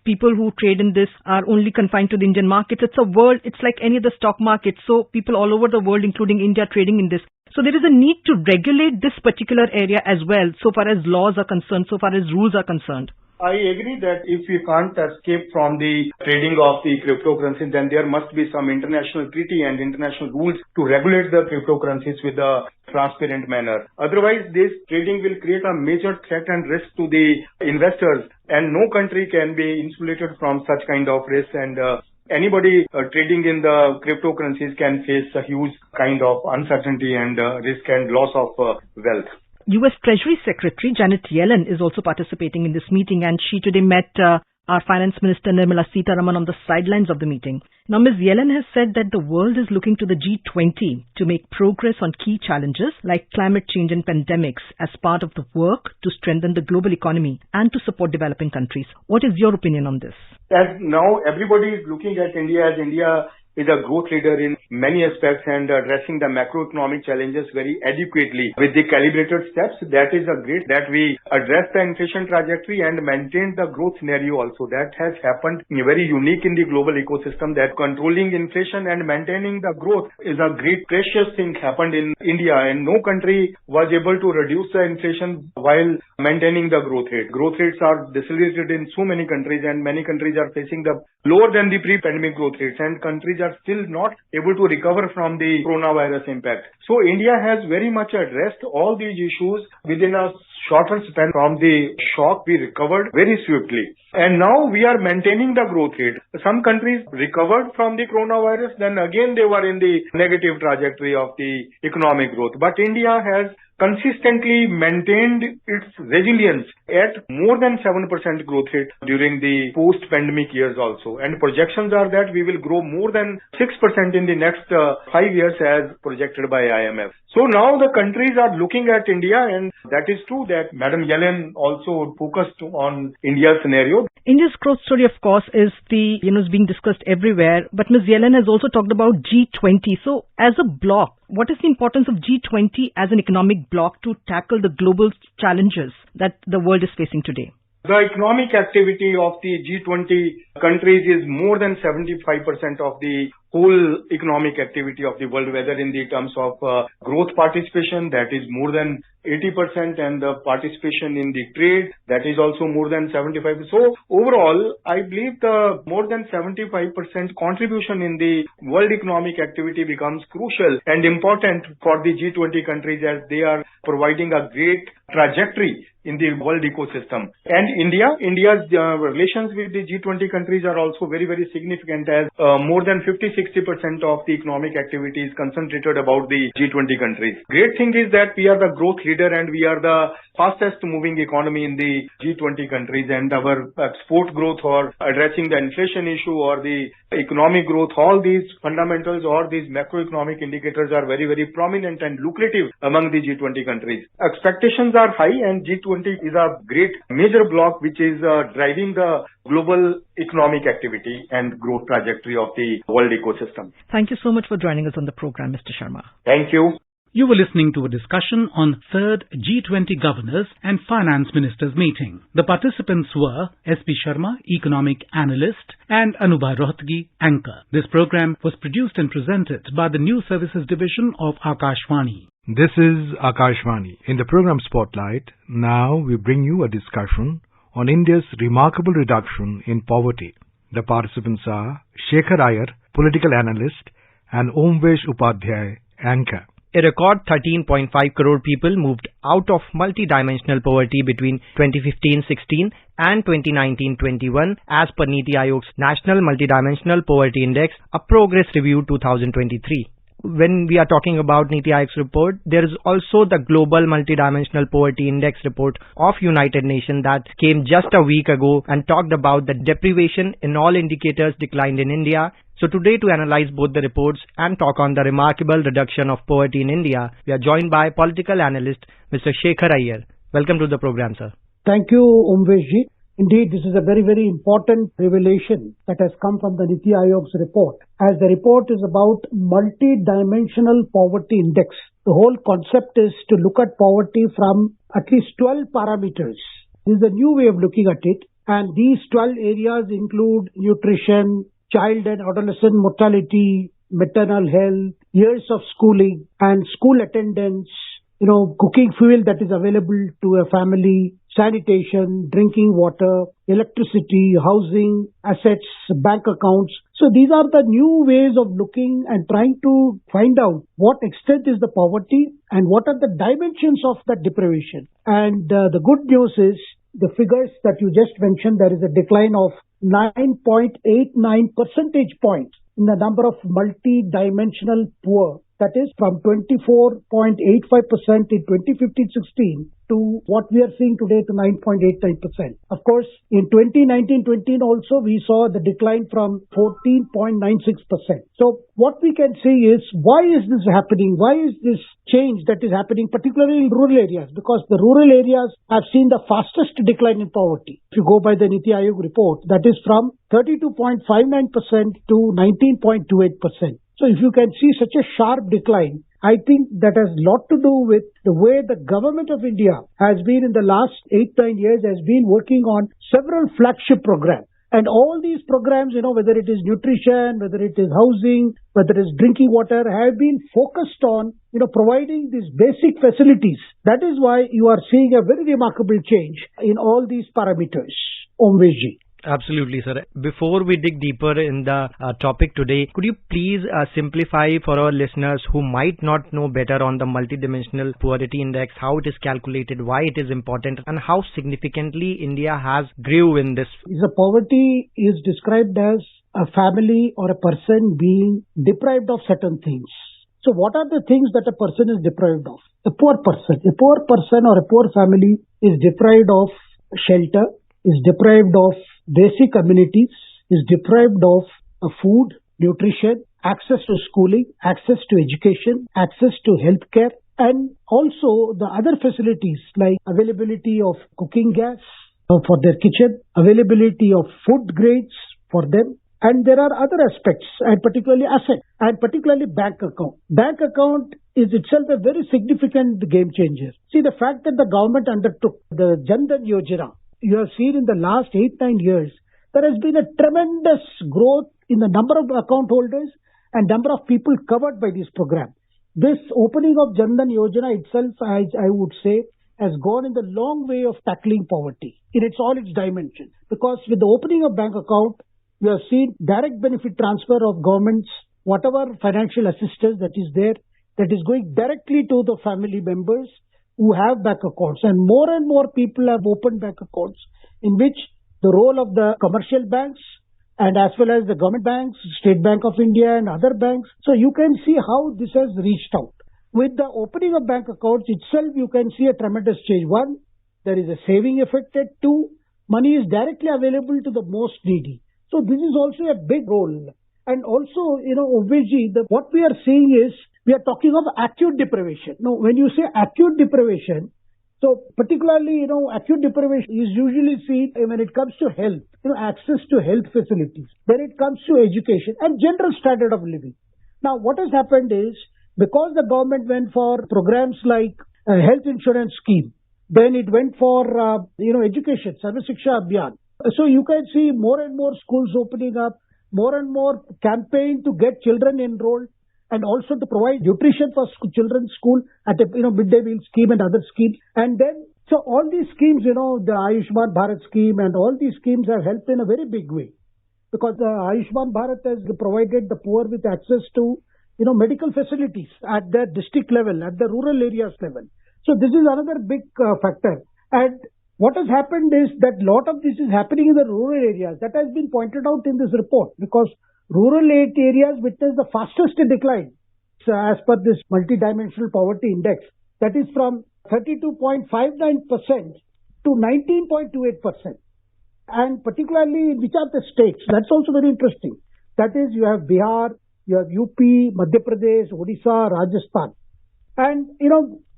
R: people who trade in this are only confined to the Indian markets. It's a world, it's like any other stock market. So people all over the world, including India, trading in this. So there is a need to regulate this particular area as well, so far as laws are concerned, so far as rules are concerned.
S: I agree that if we can't escape from the trading of the cryptocurrency, then there must be some international treaty and international rules to regulate the cryptocurrencies with a transparent manner. Otherwise, this trading will create a major threat and risk to the investors, and no country can be insulated from such kind of risk, and anybody trading in the cryptocurrencies can face a huge kind of uncertainty and risk and loss of wealth.
R: U.S. Treasury Secretary Janet Yellen is also participating in this meeting, and she today met our Finance Minister Nirmala Sitharaman on the sidelines of the meeting. Now, Ms. Yellen has said that the world is looking to the G20 to make progress on key challenges like climate change and pandemics as part of the work to strengthen the global economy and to support developing countries. What is your opinion on this?
S: As now everybody is looking at India, as India is a growth leader in many aspects and addressing the macroeconomic challenges very adequately with the calibrated steps. That is a great that we address the inflation trajectory and maintain the growth scenario also. That has happened very unique in the global ecosystem, that controlling inflation and maintaining the growth is a great precious thing happened in India, and no country was able to reduce the inflation while maintaining the growth rate. Growth rates are decelerated in so many countries, and many countries are facing the lower than the pre-pandemic growth rates, and countries are still not able to recover from the coronavirus impact. So India has very much addressed all these issues within a shorter span. From the shock, we recovered very swiftly. And now we are maintaining the growth rate. Some countries recovered from the coronavirus, then again they were in the negative trajectory of the economic growth. But India has consistently maintained its resilience at more than 7% growth rate during the post-pandemic years also. And projections are that we will grow more than 6% in the next 5 years as projected by IMF. So now the countries are looking at India, and that is true that Madam Yellen also focused on India's scenario.
R: India's growth story, of course, is is being discussed everywhere. But Ms. Yellen has also talked about G20. So as a bloc, what is the importance of G20 as an economic bloc to tackle the global challenges that the world is facing today?
S: The economic activity of the G20 countries is more than 75% of the whole economic activity of the world, whether in the terms of growth participation, that is more than 80%, and the participation in the trade, that is also more than 75%. So overall, I believe the more than 75% contribution in the world economic activity becomes crucial and important for the G20 countries, as they are providing a great trajectory in the world ecosystem. And India's relations with the G20 countries are also very, very significant, as more than 50-60% of the economic activity is concentrated about the G20 countries. Great thing is that we are the growth leader and we are the fastest moving economy in the G20 countries, and our export growth or addressing the inflation issue or the economic growth, all these fundamentals or these macroeconomic indicators are very, very prominent and lucrative among the G20 countries. Expectations are high, and G20 is a great major bloc which is driving the global economic activity and growth trajectory of the world ecosystem.
R: Thank you so much for joining us on the program, Mr. Sharma.
S: Thank you.
P: You were listening to a discussion on 3rd G20 Governors and Finance Ministers meeting. The participants were S.P. Sharma, Economic Analyst, and Anubha Rohtgi, Anchor. This program was produced and presented by the News Services Division of Akashvani.
N: This is Akashvani. In the program Spotlight, now we bring you a discussion on India's remarkable reduction in poverty. The participants are Shekhar Iyer, political analyst, and Omvesh Upadhyay, anchor.
G: A record 13.5 crore people moved out of multidimensional poverty between 2015-16 and 2019-21 as per Niti Aayog's National Multidimensional Poverty Index, a progress review 2023. When we are talking about Niti Aayog's report, there is also the Global Multidimensional Poverty Index report of United Nations that came just a week ago and talked about the deprivation in all indicators declined in India. So today, to analyze both the reports and talk on the remarkable reduction of poverty in India, we are joined by political analyst Mr. Shekhar Iyer. Welcome to the program, sir.
Q: Thank you, Omveshji. Indeed, this is a very, very important revelation that has come from the Niti Aayog's report. As the report is about multi-dimensional poverty index, the whole concept is to look at poverty from at least 12 parameters. This is a new way of looking at it. And these 12 areas include nutrition, child and adolescent mortality, maternal health, years of schooling and school attendance, cooking fuel that is available to a family, sanitation, drinking water, electricity, housing, assets, bank accounts. So these are the new ways of looking and trying to find out what extent is the poverty and what are the dimensions of that deprivation. And the good news is the figures that you just mentioned, there is a decline of 9.89 percentage points in the number of multi-dimensional poor. That is from 24.85% in 2015-16 to what we are seeing today to 9.89%. Of course, in 2019-20 also we saw the decline from 14.96%. So what we can say is, why is this happening? Why is this change that is happening, particularly in rural areas? Because the rural areas have seen the fastest decline in poverty. If you go by the Niti Aayog report, that is from 32.59% to 19.28%. So if you can see such a sharp decline, I think that has a lot to do with the way the government of India has been in the last 8-9 years, has been working on several flagship programs. And all these programs, whether it is nutrition, whether it is housing, whether it is drinking water, have been focused on, providing these basic facilities. That is why you are seeing a very remarkable change in all these parameters. Omveshji.
G: Absolutely, sir. Before we dig deeper in the topic today, could you please simplify for our listeners who might not know better on the multidimensional poverty index, how it is calculated, why it is important, and how significantly India has grew in this?
Q: The poverty is described as a family or a person being deprived of certain things. So what are the things that a person is deprived of? A poor person or a poor family is deprived of shelter, is deprived of basic amenities, is deprived of food, nutrition, access to schooling, access to education, access to healthcare, and also the other facilities like availability of cooking gas for their kitchen, availability of food grades for them. And there are other aspects, and particularly assets, and particularly bank account. Bank account is itself a very significant game changer. See, the fact that the government undertook the Jan Dhan Yojana, you have seen in the last 8-9 years, there has been a tremendous growth in the number of account holders and number of people covered by this program. This opening of Jan Dhan Yojana itself, I would say, has gone in the long way of tackling poverty in all its dimensions. Because with the opening of bank account, we have seen direct benefit transfer of governments, whatever financial assistance that is there, that is going directly to the family members who have bank accounts, and more people have opened bank accounts in which the role of the commercial banks and as well as the government banks, State Bank of India and other banks. So you can see how this has reached out. With the opening of bank accounts itself, you can see a tremendous change. One, there is a saving effect. Two, money is directly available to the most needy. So this is also a big role. And also, obviously, what we are seeing is, we are talking of acute deprivation. Now, when you say acute deprivation, so particularly, acute deprivation is usually seen when it comes to health, access to health facilities. Then it comes to education and general standard of living. Now, what has happened is, because the government went for programs like health insurance scheme, then it went for education, Sarva Shiksha Abhiyan. So you can see more and more schools opening up, more and more campaign to get children enrolled, and also to provide nutrition for children's school at a midday meal scheme and other schemes. And then so all these schemes, the Ayushman Bharat scheme and all these schemes have helped in a very big way, because the Ayushman Bharat has provided the poor with access to medical facilities at the district level, at the rural areas level. So this is another big factor. And what has happened is that a lot of this is happening in the rural areas. That has been pointed out in this report, because rural areas witness the fastest decline. So as per this multidimensional poverty index, that is from 32.59% to 19.28%. And particularly which are the states? That's also very interesting. That is, you have Bihar, you have UP, Madhya Pradesh, Odisha, Rajasthan. And,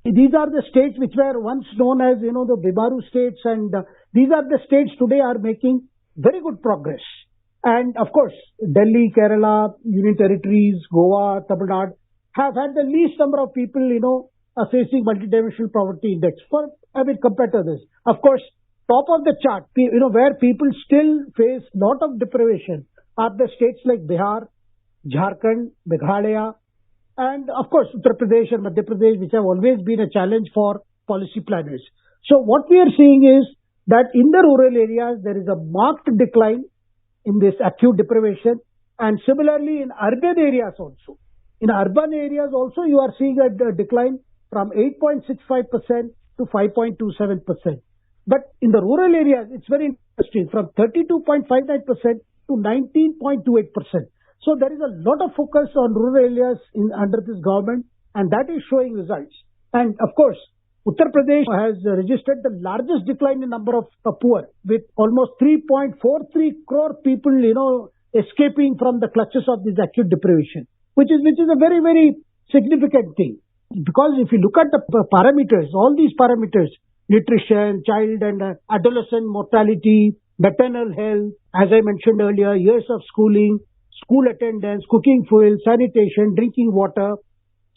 Q: these are the states which were once known as, the Bibaru states, and these are the states today are making very good progress. And of course, Delhi, Kerala, Union Territories, Goa, Tamil Nadu have had the least number of people, facing multidimensional poverty index compared to this. Of course, top of the chart, where people still face lot of deprivation are the states like Bihar, Jharkhand, Meghalaya, and of course Uttar Pradesh and Madhya Pradesh, which have always been a challenge for policy planners. So what we are seeing is that in the rural areas there is a marked decline in this acute deprivation, and similarly in urban areas also. In urban areas also you are seeing a decline from 8.65% to 5.27%. But in the rural areas it's very interesting, from 32.59% to 19.28%. So there is a lot of focus on rural areas under this government, and that is showing results. And of course, Uttar Pradesh has registered the largest decline in number of poor, with almost 3.43 crore people, escaping from the clutches of this acute deprivation, which is a very, very significant thing. Because if you look at the parameters, all these parameters, nutrition, child and adolescent mortality, maternal health, as I mentioned earlier, years of schooling, school attendance, cooking fuel, sanitation, drinking water.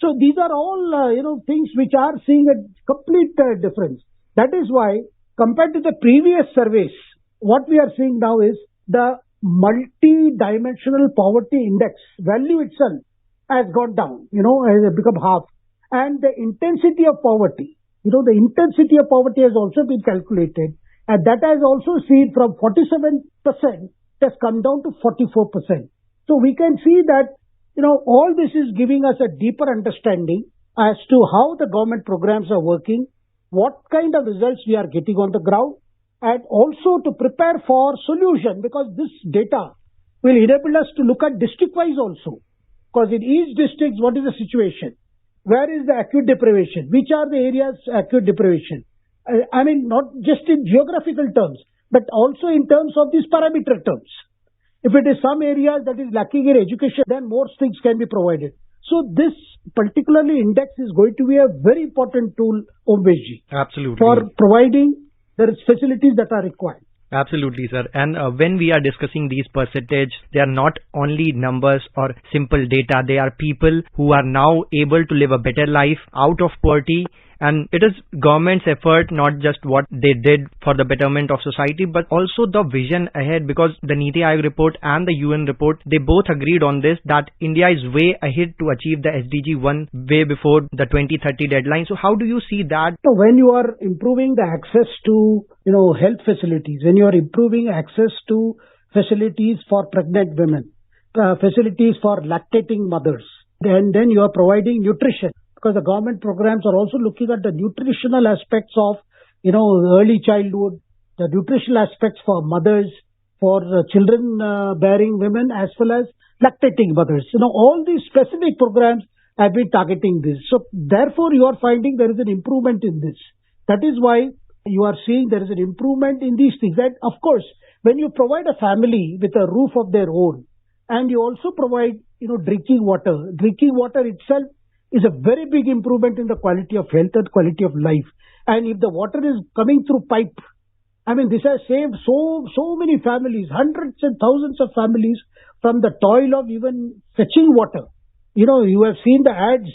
Q: So these are all, things which are seeing a complete difference. That is why, compared to the previous surveys, what we are seeing now is the multi-dimensional poverty index value itself has gone down, has become half. And the intensity of poverty, the intensity of poverty has also been calculated. And that has also seen from 47%, it has come down to 44%. So we can see that, all this is giving us a deeper understanding as to how the government programs are working, what kind of results we are getting on the ground, and also to prepare for solution, because this data will enable us to look at district-wise also. Because in each district, what is the situation? Where is the acute deprivation? Which are the areas acute deprivation? Not just in geographical terms, but also in terms of these parameter terms. If it is some areas that is lacking in education, then more things can be provided. So this particularly index is going to be a very important tool, Omveshji.
G: Absolutely.
Q: For providing the facilities that are required.
G: Absolutely, sir. And when we are discussing these percentage, they are not only numbers or simple data. They are people who are now able to live a better life out of poverty. And it is government's effort, not just what they did for the betterment of society, but also the vision ahead, because the Niti Aayog report and the UN report, they both agreed on this, that India is way ahead to achieve the SDG 1 way before the 2030 deadline. So how do you see that?
Q: So when you are improving the access to, health facilities, when you are improving access to facilities for pregnant women, facilities for lactating mothers, then you are providing nutrition. Because the government programs are also looking at the nutritional aspects of, early childhood, the nutritional aspects for mothers, for children bearing women, as well as lactating mothers. All these specific programs have been targeting this. So therefore, you are finding there is an improvement in this. That is why you are seeing there is an improvement in these things. And of course, when you provide a family with a roof of their own, and you also provide, drinking water itself is a very big improvement in the quality of health and quality of life. And if the water is coming through pipe, this has saved so many families, hundreds and thousands of families from the toil of even fetching water. You have seen the ads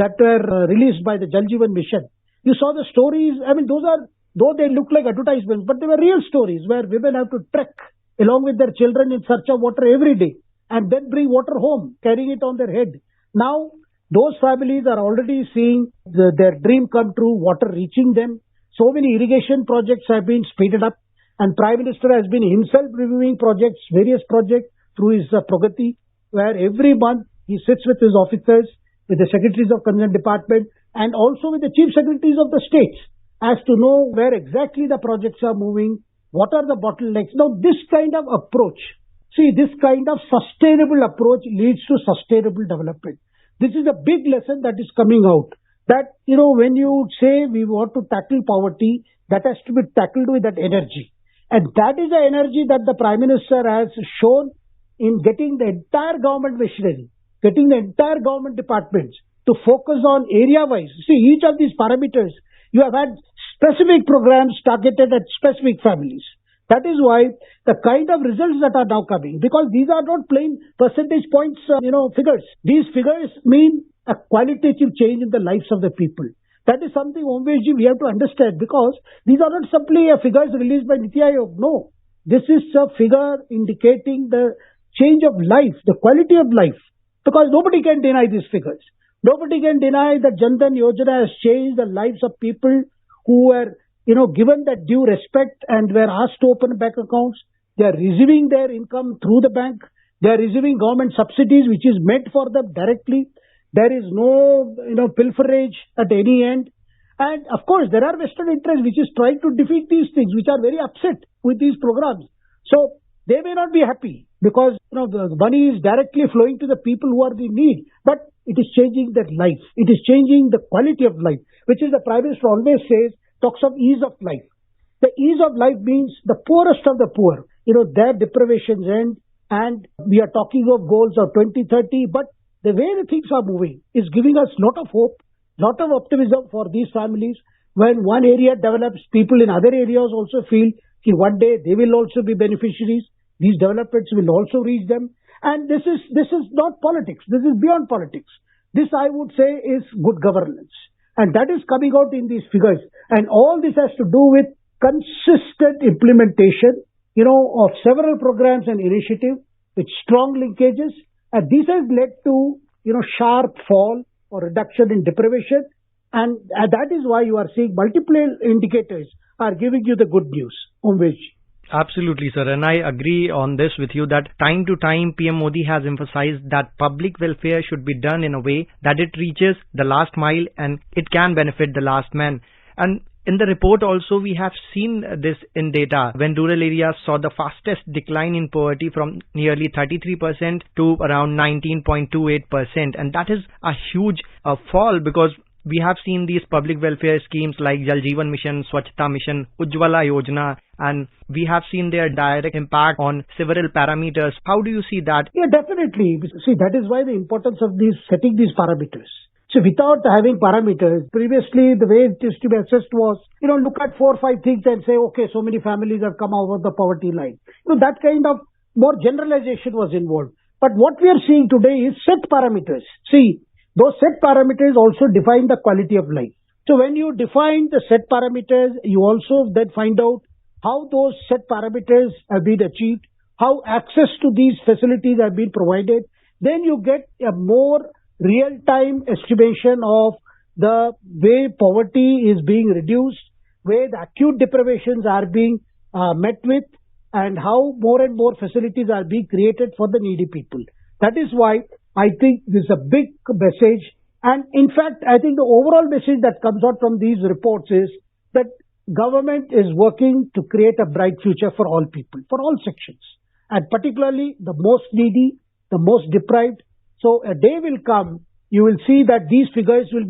Q: that were released by the Jal Jeevan Mission. You saw the stories. I mean, though they look like advertisements, but they were real stories where women have to trek along with their children in search of water every day and then bring water home, carrying it on their head. Now, those families are already seeing their dream come true, water reaching them. So many irrigation projects have been speeded up, and Prime Minister has been himself reviewing projects, various projects through his Pragati, where every month he sits with his officers, with the secretaries of concerned department, and also with the chief secretaries of the states, as to know where exactly the projects are moving, what are the bottlenecks. Now, this kind of approach, this kind of sustainable approach leads to sustainable development. This is a big lesson that is coming out. That, when you say we want to tackle poverty, that has to be tackled with that energy. And that is the energy that the Prime Minister has shown in getting the entire government machinery, getting the entire government departments to focus on area-wise. Each of these parameters, you have had specific programs targeted at specific families. That is why the kind of results that are now coming, because these are not plain percentage points, figures. These figures mean a qualitative change in the lives of the people. That is something, Omveshji, we have to understand, because these are not simply figures released by Niti Aayog. No, this is a figure indicating the change of life, the quality of life, because nobody can deny these figures. Nobody can deny that Jan Dhan Yojana has changed the lives of people who were, given that due respect and were asked to open bank accounts. They are receiving their income through the bank. They are receiving government subsidies, which is meant for them directly. There is no, pilferage at any end. And of course, there are Western interests which is trying to defeat these things, which are very upset with these programs. So they may not be happy because, the money is directly flowing to the people who are in need. But it is changing their life. It is changing the quality of life, which is the Prime Minister always says, talks of ease of life. The ease of life means the poorest of the poor, their deprivations end, and we are talking of goals of 2030, but the way the things are moving is giving us lot of hope, lot of optimism for these families. When one area develops, people in other areas also feel that one day they will also be beneficiaries. These developments will also reach them. And this is not politics. This is beyond politics. This, I would say, is good governance. And that is coming out in these figures. And all this has to do with consistent implementation, of several programs and initiatives with strong linkages. And this has led to, sharp fall or reduction in deprivation. And that is why you are seeing multiple indicators are giving you the good news, Omveshji.
G: Absolutely, sir. And I agree on this with you that time to time PM Modi has emphasized that public welfare should be done in a way that it reaches the last mile and it can benefit the last man. And in the report also we have seen this in data when rural areas saw the fastest decline in poverty from nearly 33% to around 19.28%. And that is a huge fall because we have seen these public welfare schemes like Jal Jeevan Mission, Swachhta Mission, Ujjwala Yojana, and we have seen their direct impact on several parameters. How do you see that?
Q: Yeah, definitely. See, that is why the importance of setting these parameters. So without having parameters, previously the way it used to be assessed was, look at 4 or 5 things and say, okay, so many families have come out of the poverty line. That kind of more generalization was involved. But what we are seeing today is set parameters. See, those set parameters also define the quality of life. So when you define the set parameters, you also then find out how those set parameters have been achieved, how access to these facilities have been provided. Then you get a more real-time estimation of the way poverty is being reduced, where the acute deprivations are being met with, and how more and more facilities are being created for the needy people. That is why I think this is a big message. And in fact, I think the overall message that comes out from these reports is that government is working to create a bright future for all people, for all sections, and particularly the most needy, the most deprived. So a day will come, you will see that these figures will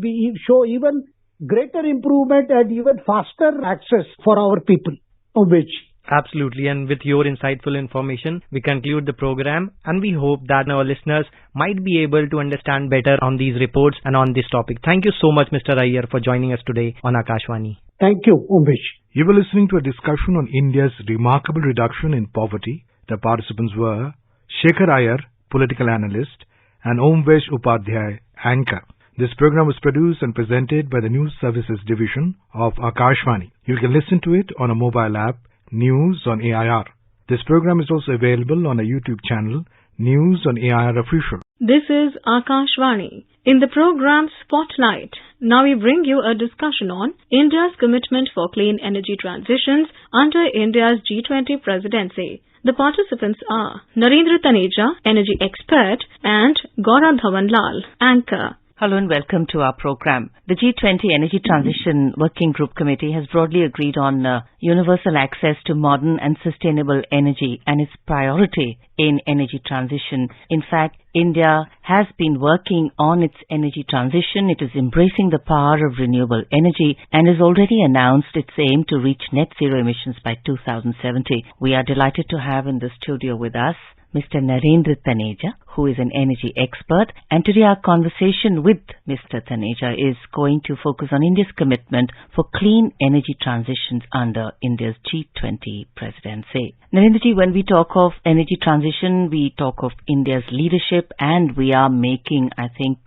Q: show even greater improvement and even faster access for our people, of which.
G: Absolutely. And with your insightful information, we conclude the program, and we hope that our listeners might be able to understand better on these reports and on this topic. Thank you so much, Mr. Iyer, for joining us today on Akashvani.
Q: Thank you, Omvesh.
N: You were listening to a discussion on India's remarkable reduction in poverty. The participants were Shekhar Iyer, political analyst, and Omvesh Upadhyay, anchor. This program was produced and presented by the News Services Division of Akashvani. You can listen to it on a mobile app, News on AIR. This program is also available on a YouTube channel, News on AIR Official.
I: This is Akashvani. In the program Spotlight, now we bring you a discussion on India's commitment for clean energy transitions under India's G20 presidency. The participants are Narendra Taneja, energy expert, and Gaurav Dhawanlal, anchor.
A: Hello and welcome to our program. The G20 Energy Transition Working Group Committee has broadly agreed on universal access to modern and sustainable energy and its priority in energy transition. In fact, India has been working on its energy transition. It is embracing the power of renewable energy and has already announced its aim to reach net zero emissions by 2070. We are delighted to have in the studio with us Mr. Narendra Taneja, who is an energy expert, and today our conversation with Mr. Taneja is going to focus on India's commitment for clean energy transitions under India's G20 presidency. Narendraji, when we talk of energy transition, we talk of India's leadership, and we are making, I think,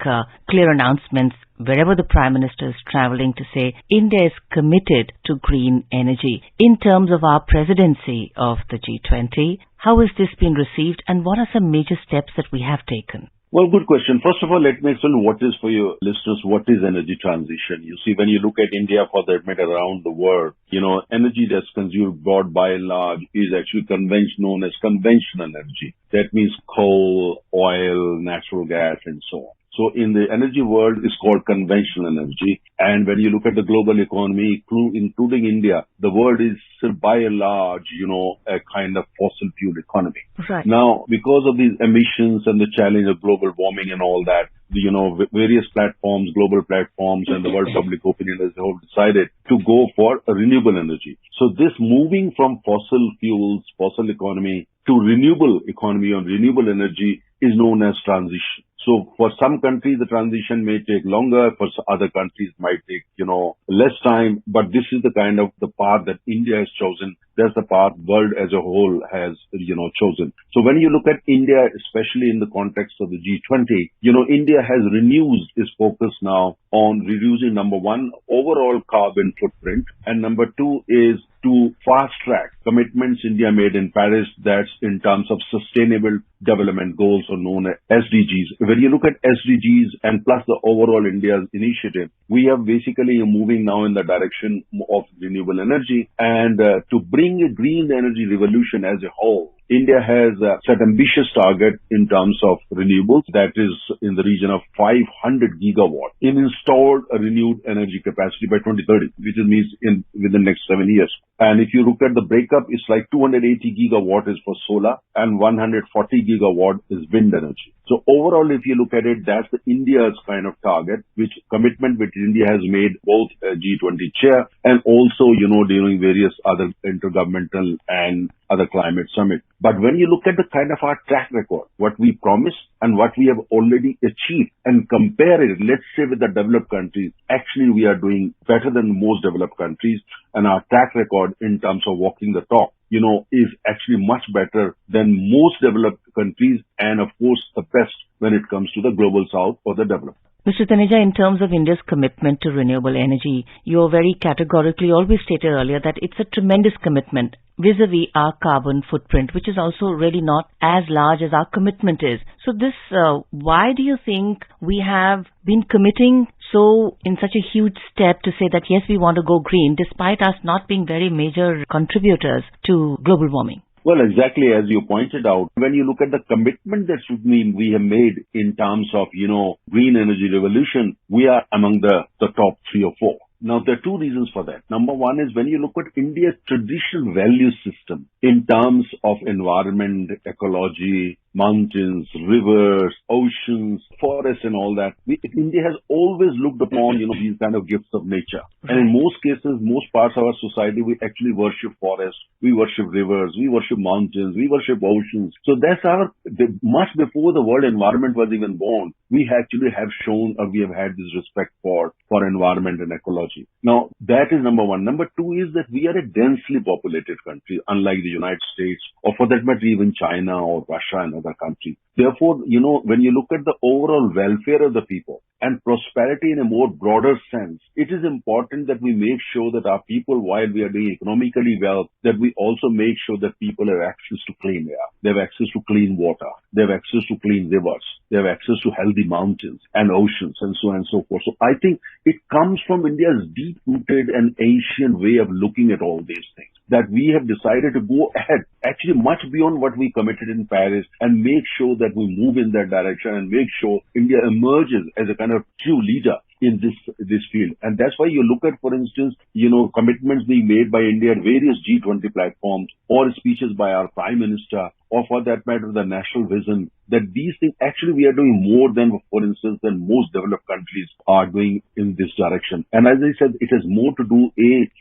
A: clear announcements wherever the Prime Minister is traveling to say India is committed to green energy. In terms of our presidency of the G20, how has this been received and what are some major steps that we have taken?
T: Well, good question. First of all, let me explain what is for your listeners, what is energy transition. You see, when you look at India, for that matter, around the world, energy that's consumed broad by and large is actually known as conventional energy. That means coal, oil, natural gas, and so on. So in the energy world, it's called conventional energy. And when you look at the global economy, including India, the world is by and large, a kind of fossil fuel economy.
A: Right.
T: Now, because of these emissions and the challenge of global warming and all that, various platforms, global platforms, and the world public opinion has all decided to go for a renewable energy. So this moving from fossil fuels, fossil economy to renewable economy on renewable energy is known as transition. So for some countries, the transition may take longer. For other countries, it might take, less time. But this is the kind of the path that India has chosen. That's the path world as a whole has, chosen. So when you look at India, especially in the context of the G20, India has renewed its focus now on reducing, number one, overall carbon footprint. And number two is to fast track commitments India made in Paris, that's in terms of sustainable development goals, or known as SDGs. When you look at SDGs and plus the overall India's initiative, we are basically moving now in the direction of renewable energy. And to bring a green energy revolution as a whole, India has set ambitious target in terms of renewables, that is in the region of 500 gigawatt in installed renewed energy capacity by 2030, which means within the next 7 years. And if you look at the breakup, it's like 280 gigawatt is for solar and 140 gigawatt is wind energy. So overall, if you look at it, that's India's kind of target, which commitment which India has made both G20 chair and also, during various other intergovernmental and other climate summit. But when you look at the kind of our track record, what we promised and what we have already achieved and compare it, let's say with the developed countries, actually we are doing better than most developed countries, and our track record in terms of walking the talk, is actually much better than most developed countries, and of course the best when it comes to the global south or the developed.
A: Mr. Taneja, in terms of India's commitment to renewable energy, you very categorically always stated earlier that it's a tremendous commitment vis-a-vis our carbon footprint, which is also really not as large as our commitment is. So why do you think we have been committing so in such a huge step to say that yes, we want to go green, despite us not being very major contributors to global warming?
T: Well, exactly as you pointed out, when you look at the commitment that we have made in terms of, green energy revolution, we are among the top 3 or 4. Now, there are two reasons for that. Number one is when you look at India's traditional value system in terms of environment, ecology, mountains, rivers, oceans, forests and all that, India has always looked upon, these kind of gifts of nature. And in most cases, most parts of our society, we actually worship forests, we worship rivers, we worship mountains, we worship oceans. So that's much before the world environment was even born, we actually have shown or we have had this respect for environment and ecology. Now, that is number one. Number two is that we are a densely populated country, unlike the United States, or for that matter, even China or Russia and another country. Therefore, when you look at the overall welfare of the people and prosperity in a more broader sense, it is important that we make sure that our people, while we are doing economically well, that we also make sure that people have access to clean air, they have access to clean water, they have access to clean rivers, they have access to healthy mountains and oceans and so on and so forth. So I think it comes from India's deep-rooted and ancient way of looking at all these things, that we have decided to go ahead, actually much beyond what we committed in Paris, and make sure that we move in that direction and make sure India emerges as a kind of true leader in this field. And that's why you look at, for instance, commitments being made by India at various G20 platforms, or speeches by our Prime Minister, or for that matter, the national vision, that these things, actually we are doing more than, for instance, than most developed countries are doing in this direction. And as I said, it has more to do,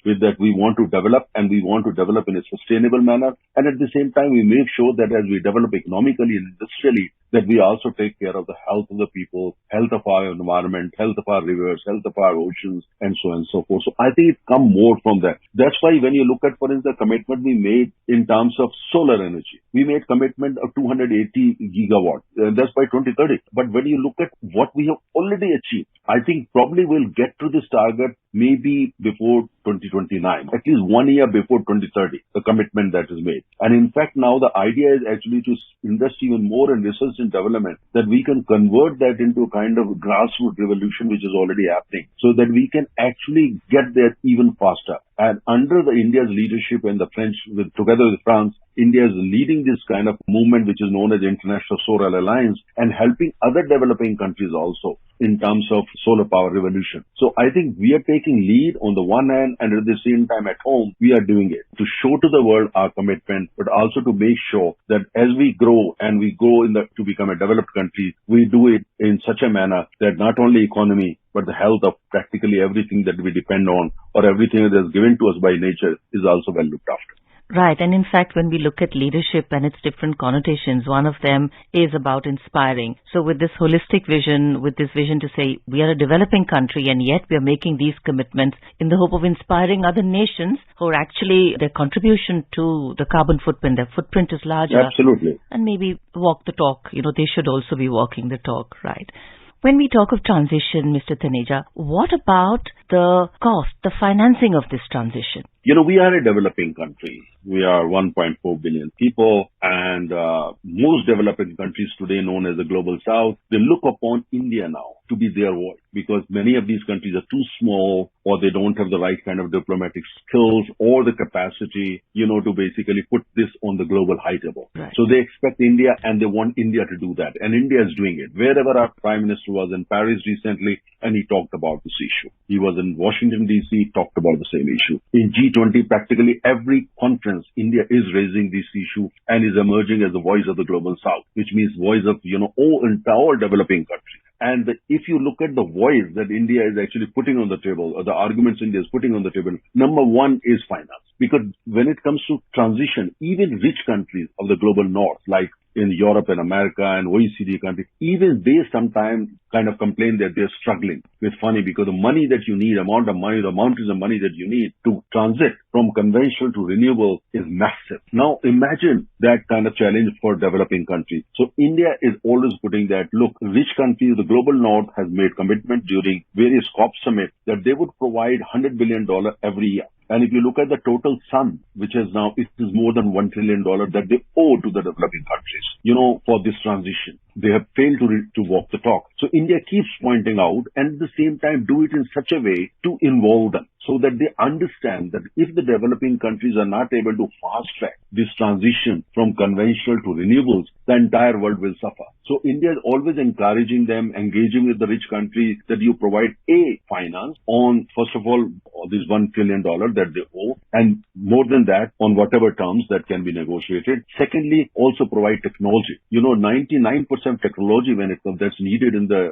T: with that we want to develop, and we want to develop in a sustainable manner. And at the same time, we make sure that as we develop economically and industrially, that we also take care of the health of the people, health of our environment, health of our rivers, health of our oceans, and so on and so forth. So I think it comes more from that. That's why when you look at, for instance, the commitment we made in terms of solar energy, we made commitment of 280 gigawatts. That's by 2030. But when you look at what we have already achieved, I think probably we'll get to this target maybe before 2029, at least 1 year before 2030, the commitment that is made. And in fact, now the idea is actually to invest even more in research and development, that we can convert that into a kind of grassroots revolution which is already happening, so that we can actually get there even faster. And under the India's leadership and the French, together with France, India is leading this kind of movement which is known as International Solar Alliance, and helping other developing countries also in terms of solar power revolution. So I think we are taking lead on the one hand, and at the same time at home, we are doing it to show to the world our commitment, but also to make sure that as we grow and we go to become a developed country, we do it in such a manner that not only economy, but the health of practically everything that we depend on, or everything that is given to us by nature, is also well looked after.
A: Right. And in fact, when we look at leadership and its different connotations, one of them is about inspiring. So with this holistic vision, with this vision to say we are a developing country and yet we are making these commitments in the hope of inspiring other nations who are actually, their contribution to the carbon footprint, their footprint is larger.
T: Absolutely.
A: And maybe walk the talk. They should also be walking the talk, right? When we talk of transition, Mr. Taneja, what about the cost, the financing of this transition?
T: We are a developing country. We are 1.4 billion people, and most developing countries today, known as the Global South, they look upon India now to be their voice, because many of these countries are too small, or they don't have the right kind of diplomatic skills or the capacity, to basically put this on the global high table.
A: Right.
T: So they expect India, and they want India to do that. And India is doing it. Wherever our Prime Minister was in Paris recently, and he talked about this issue. He was in Washington, D.C., talked about the same issue. In G20, practically every conference, India is raising this issue and is emerging as the voice of the Global South, which means voice of, all developing countries. And if you look at the voice that India is actually putting on the table, or the arguments India is putting on the table, number one is finance. Because when it comes to transition, even rich countries of the global north, like in Europe and America and OECD countries, even they sometimes kind of complain that they're struggling with money, because the money that you need, the mountains of money that you need to transit from conventional to renewable is massive. Now imagine that kind of challenge for developing countries. So India is always putting that, look, rich countries, the global north has made commitment during various COP summits that they would provide $100 billion every year. And if you look at the total sum, which is now, it is more than $1 trillion that they owe to the developing countries, for this transition. They have failed to walk the talk. So India keeps pointing out, and at the same time do it in such a way to involve them, so that they understand that if the developing countries are not able to fast track this transition from conventional to renewables, the entire world will suffer. So India is always encouraging them, engaging with the rich countries, that you provide finance on, first of all, this $1 trillion that they owe, and more than that, on whatever terms that can be negotiated. Secondly, also provide technology. 99% technology that's needed in the,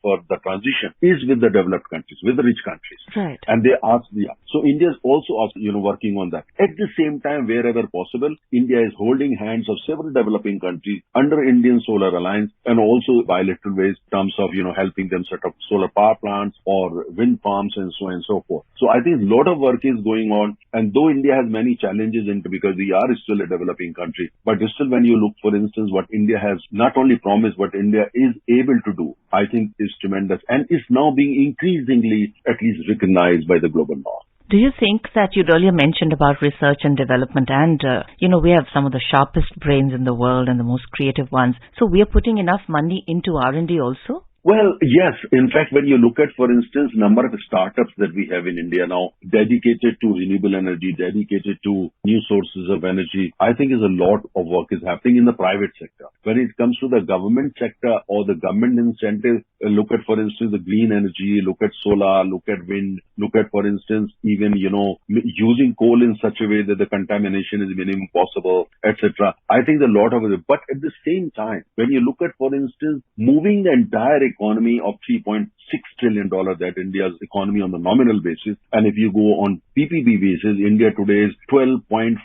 T: for the transition is with the developed countries, with the rich countries.
A: Right.
T: And they asked, so India is also working on that. At the same time, wherever possible, India is holding hands of several developing countries under Indian Solar Alliance and also bilateral ways in terms of, helping them set up solar power plants or wind farms and so on and so forth. So I think a lot of work is going on, and though India has many challenges because we are still a developing country, but still when you look, for instance, what India has not only promised, what India is able to do, I think is tremendous and is now being increasingly at least recognized by the global north.
A: Do you think that you'd earlier mentioned about research and development and, we have some of the sharpest brains in the world and the most creative ones. So we are putting enough money into R&D also?
T: Well, yes. In fact, when you look at, for instance, number of startups that we have in India now dedicated to renewable energy, dedicated to new sources of energy, I think is a lot of work is happening in the private sector. When it comes to the government sector or the government incentives, look at, for instance, the green energy, look at solar, look at wind, look at, for instance, even, using coal in such a way that the contamination is minimum possible, etc. I think a lot of it. But at the same time, when you look at, for instance, moving the entire economy of $3.6 trillion, that India's economy on the nominal basis, and if you go on PPP basis, India today is $12.5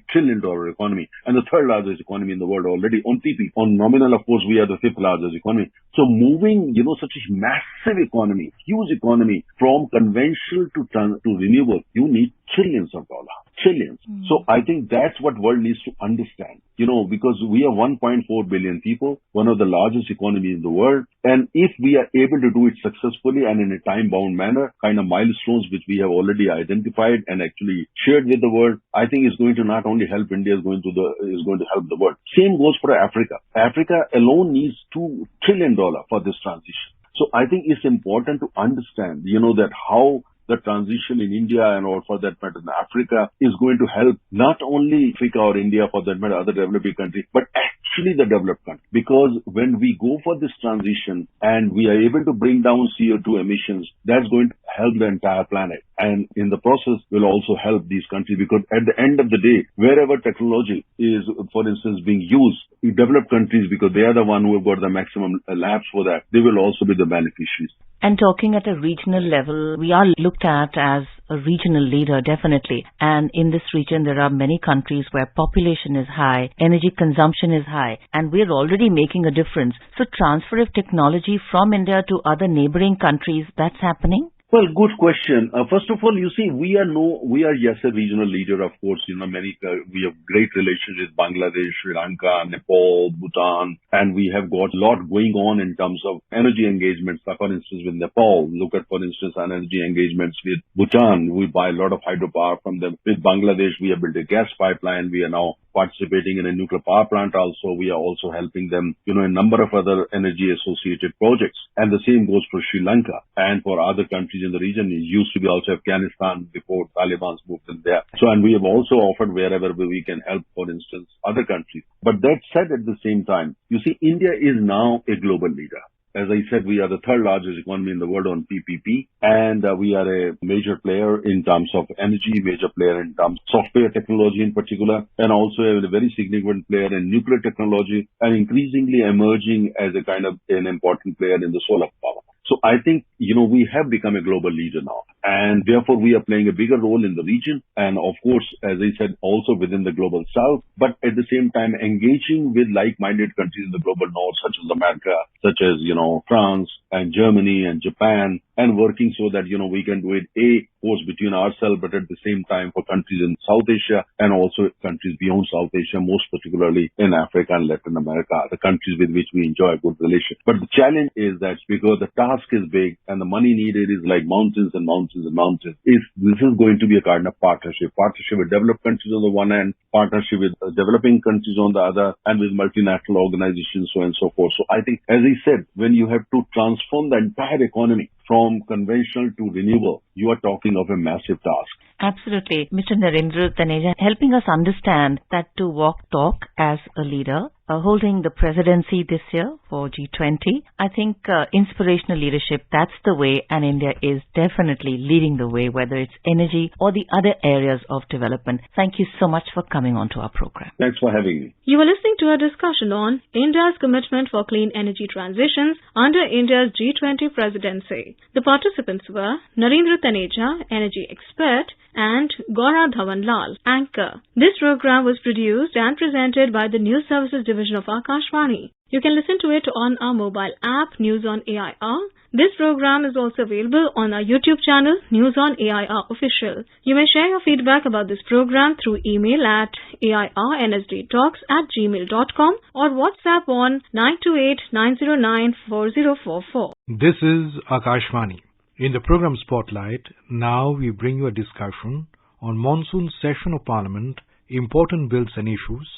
T: trillion economy and the third largest economy in the world already on PP. On nominal, of course, we are the fifth largest economy. So moving, such a massive economy, huge economy from conventional to renewable, you need trillions of dollars. Trillions. So I think that's what world needs to understand, because we are 1.4 billion people, one of the largest economies in the world. And if we are able to do it successfully and in a time-bound manner, kind of milestones which we have already identified and actually shared with the world, I think is going to not only help India, is going to help the world. Same goes for Africa. Africa alone needs $2 trillion for this transition. So I think it's important to understand, that how the transition in India and or for that matter in Africa is going to help not only Africa or India for that matter other developing countries, but actually the developed countries. Because when we go for this transition and we are able to bring down CO2 emissions, that's going to help the entire planet. And in the process will also help these countries, because at the end of the day, wherever technology is, for instance, being used, developed countries, because they are the one who have got the maximum labs for that, they will also be the beneficiaries.
A: And talking at a regional level, we are looked at as a regional leader, definitely. And in this region, there are many countries where population is high, energy consumption is high, and we're already making a difference. So transfer of technology from India to other neighboring countries, that's happening?
T: Well, good question. First of all, you see, we are yes, a regional leader, of course. We have great relations with Bangladesh, Sri Lanka, Nepal, Bhutan, and we have got a lot going on in terms of energy engagements. For instance, with Nepal, look at, for instance, our energy engagements with Bhutan. We buy a lot of hydropower from them. With Bangladesh, we have built a gas pipeline. We are now participating in a nuclear power plant also. We are also helping them, a number of other energy associated projects. And the same goes for Sri Lanka and for other countries in the region. It used to be also Afghanistan before Taliban's moved in there. So, and we have also offered wherever we can help, for instance, other countries. But that said, at the same time, you see, India is now a global leader. As I said, we are the third largest economy in the world on PPP, and we are a major player in terms of energy, major player in terms of software technology in particular, and also a very significant player in nuclear technology, and increasingly emerging as a kind of an important player in the solar power. So I think, we have become a global leader now, and therefore we are playing a bigger role in the region, and of course, as I said, also within the global south, but at the same time engaging with like-minded countries in the global north, such as America, such as, France and Germany and Japan, and working so that, we can do it, of course, between ourselves, but at the same time for countries in South Asia and also countries beyond South Asia, most particularly in Africa and Latin America, the countries with which we enjoy a good relation. But the challenge is that because the task is big and the money needed is like mountains and mountains and mountains, this is going to be a kind of partnership with developed countries on the one hand, partnership with developing countries on the other, and with multinational organizations, so on and so forth. So I think, as I said, when you have to transform the entire economy from conventional to renewable, you are talking of a massive task.
A: Absolutely. Mr. Narendra Taneja, helping us understand that to walk talk as a leader, holding the presidency this year for G20, I think inspirational leadership, that's the way, and India is definitely leading the way, whether it's energy or the other areas of development. Thank you so much for coming on to our program.
T: Thanks for having me.
I: You were listening to a discussion on India's commitment for clean energy transitions under India's G20 presidency. Committee. The participants were Narendra Taneja, energy expert, and Gaura Dhawan Lal, anchor. This program was produced and presented by the News Services Division of Akashvani. You can listen to it on our mobile app, News on AIR. This program is also available on our YouTube channel, News on AIR Official. You may share your feedback about this program through email at airnsdtalks@gmail.com or WhatsApp on 928-909-4044.
N: This is Akashvani. In the program Spotlight, now we bring you a discussion on monsoon session of Parliament, important bills and issues.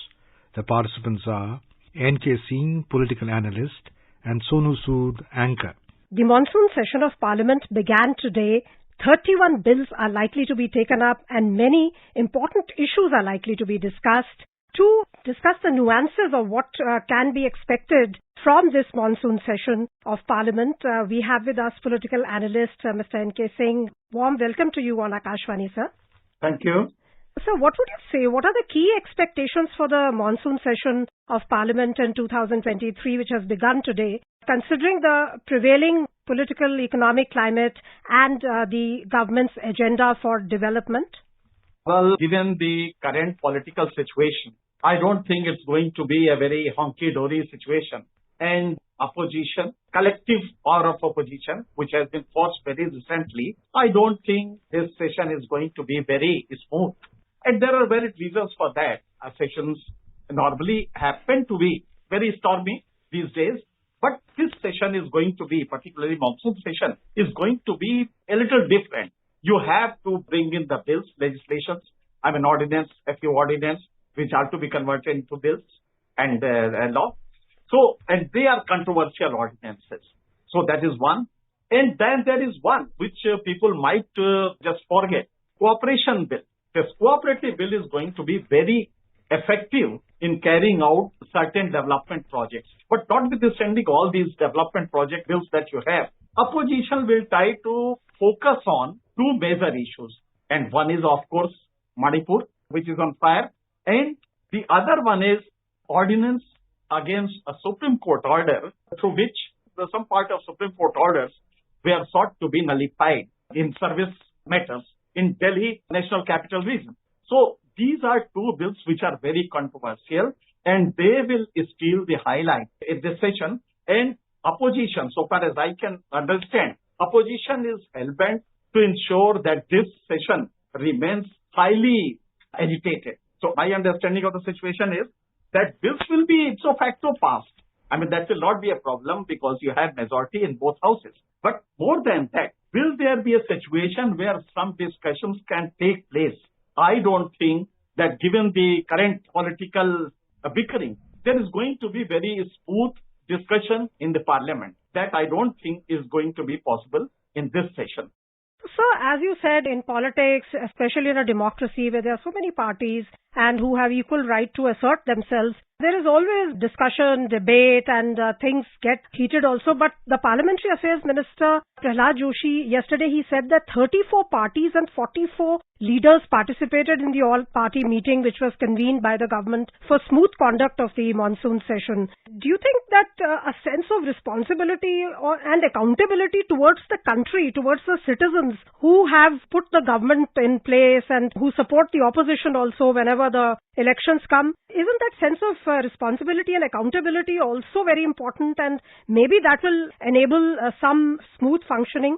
N: The participants are N.K. Singh, political analyst, and Sonu Sood, anchor.
C: The monsoon session of Parliament began today. 31 bills are likely to be taken up and many important issues are likely to be discussed. To discuss the nuances of what can be expected from this monsoon session of Parliament, we have with us political analyst Mr. N.K. Singh. Warm welcome to you on Akashvani, sir.
O: Thank you.
C: So what would you say? What are the key expectations for the monsoon session of Parliament in 2023, which has begun today, considering the prevailing political, economic climate and the government's agenda for development?
M: Well, given the current political situation, I don't think it's going to be a very honky-dory situation. And opposition, collective power of opposition, which has been forced very recently, I don't think this session is going to be very smooth. And there are varied reasons for that. Sessions normally happen to be very stormy these days. But this session is going to be, particularly monsoon session, is going to be a little different. You have to bring in the bills, legislations, ordinance, a few ordinance, which are to be converted into bills and law. So, and they are controversial ordinances. So that is one. And then there is one which people might just forget. Cooperation bill. This cooperative bill is going to be very effective in carrying out certain development projects. But notwithstanding all these development project bills that you have, opposition will try to focus on two major issues. And one is, of course, Manipur, which is on fire. And the other one is ordinance against a Supreme Court order through which some part of Supreme Court orders were sought to be nullified in service matters in Delhi National Capital Region. So these are two bills which are very controversial and they will steal the highlight in this session. And opposition, so far as I can understand, opposition is hell-bent to ensure that this session remains highly agitated. So my understanding of the situation is that bills will be ipso facto passed. That will not be a problem because you have majority in both houses. But more than that, will there be a situation where some discussions can take place? I don't think that given the current political bickering, there is going to be very smooth discussion in the parliament. That I don't think is going to be possible in this session.
C: So, as you said, in politics, especially in a democracy where there are so many parties and who have equal right to assert themselves, there is always discussion, debate, and things get heated also. But the Parliamentary Affairs Minister, Prahlad Joshi, yesterday he said that 34 parties and 44 leaders participated in the all-party meeting which was convened by the government for smooth conduct of the monsoon session. Do you think that a sense of responsibility and accountability towards the country, towards the citizens who have put the government in place and who support the opposition also whenever the elections come, isn't that sense of responsibility and accountability also very important, and maybe that will enable some smooth functioning?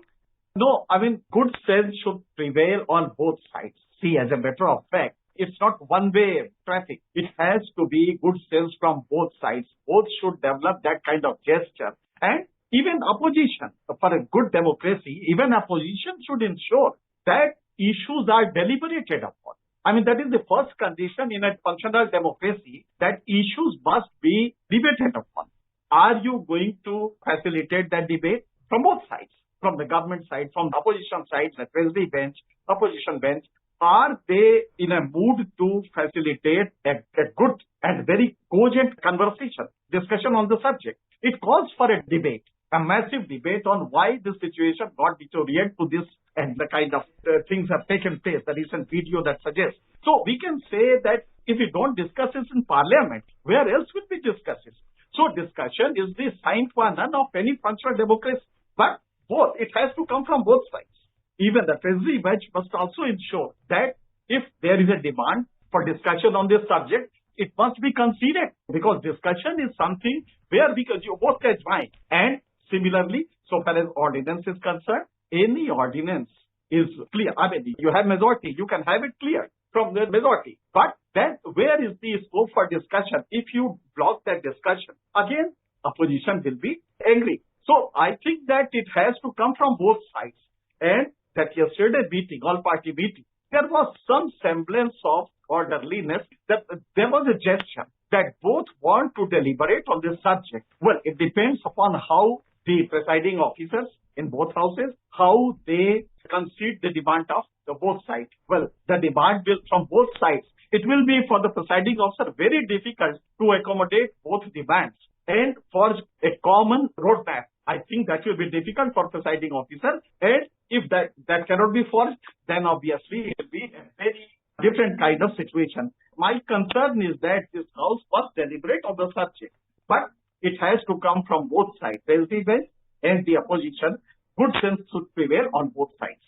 M: No, good sense should prevail on both sides. See, as a matter of fact, it's not one-way traffic. It has to be good sense from both sides. Both should develop that kind of gesture. And even opposition, for a good democracy, even opposition should ensure that issues are deliberated upon. That is the first condition in a functional democracy, that issues must be debated upon. Are you going to facilitate that debate? From both sides, from the government side, from the opposition side, the Treasury bench, opposition bench, are they in a mood to facilitate a good and very cogent conversation, discussion on the subject? It calls for a debate, a massive debate on why this situation got deteriorated to this and the kind of things have taken place, the recent video that suggests. So we can say that if we don't discuss this in parliament, where else will we discuss it? So discussion is the sine qua non of any functional democracy. But both. It has to come from both sides. Even the Treasury bench must also ensure that if there is a demand for discussion on this subject, it must be conceded, because discussion is something where you both can join. And similarly, so far as ordinance is concerned, any ordinance is clear. I mean, you have majority, you can have it clear from the majority. But then where is the scope for discussion? If you block that discussion, again, opposition will be angry. So I think that it has to come from both sides. And that yesterday meeting, all-party meeting, there was some semblance of orderliness, that there was a gesture that both want to deliberate on this subject. Well, it depends upon how the presiding officers in both houses, how they concede the demand of the both sides. Well, the demand will from both sides. It will be for the presiding officer very difficult to accommodate both demands and forge a common roadmap. I think that will be difficult for presiding officer, and if that cannot be forged, then obviously it will be a very different kind of situation. My concern is that this House must deliberate on the subject, but it has to come from both sides, the bench and the opposition. Good sense should prevail on both sides.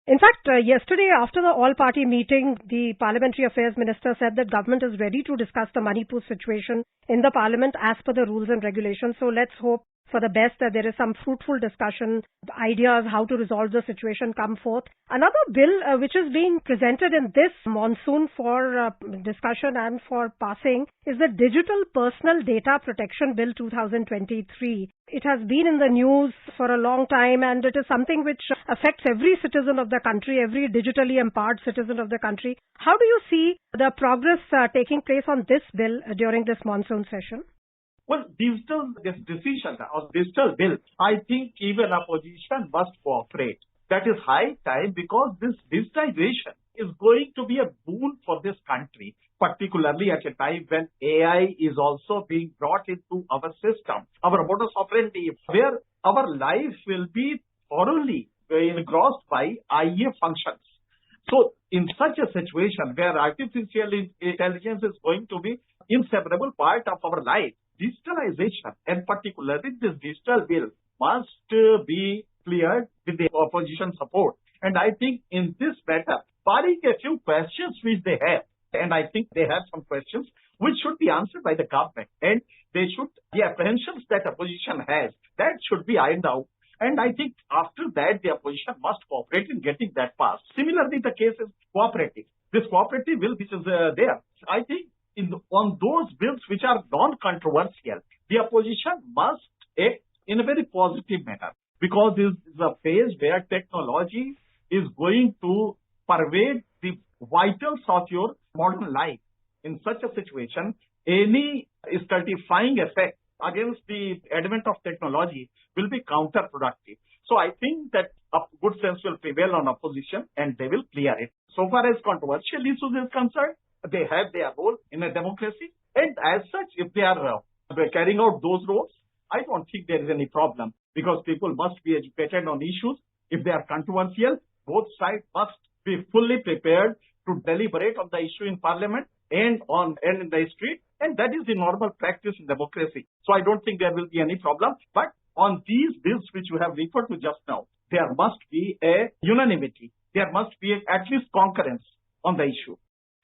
C: In fact, yesterday after the all-party meeting, the Parliamentary Affairs Minister said that government is ready to discuss the Manipur situation in the Parliament as per the rules and regulations. So let's hope for the best that there is some fruitful discussion, ideas how to resolve the situation come forth. Another bill which is being presented in this monsoon for discussion and for passing is the Digital Personal Data Protection Bill 2023. It has been in the news for a long time, and it is something which affects every citizen of the country, every digitally empowered citizen of the country. How do you see the progress taking place on this bill during this monsoon session?
M: Well, this decision or digital bill, I think even opposition must cooperate. That is high time, because this digitization is going to be a boon for this country, particularly at a time when AI is also being brought into our system, our modus operandi, where our life will be thoroughly engrossed by IA functions. So in such a situation where artificial intelligence is going to be inseparable part of our life, digitalization, and particularly this digital bill, must be cleared with the opposition support. And I think in this matter, barring a few questions which they have, and I think they have some questions which should be answered by the government, and the apprehensions that opposition has, that should be ironed out. And I think after that, the opposition must cooperate in getting that passed. Similarly, the case is cooperative. This cooperative bill which is there, I think on those bills which are non-controversial, the opposition must act in a very positive manner, because this is a phase where technology is going to pervade the vitals of your modern life. In such a situation, any stultifying effect against the advent of technology will be counterproductive. So I think that good sense will prevail on opposition, and they will clear it. So far as controversial issues is concerned, they have their role in a democracy, and as such, if they are carrying out those roles, I don't think there is any problem, because people must be educated on issues. If they are controversial, both sides must be fully prepared to deliberate on the issue in Parliament and in the street, and that is the normal practice in democracy. So I don't think there will be any problem. But on these bills which you have referred to just now, there must be a unanimity. There must be at least concurrence on the issue.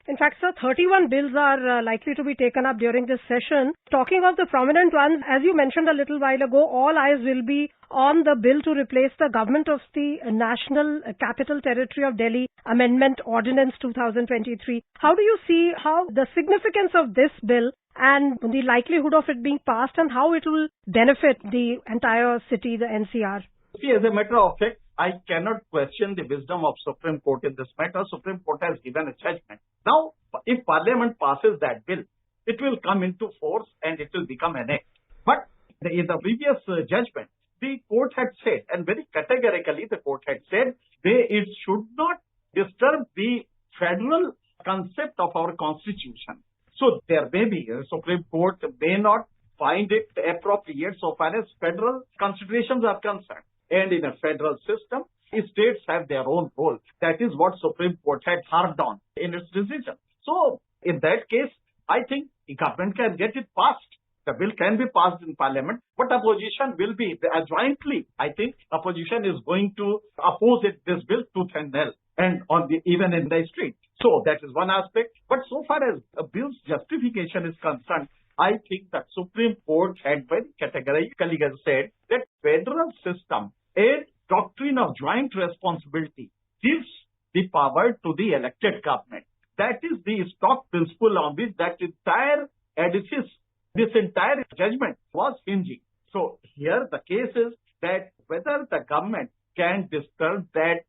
C: In fact, sir, 31 bills are likely to be taken up during this session. Talking of the prominent ones, as you mentioned a little while ago, all eyes will be on the bill to replace the Government of the National Capital Territory of Delhi Amendment Ordinance 2023. How do you see how the significance of this bill and the likelihood of it being passed, and how it will benefit the entire city, the NCR?
M: See, as a matter of fact, I cannot question the wisdom of Supreme Court in this matter. Supreme Court has given a judgment. Now, if Parliament passes that bill, it will come into force and it will become an act. But in the previous judgment, the court had said, and very categorically the court had said, it should not disturb the federal concept of our constitution. So there may be, Supreme Court may not find it appropriate so far as federal considerations are concerned. And in a federal system, states have their own role. That is what Supreme Court had harped on in its decision. So in that case, I think the government can get it passed. The bill can be passed in parliament, but opposition will be jointly. I think opposition is going to oppose this bill tooth and nail, and even in the street. So that is one aspect. But so far as a bill's justification is concerned, I think that Supreme Court had very categorically said that federal system and doctrine of joint responsibility gives the power to the elected government. That is the stock principle on which that entire edifice, this entire judgment was hinging. So here the case is that whether the government can disturb that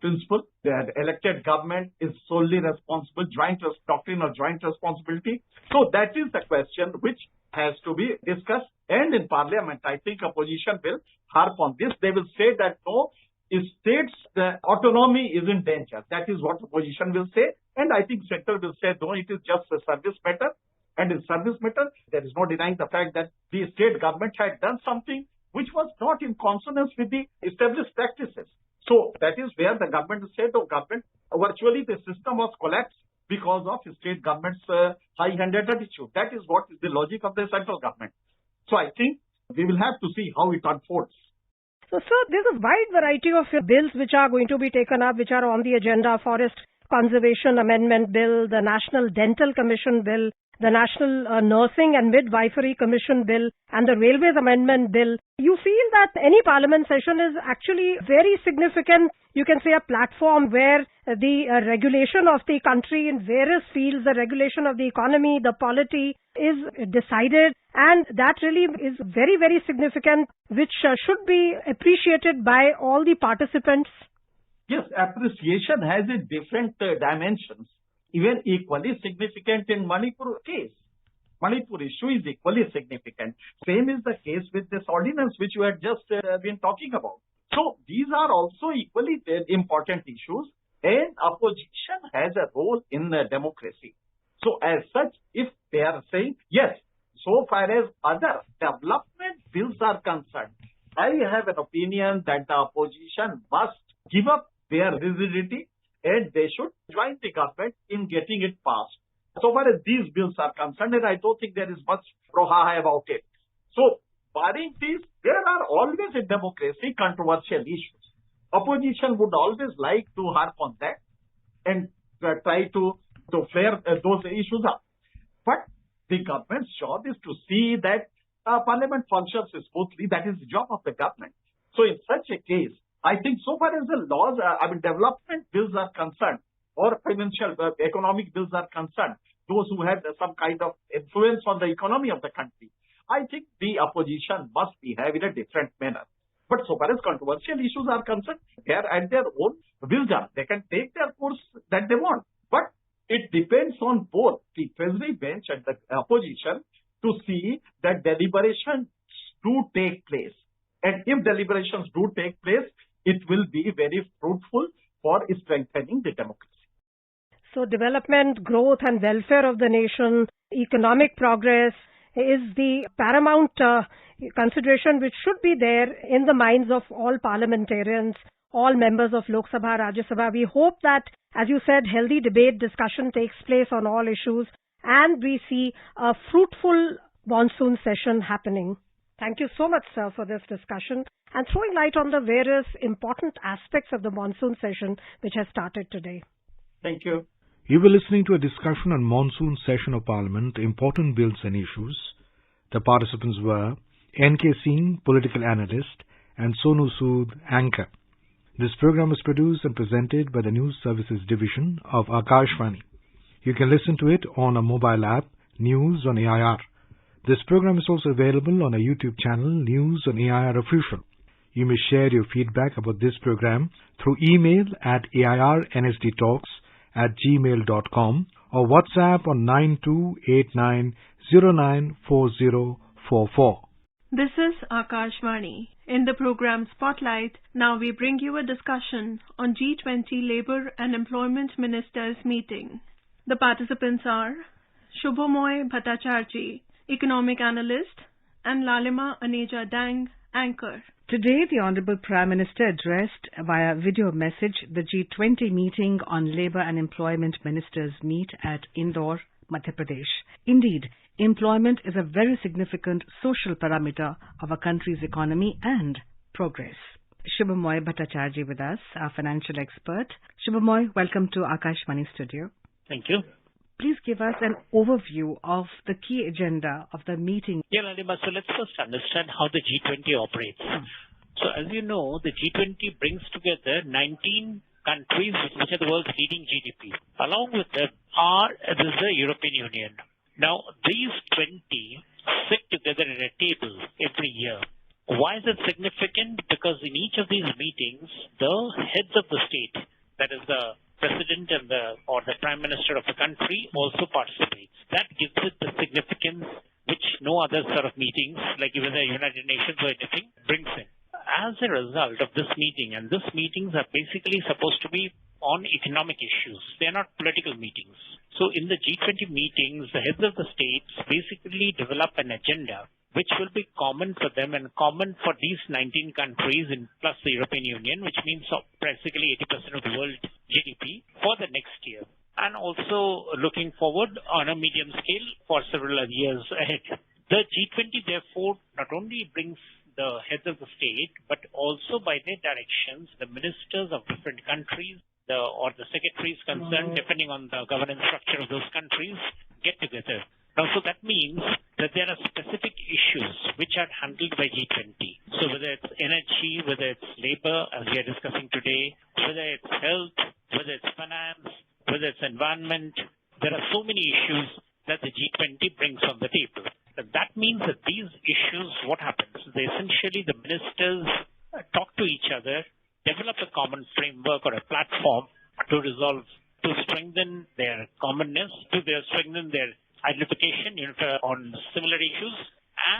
M: principle, that elected government is solely responsible, doctrine of joint responsibility. So that is the question which has to be discussed. And in parliament, I think opposition will harp on this. They will say that no, states' autonomy is in danger. That is what opposition will say. And I think center will say no, it is just a service matter. And in service matter, there is no denying the fact that the state government had done something which was not in consonance with the established practices. So that is where the government said, oh, government, virtually the system was collapsed because of state government's high-handed attitude. That is what is the logic of the central government. So I think we will have to see how it unfolds.
C: So, sir, there's a wide variety of bills which are going to be taken up, which are on the agenda. Forest Conservation Amendment Bill, the National Dental Commission Bill, the National Nursing and Midwifery Commission Bill, and the Railways Amendment Bill. You feel that any parliament session is actually very significant, you can say a platform where the regulation of the country in various fields, the regulation of the economy, the polity is decided, and that really is very, very significant, which should be appreciated by all the participants.
M: Yes, appreciation has a different dimensions. Even equally significant in Manipur case. Manipur issue is equally significant. Same is the case with this ordinance which you had just been talking about. So these are also equally important issues, and opposition has a role in democracy. So as such, if they are saying, yes, so far as other development bills are concerned, I have an opinion that the opposition must give up their rigidity and they should join the government in getting it passed. So far as these bills are concerned, and I don't think there is much brouhaha about it. So, barring these, there are always in democracy controversial issues. Opposition would always like to harp on that and try to flare those issues up. But the government's job is to see that parliament functions smoothly. That is the job of the government. So, in such a case, I think so far as the laws, development bills are concerned, or financial, economic bills are concerned, those who have some kind of influence on the economy of the country, I think the opposition must behave in a different manner. But so far as controversial issues are concerned, they are at their own wisdom. They can take their course that they want. But it depends on both the Treasury bench and the opposition to see that deliberations do take place. And if deliberations do take place, it will be very fruitful for strengthening the democracy.
C: So development, growth and welfare of the nation, economic progress is the paramount consideration which should be there in the minds of all parliamentarians, all members of Lok Sabha, Rajya Sabha. We hope that, as you said, healthy debate, discussion takes place on all issues and we see a fruitful monsoon session happening. Thank you so much, sir, for this discussion and throwing light on the various important aspects of the monsoon session which has started today.
M: Thank you.
N: You were listening to a discussion on monsoon session of Parliament, important bills and issues. The participants were N.K. Singh, political analyst, and Sonu Sood, anchor. This program was produced and presented by the News Services Division of Akashvani. You can listen to it on a mobile app, News on AIR. This program is also available on our YouTube channel, News on AIR Official. You may share your feedback about this program through email at airnsdtalks@gmail.com or WhatsApp on 9289094044.
U: This is Akashvani. In the program Spotlight, now we bring you a discussion on G20 Labour and Employment Ministers meeting. The participants are Shubhomoy Bhattacharjee, economic analyst, and Lalima Aneja Dang, anchor.
R: Today, the Honorable Prime Minister addressed via video message the G20 meeting on Labour and Employment Ministers meet at Indore, Madhya Pradesh. Indeed, employment is a very significant social parameter of a country's economy and progress. Shubhamoy Bhattacharya with us, our financial expert. Shubhamoy, welcome to Akashvani Studio.
B: Thank you.
R: Please give us an overview of the key agenda of the meeting.
B: Yeah, Lalima, so let's first understand how the G20 operates. So as you know, the G20 brings together 19 countries which are the world's leading GDP. Along with them is the European Union. Now, these 20 sit together at a table every year. Why is it significant? Because in each of these meetings, the heads of the state, that is the president and or the prime minister of the country, also participates. That gives it the significance which no other sort of meetings, like even the United Nations or anything, brings in. As a result of this meeting, and these meetings are basically supposed to be on economic issues. They are not political meetings. So in the G20 meetings, the heads of the states basically develop an agenda which will be common for them and common for these 19 countries plus the European Union, which means practically 80% of the world GDP for the next year. And also looking forward on a medium scale for several years ahead. The G20 therefore not only brings the heads of the state, but also by their directions, the ministers of different countries or the secretaries concerned, depending on the governance structure of those countries, get together. Now, so that means that there are specific issues which are handled by G20. So whether it's energy, whether it's labor, as we are discussing today, whether it's health, whether it's finance, whether it's environment, there are so many issues that the G20 brings on the table. And that means that these issues, what happens? Essentially, the ministers talk to each other, develop a common framework or a platform to strengthen their commonness, strengthen their identification on similar issues,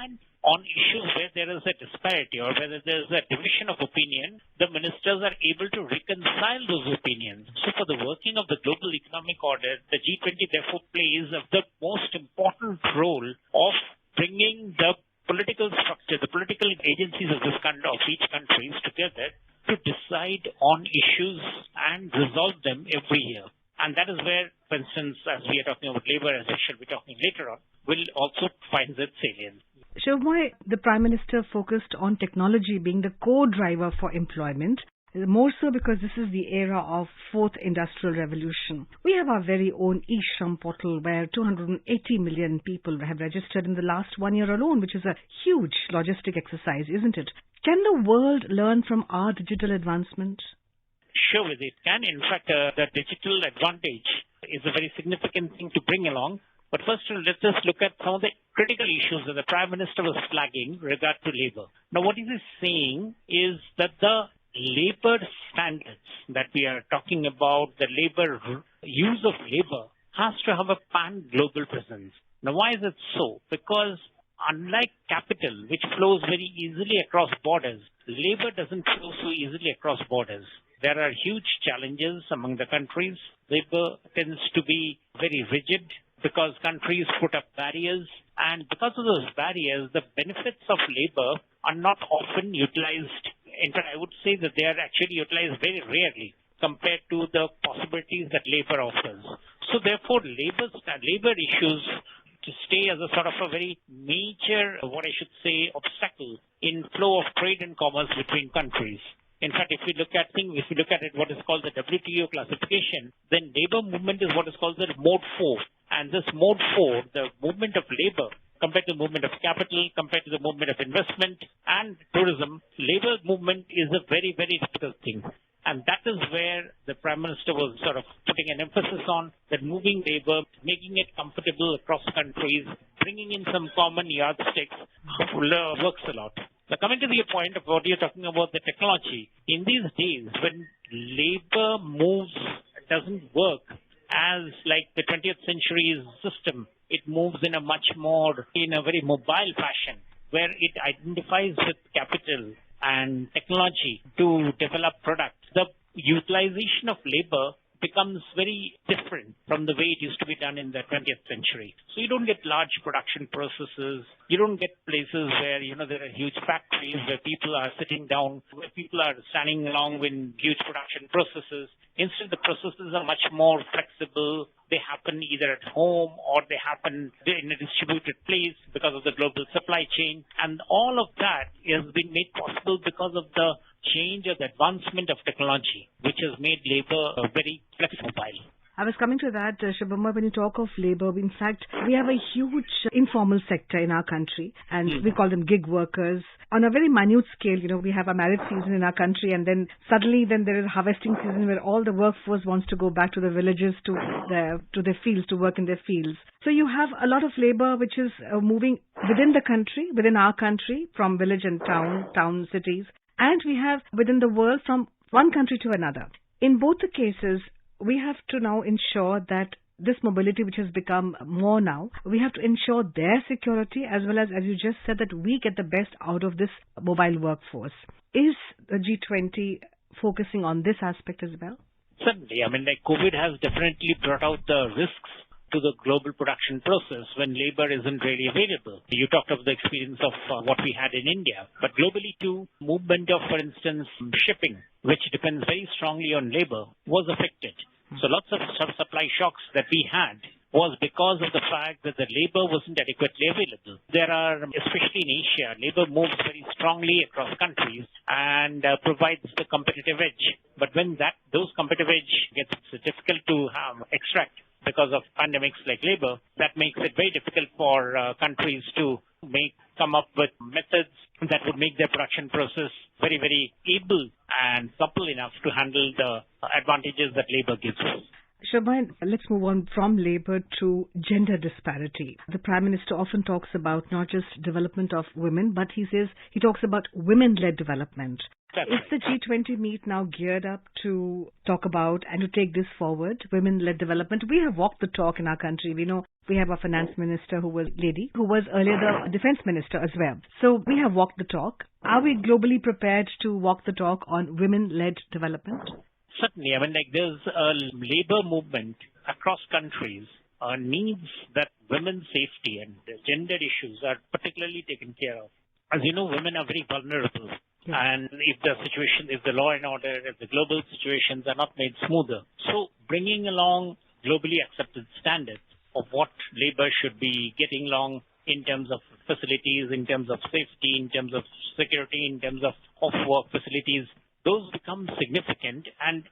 B: and on issues where there is a disparity or where there is a division of opinion, the ministers are able to reconcile those opinions. So for the working of the global economic order, the G20 therefore plays the most important role of bringing the political structure, the political agencies of each country together to decide on issues and resolve them every year. And that is where, for instance, as we are talking about labor, as we shall be talking later on, will also find its salient.
R: Shubhamoy, the Prime Minister focused on technology being the core driver for employment, more so because this is the era of fourth industrial revolution. We have our very own e-Shram portal where 280 million people have registered in the last 1 year alone, which is a huge logistic exercise, isn't it? Can the world learn from our digital advancement?
B: Sure, it can. In fact, the digital advantage is a very significant thing to bring along. But first, let's just look at some of the critical issues that the Prime Minister was flagging regard to labor. Now, what he is saying is that the labor standards that we are talking about, the use of labor, has to have a pan-global presence. Now, why is it so? Because unlike capital, which flows very easily across borders, labor doesn't flow so easily across borders. There are huge challenges among the countries. Labor tends to be very rigid because countries put up barriers. And because of those barriers, the benefits of labor are not often utilized. In fact, I would say that they are actually utilized very rarely compared to the possibilities that labor offers. So therefore, labor issues to stay as a sort of a very major, obstacle in flow of trade and commerce between countries. In fact, if we look at it, what is called the WTO classification, then labor movement is what is called the mode 4. And this mode 4, the movement of labor, compared to the movement of capital, compared to the movement of investment and tourism, labor movement is a very, very difficult thing. And that is where the Prime Minister was sort of putting an emphasis on that moving labor, making it comfortable across countries, bringing in some common yardsticks, works a lot. Now, coming to the point of what you're talking about, the technology, in these days when labor doesn't work as like the 20th century's system, it moves in a very mobile fashion, where it identifies with capital and technology to develop products. The utilization of labor becomes very different from the way it used to be done in the 20th century. So you don't get large production processes. You don't get places where, there are huge factories where people are sitting down, where people are standing along with huge production processes. Instead, the processes are much more flexible. They happen either at home or they happen in a distributed place because of the global supply chain. And all of that has been made possible because of the change or the advancement of technology, which has made labor very flexible.
R: I was coming to that, Shubhamma, when you talk of labor, in fact, we have a huge informal sector in our country, and we call them gig workers. On a very minute scale, we have a marriage season in our country, and then suddenly there is a harvesting season where all the workforce wants to go back to the villages, to their fields, to work in their fields. So you have a lot of labor which is moving within the country, within our country, from village and town, cities, and we have within the world from one country to another. In both the cases, we have to now ensure that this mobility, which has become more now, we have to ensure their security as well as you just said, that we get the best out of this mobile workforce. Is the G20 focusing on this aspect as well?
B: Certainly. COVID has definitely brought out the risks to the global production process when labor isn't really available. You talked of the experience of what we had in India, but globally too, movement of, for instance, shipping, which depends very strongly on labor, was affected. So lots of supply shocks that we had was because of the fact that the labor wasn't adequately available. There are, especially in Asia, labor moves very strongly across countries and provides the competitive edge. But when those competitive edge gets difficult to extract because of pandemics like labor, that makes it very difficult for countries to come up with methods that would make their production process very, very able and supple enough to handle the advantages that labor gives us.
R: Shobha, let's move on from labor to gender disparity. The Prime Minister often talks about not just development of women, but he talks about women-led development. Is the G20 meet now geared up to talk about and to take this forward, women-led development? We have walked the talk in our country. We know we have a finance minister who was earlier the defense minister as well. So we have walked the talk. Are we globally prepared to walk the talk on women-led development?
B: Certainly. There's a labor movement across countries needs that women's safety and gender issues are particularly taken care of. As you know, women are very vulnerable. Yeah. And if the law and order, if the global situations are not made smoother. So bringing along globally accepted standards of what labor should be getting along in terms of facilities, in terms of safety, in terms of security, in terms of off-work facilities, those become significant, and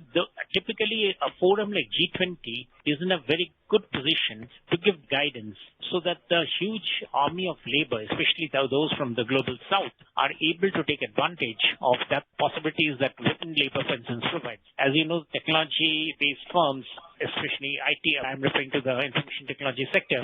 B: typically a forum like G20 is in a very good position to give guidance so that the huge army of labor, especially those from the global south, are able to take advantage of the possibilities that women labor, for instance, provides. As you know, technology-based firms, especially IT, I'm referring to the information technology sector,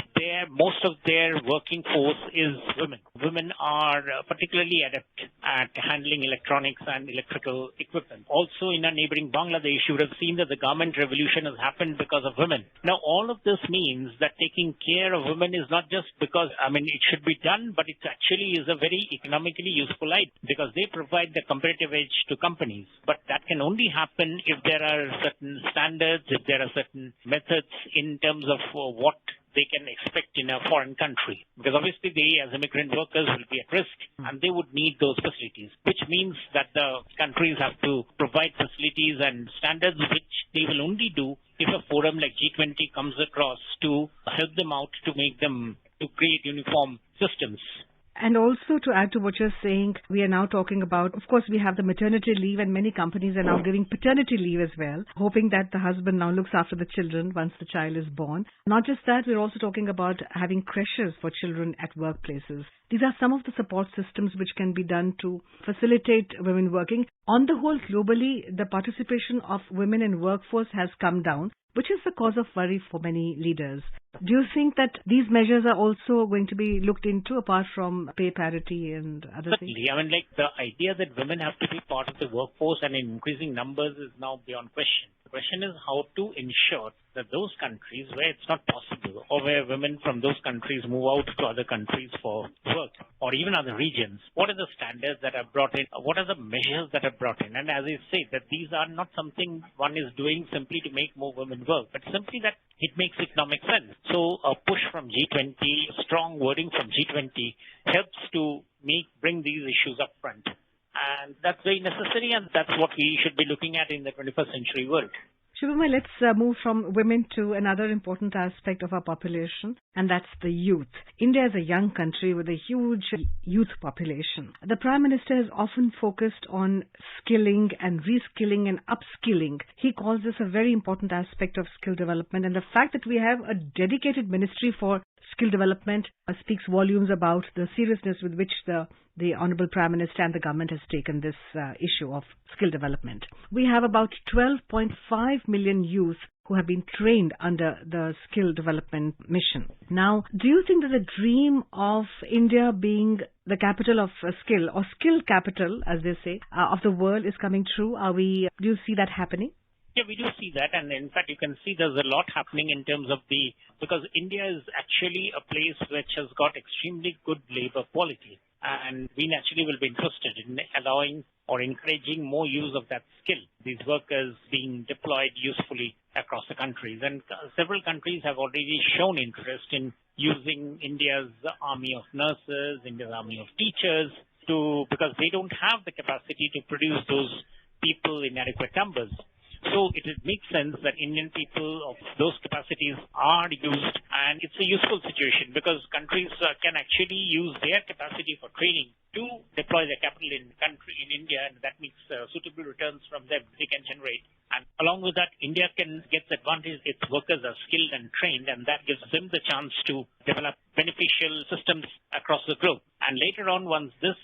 B: most of their working force is women. Women are particularly adept at handling electronics and electrical equipment. Also, in our neighboring Bangladesh, you would have seen that the garment revolution has happened because of women. Now, all of this means that taking care of women is not just because, it should be done, but it actually is a very economically useful item because they provide the competitive edge to companies. But that can only happen if there are certain standards, if there are certain methods in terms of what they can expect in a foreign country. Because obviously they, as immigrant workers, will be at risk and they would need those facilities, which means that the countries have to provide facilities and standards which they will only do if a forum like G20 comes across to help them out to create uniform systems.
R: And also to add to what you're saying, we are now talking about, of course, we have the maternity leave and many companies are now giving paternity leave as well, hoping that the husband now looks after the children once the child is born. Not just that, we're also talking about having creches for children at workplaces. These are some of the support systems which can be done to facilitate women working. On the whole, globally, the participation of women in workforce has come down, which is the cause of worry for many leaders. Do you think that these measures are also going to be looked into apart from pay parity and other things?
B: Certainly. I mean, like the idea that women have to be part of the workforce and in increasing numbers is now beyond question. The question is how to ensure that those countries where it's not possible or where women from those countries move out to other countries for work or even other regions, what are the standards that are brought in? What are the measures that are brought in? And as I say, that these are not something one is doing simply to make more women work, but simply that it makes economic sense. So a push from G20, strong wording from G20 helps to bring these issues up front. And that's very necessary, and that's what we should be looking at in the 21st century world.
R: Shubhamay, let's move from women to another important aspect of our population, and that's the youth. India is a young country with a huge youth population. The Prime Minister has often focused on skilling and reskilling and upskilling. He calls this a very important aspect of skill development, and the fact that we have a dedicated ministry for skill development speaks volumes about the seriousness with which the Honourable Prime Minister and the government has taken this issue of skill development. We have about 12.5 million youth who have been trained under the skill development mission. Now, do you think that the dream of India being the capital of skill, or skill capital, as they say, of the world is coming true? Do you see that happening?
B: Yeah, we do see that, and in fact, you can see there's a lot happening in terms of because India is actually a place which has got extremely good labor quality, and we naturally will be interested in allowing or encouraging more use of that skill, these workers being deployed usefully across the countries. And several countries have already shown interest in using India's army of nurses, India's army of teachers, because they don't have the capacity to produce those people in adequate numbers. So it makes sense that Indian people of those capacities are used, and it's a useful situation because countries can actually use their capacity for training to deploy their capital in India, and that means suitable returns from them they can generate. And along with that, India can get the advantage its workers are skilled and trained, and that gives them the chance to develop beneficial systems across the globe. And later on, once this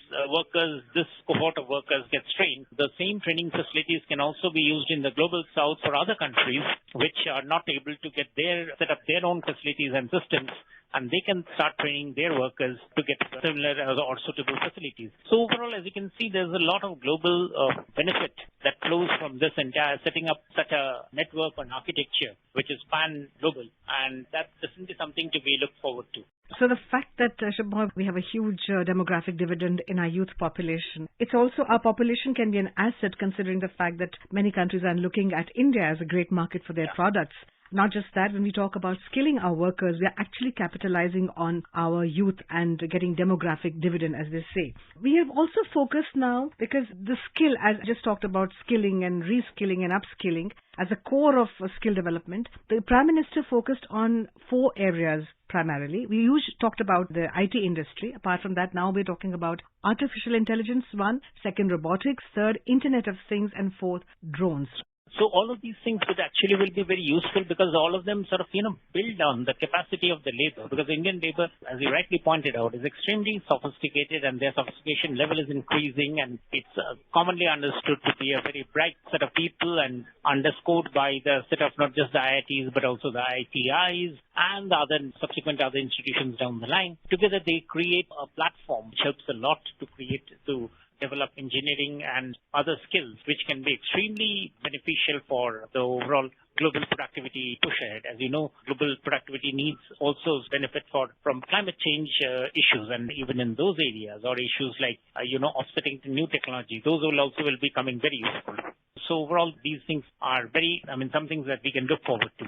B: cohort of workers gets trained, the same training facilities can also be used in the global south for other countries which are not able to set up their own facilities and systems, and they can start training their workers to get similar or suitable facilities. So overall, as you can see, there's a lot of global benefit that flows from this entire setting up such a network and architecture which is pan-global, and that's definitely something to be looked forward to.
R: So the fact that, Shubhamay, we have a huge demographic dividend in our youth population, it's also our population can be an asset considering the fact that many countries are looking at India as a great market for their products. Not just that, when we talk about skilling our workers, we are actually capitalizing on our youth and getting demographic dividend, as they say. We have also focused now, because the skill, as I just talked about skilling and reskilling and upskilling as a core of skill development, the Prime Minister focused on 4 areas primarily. We usually talked about the IT industry. Apart from that, now we're talking about artificial intelligence, 1, 2nd, robotics, 3rd, Internet of Things, and 4th, drones.
B: So all of these things will be very useful because all of them sort of, build on the capacity of the labor, because Indian labor, as you rightly pointed out, is extremely sophisticated, and their sophistication level is increasing, and it's commonly understood to be a very bright set of people and underscored by the set of not just the IITs but also the ITIs and the subsequent other institutions down the line. Together they create a platform which helps a lot to develop engineering and other skills which can be extremely beneficial for the overall global productivity push ahead. As you know, global productivity needs also benefit from climate change issues, and even in those areas or issues like offsetting to new technology, those will be coming very useful. So overall, these things are some things that we can look forward to.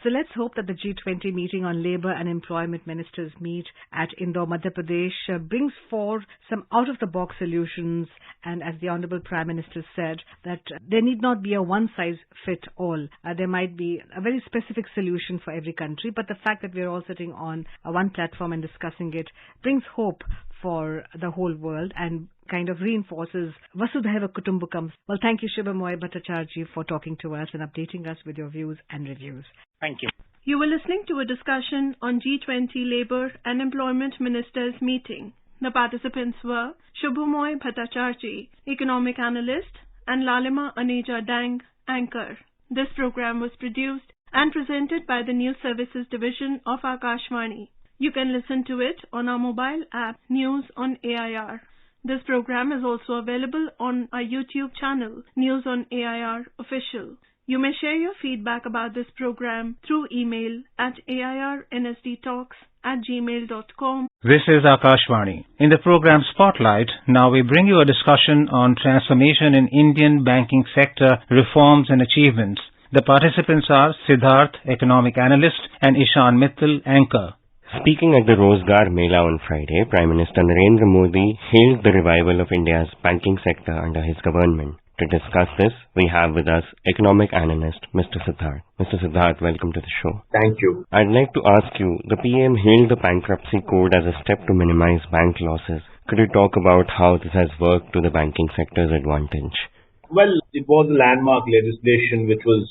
R: So let's hope that the G20 meeting on labour and employment ministers meet at Indore, Madhya Pradesh brings forth some out-of-the-box solutions, and as the Honourable Prime Minister said, that there need not be a one-size-fit-all. There might be a very specific solution for every country, but the fact that we're all sitting on one platform and discussing it brings hope for the whole world and kind of reinforces Vasudhaiva Kutumbakam. Well, thank you, Shubhamay Bhattacharjee, for talking to us and updating us with your views and reviews.
B: Thank you.
U: You were listening to a discussion on G20 Labour and Employment Ministers meeting. The participants were Shubhamay Bhattacharjee, Economic Analyst, and Lalima Aneja Dang, Anchor. This program was produced and presented by the News Services Division of Akashvani. You can listen to it on our mobile app News on AIR. This program is also available on our YouTube channel, News on AIR Official. You may share your feedback about this program through email at airnsdtalks@gmail.com.
E: This is Akashvani. In the program Spotlight, now we bring you a discussion on transformation in Indian banking sector reforms and achievements. The participants are Siddharth, economic analyst, and Ishan Mittal, anchor.
V: Speaking at the Rozgar Mela on Friday, Prime Minister Narendra Modi hailed the revival of India's banking sector under his government. To discuss this, we have with us economic analyst Mr. Siddharth. Mr. Siddharth, welcome to the show.
W: Thank you.
V: I'd like to ask you, the PM hailed the bankruptcy code as a step to minimize bank losses. Could you talk about how this has worked to the banking sector's advantage?
W: Well, it was a landmark legislation which was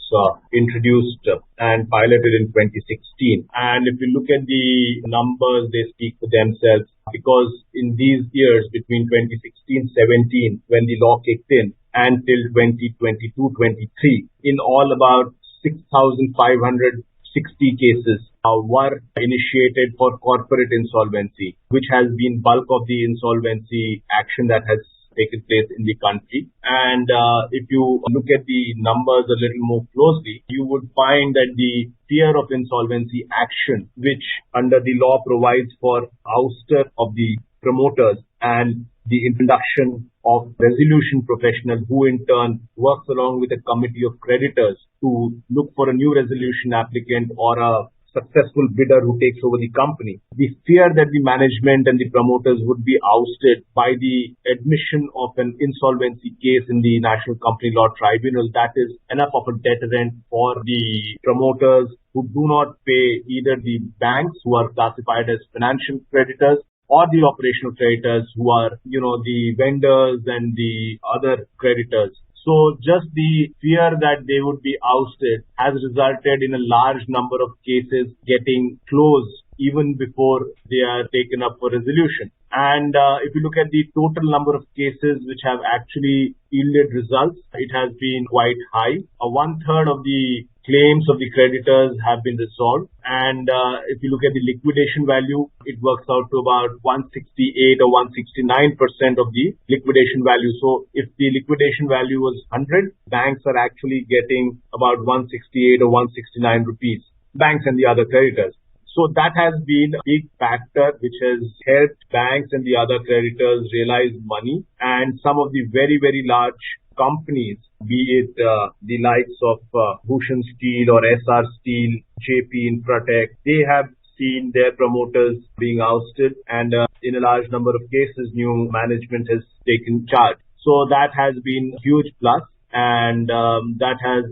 W: introduced and piloted in 2016. And if you look at the numbers, they speak for themselves, because in these years between 2016-17, when the law kicked in, until 2022-23, in all about 6,560 cases were initiated for corporate insolvency, which has been bulk of the insolvency action that has taken place in the country. And if you look at the numbers a little more closely, you would find that the fear of insolvency action, which under the law provides for ouster of the promoters and the introduction of resolution professional, who in turn works along with a committee of creditors to look for a new resolution applicant or a successful bidder who takes over the company. The fear that the management and the promoters would be ousted by the admission of an insolvency case in the National Company Law Tribunal, that is enough of a deterrent for the promoters who do not pay either the banks, who are classified as financial creditors, or the operational creditors, who are, the vendors and the other creditors. So just the fear that they would be ousted has resulted in a large number of cases getting closed even before they are taken up for resolution. And if you look at the total number of cases which have actually yielded results, it has been quite high. 1/3 of the claims of the creditors have been resolved. And if you look at the liquidation value, it works out to about 168 or 169% of the liquidation value. So if the liquidation value was 100, banks are actually getting about 168 or 169 rupees, banks and the other creditors. So that has been a big factor which has helped banks and the other creditors realize money. And some of the very, very large companies, be it the likes of Bhushan Steel or SR Steel, JP Infratech, they have seen their promoters being ousted, and in a large number of cases, new management has taken charge. So that has been a huge plus, and that has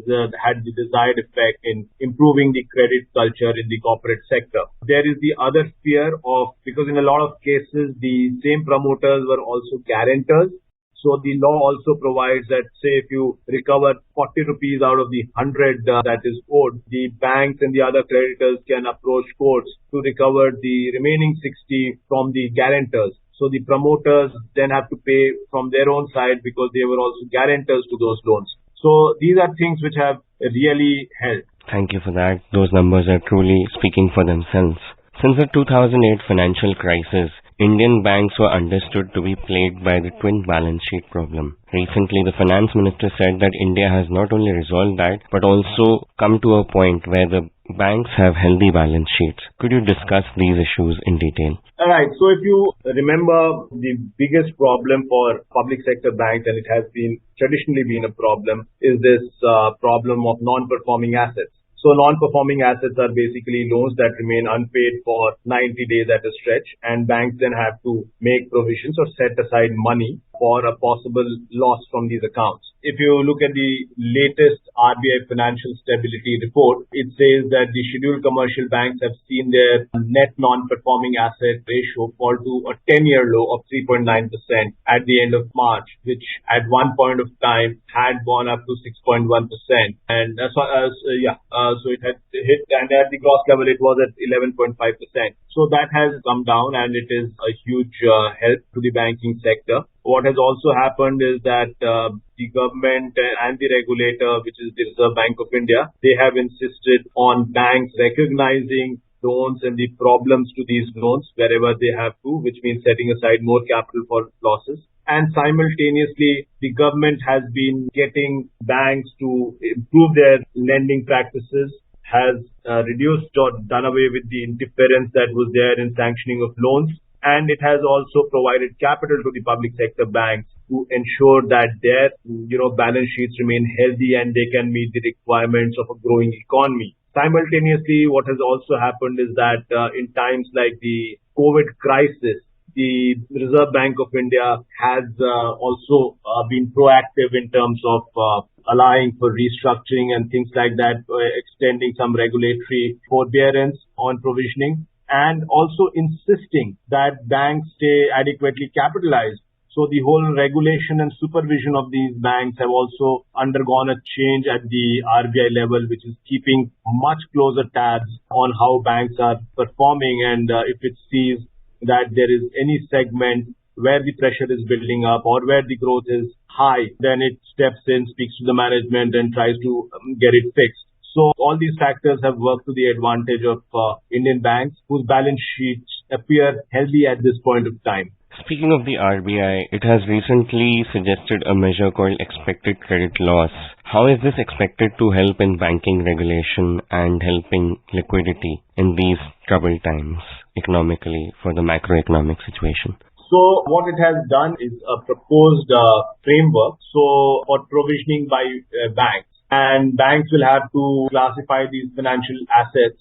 W: had the desired effect in improving the credit culture in the corporate sector. There is the other fear of, because in a lot of cases, the same promoters were also guarantors. So the law also provides that, say, if you recover 40 rupees out of the 100 that is owed, the banks and the other creditors can approach courts to recover the remaining 60 from the guarantors. So the promoters then have to pay from their own side because they were also guarantors to those loans. So these are things which have really helped.
V: Thank you for that. Those numbers are truly speaking for themselves. Since the 2008 financial crisis, Indian banks were understood to be plagued by the twin balance sheet problem. Recently, the finance minister said that India has not only resolved that, but also come to a point where the banks have healthy balance sheets. Could you discuss these issues in detail?
W: All right. So if you remember, the biggest problem for public sector banks, and it has been traditionally been a problem, is this problem of non-performing assets. So non-performing assets are basically loans that remain unpaid for 90 days at a stretch, and banks then have to make provisions or set aside money for a possible loss from these accounts. If you look at the latest RBI Financial Stability Report, it says that the scheduled commercial banks have seen their net non-performing asset ratio fall to a 10-year low of 3.9% at the end of March, which at one point of time had gone up to 6.1%. And so it had hit, and at the gross level it was at 11.5%. So that has come down, and it is a huge help to the banking sector. What has also happened is that the government and the regulator, which is the Reserve Bank of India, they have insisted on banks recognizing loans and the problems to these loans wherever they have to, which means setting aside more capital for losses. And simultaneously, the government has been getting banks to improve their lending practices, has reduced or done away with the interference that was there in sanctioning of loans. And it has also provided capital to the public sector banks to ensure that their balance sheets remain healthy and they can meet the requirements of a growing economy. Simultaneously, what has also happened is that in times like the COVID crisis, the Reserve Bank of India has also been proactive in terms of allowing for restructuring and things like that, extending some regulatory forbearance on provisioning, and also insisting that banks stay adequately capitalized. So the whole regulation and supervision of these banks have also undergone a change at the RBI level, which is keeping much closer tabs on how banks are performing. And if it sees that there is any segment where the pressure is building up or where the growth is high, then it steps in, speaks to the management and tries to get it fixed. So all these factors have worked to the advantage of Indian banks whose balance sheets appear healthy at this point of time.
V: Speaking of the RBI, it has recently suggested a measure called expected credit loss. How is this expected to help in banking regulation and helping liquidity in these troubled times economically for the macroeconomic situation?
W: So what it has done is a proposed framework for provisioning by banks. And banks will have to classify these financial assets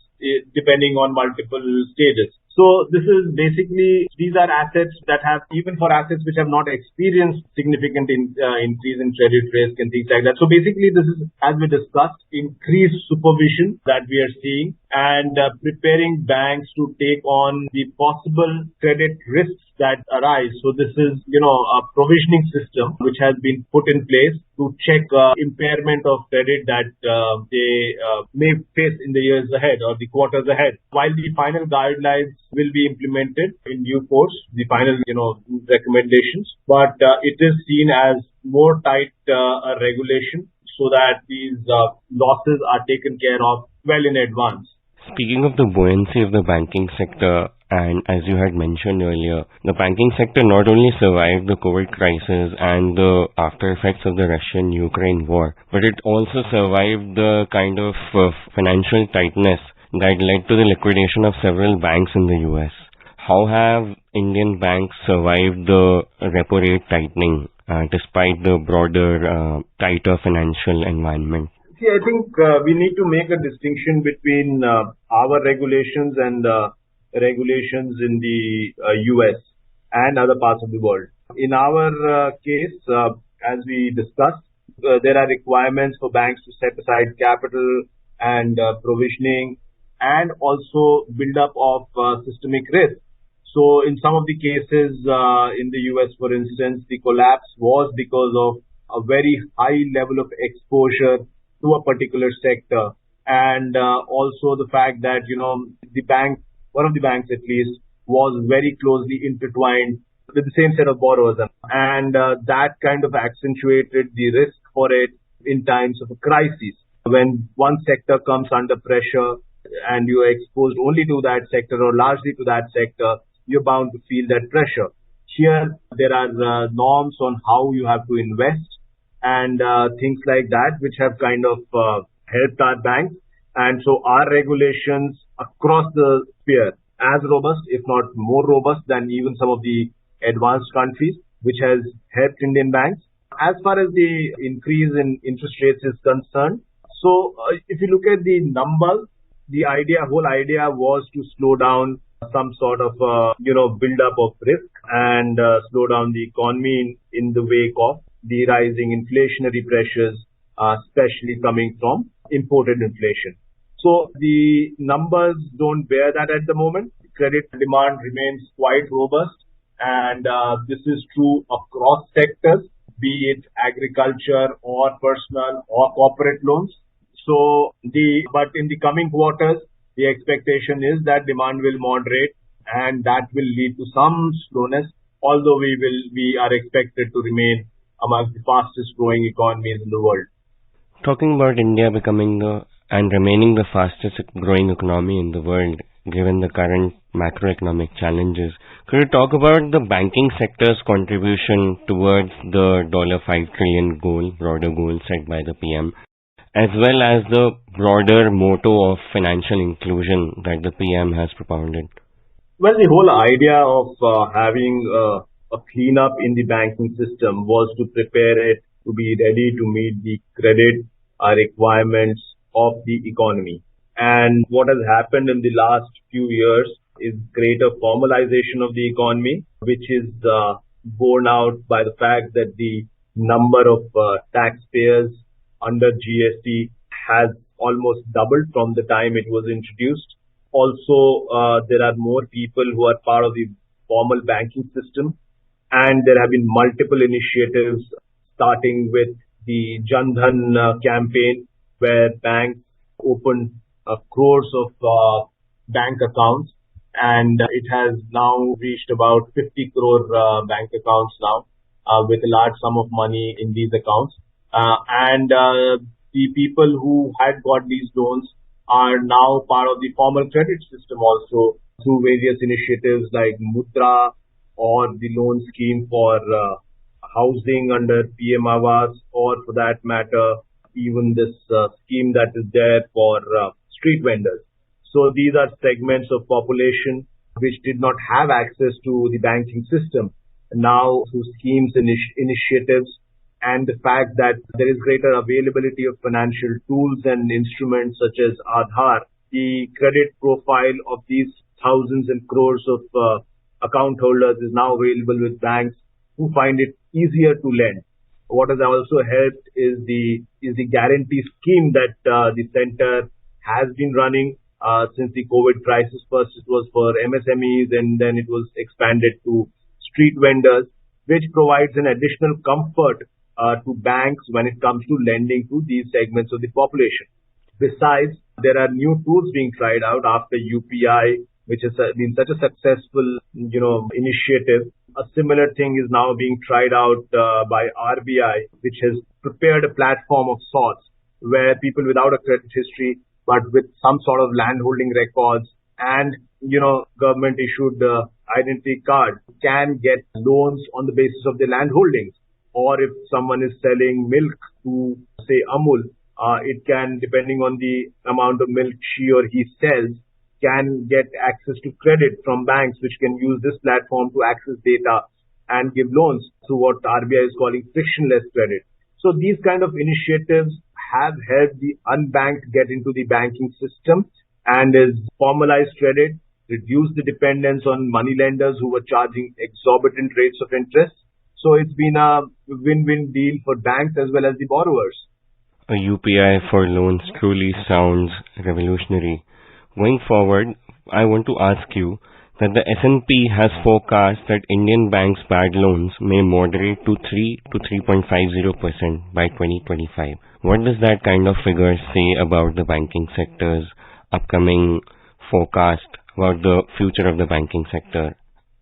W: depending on multiple stages. So this is basically, these are assets that have, even for assets which have not experienced significant increase in credit risk and things like that. So basically this is, as we discussed, increased supervision that we are seeing and preparing banks to take on the possible credit risks that arise. So this is, a provisioning system which has been put in place to check impairment of credit that they may face in the years ahead or the quarters ahead. While the final guidelines will be implemented in due course, the final, recommendations, but it is seen as more tight regulation so that these losses are taken care of well in advance.
V: Speaking of the buoyancy of the banking sector, and as you had mentioned earlier, the banking sector not only survived the COVID crisis and the after effects of the Russian-Ukraine war, but it also survived the kind of financial tightness that led to the liquidation of several banks in the US. How have Indian banks survived the repo rate tightening despite the broader, tighter financial environment?
W: See, I think we need to make a distinction between our regulations and regulations in the US and other parts of the world. In our case, as we discussed, there are requirements for banks to set aside capital and provisioning and also build up of systemic risk. So in some of the cases in the US, for instance, the collapse was because of a very high level of exposure to a particular sector, and also the fact that the bank, one of the banks at least, was very closely intertwined with the same set of borrowers, and that kind of accentuated the risk for it in times of a crisis. When one sector comes under pressure and you are exposed only to that sector or largely to that sector, you're bound to feel that pressure. Here there are norms on how you have to invest and things like that, which have kind of helped our banks. And so our regulations across the sphere as robust, if not more robust than even some of the advanced countries, which has helped Indian banks. As far as the increase in interest rates is concerned, so if you look at the numbers, the whole idea was to slow down some sort of, build up of risk and slow down the economy in the wake of the rising inflationary pressures, especially coming from imported inflation. So the numbers don't bear that at the moment. Credit demand remains quite robust, and this is true across sectors, be it agriculture or personal or corporate loans. But in the coming quarters, the expectation is that demand will moderate and that will lead to some slowness although we are expected to remain among the fastest growing economies in the world.
V: Talking about India becoming and remaining the fastest growing economy in the world, given the current macroeconomic challenges, could you talk about the banking sector's contribution towards the $5 trillion broader goal set by the PM, as well as the broader motto of financial inclusion that the PM has propounded?
W: Well, the whole idea of having a cleanup in the banking system was to prepare it to be ready to meet the credit requirements of the economy. And what has happened in the last few years is greater formalization of the economy, which is borne out by the fact that the number of taxpayers under GST has almost doubled from the time it was introduced. Also, there are more people who are part of the formal banking system, and there have been multiple initiatives starting with the Jan Dhan campaign, where banks opened crores of bank accounts, and it has now reached about 50 crore bank accounts now, with a large sum of money in these accounts. And the people who had got these loans are now part of the formal credit system also through various initiatives like Mudra or the loan scheme for housing under PM Awas, or for that matter, even this scheme that is there for street vendors. So these are segments of population which did not have access to the banking system. Now, through schemes and initiatives, and the fact that there is greater availability of financial tools and instruments such as Aadhaar, the credit profile of these thousands and crores of account holders is now available with banks who find it easier to lend. What has also helped is the guarantee scheme that the center has been running since the COVID crisis. First it was for MSMEs, and then it was expanded to street vendors, which provides an additional comfort to banks when it comes to lending to these segments of the population. Besides, there are new tools being tried out after UPI, which has been such a successful, initiative. A similar thing is now being tried out by RBI, which has prepared a platform of sorts where people without a credit history, but with some sort of landholding records and, government issued identity card, can get loans on the basis of their landholdings. Or if someone is selling milk to, say, Amul, it can, depending on the amount of milk she or he sells, can get access to credit from banks, which can use this platform to access data and give loans through what RBI is calling frictionless credit. So these kind of initiatives have helped the unbanked get into the banking system and is formalized credit, reduce the dependence on money lenders who were charging exorbitant rates of interest. So it's been a win-win deal for banks as well as the borrowers.
V: A UPI for loans truly sounds revolutionary. Going forward, I want to ask you that the S&P has forecast that Indian banks' bad loans may moderate to 3 to 3.50% by 2025. What does that kind of figure say about the banking sector's upcoming forecast, about the future of the banking sector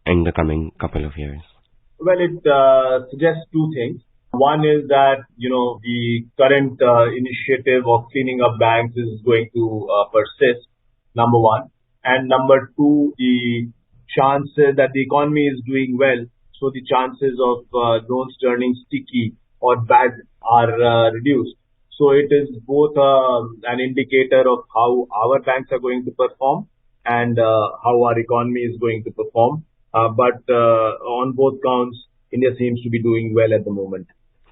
V: in the coming couple of years?
W: Well, it suggests two things. One is that, the current initiative of cleaning up banks is going to persist, number one. And number two, the chances that the economy is doing well, so the chances of loans turning sticky or bad are reduced. So it is both an indicator of how our banks are going to perform and how our economy is going to perform. But on both counts, India seems to be doing well at the moment.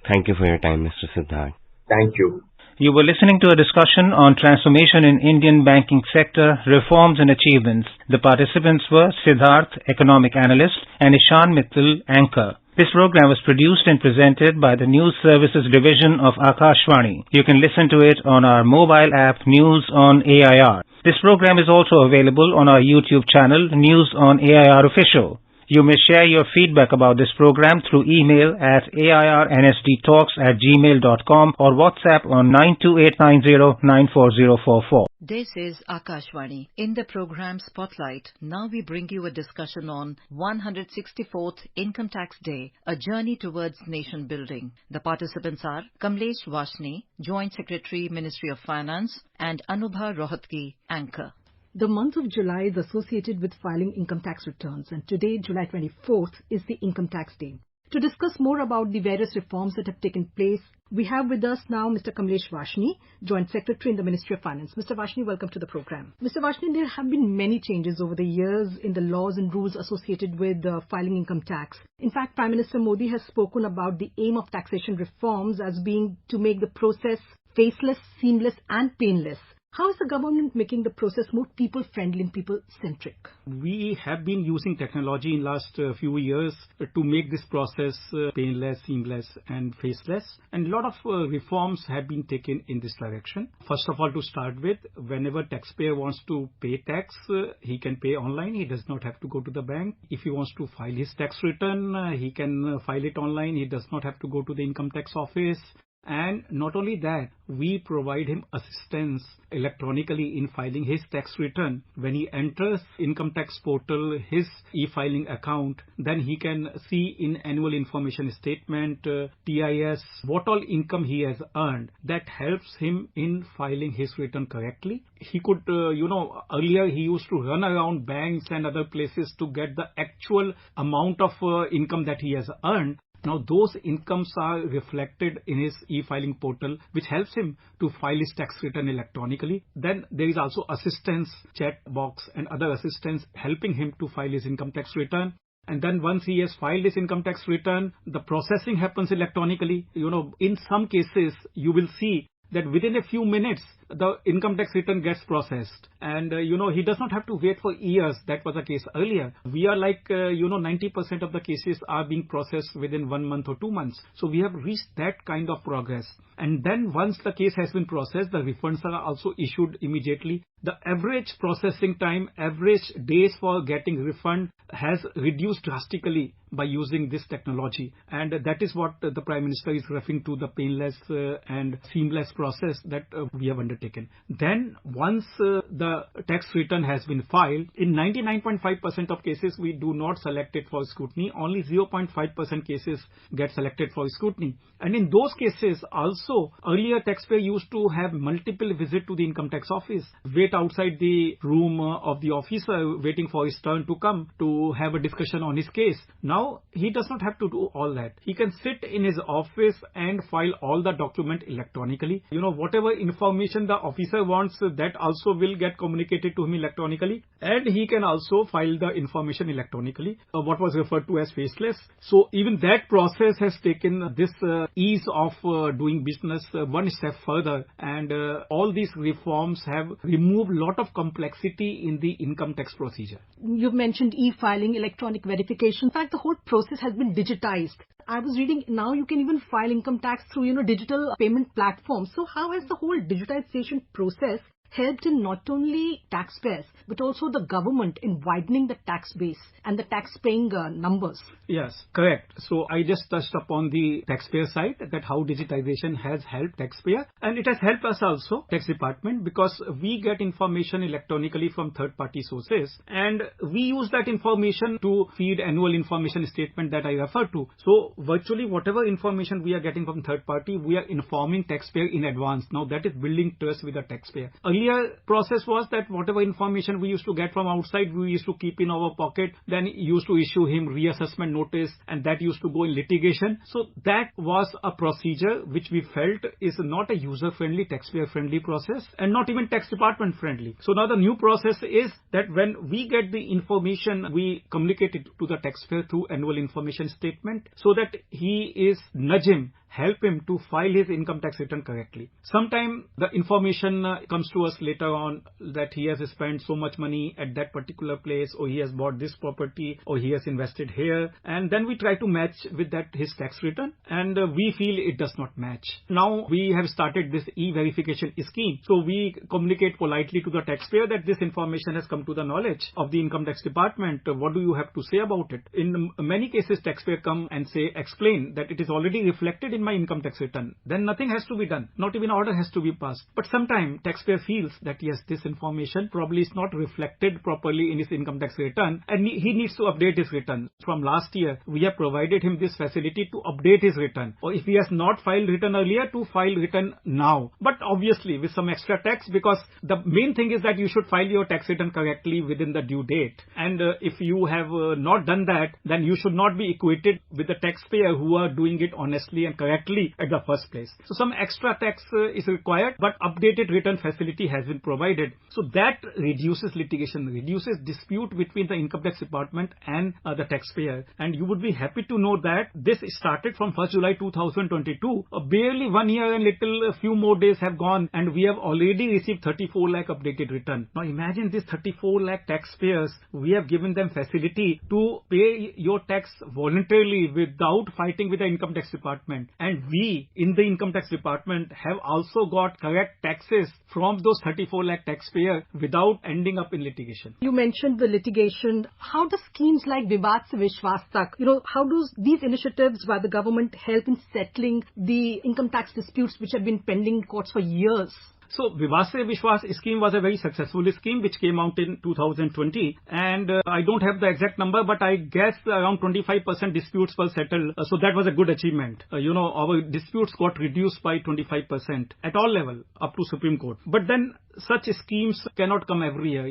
V: Thank you for your time, Mr. Siddharth.
W: Thank you.
E: You were listening to a discussion on transformation in Indian banking sector, reforms and achievements. The participants were Siddharth, economic analyst, and Ishan Mittal, anchor. This program was produced and presented by the News Services Division of Akashvani. You can listen to it on our mobile app News on AIR. This program is also available on our YouTube channel News on AIR Official. You may share your feedback about this program through email at airnsdtalks@gmail.com or WhatsApp on 92890
D: This is Akashvani. In the program Spotlight, now we bring you a discussion on 164th Income Tax Day, a journey towards nation building. The participants are Kamlesh Vashni, Joint Secretary, Ministry of Finance, and Anubha Rohatgi, Anchor.
R: The month of July is associated with filing income tax returns, and today, July 24th, is the Income Tax Day. To discuss more about the various reforms that have taken place, we have with us now Mr. Kamlesh Vashni, Joint Secretary in the Ministry of Finance. Mr. Vashni, welcome to the program. Mr. Vashni, there have been many changes over the years in the laws and rules associated with filing income tax. In fact, Prime Minister Modi has spoken about the aim of taxation reforms as being to make the process faceless, seamless and painless. How is the government making the process more people-friendly and people-centric?
F: We have been using technology in last few years to make this process painless, seamless and faceless. And a lot of reforms have been taken in this direction. First of all, to start with, whenever taxpayer wants to pay tax, he can pay online. He does not have to go to the bank. If he wants to file his tax return, he can file it online. He does not have to go to the income tax office. And not only that, we provide him assistance electronically in filing his tax return. When he enters income tax portal, his e-filing account, then he can see in annual information statement, TIS, what all income he has earned. That helps him in filing his return correctly. He could, earlier he used to run around banks and other places to get the actual amount of income that he has earned. Now those incomes are reflected in his e-filing portal, which helps him to file his tax return electronically. Then there is also assistance, chat box and other assistance helping him to file his income tax return. And then once he has filed his income tax return, the processing happens electronically. In some cases, you will see that within a few minutes, the income tax return gets processed. And, he does not have to wait for years. That was the case earlier. We are like, 90% of the cases are being processed within 1 month or 2 months. So we have reached that kind of progress. And then once the case has been processed, the refunds are also issued immediately. The average processing time, average days for getting refund has reduced drastically by using this technology. And that is what the Prime Minister is referring to, the painless and seamless process that we have undertaken. Then once the tax return has been filed, in 99.5% of cases we do not select it for scrutiny. Only 0.5% cases get selected for scrutiny. And in those cases also, earlier taxpayer used to have multiple visits to the income tax office, wait outside the room of the officer waiting for his turn to come to have a discussion on his case. Now he does not have to do all that. He can sit in his office and file all the document electronically. Whatever information the officer wants, that also will get communicated to him electronically. And he can also file the information electronically, what was referred to as faceless. So even that process has taken this ease of doing business one step further. And all these reforms have removed a lot of complexity in the income tax procedure.
R: You've mentioned e-filing, electronic verification. In fact, the whole process has been digitized. I was reading now you can even file income tax through, digital payment platforms. So how has the whole digitization process helped in not only taxpayers, but also the government in widening the tax base and the tax-paying numbers?
F: Yes, correct. So I just touched upon the taxpayer side, that how digitization has helped taxpayer, and it has helped us also, tax department, because we get information electronically from third-party sources, and we use that information to feed annual information statement that I refer to. So virtually whatever information we are getting from third party, we are informing taxpayer in advance. Now that is building trust with the taxpayer. Earlier process was that whatever information we used to get from outside, we used to keep in our pocket, then used to issue him reassessment notice, and that used to go in litigation. So that was a procedure which we felt is not a user-friendly, taxpayer-friendly process, and not even tax department-friendly. So now the new process is that when we get the information, we communicate it to the taxpayer through annual information statement, so that he is nudge him help him to file his income tax return correctly. Sometimes the information comes to us later on that he has spent so much money at that particular place, or he has bought this property, or he has invested here, and then we try to match with that his tax return, and we feel it does not match. Now we have started this e-verification scheme, so we communicate politely to the taxpayer that this information has come to the knowledge of the income tax department. What do you have to say about it? In many cases, taxpayer come and say, explain that it is already reflected in my income tax return. Then nothing has to be done. Not even order has to be passed. But sometimes taxpayer feels that yes, this information probably is not reflected properly in his income tax return, and he needs to update his return. From last year, we have provided him this facility to update his return, or if he has not filed return earlier, to file return now. But obviously with some extra tax, because the main thing is that you should file your tax return correctly within the due date. And if you have not done that, then you should not be equated with the taxpayer who are doing it honestly and correctly at the first place. So some extra tax is required, but updated return facility has been provided. So that reduces litigation, reduces dispute between the income tax department and the taxpayer. And you would be happy to know that this started from 1st July 2022. Barely 1 year and a few more days have gone, and we have already received 34 lakh updated return. Now imagine these 34 lakh taxpayers, we have given them facility to pay your tax voluntarily without fighting with the income tax department. And we in the income tax department have also got correct taxes from those 34 lakh taxpayers without ending up in litigation.
R: You mentioned the litigation. How do schemes like Vivad Se Vishwas Tak, how do these initiatives by the government help in settling the income tax disputes which have been pending in courts for years?
F: So Vivad Se Vishwas scheme was a very successful scheme which came out in 2020, and I don't have the exact number, but I guess around 25% disputes were settled. So that was a good achievement. Our disputes got reduced by 25% at all level up to Supreme Court. But then such schemes cannot come every year.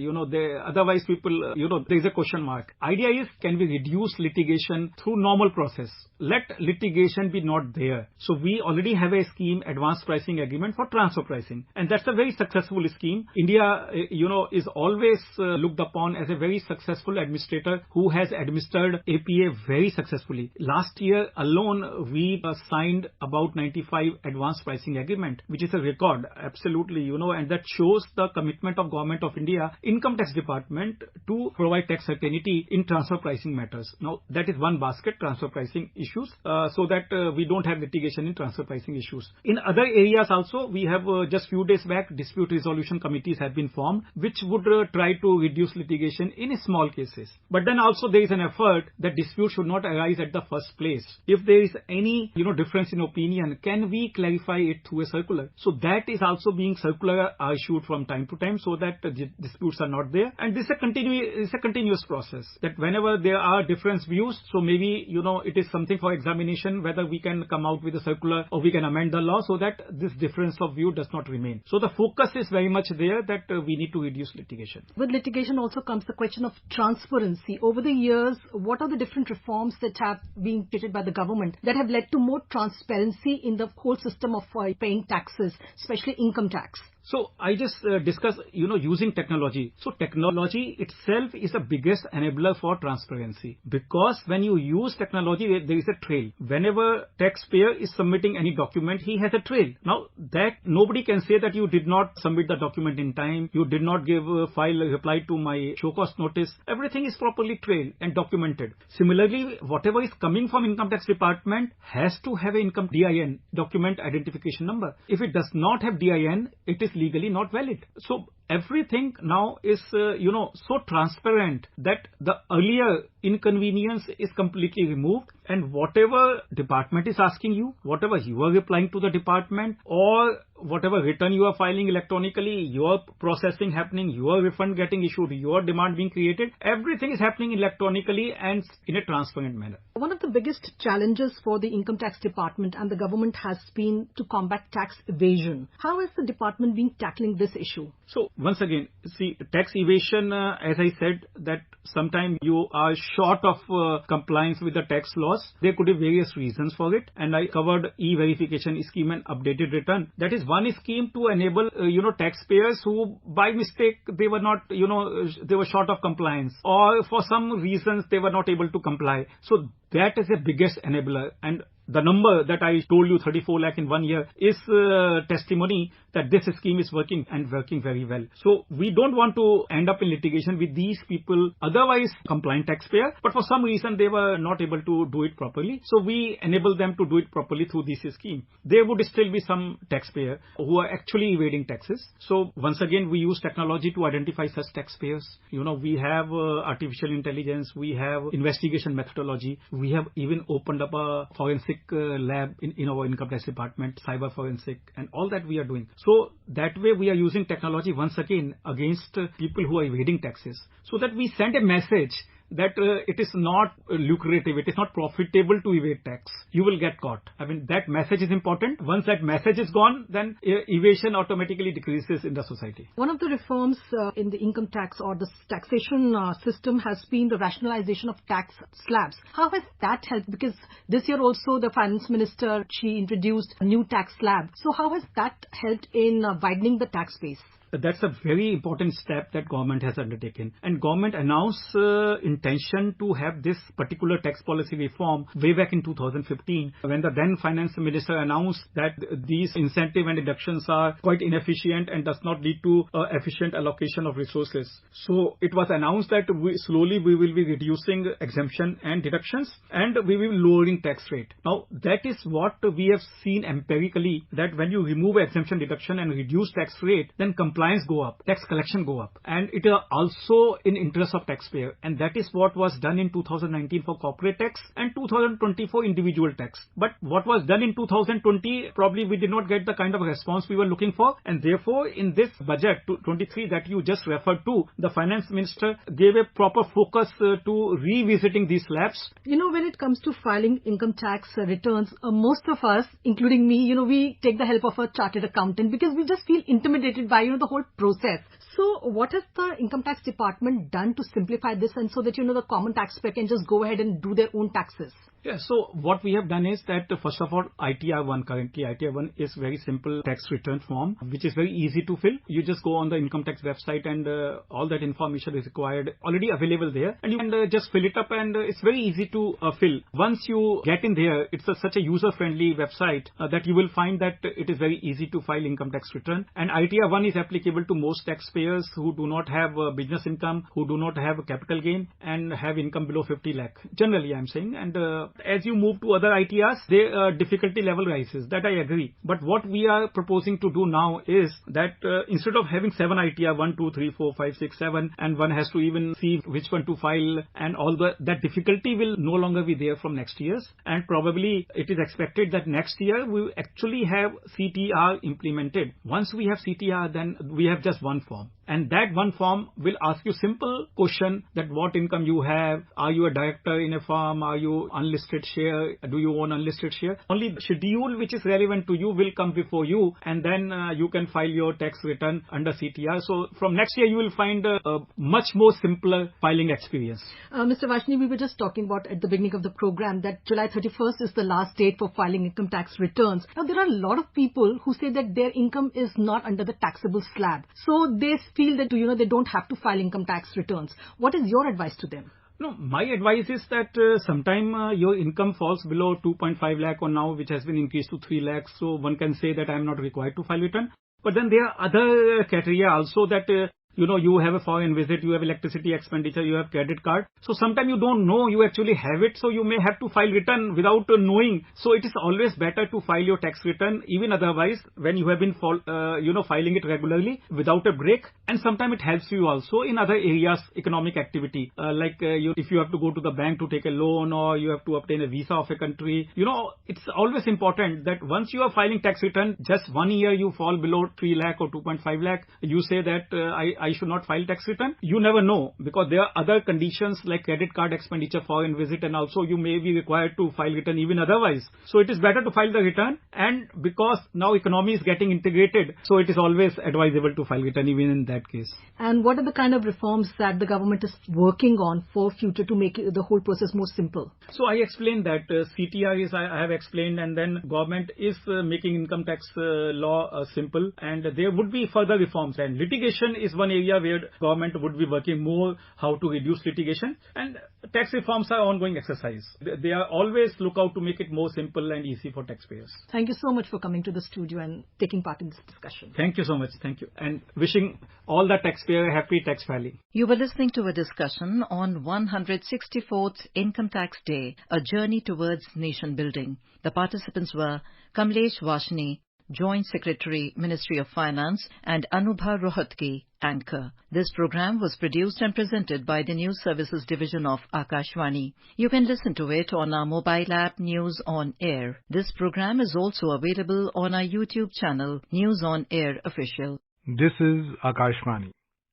F: Otherwise people, there is a question mark. Idea is, can we reduce litigation through normal process? Let litigation be not there. So we already have a scheme, advanced pricing agreement for transfer pricing, and that's a very successful scheme. India, is always looked upon as a very successful administrator who has administered APA very successfully. Last year alone, we signed about 95 advanced pricing agreement, which is a record, absolutely, and that shows the commitment of Government of India, Income Tax Department, to provide tax certainty in transfer pricing matters. Now, that is one basket, transfer pricing issues, so that we don't have litigation in transfer pricing issues. In other areas also, we have just few days back, dispute resolution committees have been formed, which would try to reduce litigation in small cases. But then also there is an effort that dispute should not arise at the first place. If there is any, difference in opinion, can we clarify it through a circular? So that is also being circular issued from time to time, so that disputes are not there. And this is a continuous process, that whenever there are different views, so maybe, it is something for examination, whether we can come out with a circular or we can amend the law so that this difference of view does not remain. So the focus is very much there that we need to reduce litigation.
R: With litigation also comes the question of transparency. Over the years, what are the different reforms that have been created by the government that have led to more transparency in the whole system of paying taxes, especially income tax?
F: So I just discuss, using technology. So technology itself is the biggest enabler for transparency, because when you use technology, there is a trail. Whenever taxpayer is submitting any document, he has a trail. Now that nobody can say that you did not submit the document in time, you did not give a reply to my show cause notice. Everything is properly trailed and documented. Similarly, whatever is coming from Income Tax Department has to have an income DIN, document identification number. If it does not have DIN, it is legally not valid. So everything now is, so transparent that the earlier inconvenience is completely removed, and whatever department is asking you, whatever you are replying to the department, or whatever return you are filing electronically, your processing happening, your refund getting issued, your demand being created, everything is happening electronically and in a transparent manner.
R: One of the biggest challenges for the Income Tax Department and the government has been to combat tax evasion. How is the department been tackling this issue?
F: So once again, see, tax evasion, as I said, that sometimes you are short of compliance with the tax laws. There could be various reasons for it, and I covered e-verification scheme and updated return. That is one scheme to enable taxpayers who by mistake they were not they were short of compliance, or for some reasons they were not able to comply. So that is the biggest enabler, and The number that I told you, 34 lakh in 1 year, is testimony that this scheme is working and working very well. So we don't want to end up in litigation with these people, otherwise compliant taxpayer, but for some reason they were not able to do it properly. So we enable them to do it properly through this scheme. There would still be some taxpayer who are actually evading taxes. So once again, we use technology to identify such taxpayers. We have artificial intelligence, we have investigation methodology, we have even opened up a forensic lab in our income tax department, cyber forensic, and all that we are doing. So that way we are using technology once again against people who are evading taxes, so that we send a message that it is not lucrative, it is not profitable to evade tax. You will get caught. I mean, that message is important. Once that message is gone, then evasion automatically decreases in the society.
R: One of the reforms in the income tax or the taxation system has been the rationalization of tax slabs. How has that helped? Because this year also the finance minister, she introduced a new tax slab. So how has that helped in widening the tax base?
F: That's a very important step that government has undertaken. And government announced intention to have this particular tax policy reform way back in 2015, when the then finance minister announced that these incentive and deductions are quite inefficient and does not lead to efficient allocation of resources. So it was announced that slowly we will be reducing exemption and deductions, and we will be lowering tax rate. Now that is what we have seen empirically, that when you remove exemption deduction and reduce tax rate, then compliance go up, tax collection go up, and it is also in interest of taxpayer. And that is what was done in 2019 for corporate tax and 2020 for individual tax. But what was done in 2020, probably we did not get the kind of response we were looking for, and therefore in this budget 23 that you just referred to, the finance minister gave a proper focus to revisiting these slabs.
R: When it comes to filing income tax returns, most of us, including me, we take the help of a chartered accountant because we just feel intimidated by the whole process. So what has the income tax department done to simplify this, and so that the common taxpayer can just go ahead and do their own taxes?
F: Yeah, so what we have done is that first of all, ITR1 currently, ITR1 is very simple tax return form, which is very easy to fill. You just go on the income tax website and all that information is required, already available there, and you can just fill it up, and it's very easy to fill. Once you get in there, it's such a user-friendly website that you will find that it is very easy to file income tax return. And ITR1 is applicable to most taxpayers who do not have business income, who do not have a capital gain, and have income below 50 lakh. Generally, I'm saying, and as you move to other ITRs, the difficulty level rises. That I agree. But what we are proposing to do now is that instead of having 7 ITR, 1, 2, 3, 4, 5, 6, 7, and one has to even see which one to file, and all that difficulty will no longer be there from next years. And probably it is expected that next year we will actually have CTR implemented. Once we have CTR, then we have just one form. And that one form will ask you simple question that what income you have, are you a director in a firm, are you unlisted share, do you own unlisted share. Only the schedule which is relevant to you will come before you, and then you can file your tax return under CTR. So from next year you will find a much more simpler filing experience.
R: Mr. Vaishni, we were just talking about at the beginning of the program that July 31st is the last date for filing income tax returns. Now there are a lot of people who say that their income is not under the taxable slab. So they feel that they don't have to file income tax returns. What is your advice to them?
F: No, my advice is that sometime your income falls below 2.5 lakh or now, which has been increased to 3 lakhs. So one can say that I am not required to file return. But then there are other criteria also that you have a foreign visit, you have electricity expenditure, you have credit card. So sometimes you don't know you actually have it, so you may have to file return without knowing. So it is always better to file your tax return, even otherwise, when you have been filing it regularly without a break. And sometimes it helps you also in other areas, economic activity, if you have to go to the bank to take a loan, or you have to obtain a visa of a country. It's always important that once you are filing tax return, just 1 year you fall below 3 lakh or 2.5 lakh, you say that I should not file tax return. You never know, because there are other conditions like credit card expenditure, foreign visit, and also you may be required to file return even otherwise. So it is better to file the return, and because now economy is getting integrated, so it is always advisable to file return even in that case.
R: And what are the kind of reforms that the government is working on for future to make the whole process more simple?
F: So I explained that CTR is, I have explained, and then government is making income tax law simple, and there would be further reforms, and litigation is one one area where government would be working more how to reduce litigation, and tax reforms are ongoing exercise. They are always look out to make it more simple and easy for taxpayers.
R: Thank you so much for coming to the studio and taking part in this discussion.
F: Thank you so much. Thank you. And wishing all the taxpayer a happy tax filing.
D: You were listening to a discussion on 164th Income Tax Day, a journey towards nation building. The participants were Kamlesh Vashni, Joint Secretary, Ministry of Finance, and Anubha Rohatgi, anchor. This program was produced and presented by the News Services Division of Akashvani. You can listen to it on our mobile app News on Air. This program is also available on our YouTube channel, News on Air Official.
N: This is Akashvani.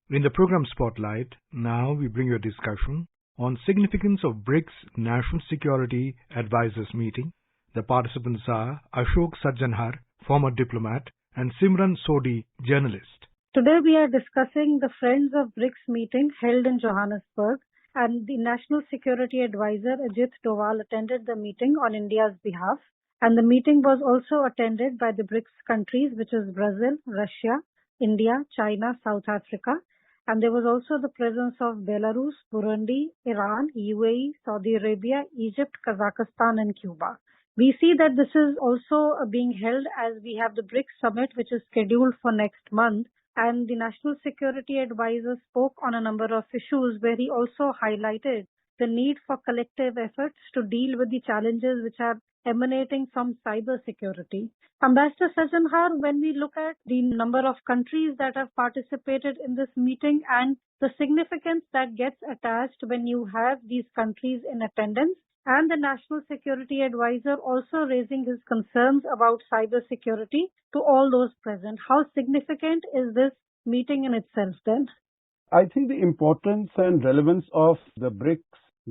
N: In the program Spotlight, now we bring you a discussion on significance of BRICS National Security Advisors Meeting. The participants are Ashok Sajjanhar, former diplomat, and Simran Sodhi, journalist.
H: Today we are discussing the Friends of BRICS meeting held in Johannesburg, and the National Security Advisor Ajit Doval attended the meeting on India's behalf. And the meeting was also attended by the BRICS countries, which is Brazil, Russia, India, China, South Africa. And there was also the presence of Belarus, Burundi, Iran, UAE, Saudi Arabia, Egypt, Kazakhstan, and Cuba. We see that this is also being held as we have the BRICS summit, which is scheduled for next month. And the National Security Advisor spoke on a number of issues where he also highlighted the need for collective efforts to deal with the challenges which are emanating from cyber security. Ambassador Sajjanhar, when we look at the number of countries that have participated in this meeting and the significance that gets attached when you have these countries in attendance, and the National Security Advisor also raising his concerns about cyber security to all those present, how significant is this meeting in itself then?
K: I think the importance and relevance of the BRICS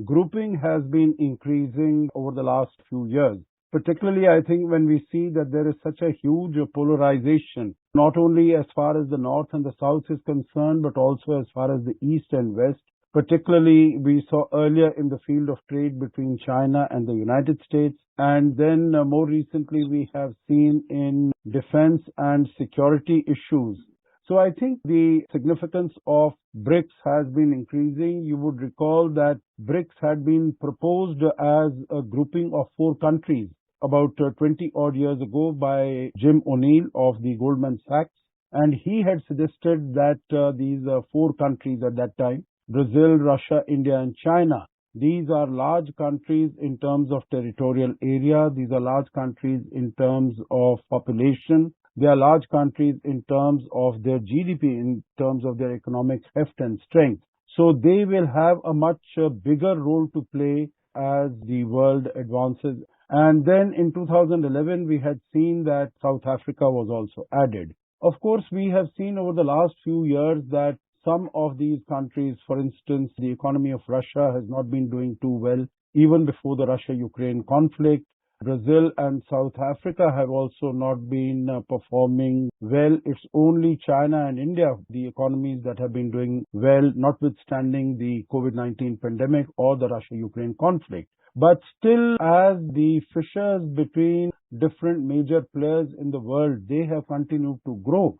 K: grouping has been increasing over the last few years. Particularly, I think when we see that there is such a huge polarization, not only as far as the North and the South is concerned, but also as far as the East and West. Particularly, we saw earlier in the field of trade between China and the United States. And then more recently, we have seen in defense and security issues. So I think the significance of BRICS has been increasing. You would recall that BRICS had been proposed as a grouping of 4 countries about 20 odd years ago by Jim O'Neill of the Goldman Sachs. And he had suggested that these 4 countries at that time, Brazil, Russia, India, and China, these are large countries in terms of territorial area. These are large countries in terms of population. They are large countries in terms of their GDP, in terms of their economic heft and strength. So they will have a much bigger role to play as the world advances. And then in 2011, we had seen that South Africa was also added. Of course, we have seen over the last few years that some of these countries, for instance, the economy of Russia has not been doing too well, even before the Russia-Ukraine conflict. Brazil and South Africa have also not been performing well. It's only China and India, the economies that have been doing well, notwithstanding the COVID-19 pandemic or the Russia-Ukraine conflict. But still, as the fissures between different major players in the world, they have continued to grow.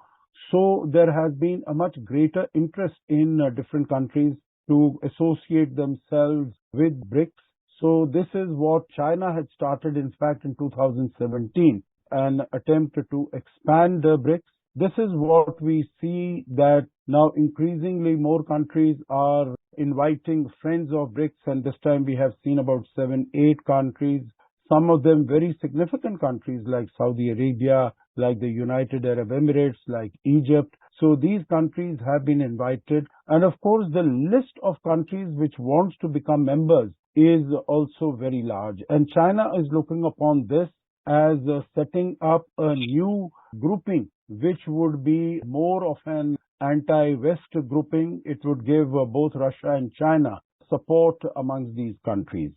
K: So there has been a much greater interest in different countries to associate themselves with BRICS. So this is what China had started, in fact, in 2017, an attempt to expand the BRICS. This is what we see that now increasingly more countries are inviting friends of BRICS, and this time we have seen about 7-8 countries, some of them very significant countries like Saudi Arabia, like the United Arab Emirates, like Egypt. So these countries have been invited. And of course, the list of countries which wants to become members is also very large. And China is looking upon this as setting up a new grouping, which would be more of an anti-West grouping. It would give both Russia and China support amongst these countries.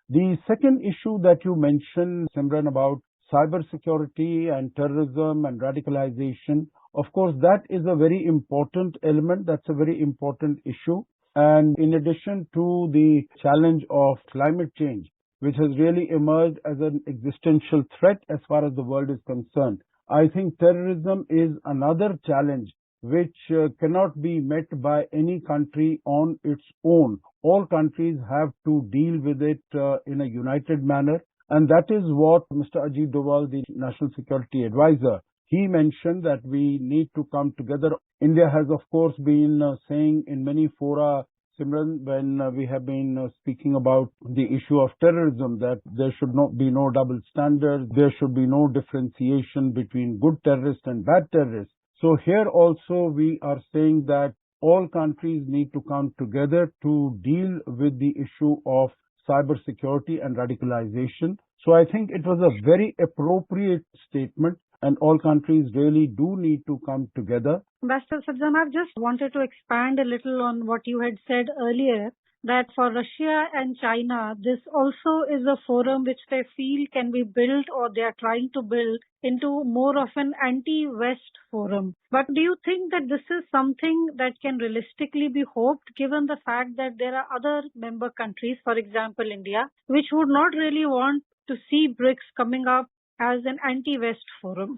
K: The second issue that you mentioned, Simran, about cybersecurity and terrorism and radicalization, of course, that is a very important element. That's a very important issue. And in addition to the challenge of climate change, which has really emerged as an existential threat as far as the world is concerned, I think terrorism is another challenge which cannot be met by any country on its own. All countries have to deal with it in a united manner. And that is what Mr. Ajit Doval, the National Security Advisor, he mentioned that we need to come together. India has, of course, been saying in many fora, Simran, when we have been speaking about the issue of terrorism, that there should not be no double standards, there should be no differentiation between good terrorists and bad terrorists. So here also we are saying that all countries need to come together to deal with the issue of cyber security and radicalization. So I think it was a very appropriate statement, and all countries really do need to come together.
H: Ambassador Sajjan, I just wanted to expand a little on what you had said earlier, that for Russia and China, this also is a forum which they feel can be built, or they are trying to build, into more of an anti-West forum. But do you think that this is something that can realistically be hoped, given the fact that there are other member countries, for example India, which would not really want to see BRICS coming up as an anti-West forum?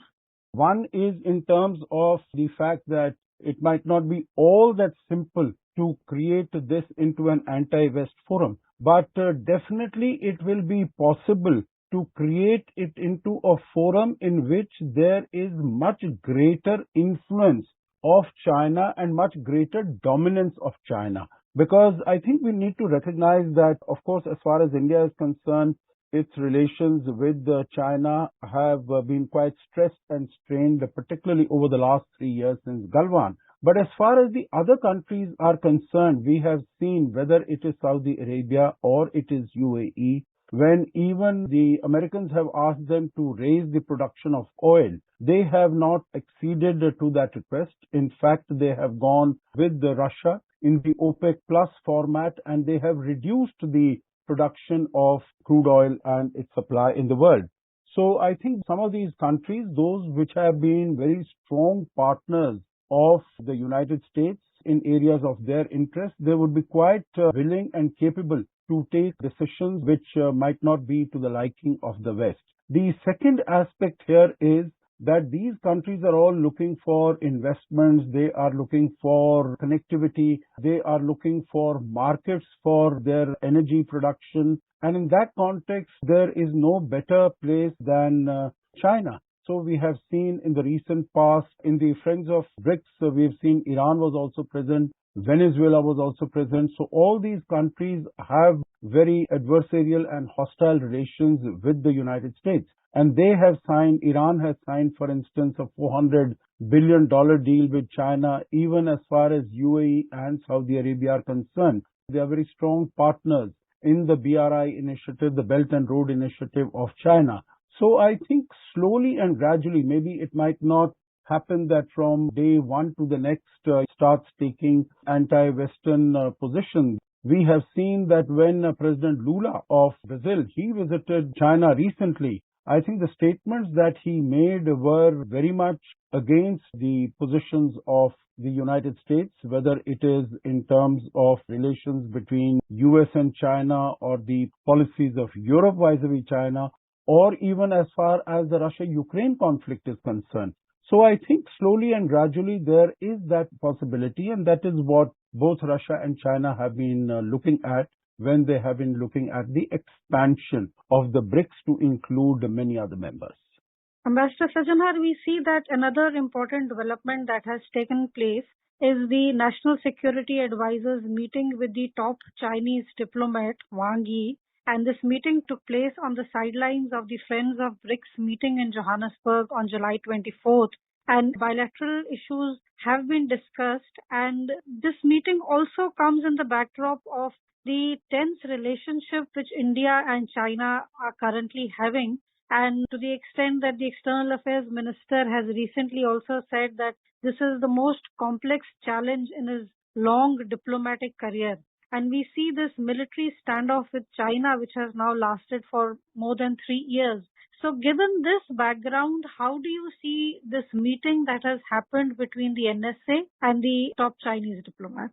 K: One is in terms of the fact that it might not be all that simple to create this into an anti-West forum, but definitely it will be possible to create it into a forum in which there is much greater influence of China and much greater dominance of China. Because I think we need to recognize that, of course, as far as India is concerned, its relations with China have been quite stressed and strained, particularly over the last 3 years since Galwan. But as far as the other countries are concerned, we have seen, whether it is Saudi Arabia or it is UAE, when even the Americans have asked them to raise the production of oil, they have not acceded to that request. In fact, they have gone with Russia in the OPEC Plus format, and they have reduced the production of crude oil and its supply in the world. So I think some of these countries, those which have been very strong partners of the United States in areas of their interest, they would be quite willing and capable to take decisions which might not be to the liking of the West. The second aspect here is that these countries are all looking for investments, they are looking for connectivity, they are looking for markets for their energy production. And in that context, there is no better place than China. So we have seen in the recent past, in the Friends of BRICS, we have seen Iran was also present, Venezuela was also present. So all these countries have very adversarial and hostile relations with the United States. And they have signed, Iran has signed, for instance, a $400 billion deal with China, even as far as UAE and Saudi Arabia are concerned. They are very strong partners in the BRI initiative, the Belt and Road Initiative of China. So I think slowly and gradually, maybe it might not happen that from day one to the next starts taking anti-Western positions. We have seen that when President Lula of Brazil, he visited China recently, I think the statements that he made were very much against the positions of the United States, whether it is in terms of relations between US and China, or the policies of Europe vis-a-vis China, or even as far as the Russia-Ukraine conflict is concerned. So I think slowly and gradually there is that possibility, and that is what both Russia and China have been looking at when they have been looking at the expansion of the BRICS to include many other members.
H: Ambassador Sajjan, we see that another important development that has taken place is the National Security Advisors meeting with the top Chinese diplomat Wang Yi. And this meeting took place on the sidelines of the Friends of BRICS meeting in Johannesburg on July 24th. And bilateral issues have been discussed. And this meeting also comes in the backdrop of the tense relationship which India and China are currently having. And to the extent that the External Affairs Minister has recently also said that this is the most complex challenge in his long diplomatic career. And we see this military standoff with China, which has now lasted for more than 3 years. So given this background, how do you see this meeting that has happened between the NSA and the top Chinese diplomat?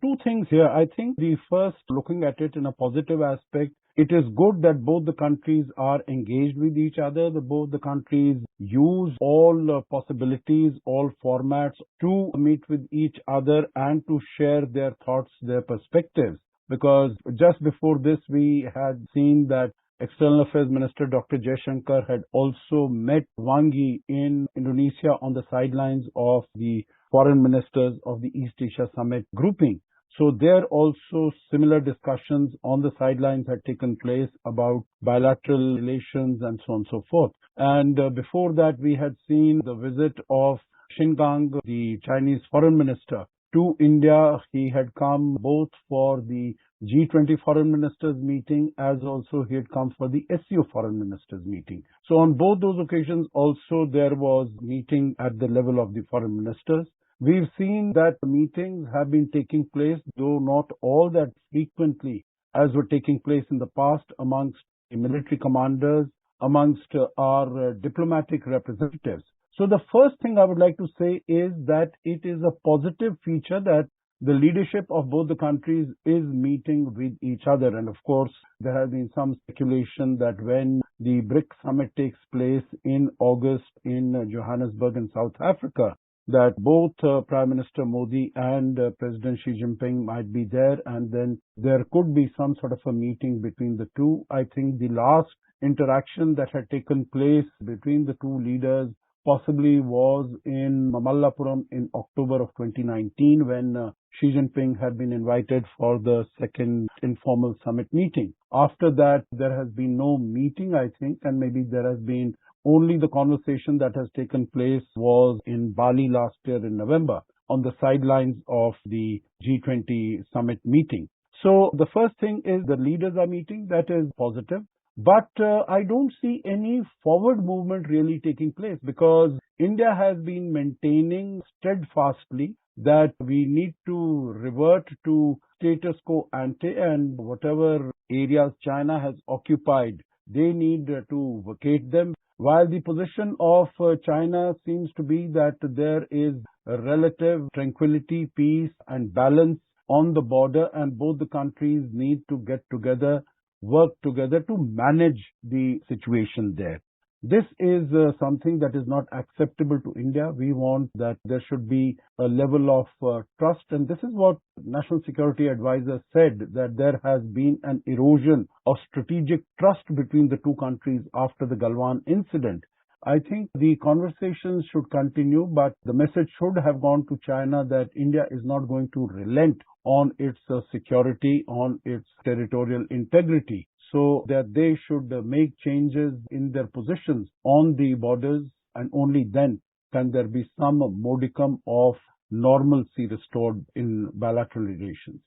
K: Two things here. I think the first, looking at it in a positive aspect, It is good that both the countries are engaged with each other, that both the countries use all possibilities, all formats to meet with each other and to share their thoughts, their perspectives. Because just before this, we had seen that External Affairs Minister Dr. Jaishankar had also met Wang Yi in Indonesia on the sidelines of the foreign ministers of the East Asia Summit grouping. So there also similar discussions on the sidelines had taken place about bilateral relations and so on and so forth. And before that, we had seen the visit of Xingang, the Chinese foreign minister, to India. He had come both for the G20 foreign ministers meeting as also he had come for the SCO foreign ministers meeting. So on both those occasions also there was meeting at the level of the foreign ministers. We've seen that meetings have been taking place, though not all that frequently as were taking place in the past, amongst the military commanders, amongst our diplomatic representatives. So the first thing I would like to say is that it is a positive feature that the leadership of both the countries is meeting with each other. And of course, there has been some speculation that when the BRICS summit takes place in August in Johannesburg in South Africa, that both Prime Minister Modi and President Xi Jinping might be there, and then there could be some sort of a meeting between the two. I think the last interaction that had taken place between the two leaders possibly was in Mamallapuram in October of 2019 when Xi Jinping had been invited for the second informal summit meeting. After that, there has been no meeting, I think, and maybe there has been only the conversation that has taken place was in Bali last year in November on the sidelines of the G20 summit meeting. So the first thing is the leaders are meeting. That is positive. But I don't see any forward movement really taking place because India has been maintaining steadfastly that we need to revert to status quo ante, and whatever areas China has occupied, they need to vacate them. While the position of China seems to be that there is a relative tranquility, peace and balance on the border, and both the countries need to get together, work together to manage the situation there. This is something that is not acceptable to India. We want that there should be a level of trust, and this is what National Security Advisor said, that there has been an erosion of strategic trust between the two countries after the Galwan incident. I think the conversations should continue, but the message should have gone to China that India is not going to relent on its security, on its territorial integrity, so that they should make changes in their positions on the borders, and only then can there be some modicum of normalcy restored in bilateral relations.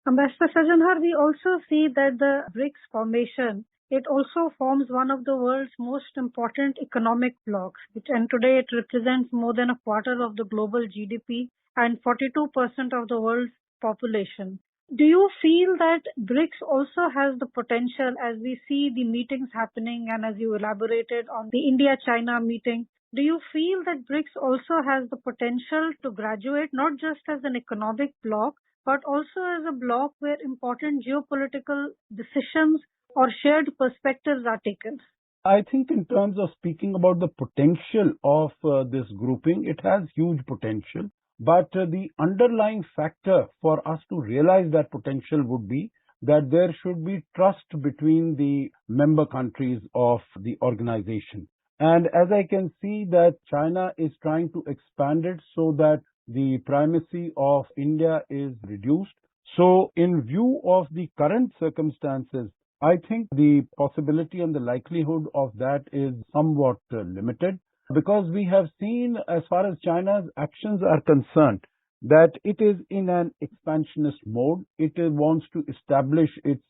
H: Ambassador Sajanhar, we also see that the BRICS formation, it also forms one of the world's most important economic blocs, and today it represents more than a quarter of the global GDP and 42% of the world's population. Do you feel that BRICS also has the potential, as we see the meetings happening and as you elaborated on the India-China meeting, do you feel that BRICS also has the potential to graduate not just as an economic bloc, but also as a bloc where important geopolitical decisions or shared perspectives are taken?
K: I think in terms of speaking about the potential of this grouping, it has huge potential. But the underlying factor for us to realize that potential would be that there should be trust between the member countries of the organization. And as I can see that China is trying to expand it so that the primacy of India is reduced. So in view of the current circumstances, I think the possibility and the likelihood of that is somewhat limited, because we have seen, as far as China's actions are concerned, that it is in an expansionist mode. It wants to establish its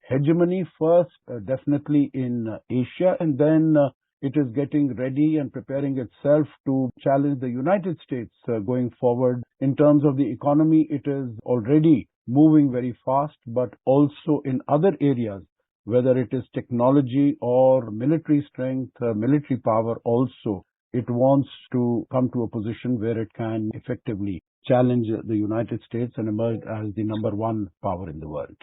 K: hegemony first, definitely in Asia, and then it is getting ready and preparing itself to challenge the United States going forward. In terms of the economy, it is already moving very fast, but also in other areas, whether it is technology or military strength, military power also, it wants to come to a position where it can effectively challenge the United States and emerge as the number one power in the world.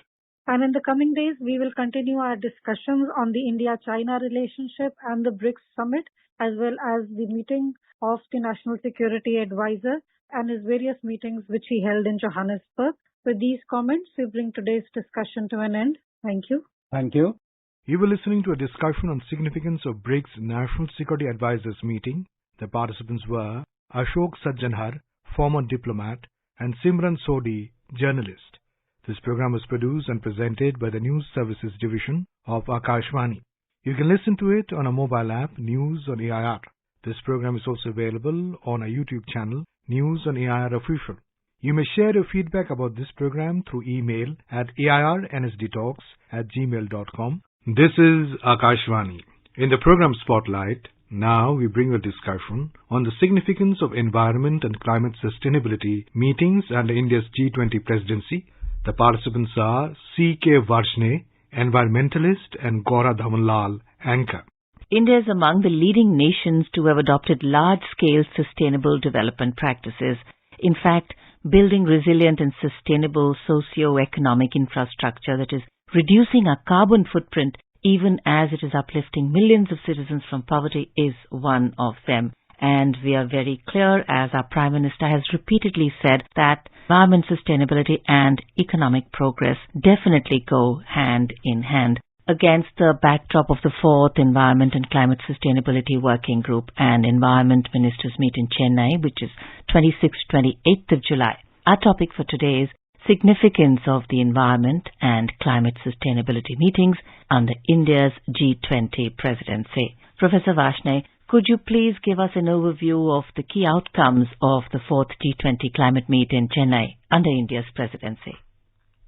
H: And in the coming days, we will continue our discussions on the India-China relationship and the BRICS summit, as well as the meeting of the National Security Advisor and his various meetings which he held in Johannesburg. With these comments, we bring today's discussion to an end. Thank you.
K: Thank you.
N: You were listening to a discussion on significance of BRICS National Security Advisors meeting. The participants were Ashok Sajjanhar, former diplomat, and Simran Sodhi, journalist. This program was produced and presented by the News Services Division of Akashvani. You can listen to it on a mobile app, News on AIR. This program is also available on our YouTube channel, News on AIR Official. You may share your feedback about this program through email at airnsdtalks@gmail.com. This is Akashvani. In the program Spotlight, now we bring a discussion on the significance of environment and climate sustainability meetings under India's G20 presidency. The participants are C.K. Varshne, environmentalist, and Gaura Dhamanlal, anchor.
A: India is among the leading nations to have adopted large-scale sustainable development practices. In fact, building resilient and sustainable socio-economic infrastructure that is reducing our carbon footprint even as it is uplifting millions of citizens from poverty is one of them. And we are very clear, as our Prime Minister has repeatedly said, that environment sustainability and economic progress definitely go hand in hand. Against the backdrop of the 4th Environment and Climate Sustainability Working Group and Environment Ministers meet in Chennai, which is 26th-28th of July, our topic for today is significance of the environment and climate sustainability meetings under India's G20 presidency. Professor Varshne, could you please give us an overview of the key outcomes of the 4th G20 climate meet in Chennai under India's presidency?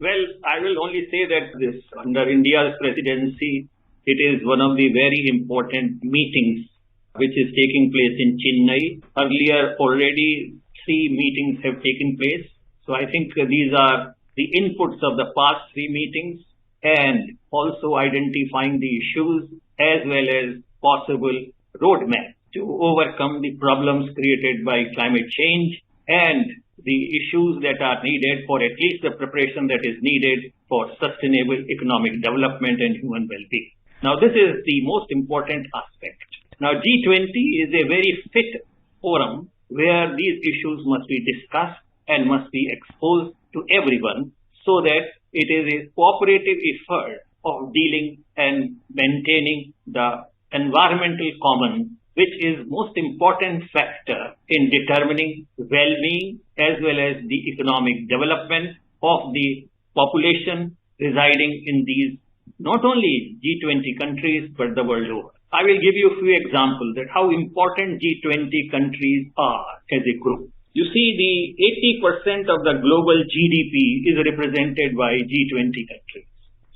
J: Well, I will only say that this, under India's presidency, it is one of the very important meetings which is taking place in Chennai. Earlier, already 3 meetings have taken place. So I think these are the inputs of the past 3 meetings and also identifying the issues as well as possible roadmap to overcome the problems created by climate change and the issues that are needed for at least the preparation that is needed for sustainable economic development and human well-being. Now, this is the most important aspect. Now, G20 is a very fit forum where these issues must be discussed and must be exposed to everyone so that it is a cooperative effort of dealing and maintaining the environmental common, which is most important factor in determining well-being as well as the economic development of the population residing in these not only G20 countries but the world over. I will give you a few examples that how important G20 countries are as a group. You see, the 80% of the global GDP is represented by G20 countries.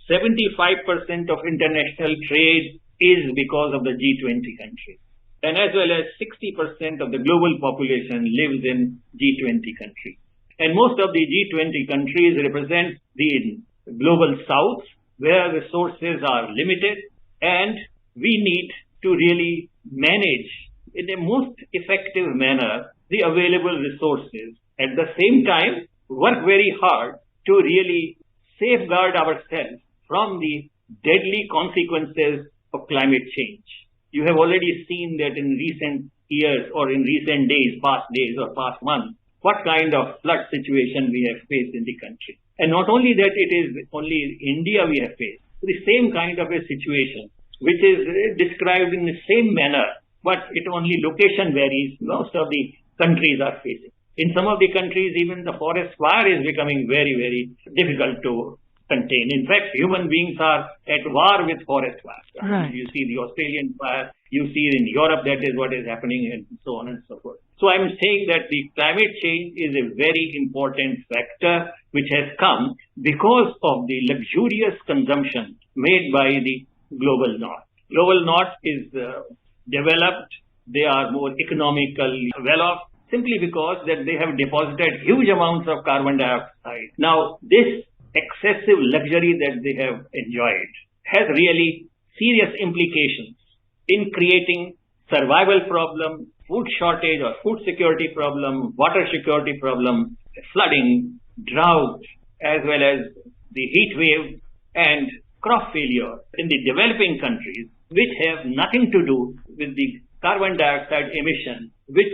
J: 75% of international trade is because of the G20 countries. And as well as 60% of the global population lives in G20 countries. And most of the G20 countries represent the global south, where resources are limited, and we need to really manage in a most effective manner the available resources. At the same time, work very hard to really safeguard ourselves from the deadly consequences of climate change. You have already seen that in recent years or in recent days, past days or past months, what kind of flood situation we have faced in the country. And not only that, it is only India we have faced. The same kind of a situation, which is described in the same manner, but it only location varies. Most of the countries are facing. In some of the countries, even the forest fire is becoming very, very difficult to contain. In fact, human beings are at war with forest fires.
A: Right.
J: You see the Australian fire, you see in Europe that is what is happening, and so on and so forth. So I'm saying that the climate change is a very important factor which has come because of the luxurious consumption made by the global north. Global north is developed, they are more economically well off, simply because that they have deposited huge amounts of carbon dioxide. Now, this excessive luxury that they have enjoyed has really serious implications in creating survival problem, food shortage or food security problem, water security problem, flooding, drought, as well as the heat wave and crop failure in the developing countries, which have nothing to do with the carbon dioxide emission, which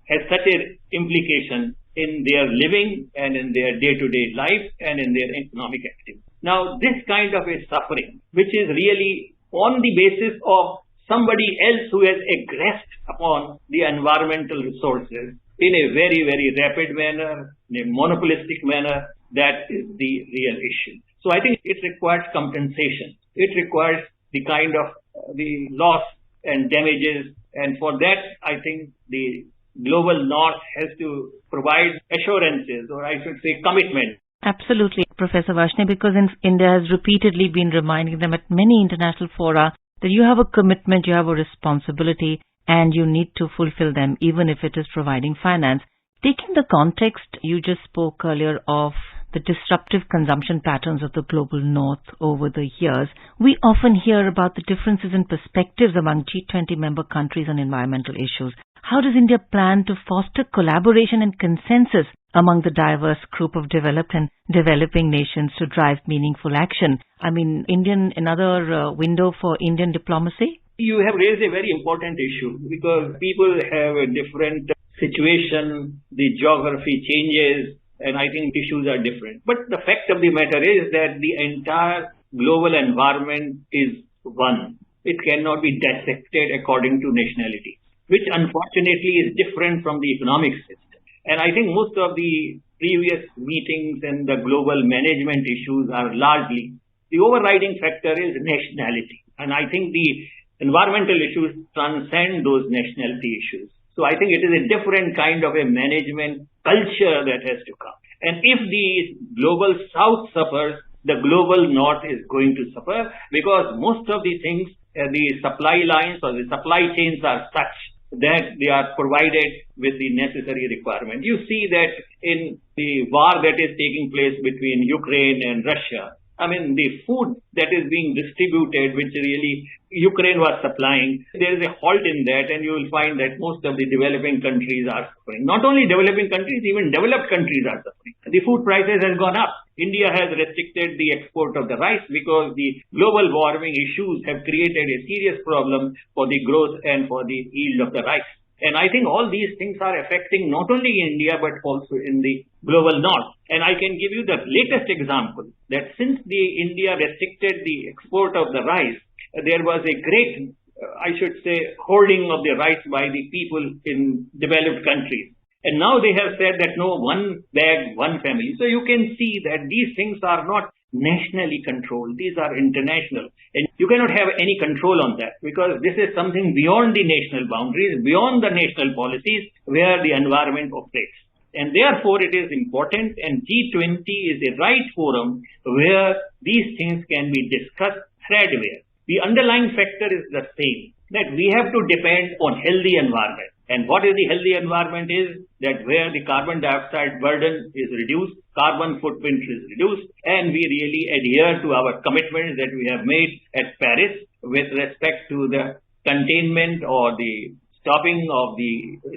J: has such an implication in their living and in their day-to-day life and in their economic activity. Now, this kind of a suffering, which is really on the basis of somebody else who has aggressed upon the environmental resources in a very, very rapid manner, in a monopolistic manner, that is the real issue. So I think it requires compensation. It requires the kind of the loss and damages. And for that, I think the global north has to provide assurances, or I should say commitment.
A: Absolutely, Professor Varshney, because India has repeatedly been reminding them at many international fora that you have a commitment, you have a responsibility, and you need to fulfill them, even if it is providing finance. Taking the context you just spoke earlier of the disruptive consumption patterns of the global north over the years, we often hear about the differences in perspectives among G20 member countries on environmental issues. How does India plan to foster collaboration and consensus among the diverse group of developed and developing nations to drive meaningful action? I mean, another window for Indian diplomacy?
J: You have raised a very important issue because people have a different situation, the geography changes, and I think issues are different. But the fact of the matter is that the entire global environment is one. It cannot be dissected according to nationality, which unfortunately is different from the economic system. And I think most of the previous meetings and the global management issues are largely, the overriding factor is nationality. And I think the environmental issues transcend those nationality issues. So I think it is a different kind of a management culture that has to come. And if the global south suffers, the global north is going to suffer because most of the things, the supply lines or the supply chains are such that they are provided with the necessary requirement. You see that in the war that is taking place between Ukraine and Russia, I mean, the food that is being distributed, which really Ukraine was supplying, there is a halt in that, and you will find that most of the developing countries are suffering. Not only developing countries, even developed countries are suffering. The food prices has gone up. India has restricted the export of the rice because the global warming issues have created a serious problem for the growth and for the yield of the rice. And I think all these things are affecting not only India, but also in the global north. And I can give you the latest example that since India restricted the export of the rice, there was a great, I should say, hoarding of the rice by the people in developed countries. And now they have said that no, one bag, one family. So you can see that these things are not nationally controlled. These are international. And you cannot have any control on that because this is something beyond the national boundaries, beyond the national policies where the environment operates. And therefore it is important, and G20 is the right forum where these things can be discussed threadbare. The underlying factor is the same, that we have to depend on healthy environment. And what is the healthy environment is that where the carbon dioxide burden is reduced, carbon footprint is reduced, and we really adhere to our commitments that we have made at Paris with respect to the containment or the stopping of the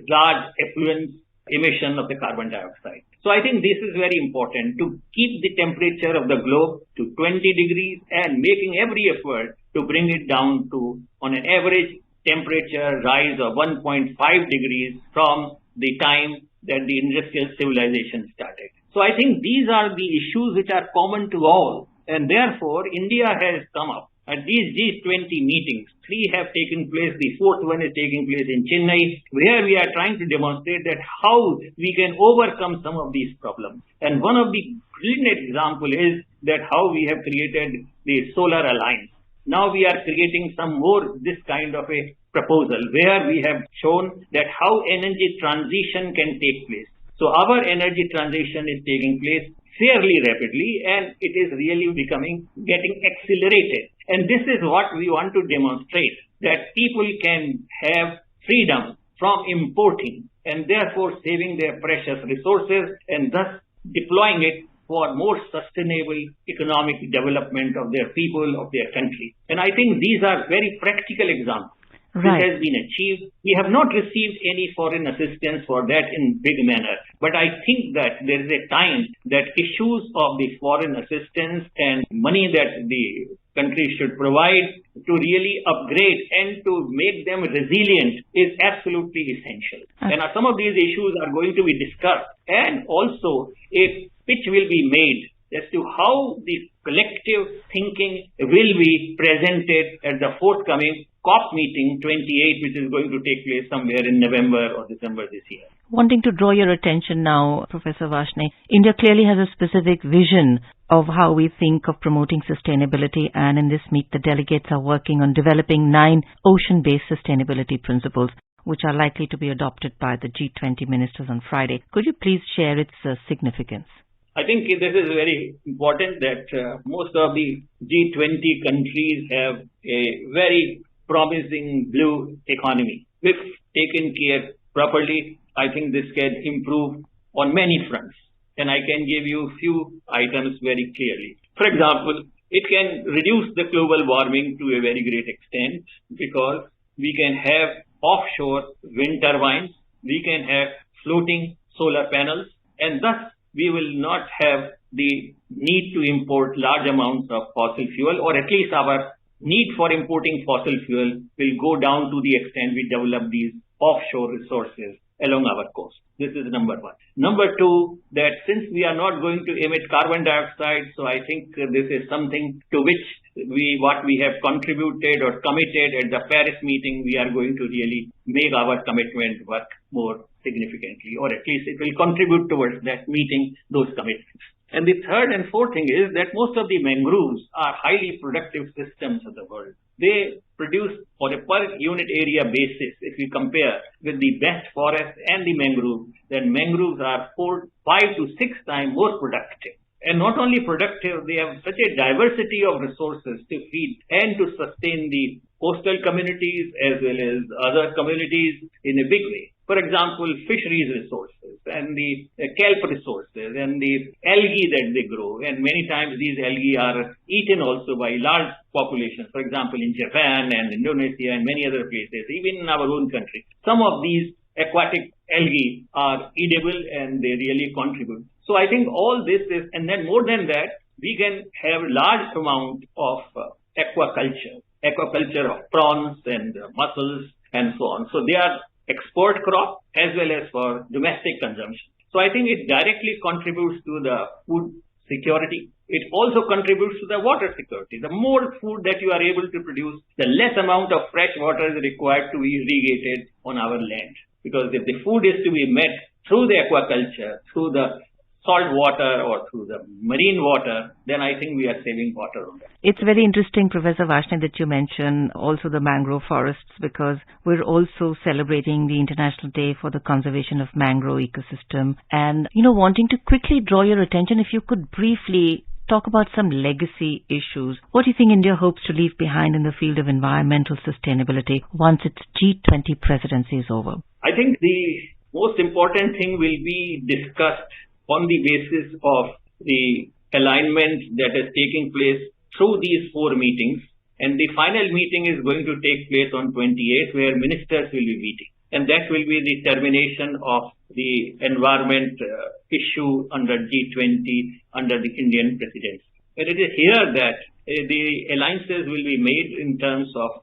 J: large effluent emission of the carbon dioxide. So I think this is very important to keep the temperature of the globe to 20 degrees and making every effort to bring it down to, on an average, temperature rise of 1.5 degrees from the time that the industrial civilization started. So I think these are the issues which are common to all, and therefore India has come up. At these G20 meetings, 3 have taken place, the 4th one is taking place in Chennai, where we are trying to demonstrate that how we can overcome some of these problems. And one of the brilliant example is that how we have created the Solar Alliance. Now we are creating some more this kind of a proposal where we have shown that how energy transition can take place. So our energy transition is taking place fairly rapidly and it is really getting accelerated. And this is what we want to demonstrate, that people can have freedom from importing and therefore saving their precious resources and thus deploying it for more sustainable economic development of their people, of their country. And I think these are very practical examples.
A: Right.
J: This has been achieved. We have not received any foreign assistance for that in big manner. But I think that there is a time that issues of the foreign assistance and money that the country should provide to really upgrade and to make them resilient is absolutely essential. And some of these issues are going to be discussed, and also a pitch will be made as to how the collective thinking will be presented at the forthcoming COP meeting 28, which is going to take place somewhere in November or December this year.
A: Wanting to draw your attention now, Professor Varshney, India clearly has a specific vision of how we think of promoting sustainability, and in this meet the delegates are working on developing 9 ocean-based sustainability principles, which are likely to be adopted by the G20 ministers on Friday. Could you please share its significance?
J: I think this is very important that most of the G20 countries have a very promising blue economy. If taken care properly, I think this can improve on many fronts. And I can give you a few items very clearly. For example, it can reduce the global warming to a very great extent because we can have offshore wind turbines, we can have floating solar panels, and thus we will not have the need to import large amounts of fossil fuel, or at least our need for importing fossil fuel will go down to the extent we develop these offshore resources along our coast. This is number one. Number two, that since we are not going to emit carbon dioxide, so I think this is something to which what we have contributed or committed at the Paris meeting, we are going to really make our commitment work more significantly, or at least it will contribute towards that meeting those commitments. And the third and fourth thing is that most of the mangroves are highly productive systems of the world. They produce on a per unit area basis, if we compare with the best forest and the mangrove, then mangroves are 5 to 6 times more productive. And not only productive, they have such a diversity of resources to feed and to sustain the coastal communities as well as other communities in a big way. For example, fisheries resources and the kelp resources and the algae that they grow. And many times these algae are eaten also by large populations. For example, in Japan and Indonesia and many other places, even in our own country. Some of these aquatic algae are edible and they really contribute. So I think all this is, and then more than that, we can have large amount of aquaculture of prawns and mussels and so on. So they are export crop as well as for domestic consumption. So I think it directly contributes to the food security. It also contributes to the water security. The more food that you are able to produce, the less amount of fresh water is required to be irrigated on our land. Because if the food is to be met through the aquaculture, through the salt water or through the marine water, then I think we are saving water on that.
A: It's very interesting, Professor Varshney, that you mention also the mangrove forests, because we're also celebrating the International Day for the Conservation of Mangrove Ecosystem. And, wanting to quickly draw your attention, if you could briefly talk about some legacy issues. What do you think India hopes to leave behind in the field of environmental sustainability once its G20 presidency is over?
J: I think the most important thing will be discussed on the basis of the alignment that is taking place through these 4 meetings. And the final meeting is going to take place on 28th, where ministers will be meeting. And that will be the termination of the environment issue under G20 under the Indian presidency. And it is here that the alliances will be made in terms of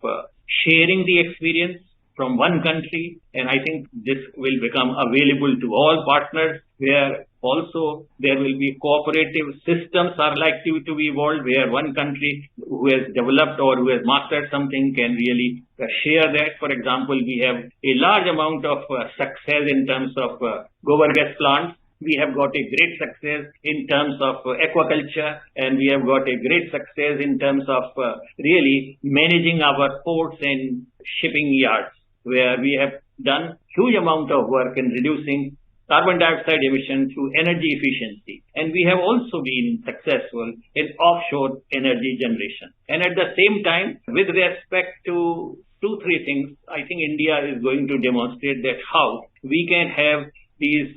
J: sharing the experience from one country, and I think this will become available to all partners, where also there will be cooperative systems are likely to be evolved, where one country who has developed or who has mastered something can really share that. For example, we have a large amount of success in terms of gobar gas plants. We have got a great success in terms of aquaculture, and we have got a great success in terms of really managing our ports and shipping yards, where we have done huge amount of work in reducing carbon dioxide emission through energy efficiency. And we have also been successful in offshore energy generation. And at the same time, with respect to 2-3 things, I think India is going to demonstrate that how we can have these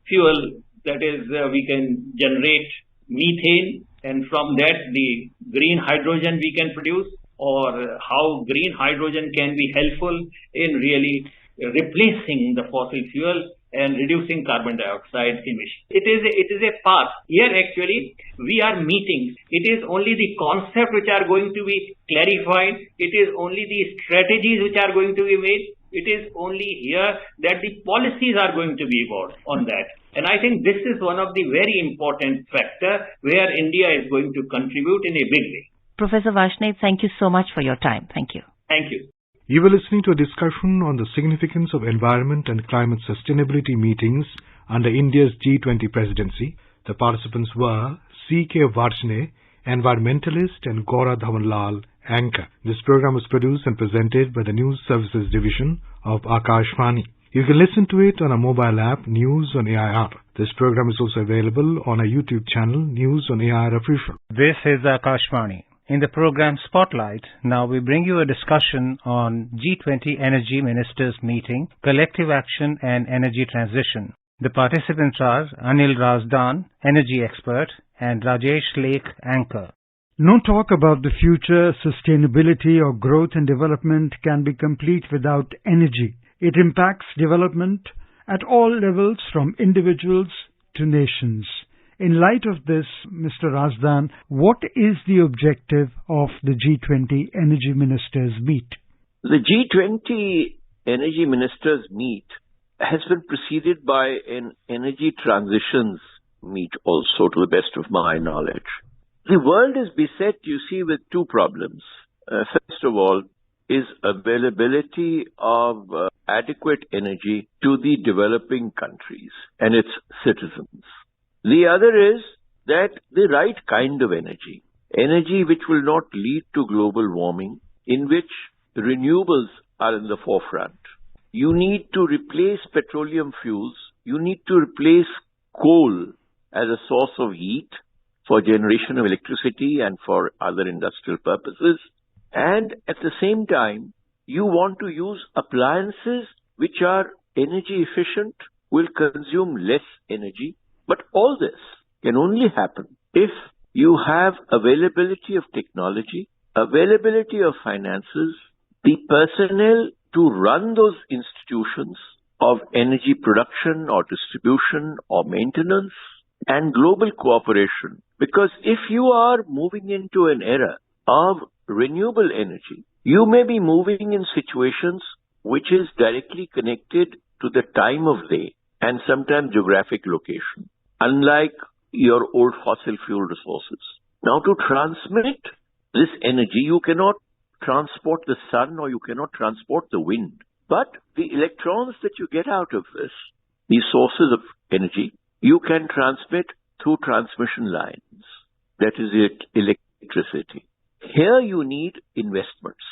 J: fuel, that is, we can generate methane, and from that the green hydrogen we can produce. or how green hydrogen can be helpful in really replacing the fossil fuel and reducing carbon dioxide emission. It is a path. Here actually we are meeting. It is only the concept which are going to be clarified. It is only the strategies which are going to be made. It is only here that the policies are going to be evolved on that. And I think this is one of the very important factor where India is going to contribute in a big way.
A: Professor Varshney, thank you so much for your time. Thank you.
J: Thank you.
N: You were listening to a discussion on the significance of environment and climate sustainability meetings under India's G20 presidency. The participants were C.K. Varshney, environmentalist, and Gaura Dhawanlal, anchor. This program was produced and presented by the News Services Division of Akashvani. You can listen to it on our mobile app, News on AIR. This program is also available on our YouTube channel, News on AIR Official.
E: This is Akashvani. In the program Spotlight, now we bring you a discussion on G20 Energy Ministers Meeting, Collective Action and Energy Transition. The participants are Anil Razdan, Energy Expert, and Rajesh Lake, Anchor.
L: No talk about the future, sustainability or growth and development can be complete without energy. It impacts development at all levels from individuals to nations. In light of this, Mr. Razdan, what is the objective of the G20 Energy Ministers Meet?
P: The G20 Energy Ministers Meet has been preceded by an energy transitions meet also, to the best of my knowledge. The world is beset, you see, with two problems. First of all, is availability of adequate energy to the developing countries and its citizens. The other is that the right kind of energy which will not lead to global warming, in which renewables are in the forefront. You need to replace petroleum fuels. You need to replace coal as a source of heat for generation of electricity and for other industrial purposes. And at the same time, you want to use appliances which are energy efficient, will consume less energy. But all this can only happen if you have availability of technology, availability of finances, the personnel to run those institutions of energy production or distribution or maintenance, and global cooperation. Because if you are moving into an era of renewable energy, you may be moving in situations which is directly connected to the time of day and sometimes geographic location, unlike your old fossil fuel resources. Now, to transmit this energy, you cannot transport the sun or you cannot transport the wind. But the electrons that you get out of this, these sources of energy, you can transmit through transmission lines. That is electricity. Here you need investments.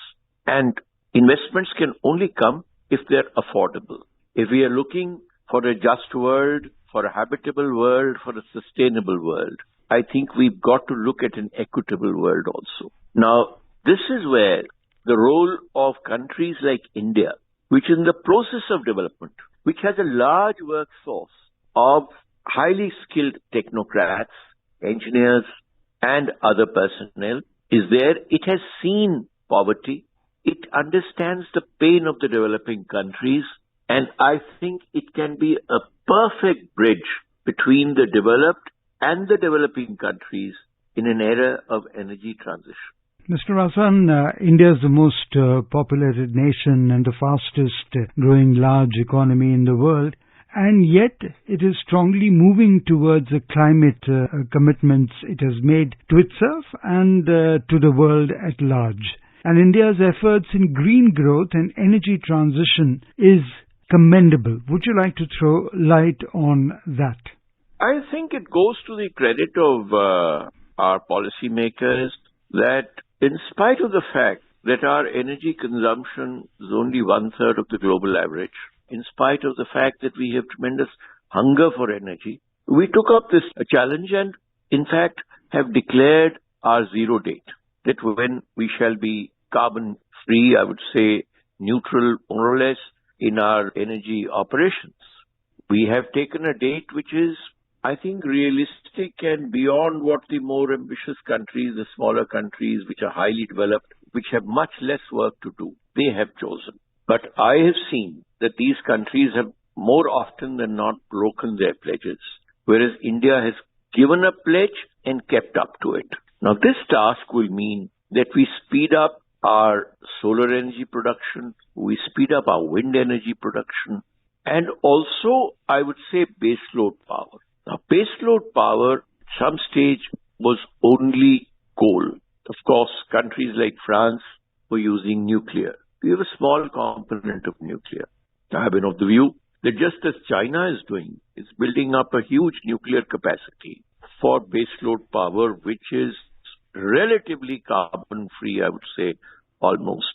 P: And investments can only come if they're affordable. If we are looking for a just world, for a habitable world, for a sustainable world, I think we've got to look at an equitable world also. Now, this is where the role of countries like India, which is in the process of development, which has a large workforce of highly skilled technocrats, engineers, and other personnel, is there. It has seen poverty. It understands the pain of the developing countries, and I think it can be a perfect bridge between the developed and the developing countries in an era of energy transition.
L: Mr. Razdan, India is the most populated nation and the fastest growing large economy in the world, and yet it is strongly moving towards the climate commitments it has made to itself and to the world at large. And India's efforts in green growth and energy transition is commendable. Would you like to throw light on that?
P: I think it goes to the credit of our policymakers that in spite of the fact that our energy consumption is only 1/3 of the global average, in spite of the fact that we have tremendous hunger for energy, we took up this challenge and in fact have declared our zero date, that when we shall be carbon free, I would say neutral more or less in our energy operations. We have taken a date which is, I think, realistic and beyond what the more ambitious countries, the smaller countries which are highly developed, which have much less work to do, they have chosen. But I have seen that these countries have more often than not broken their pledges, whereas India has given a pledge and kept up to it. Now, this task will mean that we speed up our solar energy production, we speed up our wind energy production, and also, I would say, baseload power. Now, baseload power at some stage was only coal. Of course, countries like France were using nuclear. We have a small component of nuclear. I have been of the view that just as China is doing, it's building up a huge nuclear capacity for baseload power, which is relatively carbon-free, I would say, almost.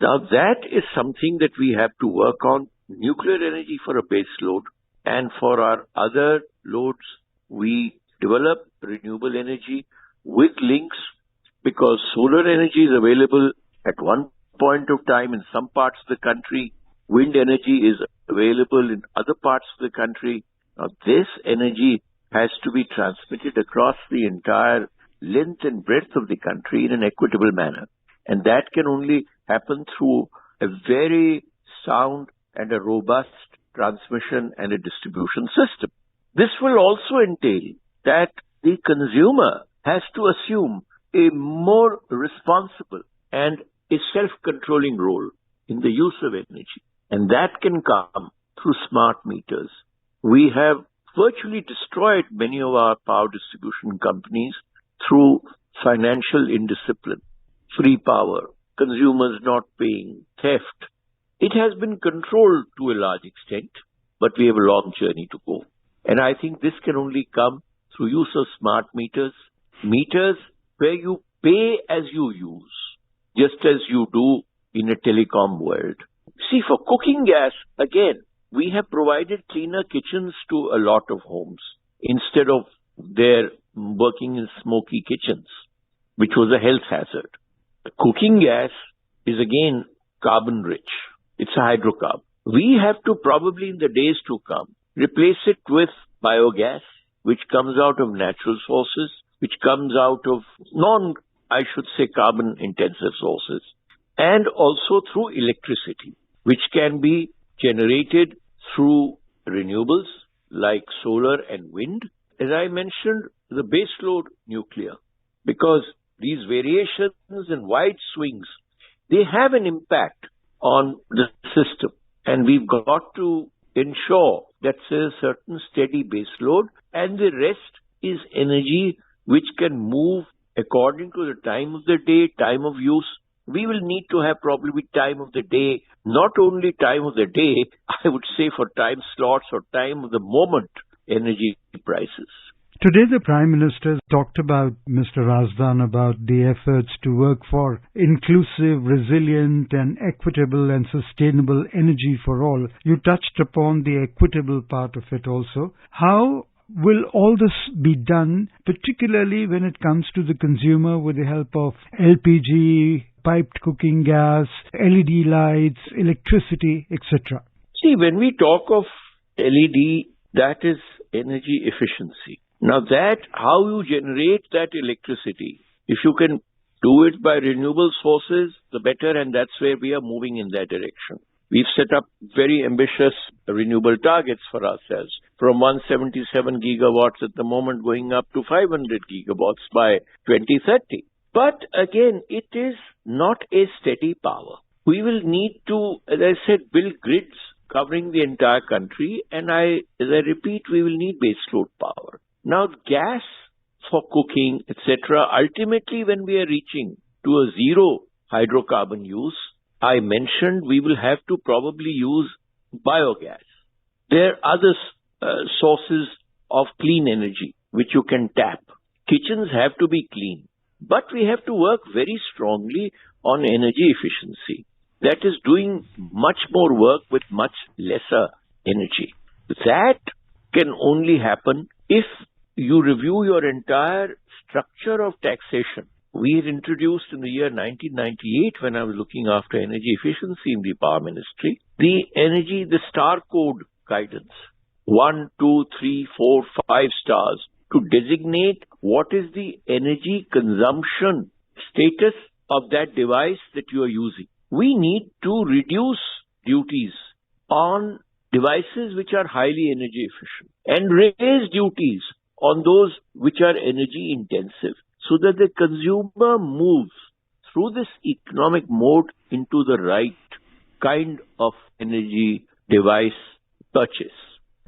P: Now, that is something that we have to work on. Nuclear energy for a baseload, and for our other loads, we develop renewable energy with links, because solar energy is available at one point of time in some parts of the country. Wind energy is available in other parts of the country. Now, this energy has to be transmitted across the entire length and breadth of the country in an equitable manner. And that can only happen through a very sound and a robust transmission and a distribution system. This will also entail that the consumer has to assume a more responsible and a self-controlling role in the use of energy. And that can come through smart meters. We have virtually destroyed many of our power distribution companies through financial indiscipline, free power, consumers not paying, theft. It has been controlled to a large extent, but we have a long journey to go. And I think this can only come through use of smart meters, meters where you pay as you use, just as you do in a telecom world. See, for cooking gas, again, we have provided cleaner kitchens to a lot of homes instead of their working in smoky kitchens, which was a health hazard. Cooking gas is again carbon rich. It's a hydrocarbon. We have to probably in the days to come replace it with biogas, which comes out of natural sources, which comes out of carbon intensive sources, and also through electricity, which can be generated through renewables like solar and wind. As I mentioned, the baseload nuclear, because these variations and wide swings, they have an impact on the system. And we've got to ensure that there's a certain steady baseload, and the rest is energy which can move according to the time of the day, time of use. We will need to have probably time of the day, not only time of the day, I would say for time slots or time of the moment energy prices.
L: Today the Prime Minister talked about, Mr. Razdan, about the efforts to work for inclusive, resilient and equitable and sustainable energy for all. You touched upon the equitable part of it also. How will all this be done, particularly when it comes to the consumer with the help of LPG, piped cooking gas, LED lights, electricity, etc.?
P: See, when we talk of LED, that is energy efficiency. Now how you generate that electricity, if you can do it by renewable sources, the better, and that's where we are moving in that direction. We've set up very ambitious renewable targets for ourselves, from 177 gigawatts at the moment going up to 500 gigawatts by 2030. But again, it is not a steady power. We will need to, as I said, build grids covering the entire country, and as I repeat, we will need baseload power. Now, gas for cooking, etc., ultimately when we are reaching to a zero hydrocarbon use, I mentioned we will have to probably use biogas. There are other sources of clean energy which you can tap. Kitchens have to be clean, but we have to work very strongly on energy efficiency. That is doing much more work with much lesser energy. That can only happen if you review your entire structure of taxation. We had introduced in the year 1998, when I was looking after energy efficiency in the Power Ministry, the star code guidance. 1, 2, 3, 4, 5 stars to designate what is the energy consumption status of that device that you are using. We need to reduce duties on devices which are highly energy efficient and raise duties on those which are energy intensive so that the consumer moves through this economic mode into the right kind of energy device purchase.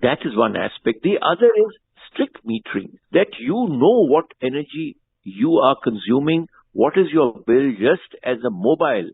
P: That is one aspect. The other is strict metering, that you know what energy you are consuming, what is your bill, just as a mobile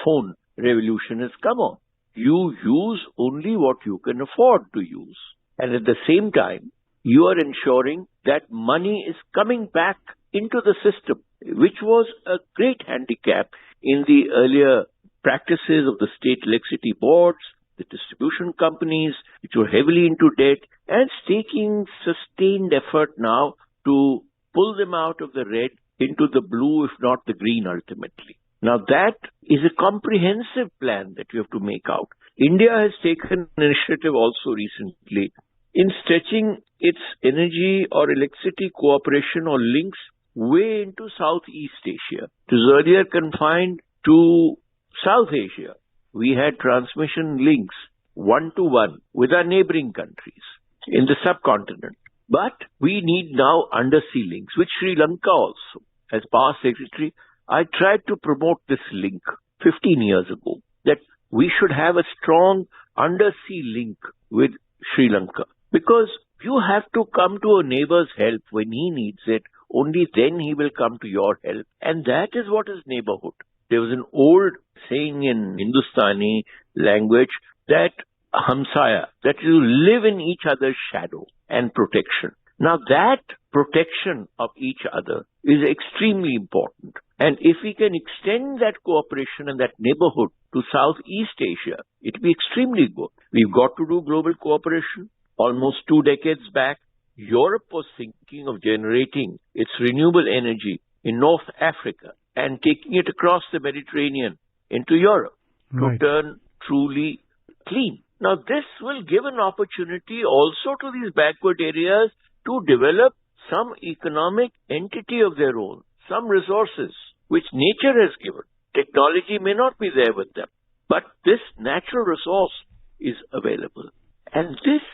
P: phone revolution has come on. You use only what you can afford to use. And at the same time, you are ensuring that money is coming back into the system, which was a great handicap in the earlier practices of the state electricity boards, the distribution companies, which were heavily into debt, and taking sustained effort now to pull them out of the red into the blue, if not the green ultimately. Now that is a comprehensive plan that you have to make out. India has taken an initiative also recently in stretching its energy or electricity cooperation or links way into Southeast Asia. It was earlier confined to South Asia. We had transmission links one-to-one with our neighboring countries in the subcontinent. But we need now undersea links, which Sri Lanka also, as Power Secretary, I tried to promote this link 15 years ago, that we should have a strong undersea link with Sri Lanka. Because you have to come to a neighbor's help when he needs it, only then he will come to your help. And that is what is neighborhood. There was an old saying in Hindustani language that hamsaya, that you live in each other's shadow and protection. Now that protection of each other is extremely important. And if we can extend that cooperation and that neighborhood to Southeast Asia, it will be extremely good. We've got to do global cooperation. Almost 2 decades back, Europe was thinking of generating its renewable energy in North Africa and taking it across the Mediterranean into Europe to turn truly clean. Now, this will give an opportunity also to these backward areas to develop some economic entity of their own, some resources which nature has given. Technology may not be there with them, but this natural resource is available. And this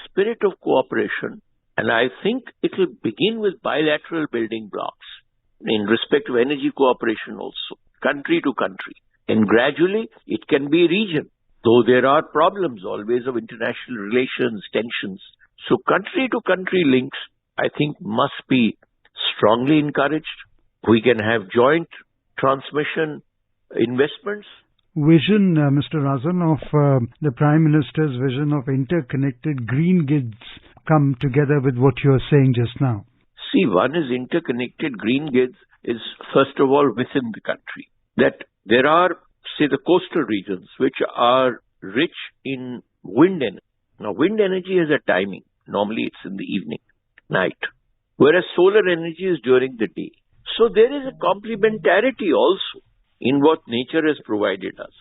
P: spirit of cooperation, and I think it will begin with bilateral building blocks in respect of energy cooperation also, country to country. And gradually, it can be a region, though there are problems always of international relations, tensions. So country to country links, I think, must be strongly encouraged. We can have joint transmission investments.
L: Vision, Mr. Razan, of the Prime Minister's vision of interconnected green grids come together with what you are saying just now?
P: See, one is interconnected green grids is first of all within the country. That there are, say, the coastal regions which are rich in wind energy. Now, wind energy has a timing. Normally, it's in the evening, night. Whereas solar energy is during the day. So there is a complementarity also in what nature has provided us.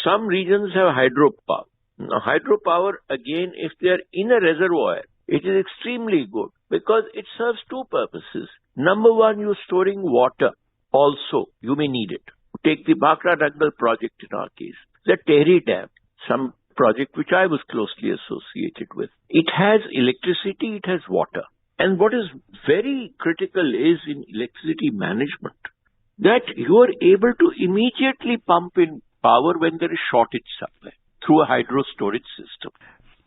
P: Some regions have hydropower. Now, hydropower, again, if they are in a reservoir, it is extremely good because it serves two purposes. Number one, you're storing water. Also, you may need it. Take the Bhakra Dangal project in our case. The Tehri Dam, some project which I was closely associated with. It has electricity, it has water. And what is very critical is in electricity management, that you are able to immediately pump in power when there is shortage somewhere through a hydro storage system.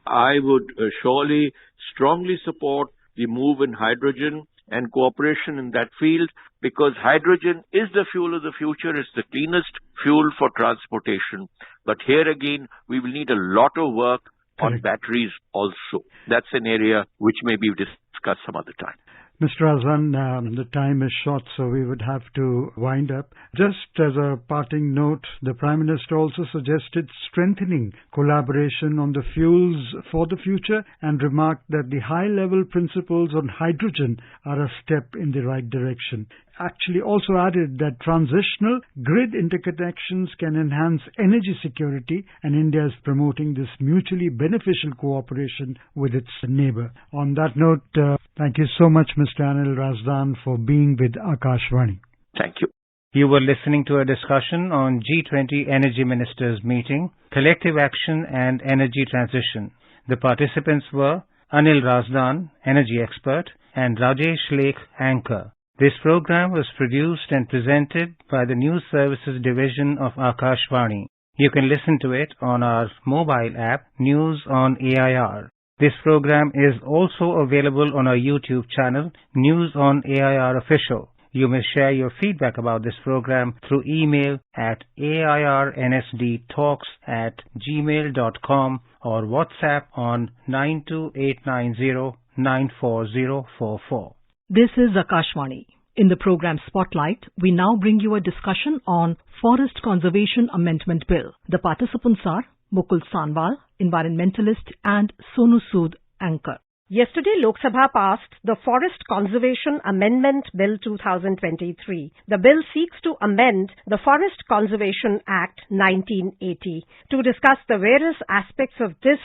P: I would surely strongly support the move in hydrogen and cooperation in that field, because hydrogen is the fuel of the future. It's the cleanest fuel for transportation. But here again, we will need a lot of work on batteries also. That's an area which may be discussed some other time.
L: Mr. Razan, the time is short, so we would have to wind up. Just as a parting note, the Prime Minister also suggested strengthening collaboration on the fuels for the future and remarked that the high-level principles on hydrogen are a step in the right direction. Actually also added that transitional grid interconnections can enhance energy security, and India is promoting this mutually beneficial cooperation with its neighbor. On that note, thank you so much, Mr. Anil Razdan, for being with Akashvani.
P: Thank you.
E: You were listening to a discussion on G20 Energy Ministers Meeting, Collective Action and Energy Transition. The participants were Anil Razdan, Energy Expert, and Rajesh Lake, Anchor. This program was produced and presented by the News Services Division of Akashvani. You can listen to it on our mobile app, News on AIR. This program is also available on our YouTube channel, News on AIR Official. You may share your feedback about this program through email at airnsdtalks@gmail.com or WhatsApp on 92890-94044.
R: This is Akashvani. In the program Spotlight, we now bring you a discussion on Forest Conservation Amendment Bill. The participants are Mukul Sanwal, environmentalist, and Sonu Sood, anchor.
C: Yesterday, Lok Sabha passed the Forest Conservation Amendment Bill 2023. The bill seeks to amend the Forest Conservation Act 1980. To discuss the various aspects of this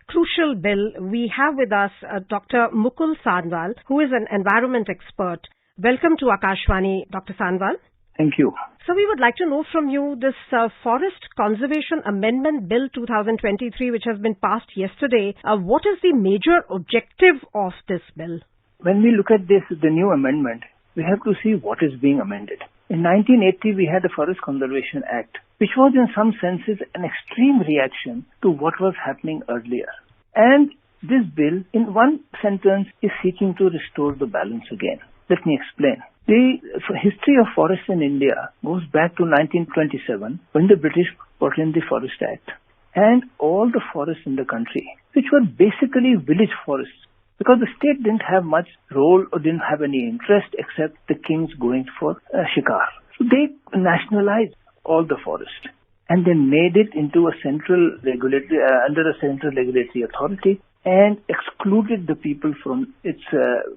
C: crucial bill, we have with us Dr. Mukul Sanwal, who is an environment expert. Welcome to Akashvani, Dr. Sanwal.
G: Thank you.
C: So we would like to know from you this Forest Conservation Amendment Bill 2023, which has been passed yesterday. What is the major objective of this bill?
G: When we look at this, the new amendment, we have to see what is being amended. In 1980, we had the Forest Conservation Act, which was in some senses an extreme reaction to what was happening earlier. And this bill, in one sentence, is seeking to restore the balance again. Let me explain. The history of forests in India goes back to 1927, when the British put in the Forest Act. And all the forests in the country, which were basically village forests, because the state didn't have much role or didn't have any interest except the kings going for shikar. So they nationalized all the forest and they made it into a central regulatory, under a central regulatory authority, and excluded the people from its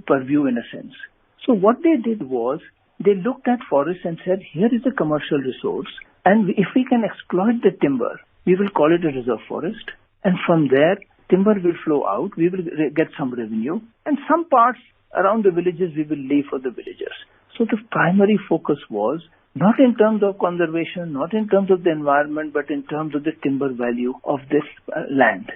G: purview in a sense. So what they did was, they looked at forests and said, here is a commercial resource, and if we can exploit the timber, we will call it a reserve forest, and from there, timber will flow out, we will get some revenue, and some parts around the villages we will leave for the villagers. So the primary focus was, not in terms of conservation, not in terms of the environment, but in terms of the timber value of this land.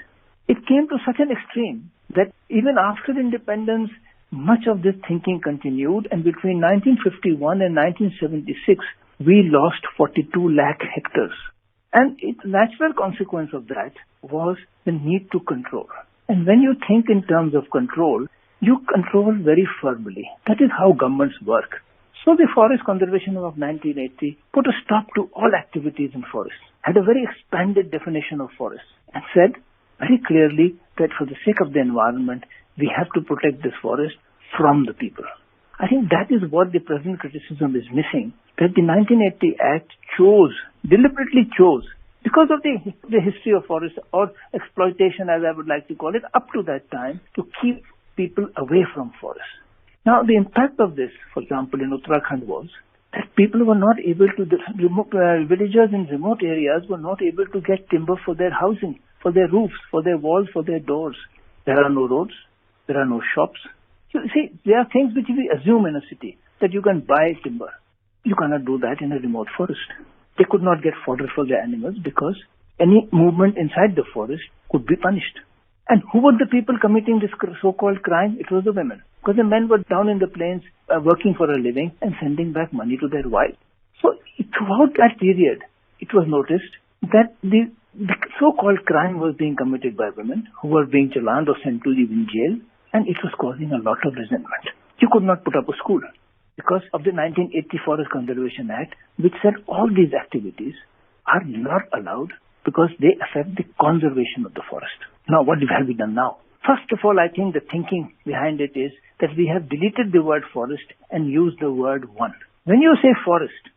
G: It came to such an extreme that even after independence, much of this thinking continued, and between 1951 and 1976, we lost 42 lakh hectares. And the natural consequence of that was the need to control. And when you think in terms of control, you control very firmly. That is how governments work. So the Forest Conservation Act of 1980 put a stop to all activities in forests, had a very expanded definition of forests, and said very clearly that for the sake of the environment, we have to protect this forest from the people. I think that is what the present criticism is missing, that the 1980 Act deliberately chose, because of the history of forests or exploitation, as I would like to call it, up to that time, to keep people away from forests. Now, the impact of this, for example, in Uttarakhand was that people were not able to, villagers in remote areas were not able to get timber for their housing, for their roofs, for their walls, for their doors. There are no roads, there are no shops. So, see, there are things which we assume in a city, that you can buy timber. You cannot do that in a remote forest. They could not get fodder for their animals because any movement inside the forest could be punished. And who were the people committing this so-called crime? It was the women. Because the men were down in the plains working for a living and sending back money to their wives. So throughout that period, it was noticed that the so-called crime was being committed by women who were being challaned or sent to even jail, and it was causing a lot of resentment. You could not put up a school because of the 1980 Forest Conservation Act, which said all these activities are not allowed because they affect the conservation of the forest. Now, what have we done now? First of all, I think the thinking behind it is that we have deleted the word forest and used the word one. When you say forest,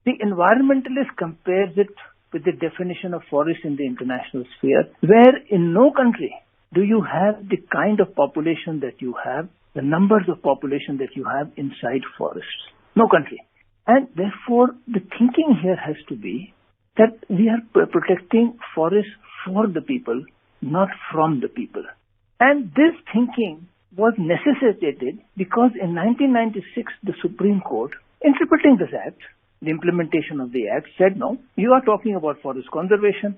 G: the environmentalist compares it with the definition of forest in the international sphere, where in no country do you have the kind of population that you have, the numbers of population that you have inside forests. No country. And therefore, the thinking here has to be that we are protecting forests for the people, not from the people. And this thinking was necessitated because in 1996, the Supreme Court, interpreting this act, the implementation of the Act, said, no, you are talking about forest conservation,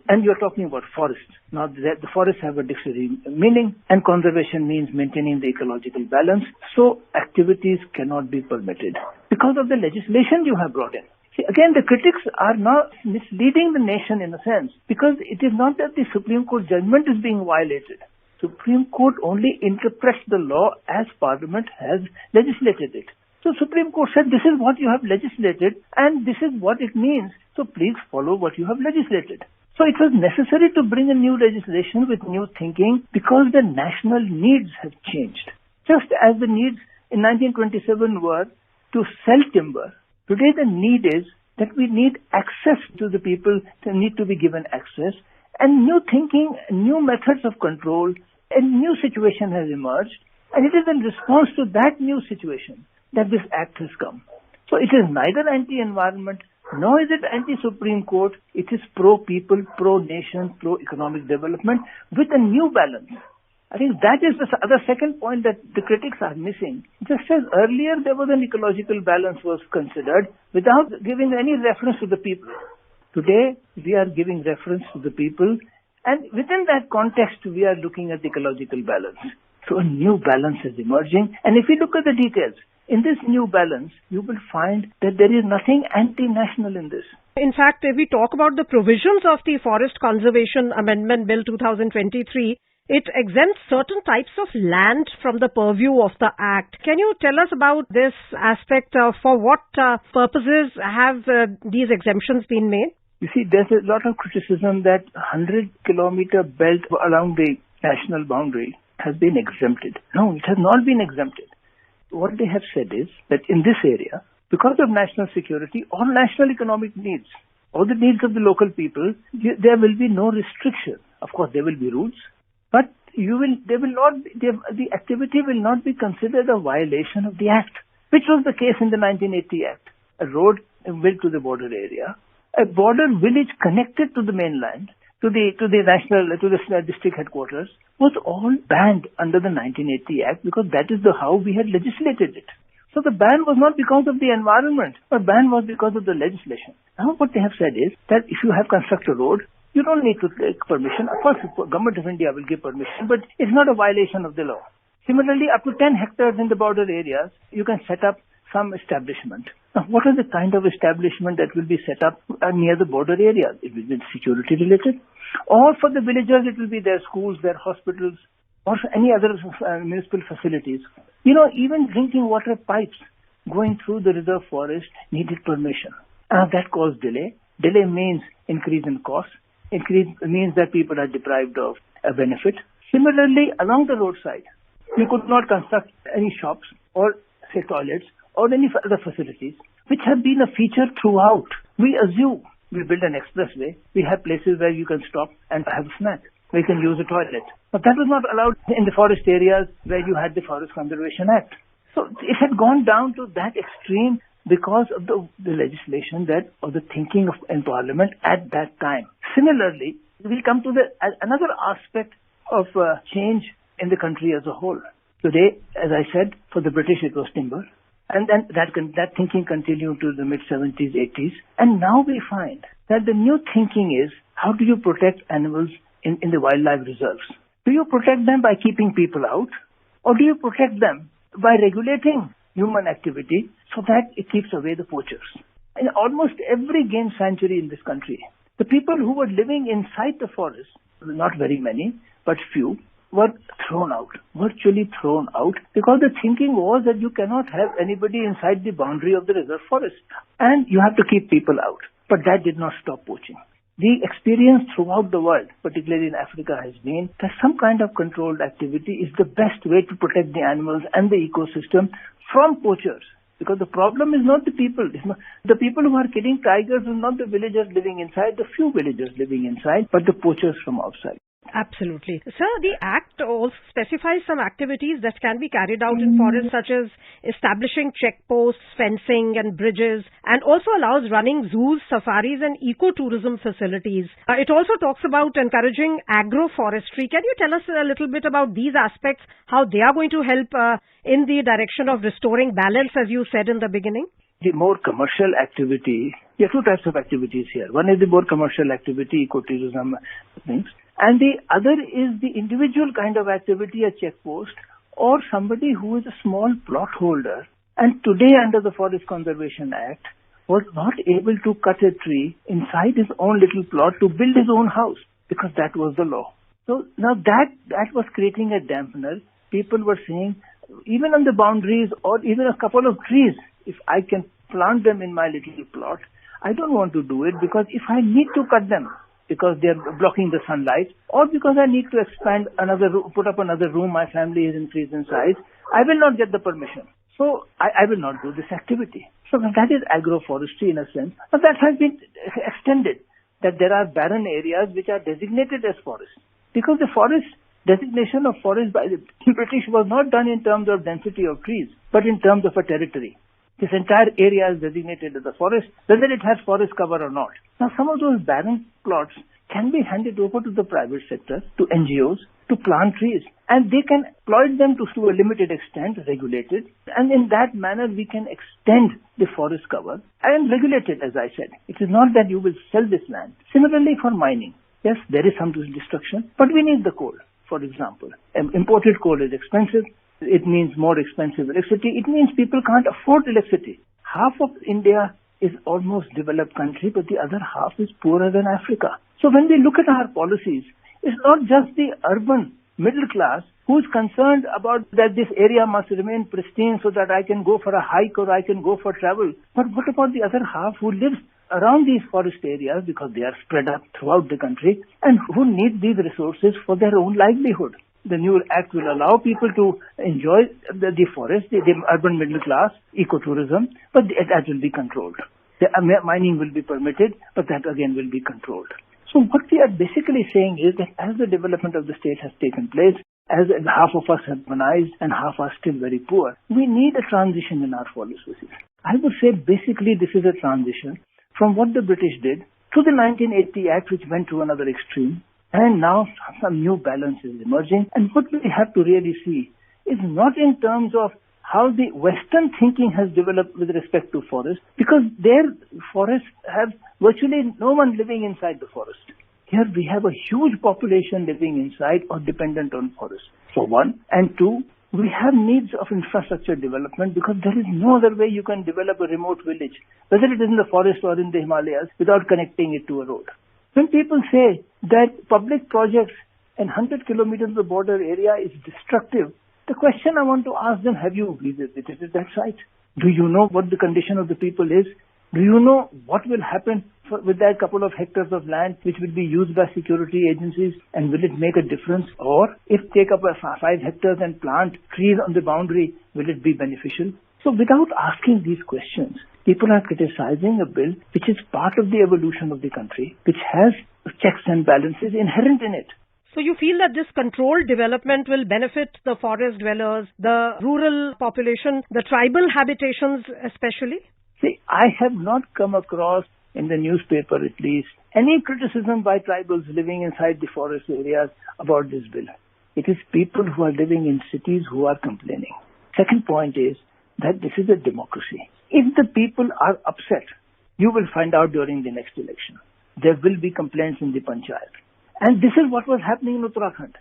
G: and you are talking about forests. Now, the forests have a dictionary meaning, and conservation means maintaining the ecological balance, so activities cannot be permitted because of the legislation you have brought in. See, again, the critics are now misleading the nation in a sense, because it is not that the Supreme Court judgment is being violated. Supreme Court only interprets the law as Parliament has legislated it. So Supreme Court said, this is what you have legislated and this is what it means. So please follow what you have legislated. So it was necessary to bring a new legislation with new thinking because the national needs have changed. Just as the needs in 1927 were to sell timber, today the need is that we need access to the people, they need to be given access, and new thinking, new methods of control, a new situation has emerged, and it is in response to that new situation that this act has come. So it is neither anti-environment, nor is it anti-Supreme Court. It is pro-people, pro-nation, pro-economic development with a new balance. I think that is the other second point that the critics are missing. Just as earlier there was an ecological balance was considered without giving any reference to the people. Today we are giving reference to the people, and within that context we are looking at the ecological balance. So a new balance is emerging, and if you look at the details, in this new balance, you will find that there is nothing anti-national in this.
C: In fact, if we talk about the provisions of the Forest Conservation Amendment Bill 2023, it exempts certain types of land from the purview of the Act. Can you tell us about this aspect? For what purposes have these exemptions been made?
G: You see, there's a lot of criticism that 100-kilometer belt along the national boundary has been exempted. No, it has not been exempted. What they have said is that in this area, because of national security or national economic needs, or the needs of the local people, there will be no restriction. Of course, there will be rules, but the activity will not be considered a violation of the Act, which was the case in the 1980 Act. A road built to the border area, a border village connected to the mainland, to the district headquarters, was all banned under the 1980 Act because that is how we had legislated it. So the ban was not because of the environment, but ban was because of the legislation. Now what they have said is that if you have constructed a road, you don't need to take permission. Of course, the government of India will give permission, but it's not a violation of the law. Similarly, up to 10 hectares in the border areas, you can set up some establishment. Now, what is the kind of establishment that will be set up near the border areas? It will be security related. Or for the villagers, it will be their schools, their hospitals, or any other municipal facilities. You know, even drinking water pipes going through the reserve forest needed permission. That caused delay. Delay means increase in cost. Increase means that people are deprived of a benefit. Similarly, along the roadside, you could not construct any shops or, say, toilets or any other facilities, which have been a feature throughout. We assume we build an expressway, we have places where you can stop and have a snack, where you can use a toilet. But that was not allowed in the forest areas where you had the Forest Conservation Act. So it had gone down to that extreme because of the legislation or the thinking in Parliament at that time. Similarly, we come to another aspect of change in the country as a whole. Today, as I said, for the British it was timber. And then that thinking continued to the mid-70s, 80s. And now we find that the new thinking is, how do you protect animals in the wildlife reserves? Do you protect them by keeping people out? Or do you protect them by regulating human activity so that it keeps away the poachers? In almost every game sanctuary in this country, the people who were living inside the forest, not very many, but few, were thrown out, virtually thrown out, because the thinking was that you cannot have anybody inside the boundary of the reserve forest, and you have to keep people out. But that did not stop poaching. The experience throughout the world, particularly in Africa, has been that some kind of controlled activity is the best way to protect the animals and the ecosystem from poachers. Because the problem is not the people. The people who are killing tigers are not the villagers living inside, the few villagers living inside, but the poachers from outside.
C: Absolutely. Sir, the Act also specifies some activities that can be carried out in forests, such as establishing checkposts, fencing and bridges, and also allows running zoos, safaris and ecotourism facilities. It also talks about encouraging agroforestry. Can you tell us a little bit about these aspects, how they are going to help in the direction of restoring balance, as you said in the beginning?
G: the more commercial activity. There are two types of activities here. One is the more commercial activity, ecotourism things. And the other is the individual kind of activity, a checkpost, or somebody who is a small plot holder. And today under the Forest Conservation Act, was not able to cut a tree inside his own little plot to build his own house, because that was the law. So now that was creating a dampener. People were saying, even on the boundaries or even a couple of trees, if I can plant them in my little plot, I don't want to do it, because if I need to cut them because they are blocking the sunlight, or because I need to expand put up another room, my family is increased in size, I will not get the permission. So I will not do this activity. So that is agroforestry in a sense. But that has been extended, that there are barren areas which are designated as forests. Because the forest designation of forest by the British was not done in terms of density of trees, but in terms of a territory. This entire area is designated as a forest, whether it has forest cover or not. Now, some of those barren plots can be handed over to the private sector, to NGOs, to plant trees. And they can exploit them to a limited extent, regulated. And in that manner, we can extend the forest cover and regulate it, as I said. It is not that you will sell this land. Similarly, for mining. Yes, there is some destruction, but we need the coal. For example, imported coal is expensive. It means more expensive electricity. It means people can't afford electricity. Half of India is almost developed country, but the other half is poorer than Africa. So when we look at our policies, it's not just the urban middle class who is concerned about that this area must remain pristine so that I can go for a hike or I can go for travel. But what about the other half who lives around these forest areas, because they are spread up throughout the country, and who need these resources for their own livelihood? The new act will allow people to enjoy the forest, the urban middle class, ecotourism, but that will be controlled. The mining will be permitted, but that again will be controlled. So what we are basically saying is that as the development of the state has taken place, as half of us have urbanized and half are still very poor, we need a transition in our policies. I would say basically this is a transition from what the British did to the 1980 Act, which went to another extreme, and now some new balance is emerging. And what we have to really see is not in terms of how the Western thinking has developed with respect to forests, because their forests have virtually no one living inside the forest. Here we have a huge population living inside or dependent on forests, for one. And two, we have needs of infrastructure development, because there is no other way you can develop a remote village, whether it is in the forest or in the Himalayas, without connecting it to a road. When people say that public projects and 100 kilometers of the border area is destructive, the question I want to ask them, have you visited that site? Do you know what the condition of the people is? Do you know what will happen with that couple of hectares of land which will be used by security agencies, and will it make a difference? Or if take up 5 hectares and plant trees on the boundary, will it be beneficial? So without asking these questions, people are criticizing a bill which is part of the evolution of the country, which has checks and balances inherent in it.
C: So you feel that this controlled development will benefit the forest dwellers, the rural population, the tribal habitations especially?
G: See, I have not come across, in the newspaper at least, any criticism by tribals living inside the forest areas about this bill. It is people who are living in cities who are complaining. Second point is that this is a democracy. If the people are upset, you will find out during the next election. There will be complaints in the panchayat. And this is what was happening in Uttarakhand.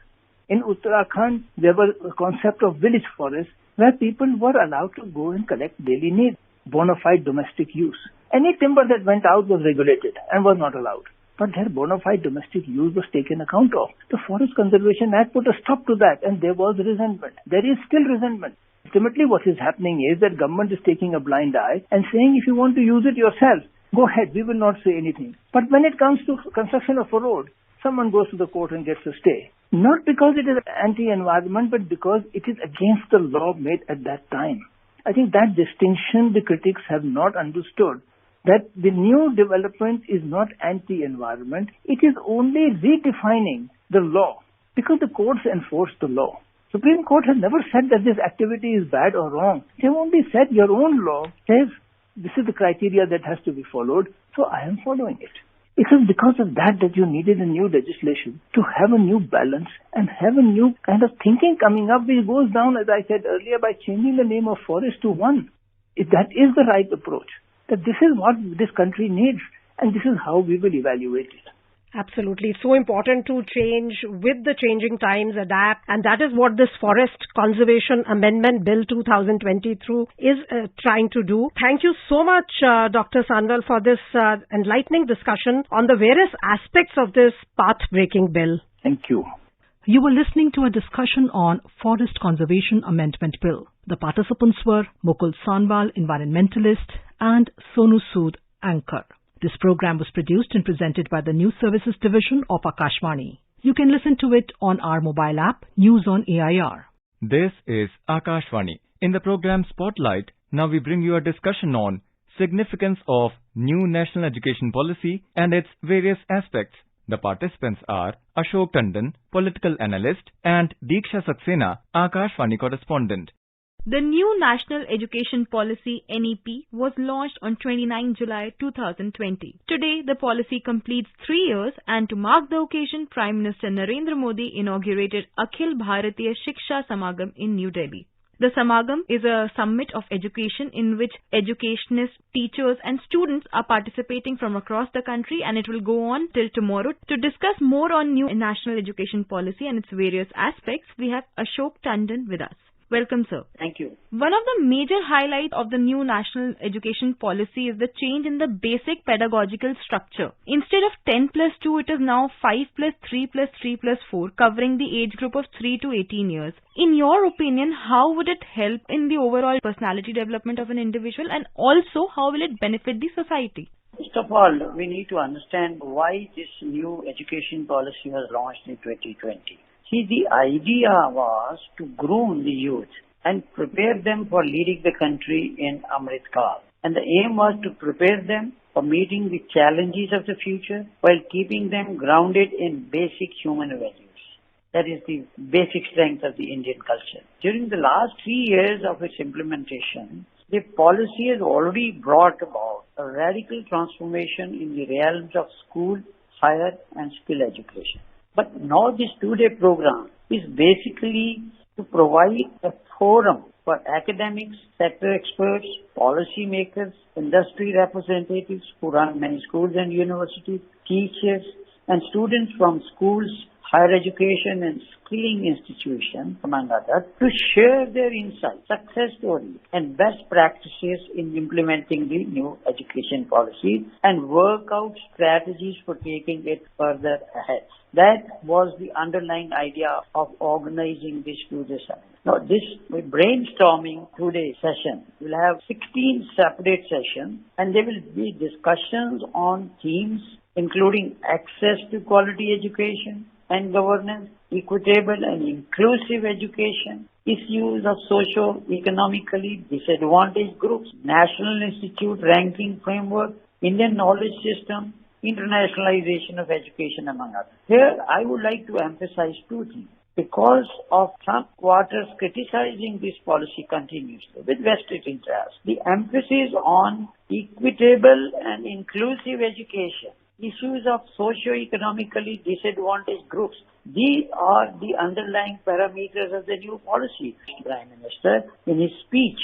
G: In Uttarakhand, there was a concept of village forest where people were allowed to go and collect daily needs, bona fide domestic use. Any timber that went out was regulated and was not allowed. But their bona fide domestic use was taken account of. The Forest Conservation Act put a stop to that, and there was resentment. There is still resentment. Ultimately, what is happening is that government is taking a blind eye and saying, if you want to use it yourself, go ahead, we will not say anything. But when it comes to construction of a road, someone goes to the court and gets a stay. Not because it is anti-environment, but because it is against the law made at that time. I think that distinction the critics have not understood, that the new development is not anti-environment. It is only redefining the law, because the courts enforce the law. Supreme Court has never said that this activity is bad or wrong. They have only said your own law says this is the criteria that has to be followed, so I am following it. It is because of that you needed a new legislation to have a new balance and have a new kind of thinking coming up, which goes down, as I said earlier, by changing the name of forest to one. that is the right approach. That this is what this country needs, and this is how we will evaluate it.
C: Absolutely. So important to change with the changing times, adapt, and that is what this Forest Conservation Amendment Bill 2023 is trying to do. Thank you so much, Dr. Sanwal, for this enlightening discussion on the various aspects of this path-breaking bill.
G: Thank you.
R: You were listening to a discussion on Forest Conservation Amendment Bill. The participants were Mukul Sanwal, environmentalist, and Sonu Sood, anchor. This program was produced and presented by the News Services Division of Akashvani. You can listen to it on our mobile app, News on AIR.
Q: This is Akashvani. In the program Spotlight, now we bring you a discussion on significance of new national education policy and its various aspects. The participants are Ashok Tandon, political analyst, and Diksha Saxena, Akashvani correspondent.
S: The new National Education Policy NEP was launched on 29 July 2020. Today, the policy completes 3 years, and to mark the occasion, Prime Minister Narendra Modi inaugurated Akhil Bharatiya Shiksha Samagam in New Delhi. The Samagam is a summit of education in which educationists, teachers and students are participating from across the country, and it will go on till tomorrow. To discuss more on new national education policy and its various aspects, we have Ashok Tandon with us. Welcome, sir.
T: Thank you.
S: One of the major highlights of the new national education policy is the change in the basic pedagogical structure. Instead of 10 plus 2, it is now 5 plus 3 plus 3 plus 4, covering the age group of 3 to 18 years. In your opinion, how would it help in the overall personality development of an individual, and also how will it benefit the society?
T: First of all, we need to understand why this new education policy was launched in 2020. See, the idea was to groom the youth and prepare them for leading the country in Amrit Kaal. And the aim was to prepare them for meeting the challenges of the future while keeping them grounded in basic human values. That is the basic strength of the Indian culture. During the last 3 years of its implementation, the policy has already brought about a radical transformation in the realms of school, higher and skill education. But now this 2-day program is basically to provide a forum for academics, sector experts, policy makers, industry representatives who run many schools and universities, teachers and students from schools, higher education and skilling institutions, among others, to share their insights, success stories and best practices in implementing the new education policy and work out strategies for taking it further ahead. That was the underlying idea of organizing this 2-day summit. Now, this brainstorming 2-day session will have 16 separate sessions, and there will be discussions on themes including access to quality education and governance, equitable and inclusive education, issues of socio-economically disadvantaged groups, National Institute ranking framework, Indian knowledge system, internationalization of education, among others. Here, I would like to emphasize 2 things. Because of some quarters criticizing this policy continuously with vested interest, the emphasis on equitable and inclusive education, issues of socio-economically disadvantaged groups, these are the underlying parameters of the new policy. Prime Minister, in his speech,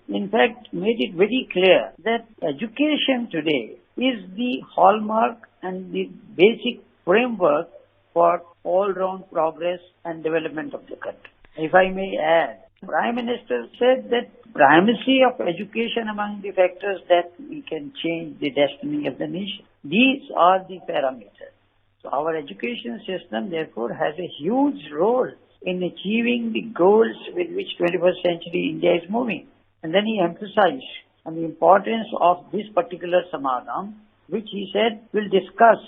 T: in fact, made it very clear that education today is the hallmark and the basic framework for all-round progress and development of the country. If I may add, Prime Minister said that primacy of education among the factors that we can change the destiny of the nation. These are the parameters. So our education system, therefore, has a huge role in achieving the goals with which 21st century India is moving. And then he emphasized on the importance of this particular Samagam, which he said will discuss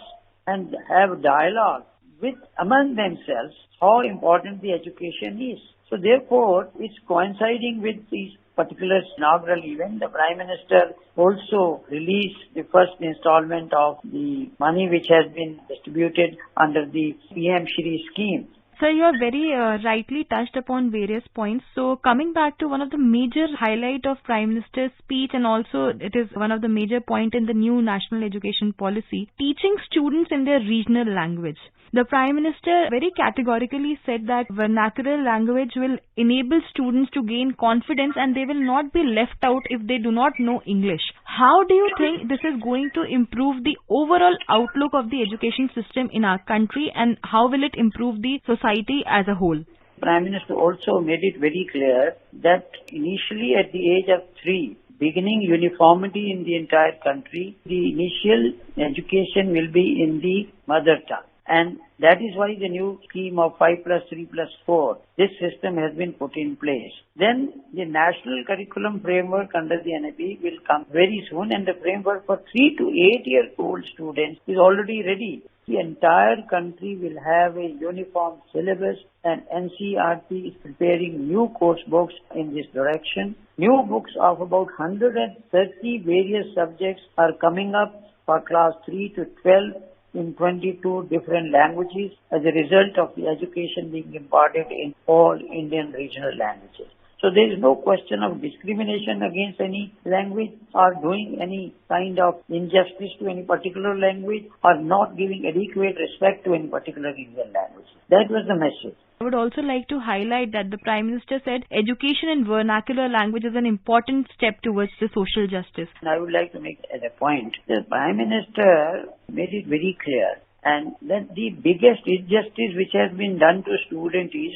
T: and have dialogue with among themselves how important the education is. So therefore, it's coinciding with this particular inaugural event. The Prime Minister also released the first installment of the money which has been distributed under the PM Shri scheme
S: Sir, you have very rightly touched upon various points. So coming back to one of the major highlight of Prime Minister's speech, and also it is one of the major point in the new national education policy, teaching students in their regional language. The Prime Minister very categorically said that vernacular language will enable students to gain confidence and they will not be left out if they do not know English. How do you think this is going to improve the overall outlook of the education system in our country, and how will it improve the society as a whole?
T: Prime Minister also made it very clear that initially at the age of 3, beginning uniformity in the entire country, the initial education will be in the mother tongue. And that is why the new scheme of 5+3+4, this system has been put in place. Then the national curriculum framework under the NEP will come very soon, and the framework for 3 to 8-year-old students is already ready. The entire country will have a uniform syllabus, and NCERT is preparing new course books in this direction. New books of about 130 various subjects are coming up for class 3 to 12 in 22 different languages as a result of the education being imparted in all Indian regional languages. So there is no question of discrimination against any language or doing any kind of injustice to any particular language or not giving adequate respect to any particular Indian language. That was the message.
S: I would also like to highlight that the Prime Minister said education in vernacular language is an important step towards the social justice.
T: And I would like to make as a point, the Prime Minister made it very clear, and that the biggest injustice which has been done to students is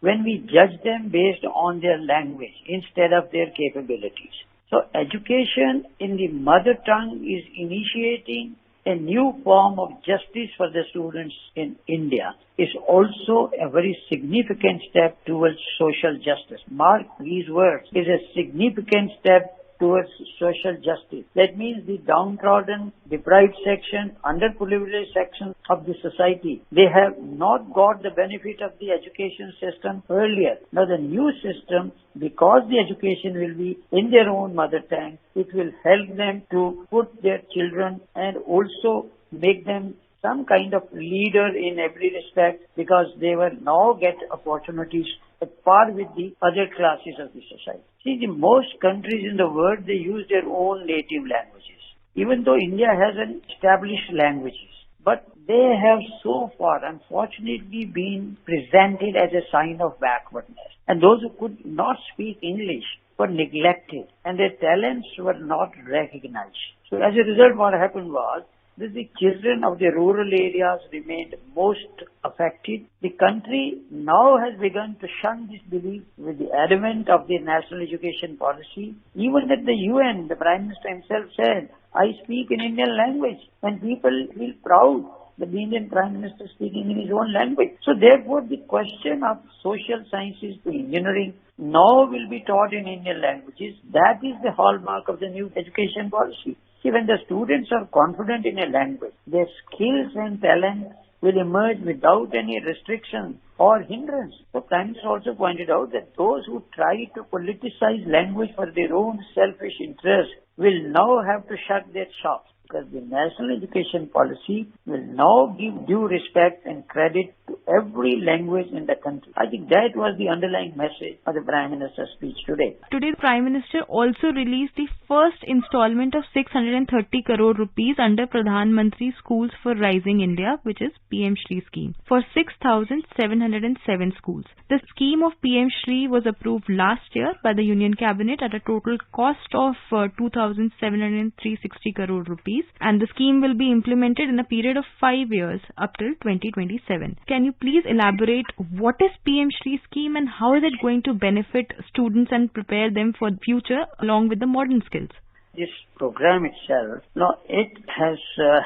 T: when we judge them based on their language instead of their capabilities. So education in the mother tongue is initiating a new form of justice for the students in India. Is also a very significant step towards social justice. Mark these words, is a significant step towards social justice. That means the downtrodden, deprived section, underprivileged section of the society, they have not got the benefit of the education system earlier. Now the new system, because the education will be in their own mother tongue, it will help them to put their children and also make them some kind of leader in every respect, because they will now get opportunities at par with the other classes of the society. See, the most countries in the world, they use their own native languages. Even though India has an established languages, but they have so far, unfortunately, been presented as a sign of backwardness. And those who could not speak English were neglected, and their talents were not recognized. So as a result, what happened was, that the children of the rural areas remained most affected. The country now has begun to shun this belief with the advent of the national education policy. Even at the UN, the Prime Minister himself said, I speak in Indian language, and people feel proud that the Indian Prime Minister is speaking in his own language. So therefore, the question of social sciences to engineering now will be taught in Indian languages. That is the hallmark of the new education policy. See, when the students are confident in a language, their skills and talent will emerge without any restriction or hindrance. So Prime Minister also pointed out that those who try to politicize language for their own selfish interest will now have to shut their shops, because the national education policy will now give due respect and credit to every language in the country. I think that was the underlying message of the Prime Minister's speech today.
S: Today, the Prime Minister also released the first installment of 630 crore rupees under Pradhan Mantri Schools for Rising India, which is PM Shri scheme, for 6,707 schools. The scheme of PM Shri was approved last year by the Union Cabinet at a total cost of 2,760 crore rupees, and the scheme will be implemented in a period of 5 years up till 2027. Can you please elaborate what is PM Shri scheme and how is it going to benefit students and prepare them for the future along with the modern skills?
T: This program itself, it has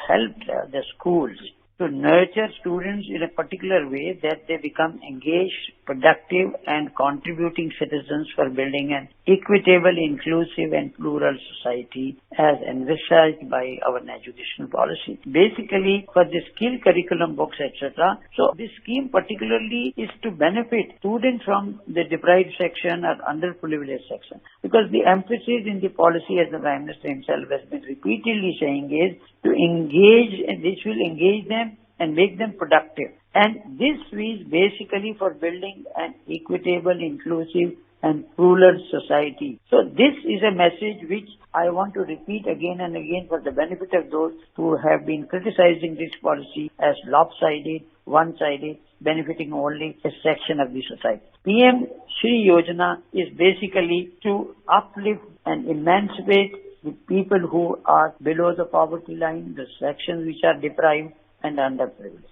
T: helped the schools to nurture students in a particular way that they become engaged, productive and contributing citizens for building an equitable, inclusive and plural society as envisaged by our educational policy. Basically, for the skill curriculum books, etc. So this scheme particularly is to benefit students from the deprived section or underprivileged section, because the emphasis in the policy, as the Prime Minister himself has been repeatedly saying, is to engage, and this will engage them and make them productive. And this is basically for building an equitable, inclusive and plural society. So this is a message which I want to repeat again and again for the benefit of those who have been criticizing this policy as lopsided, one-sided, benefiting only a section of the society. PM Shri Yojana is basically to uplift and emancipate the people who are below the poverty line, the sections which are deprived and underprivileged.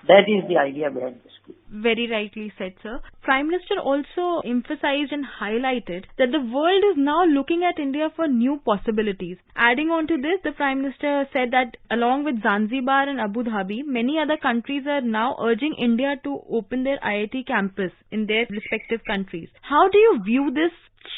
T: That is the idea behind this scheme.
S: Very rightly said, sir. Prime Minister also emphasized and highlighted that the world is now looking at India for new possibilities. Adding on to this, the Prime Minister said that along with Zanzibar and Abu Dhabi, many other countries are now urging India to open their IIT campus in their respective countries. How do you view this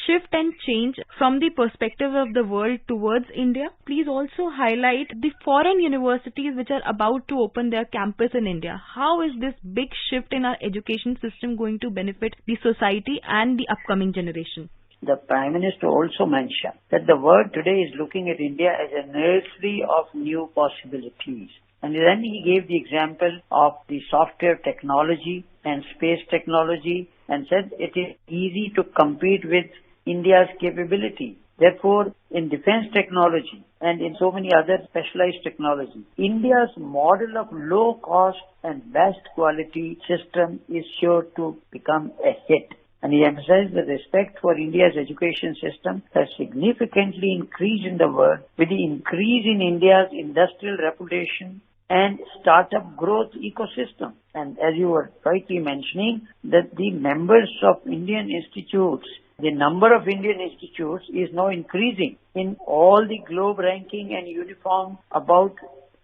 S: shift and change from the perspective of the world towards India? Please also highlight the foreign universities which are about to open their campus in India. How is this big shift in our education system going to benefit the society and the upcoming generation?
T: The Prime Minister also mentioned that the world today is looking at India as a nursery of new possibilities. And then he gave the example of the software technology and space technology and said it is easy to compete with India's capability. Therefore, in defense technology and in so many other specialized technology, India's model of low cost and best quality system is sure to become a hit. And he emphasized that respect for India's education system has significantly increased in the world with the increase in India's industrial reputation and startup growth ecosystem. And as you were rightly mentioning, that the members of Indian institutes, the number of Indian institutes is now increasing in all the globe ranking and uniform, about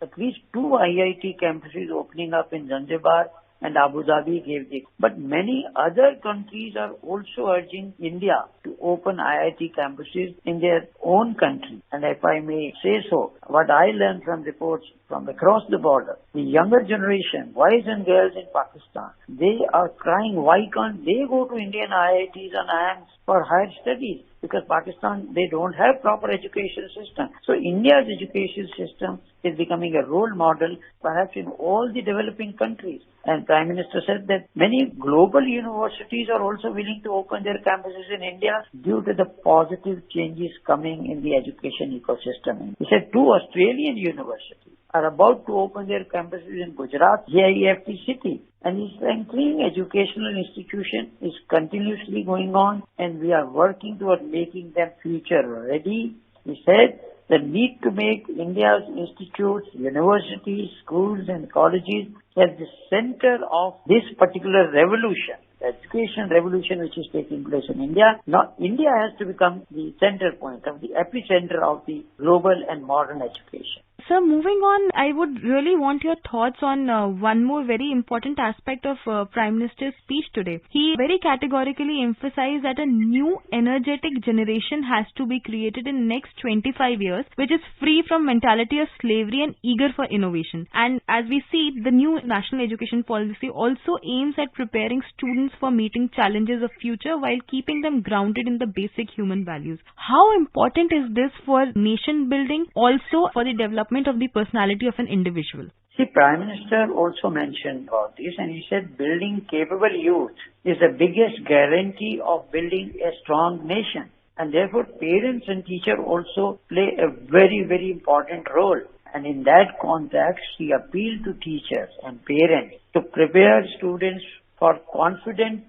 T: at least 2 IIT campuses opening up in Zanzibar and Abu Dhabi gave the. But many other countries are also urging India to open IIT campuses in their own country. And if I may say so, what I learned from reports from across the border, the younger generation, boys and girls in Pakistan, they are crying, why can't they go to Indian IITs and IIMs for higher studies? Because Pakistan, they don't have proper education system. So India's education system is becoming a role model perhaps in all the developing countries. And Prime Minister said that many global universities are also willing to open their campuses in India due to the positive changes coming in the education ecosystem. He said 2 Australian universities are about to open their campuses in Gujarat, JIFT city. And his strengthening educational institution is continuously going on, and we are working toward making them future ready. He said the need to make India's institutes, universities, schools and colleges at the center of this particular revolution, the education revolution which is taking place in India. Now India has to become the center point, of the epicenter of the global and modern education.
S: Sir, moving on, I would really want your thoughts on one more very important aspect of Prime Minister's speech today. He very categorically emphasized that a new energetic generation has to be created in next 25 years, which is free from mentality of slavery and eager for innovation. And as we see, the new national education policy also aims at preparing students for meeting challenges of future while keeping them grounded in the basic human values. How important is this for nation building, also for the development of the personality of an individual?
T: See, Prime Minister also mentioned about this, and he said building capable youth is the biggest guarantee of building a strong nation. And therefore, parents and teachers also play a very, very important role. And in that context, he appealed to teachers and parents to prepare students for confident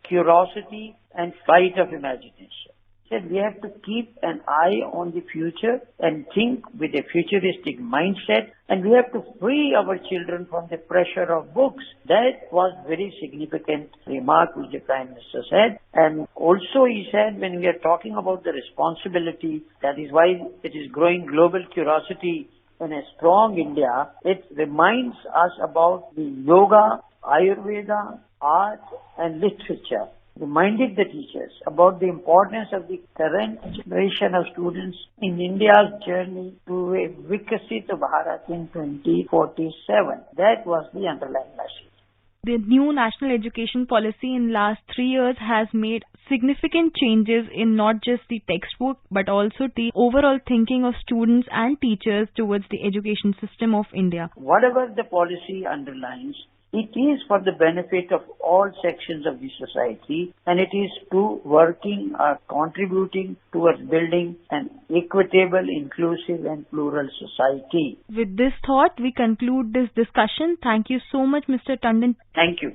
T: curiosity and flight of imagination. Said we have to keep an eye on the future and think with a futuristic mindset, and we have to free our children from the pressure of books. That was very significant remark which the Prime Minister said. And also he said, when we are talking about the responsibility, that is why it is growing global curiosity in a strong India, it reminds us about the yoga, Ayurveda, art and literature. Reminded the teachers about the importance of the current generation of students in India's journey to a Vikasit Bharat in 2047. That was the underlying message.
S: The new national education policy in last 3 years has made significant changes in not just the textbook but also the overall thinking of students and teachers towards the education system of India.
T: Whatever the policy underlines, it is for the benefit of all sections of the society, and it is to working or contributing towards building an equitable, inclusive and plural society.
S: With this thought, we conclude this discussion. Thank you so much, Mr. Tandon.
T: Thank you.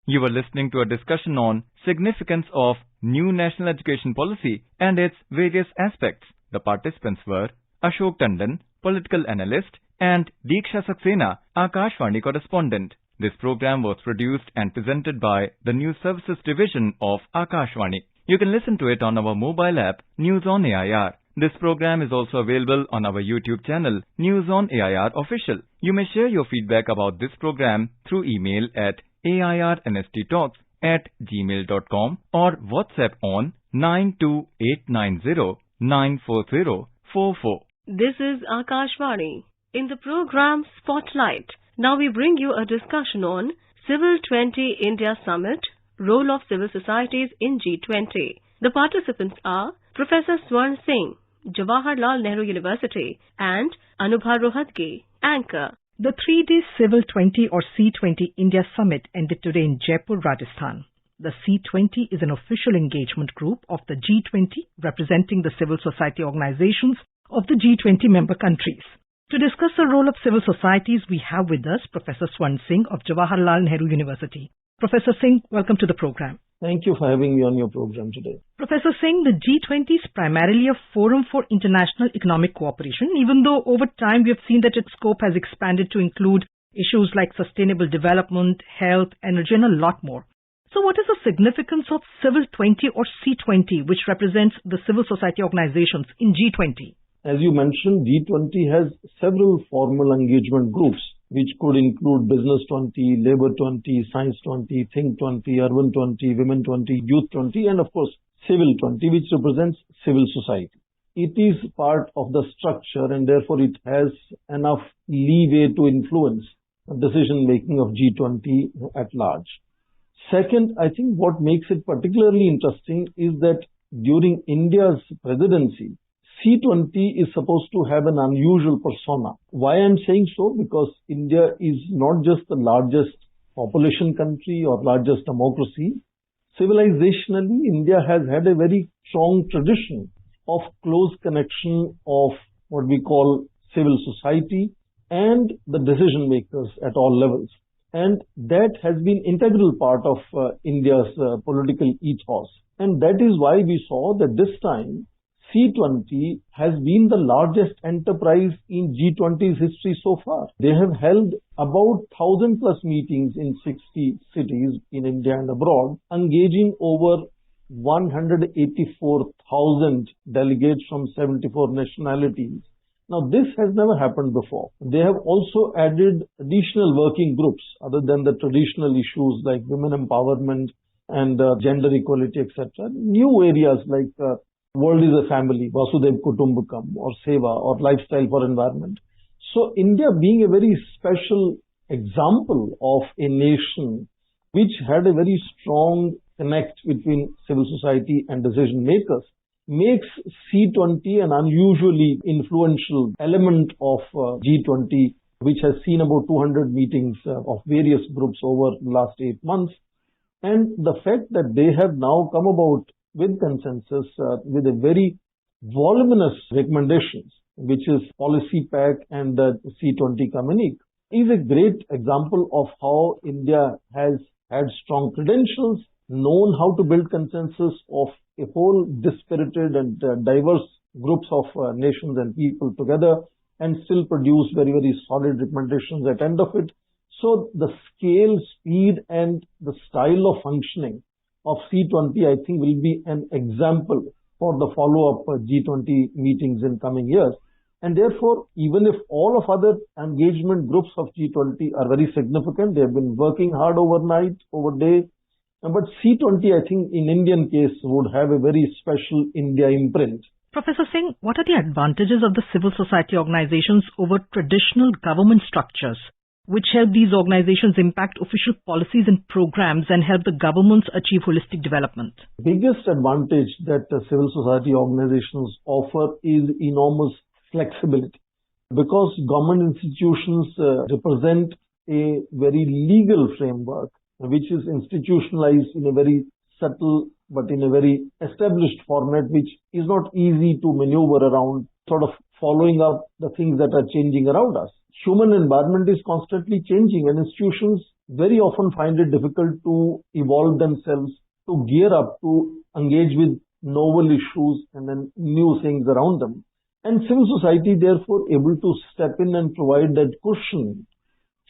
Q: You were listening to a discussion on significance of new national education policy and its various aspects. The participants were Ashok Tandon, political analyst, and Diksha Saxena, Akashvani correspondent. This program was produced and presented by the News Services Division of Akashvani. You can listen to it on our mobile app, News on AIR. This program is also available on our YouTube channel, News on AIR Official. You may share your feedback about this program through email at airnsttalks@gmail.com or WhatsApp on 928909404.
I: This is Akashvani. In the program Spotlight, now we bring you a discussion on Civil 20 India Summit, Role of Civil Societies in G20. The participants are Professor Swarn Singh, Jawaharlal Nehru University, and Anubha Rohatgi, Anchor.
R: The 3-day Civil 20 or C20 India Summit ended today in Jaipur, Rajasthan. The C20 is an official engagement group of the G20 representing the civil society organizations of the G20 member countries. To discuss the role of civil societies, we have with us Professor Swarn Singh of Jawaharlal Nehru University. Professor Singh, welcome to the program.
M: Thank you for having me on your program today.
R: Professor Singh, the G20 is primarily a forum for international economic cooperation, even though over time we have seen that its scope has expanded to include issues like sustainable development, health, energy, and a lot more. So what is the significance of Civil 20 or C20, which represents the civil society organizations in G20?
M: As you mentioned, G20 has several formal engagement groups, which could include Business 20, Labour 20, Science 20, Think 20, Urban 20, Women 20, Youth 20, and of course, Civil 20, which represents civil society. It is part of the structure and therefore it has enough leeway to influence decision making of G20 at large. Second, I think what makes it particularly interesting is that during India's presidency, C20 is supposed to have an unusual persona. Why I'm saying so? Because India is not just the largest population country or largest democracy. Civilizationally, India has had a very strong tradition of close connection of what we call civil society and the decision makers at all levels. And that has been integral part of India's political ethos. And that is why we saw that this time C20 has been the largest enterprise in G20's history so far. They have held about 1,000 plus meetings in 60 cities in India and abroad, engaging over 184,000 delegates from 74 nationalities. Now, this has never happened before. They have also added additional working groups other than the traditional issues like women empowerment and gender equality, etc. New areas like world is a family, Vasudhaiv Kutumbakam, or Seva, or lifestyle for environment. So India being a very special example of a nation which had a very strong connect between civil society and decision makers makes C20 an unusually influential element of G20, which has seen about 200 meetings of various groups over the last 8 months. And the fact that they have now come about with consensus, with a very voluminous recommendations, which is policy pack and the C20 communique, is a great example of how India has had strong credentials, known how to build consensus of a whole dispirited and diverse groups of nations and people together and still produce very, very solid recommendations at the end of it. So the scale, speed and the style of functioning of C20, I think, will be an example for the follow-up G20 meetings in coming years. And therefore, even if all of other engagement groups of G20 are very significant, they have been working hard overnight, over day, but C20, I think, in Indian case, would have a very special India imprint.
R: Professor Singh, what are the advantages of the civil society organizations over traditional government structures? which help these organizations impact official policies and programs and help the governments achieve holistic development?
M: Biggest advantage that civil society organizations offer is enormous flexibility. Because government institutions represent a very legal framework which is institutionalized in a very subtle but in a very established format, which is not easy to maneuver around, sort of following up the things that are changing around us. Human environment is constantly changing, and institutions very often find it difficult to evolve themselves, to gear up, to engage with novel issues and then new things around them. And civil society, therefore, able to step in and provide that cushion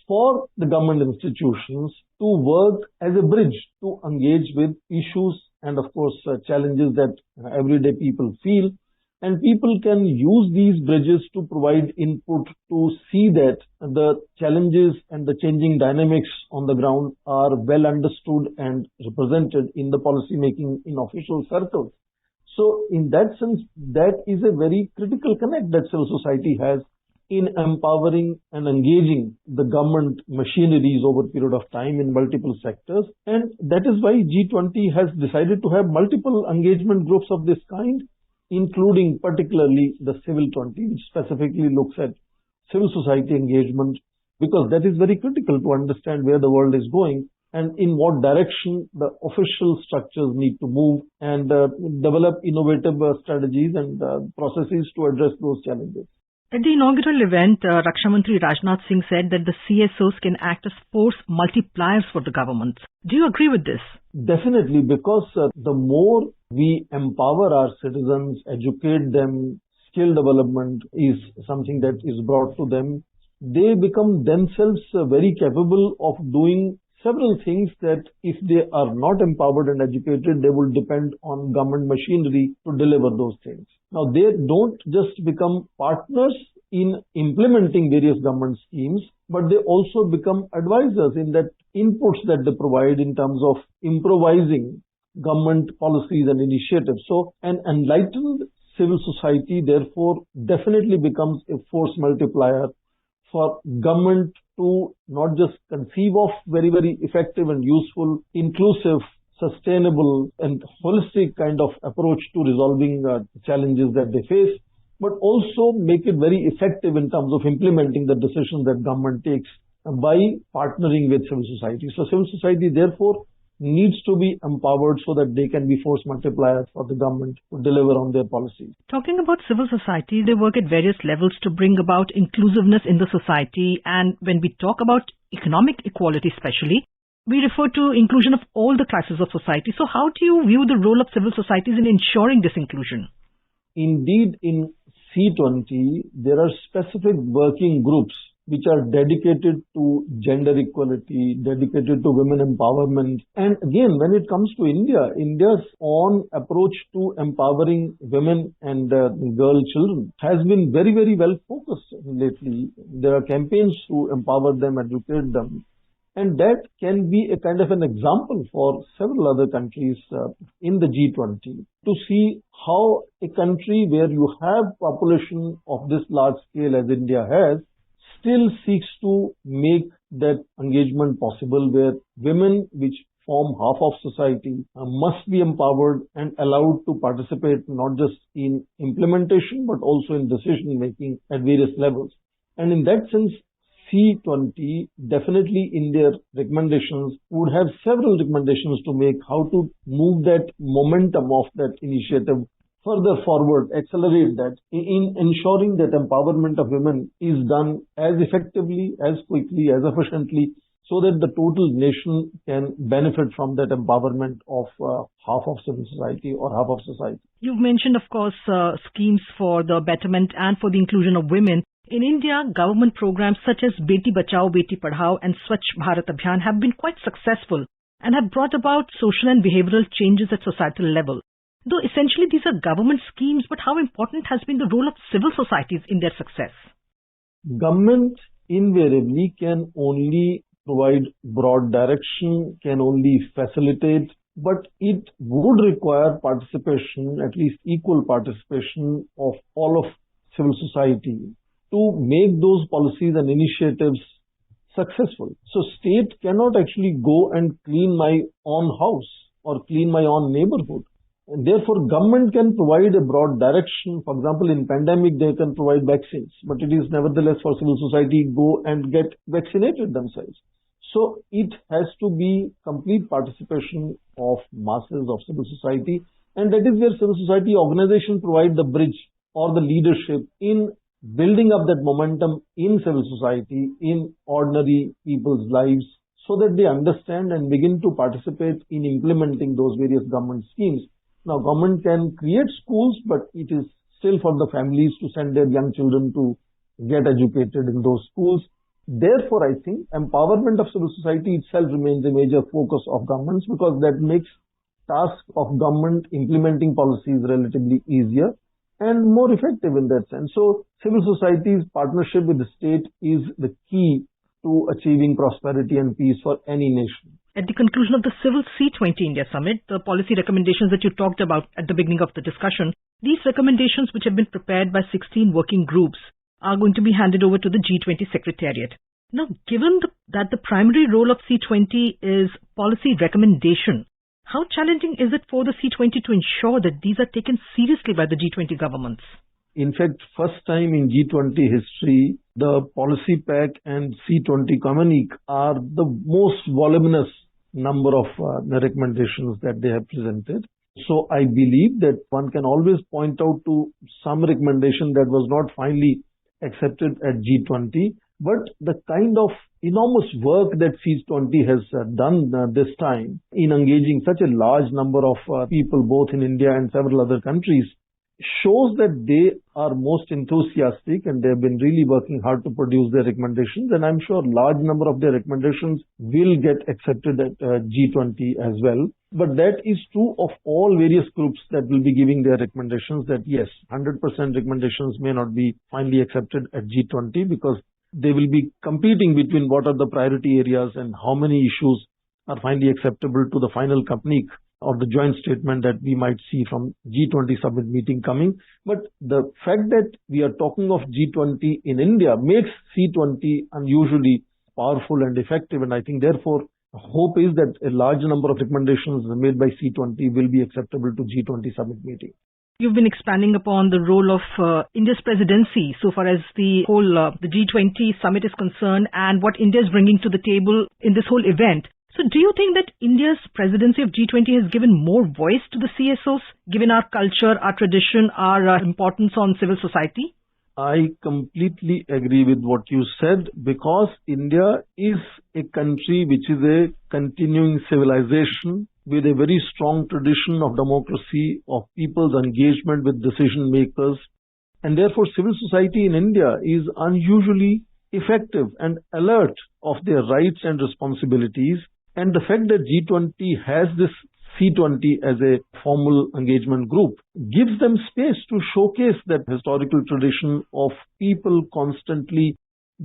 M: for the government institutions to work as a bridge to engage with issues and, of course, challenges that everyday people feel. And people can use these bridges to provide input to see that the challenges and the changing dynamics on the ground are well understood and represented in the policy making in official circles. So in that sense, that is a very critical connect that civil society has in empowering and engaging the government machineries over a period of time in multiple sectors. And that is why G20 has decided to have multiple engagement groups of this kind, including particularly the Civil 20, which specifically looks at civil society engagement, because that is very critical to understand where the world is going and in what direction the official structures need to move and develop innovative strategies and processes to address those challenges.
R: At the inaugural event, Raksha Mantri Rajnath Singh said that the CSOs can act as force multipliers for the government. Do you agree with this?
M: Definitely, because the more we empower our citizens, educate them, skill development is something that is brought to them, they become themselves very capable of doing several things that if they are not empowered and educated, they will depend on government machinery to deliver those things. Now, they don't just become partners in implementing various government schemes, but they also become advisors in that inputs that they provide in terms of improvising government policies and initiatives. So an enlightened civil society, therefore, definitely becomes a force multiplier for government to not just conceive of very, very effective and useful, inclusive, sustainable and holistic kind of approach to resolving challenges that they face, but also make it very effective in terms of implementing the decisions that government takes by partnering with civil society. So civil society, therefore, needs to be empowered so that they can be force multipliers for the government to deliver on their policies.
R: Talking about civil society, they work at various levels to bring about inclusiveness in the society. And when we talk about economic equality especially, we refer to inclusion of all the classes of society. So how do you view the role of civil societies in ensuring this inclusion?
M: Indeed, in C20, there are specific working groups which are dedicated to gender equality, dedicated to women empowerment. And again, when it comes to India, India's own approach to empowering women and girl children has been very, very well focused lately. There are campaigns to empower them, educate them. And that can be a kind of an example for several other countries in the G20 to see how a country where you have population of this large scale as India has still seeks to make that engagement possible, where women, which form half of society, must be empowered and allowed to participate not just in implementation but also in decision making at various levels. And in that sense, C20 definitely in their recommendations would have several recommendations to make how to move that momentum of that initiative further forward, accelerate that in ensuring that empowerment of women is done as effectively, as quickly, as efficiently, so that the total nation can benefit from that empowerment of half of civil society or half of society.
R: You've mentioned, of course, schemes for the betterment and for the inclusion of women. In India, government programs such as Beti Bachao, Beti Padhao and Swachh Bharat Abhiyan have been quite successful and have brought about social and behavioral changes at societal level. Though essentially these are government schemes, but how important has been the role of civil societies in their success?
M: Government invariably can only provide broad direction, can only facilitate, but it would require participation, at least equal participation of all of civil society to make those policies and initiatives successful. So state cannot actually go and clean my own house or clean my own neighborhood. And therefore, government can provide a broad direction. For example, in pandemic, they can provide vaccines, but it is nevertheless for civil society go and get vaccinated themselves. So it has to be complete participation of masses of civil society, and that is where civil society organization provide the bridge or the leadership in building up that momentum in civil society, in ordinary people's lives, so that they understand and begin to participate in implementing those various government schemes. Now, government can create schools, but it is still for the families to send their young children to get educated in those schools. Therefore, I think empowerment of civil society itself remains a major focus of governments, because that makes task of government implementing policies relatively easier and more effective in that sense. So, civil society's partnership with the state is the key to achieving prosperity and peace for any nation.
R: At the conclusion of the Civil C20 India Summit, the policy recommendations that you talked about at the beginning of the discussion, these recommendations, which have been prepared by 16 working groups, are going to be handed over to the G20 Secretariat. Now, given that the primary role of C20 is policy recommendation, how challenging is it for the C20 to ensure that these are taken seriously by the G20 governments?
M: In fact, first time in G20 history, the policy pack and C20 communique are the most voluminous number of the recommendations that they have presented. So I believe that one can always point out to some recommendation that was not finally accepted at G20, but the kind of enormous work that C20 has done this time in engaging such a large number of people both in India and several other countries shows that they are most enthusiastic, and they have been really working hard to produce their recommendations, and I'm sure large number of their recommendations will get accepted at G20 as well. But that is true of all various groups that will be giving their recommendations, that yes, 100% recommendations may not be finally accepted at G20, because they will be competing between what are the priority areas and how many issues are finally acceptable to the final communique or the joint statement that we might see from G20 summit meeting coming. But the fact that we are talking of G20 in India makes C20 unusually powerful and effective. And I think therefore, hope is that a large number of recommendations made by C20 will be acceptable to G20 summit meeting.
R: You've been expanding upon the role of India's presidency so far as the whole the G20 summit is concerned, and what India is bringing to the table in this whole event. So do you think that India's presidency of G20 has given more voice to the CSOs, given our culture, our tradition, our importance on civil society?
M: I completely agree with what you said, because India is a country which is a continuing civilization with a very strong tradition of democracy, of people's engagement with decision makers. And therefore, civil society in India is unusually effective and alert of their rights and responsibilities. And the fact that G20 has this C20 as a formal engagement group gives them space to showcase that historical tradition of people constantly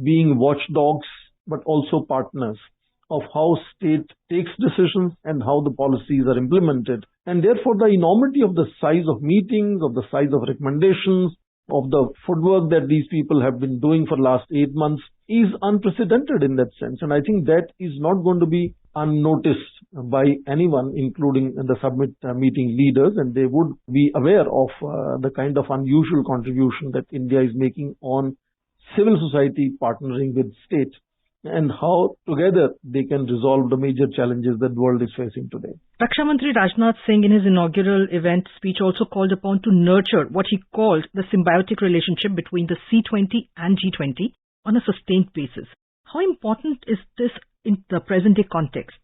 M: being watchdogs, but also partners of how state takes decisions and how the policies are implemented. And therefore, the enormity of the size of meetings, of the size of recommendations, of the footwork that these people have been doing for the last 8 months is unprecedented in that sense. And I think that is not going to be unnoticed by anyone, including the summit meeting leaders, and they would be aware of the kind of unusual contribution that India is making on civil society partnering with state, and how together they can resolve the major challenges that the world is facing today.
R: Raksha Mantri Rajnath Singh in his inaugural event speech also called upon to nurture what he called the symbiotic relationship between the C20 and G20 on a sustained basis. How important is this in the present day context?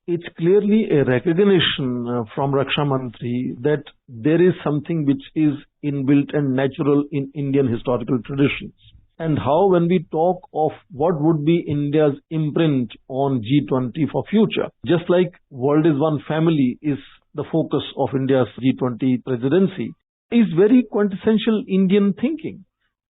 M: It's clearly a recognition from Raksha Mantri that there is something which is inbuilt and natural in Indian historical traditions. And how, when we talk of what would be India's imprint on G20 for future, just like world is one family is the focus of India's G20 presidency, is very quintessential Indian thinking.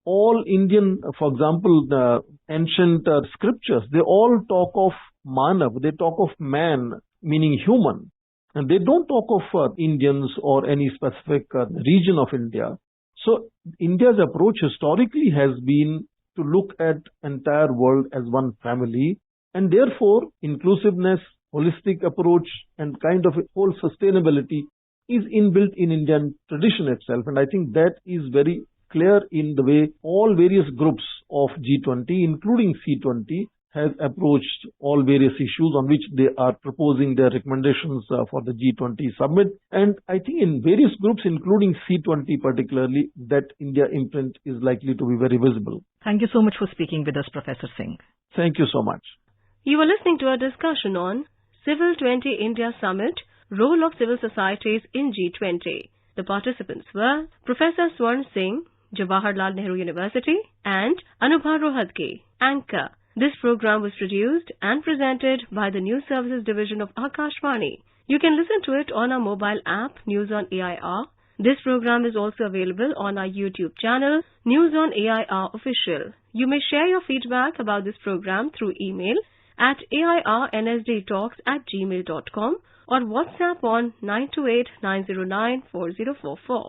M: All Indian, for example, the ancient scriptures, they all talk of Manav, they talk of man, meaning human. And they don't talk of Indians or any specific region of India. So India's approach historically has been to look at entire world as one family, and therefore inclusiveness, holistic approach, and kind of a whole sustainability is inbuilt in Indian tradition itself. And I think that is very clear in the way all various groups of G20, including C20, have approached all various issues on which they are proposing their recommendations for the G20 summit. And I think in various groups, including C20 particularly, that India imprint is likely to be very visible.
R: Thank you so much for speaking with us, Professor Singh.
M: Thank you so much.
I: You are listening to a discussion on Civil 20 India Summit, Role of Civil Societies in G20. The participants were Professor Swarn Singh, Jawaharlal Nehru University, and Anubha Rohadke, Anchor. This program was produced and presented by the News Services Division of Akashvani. You can listen to it on our mobile app, News on AIR. This program is also available on our YouTube channel, News on AIR Official. You may share your feedback about this program through email at airnsdtalks@gmail.com or WhatsApp on 928-909-4044.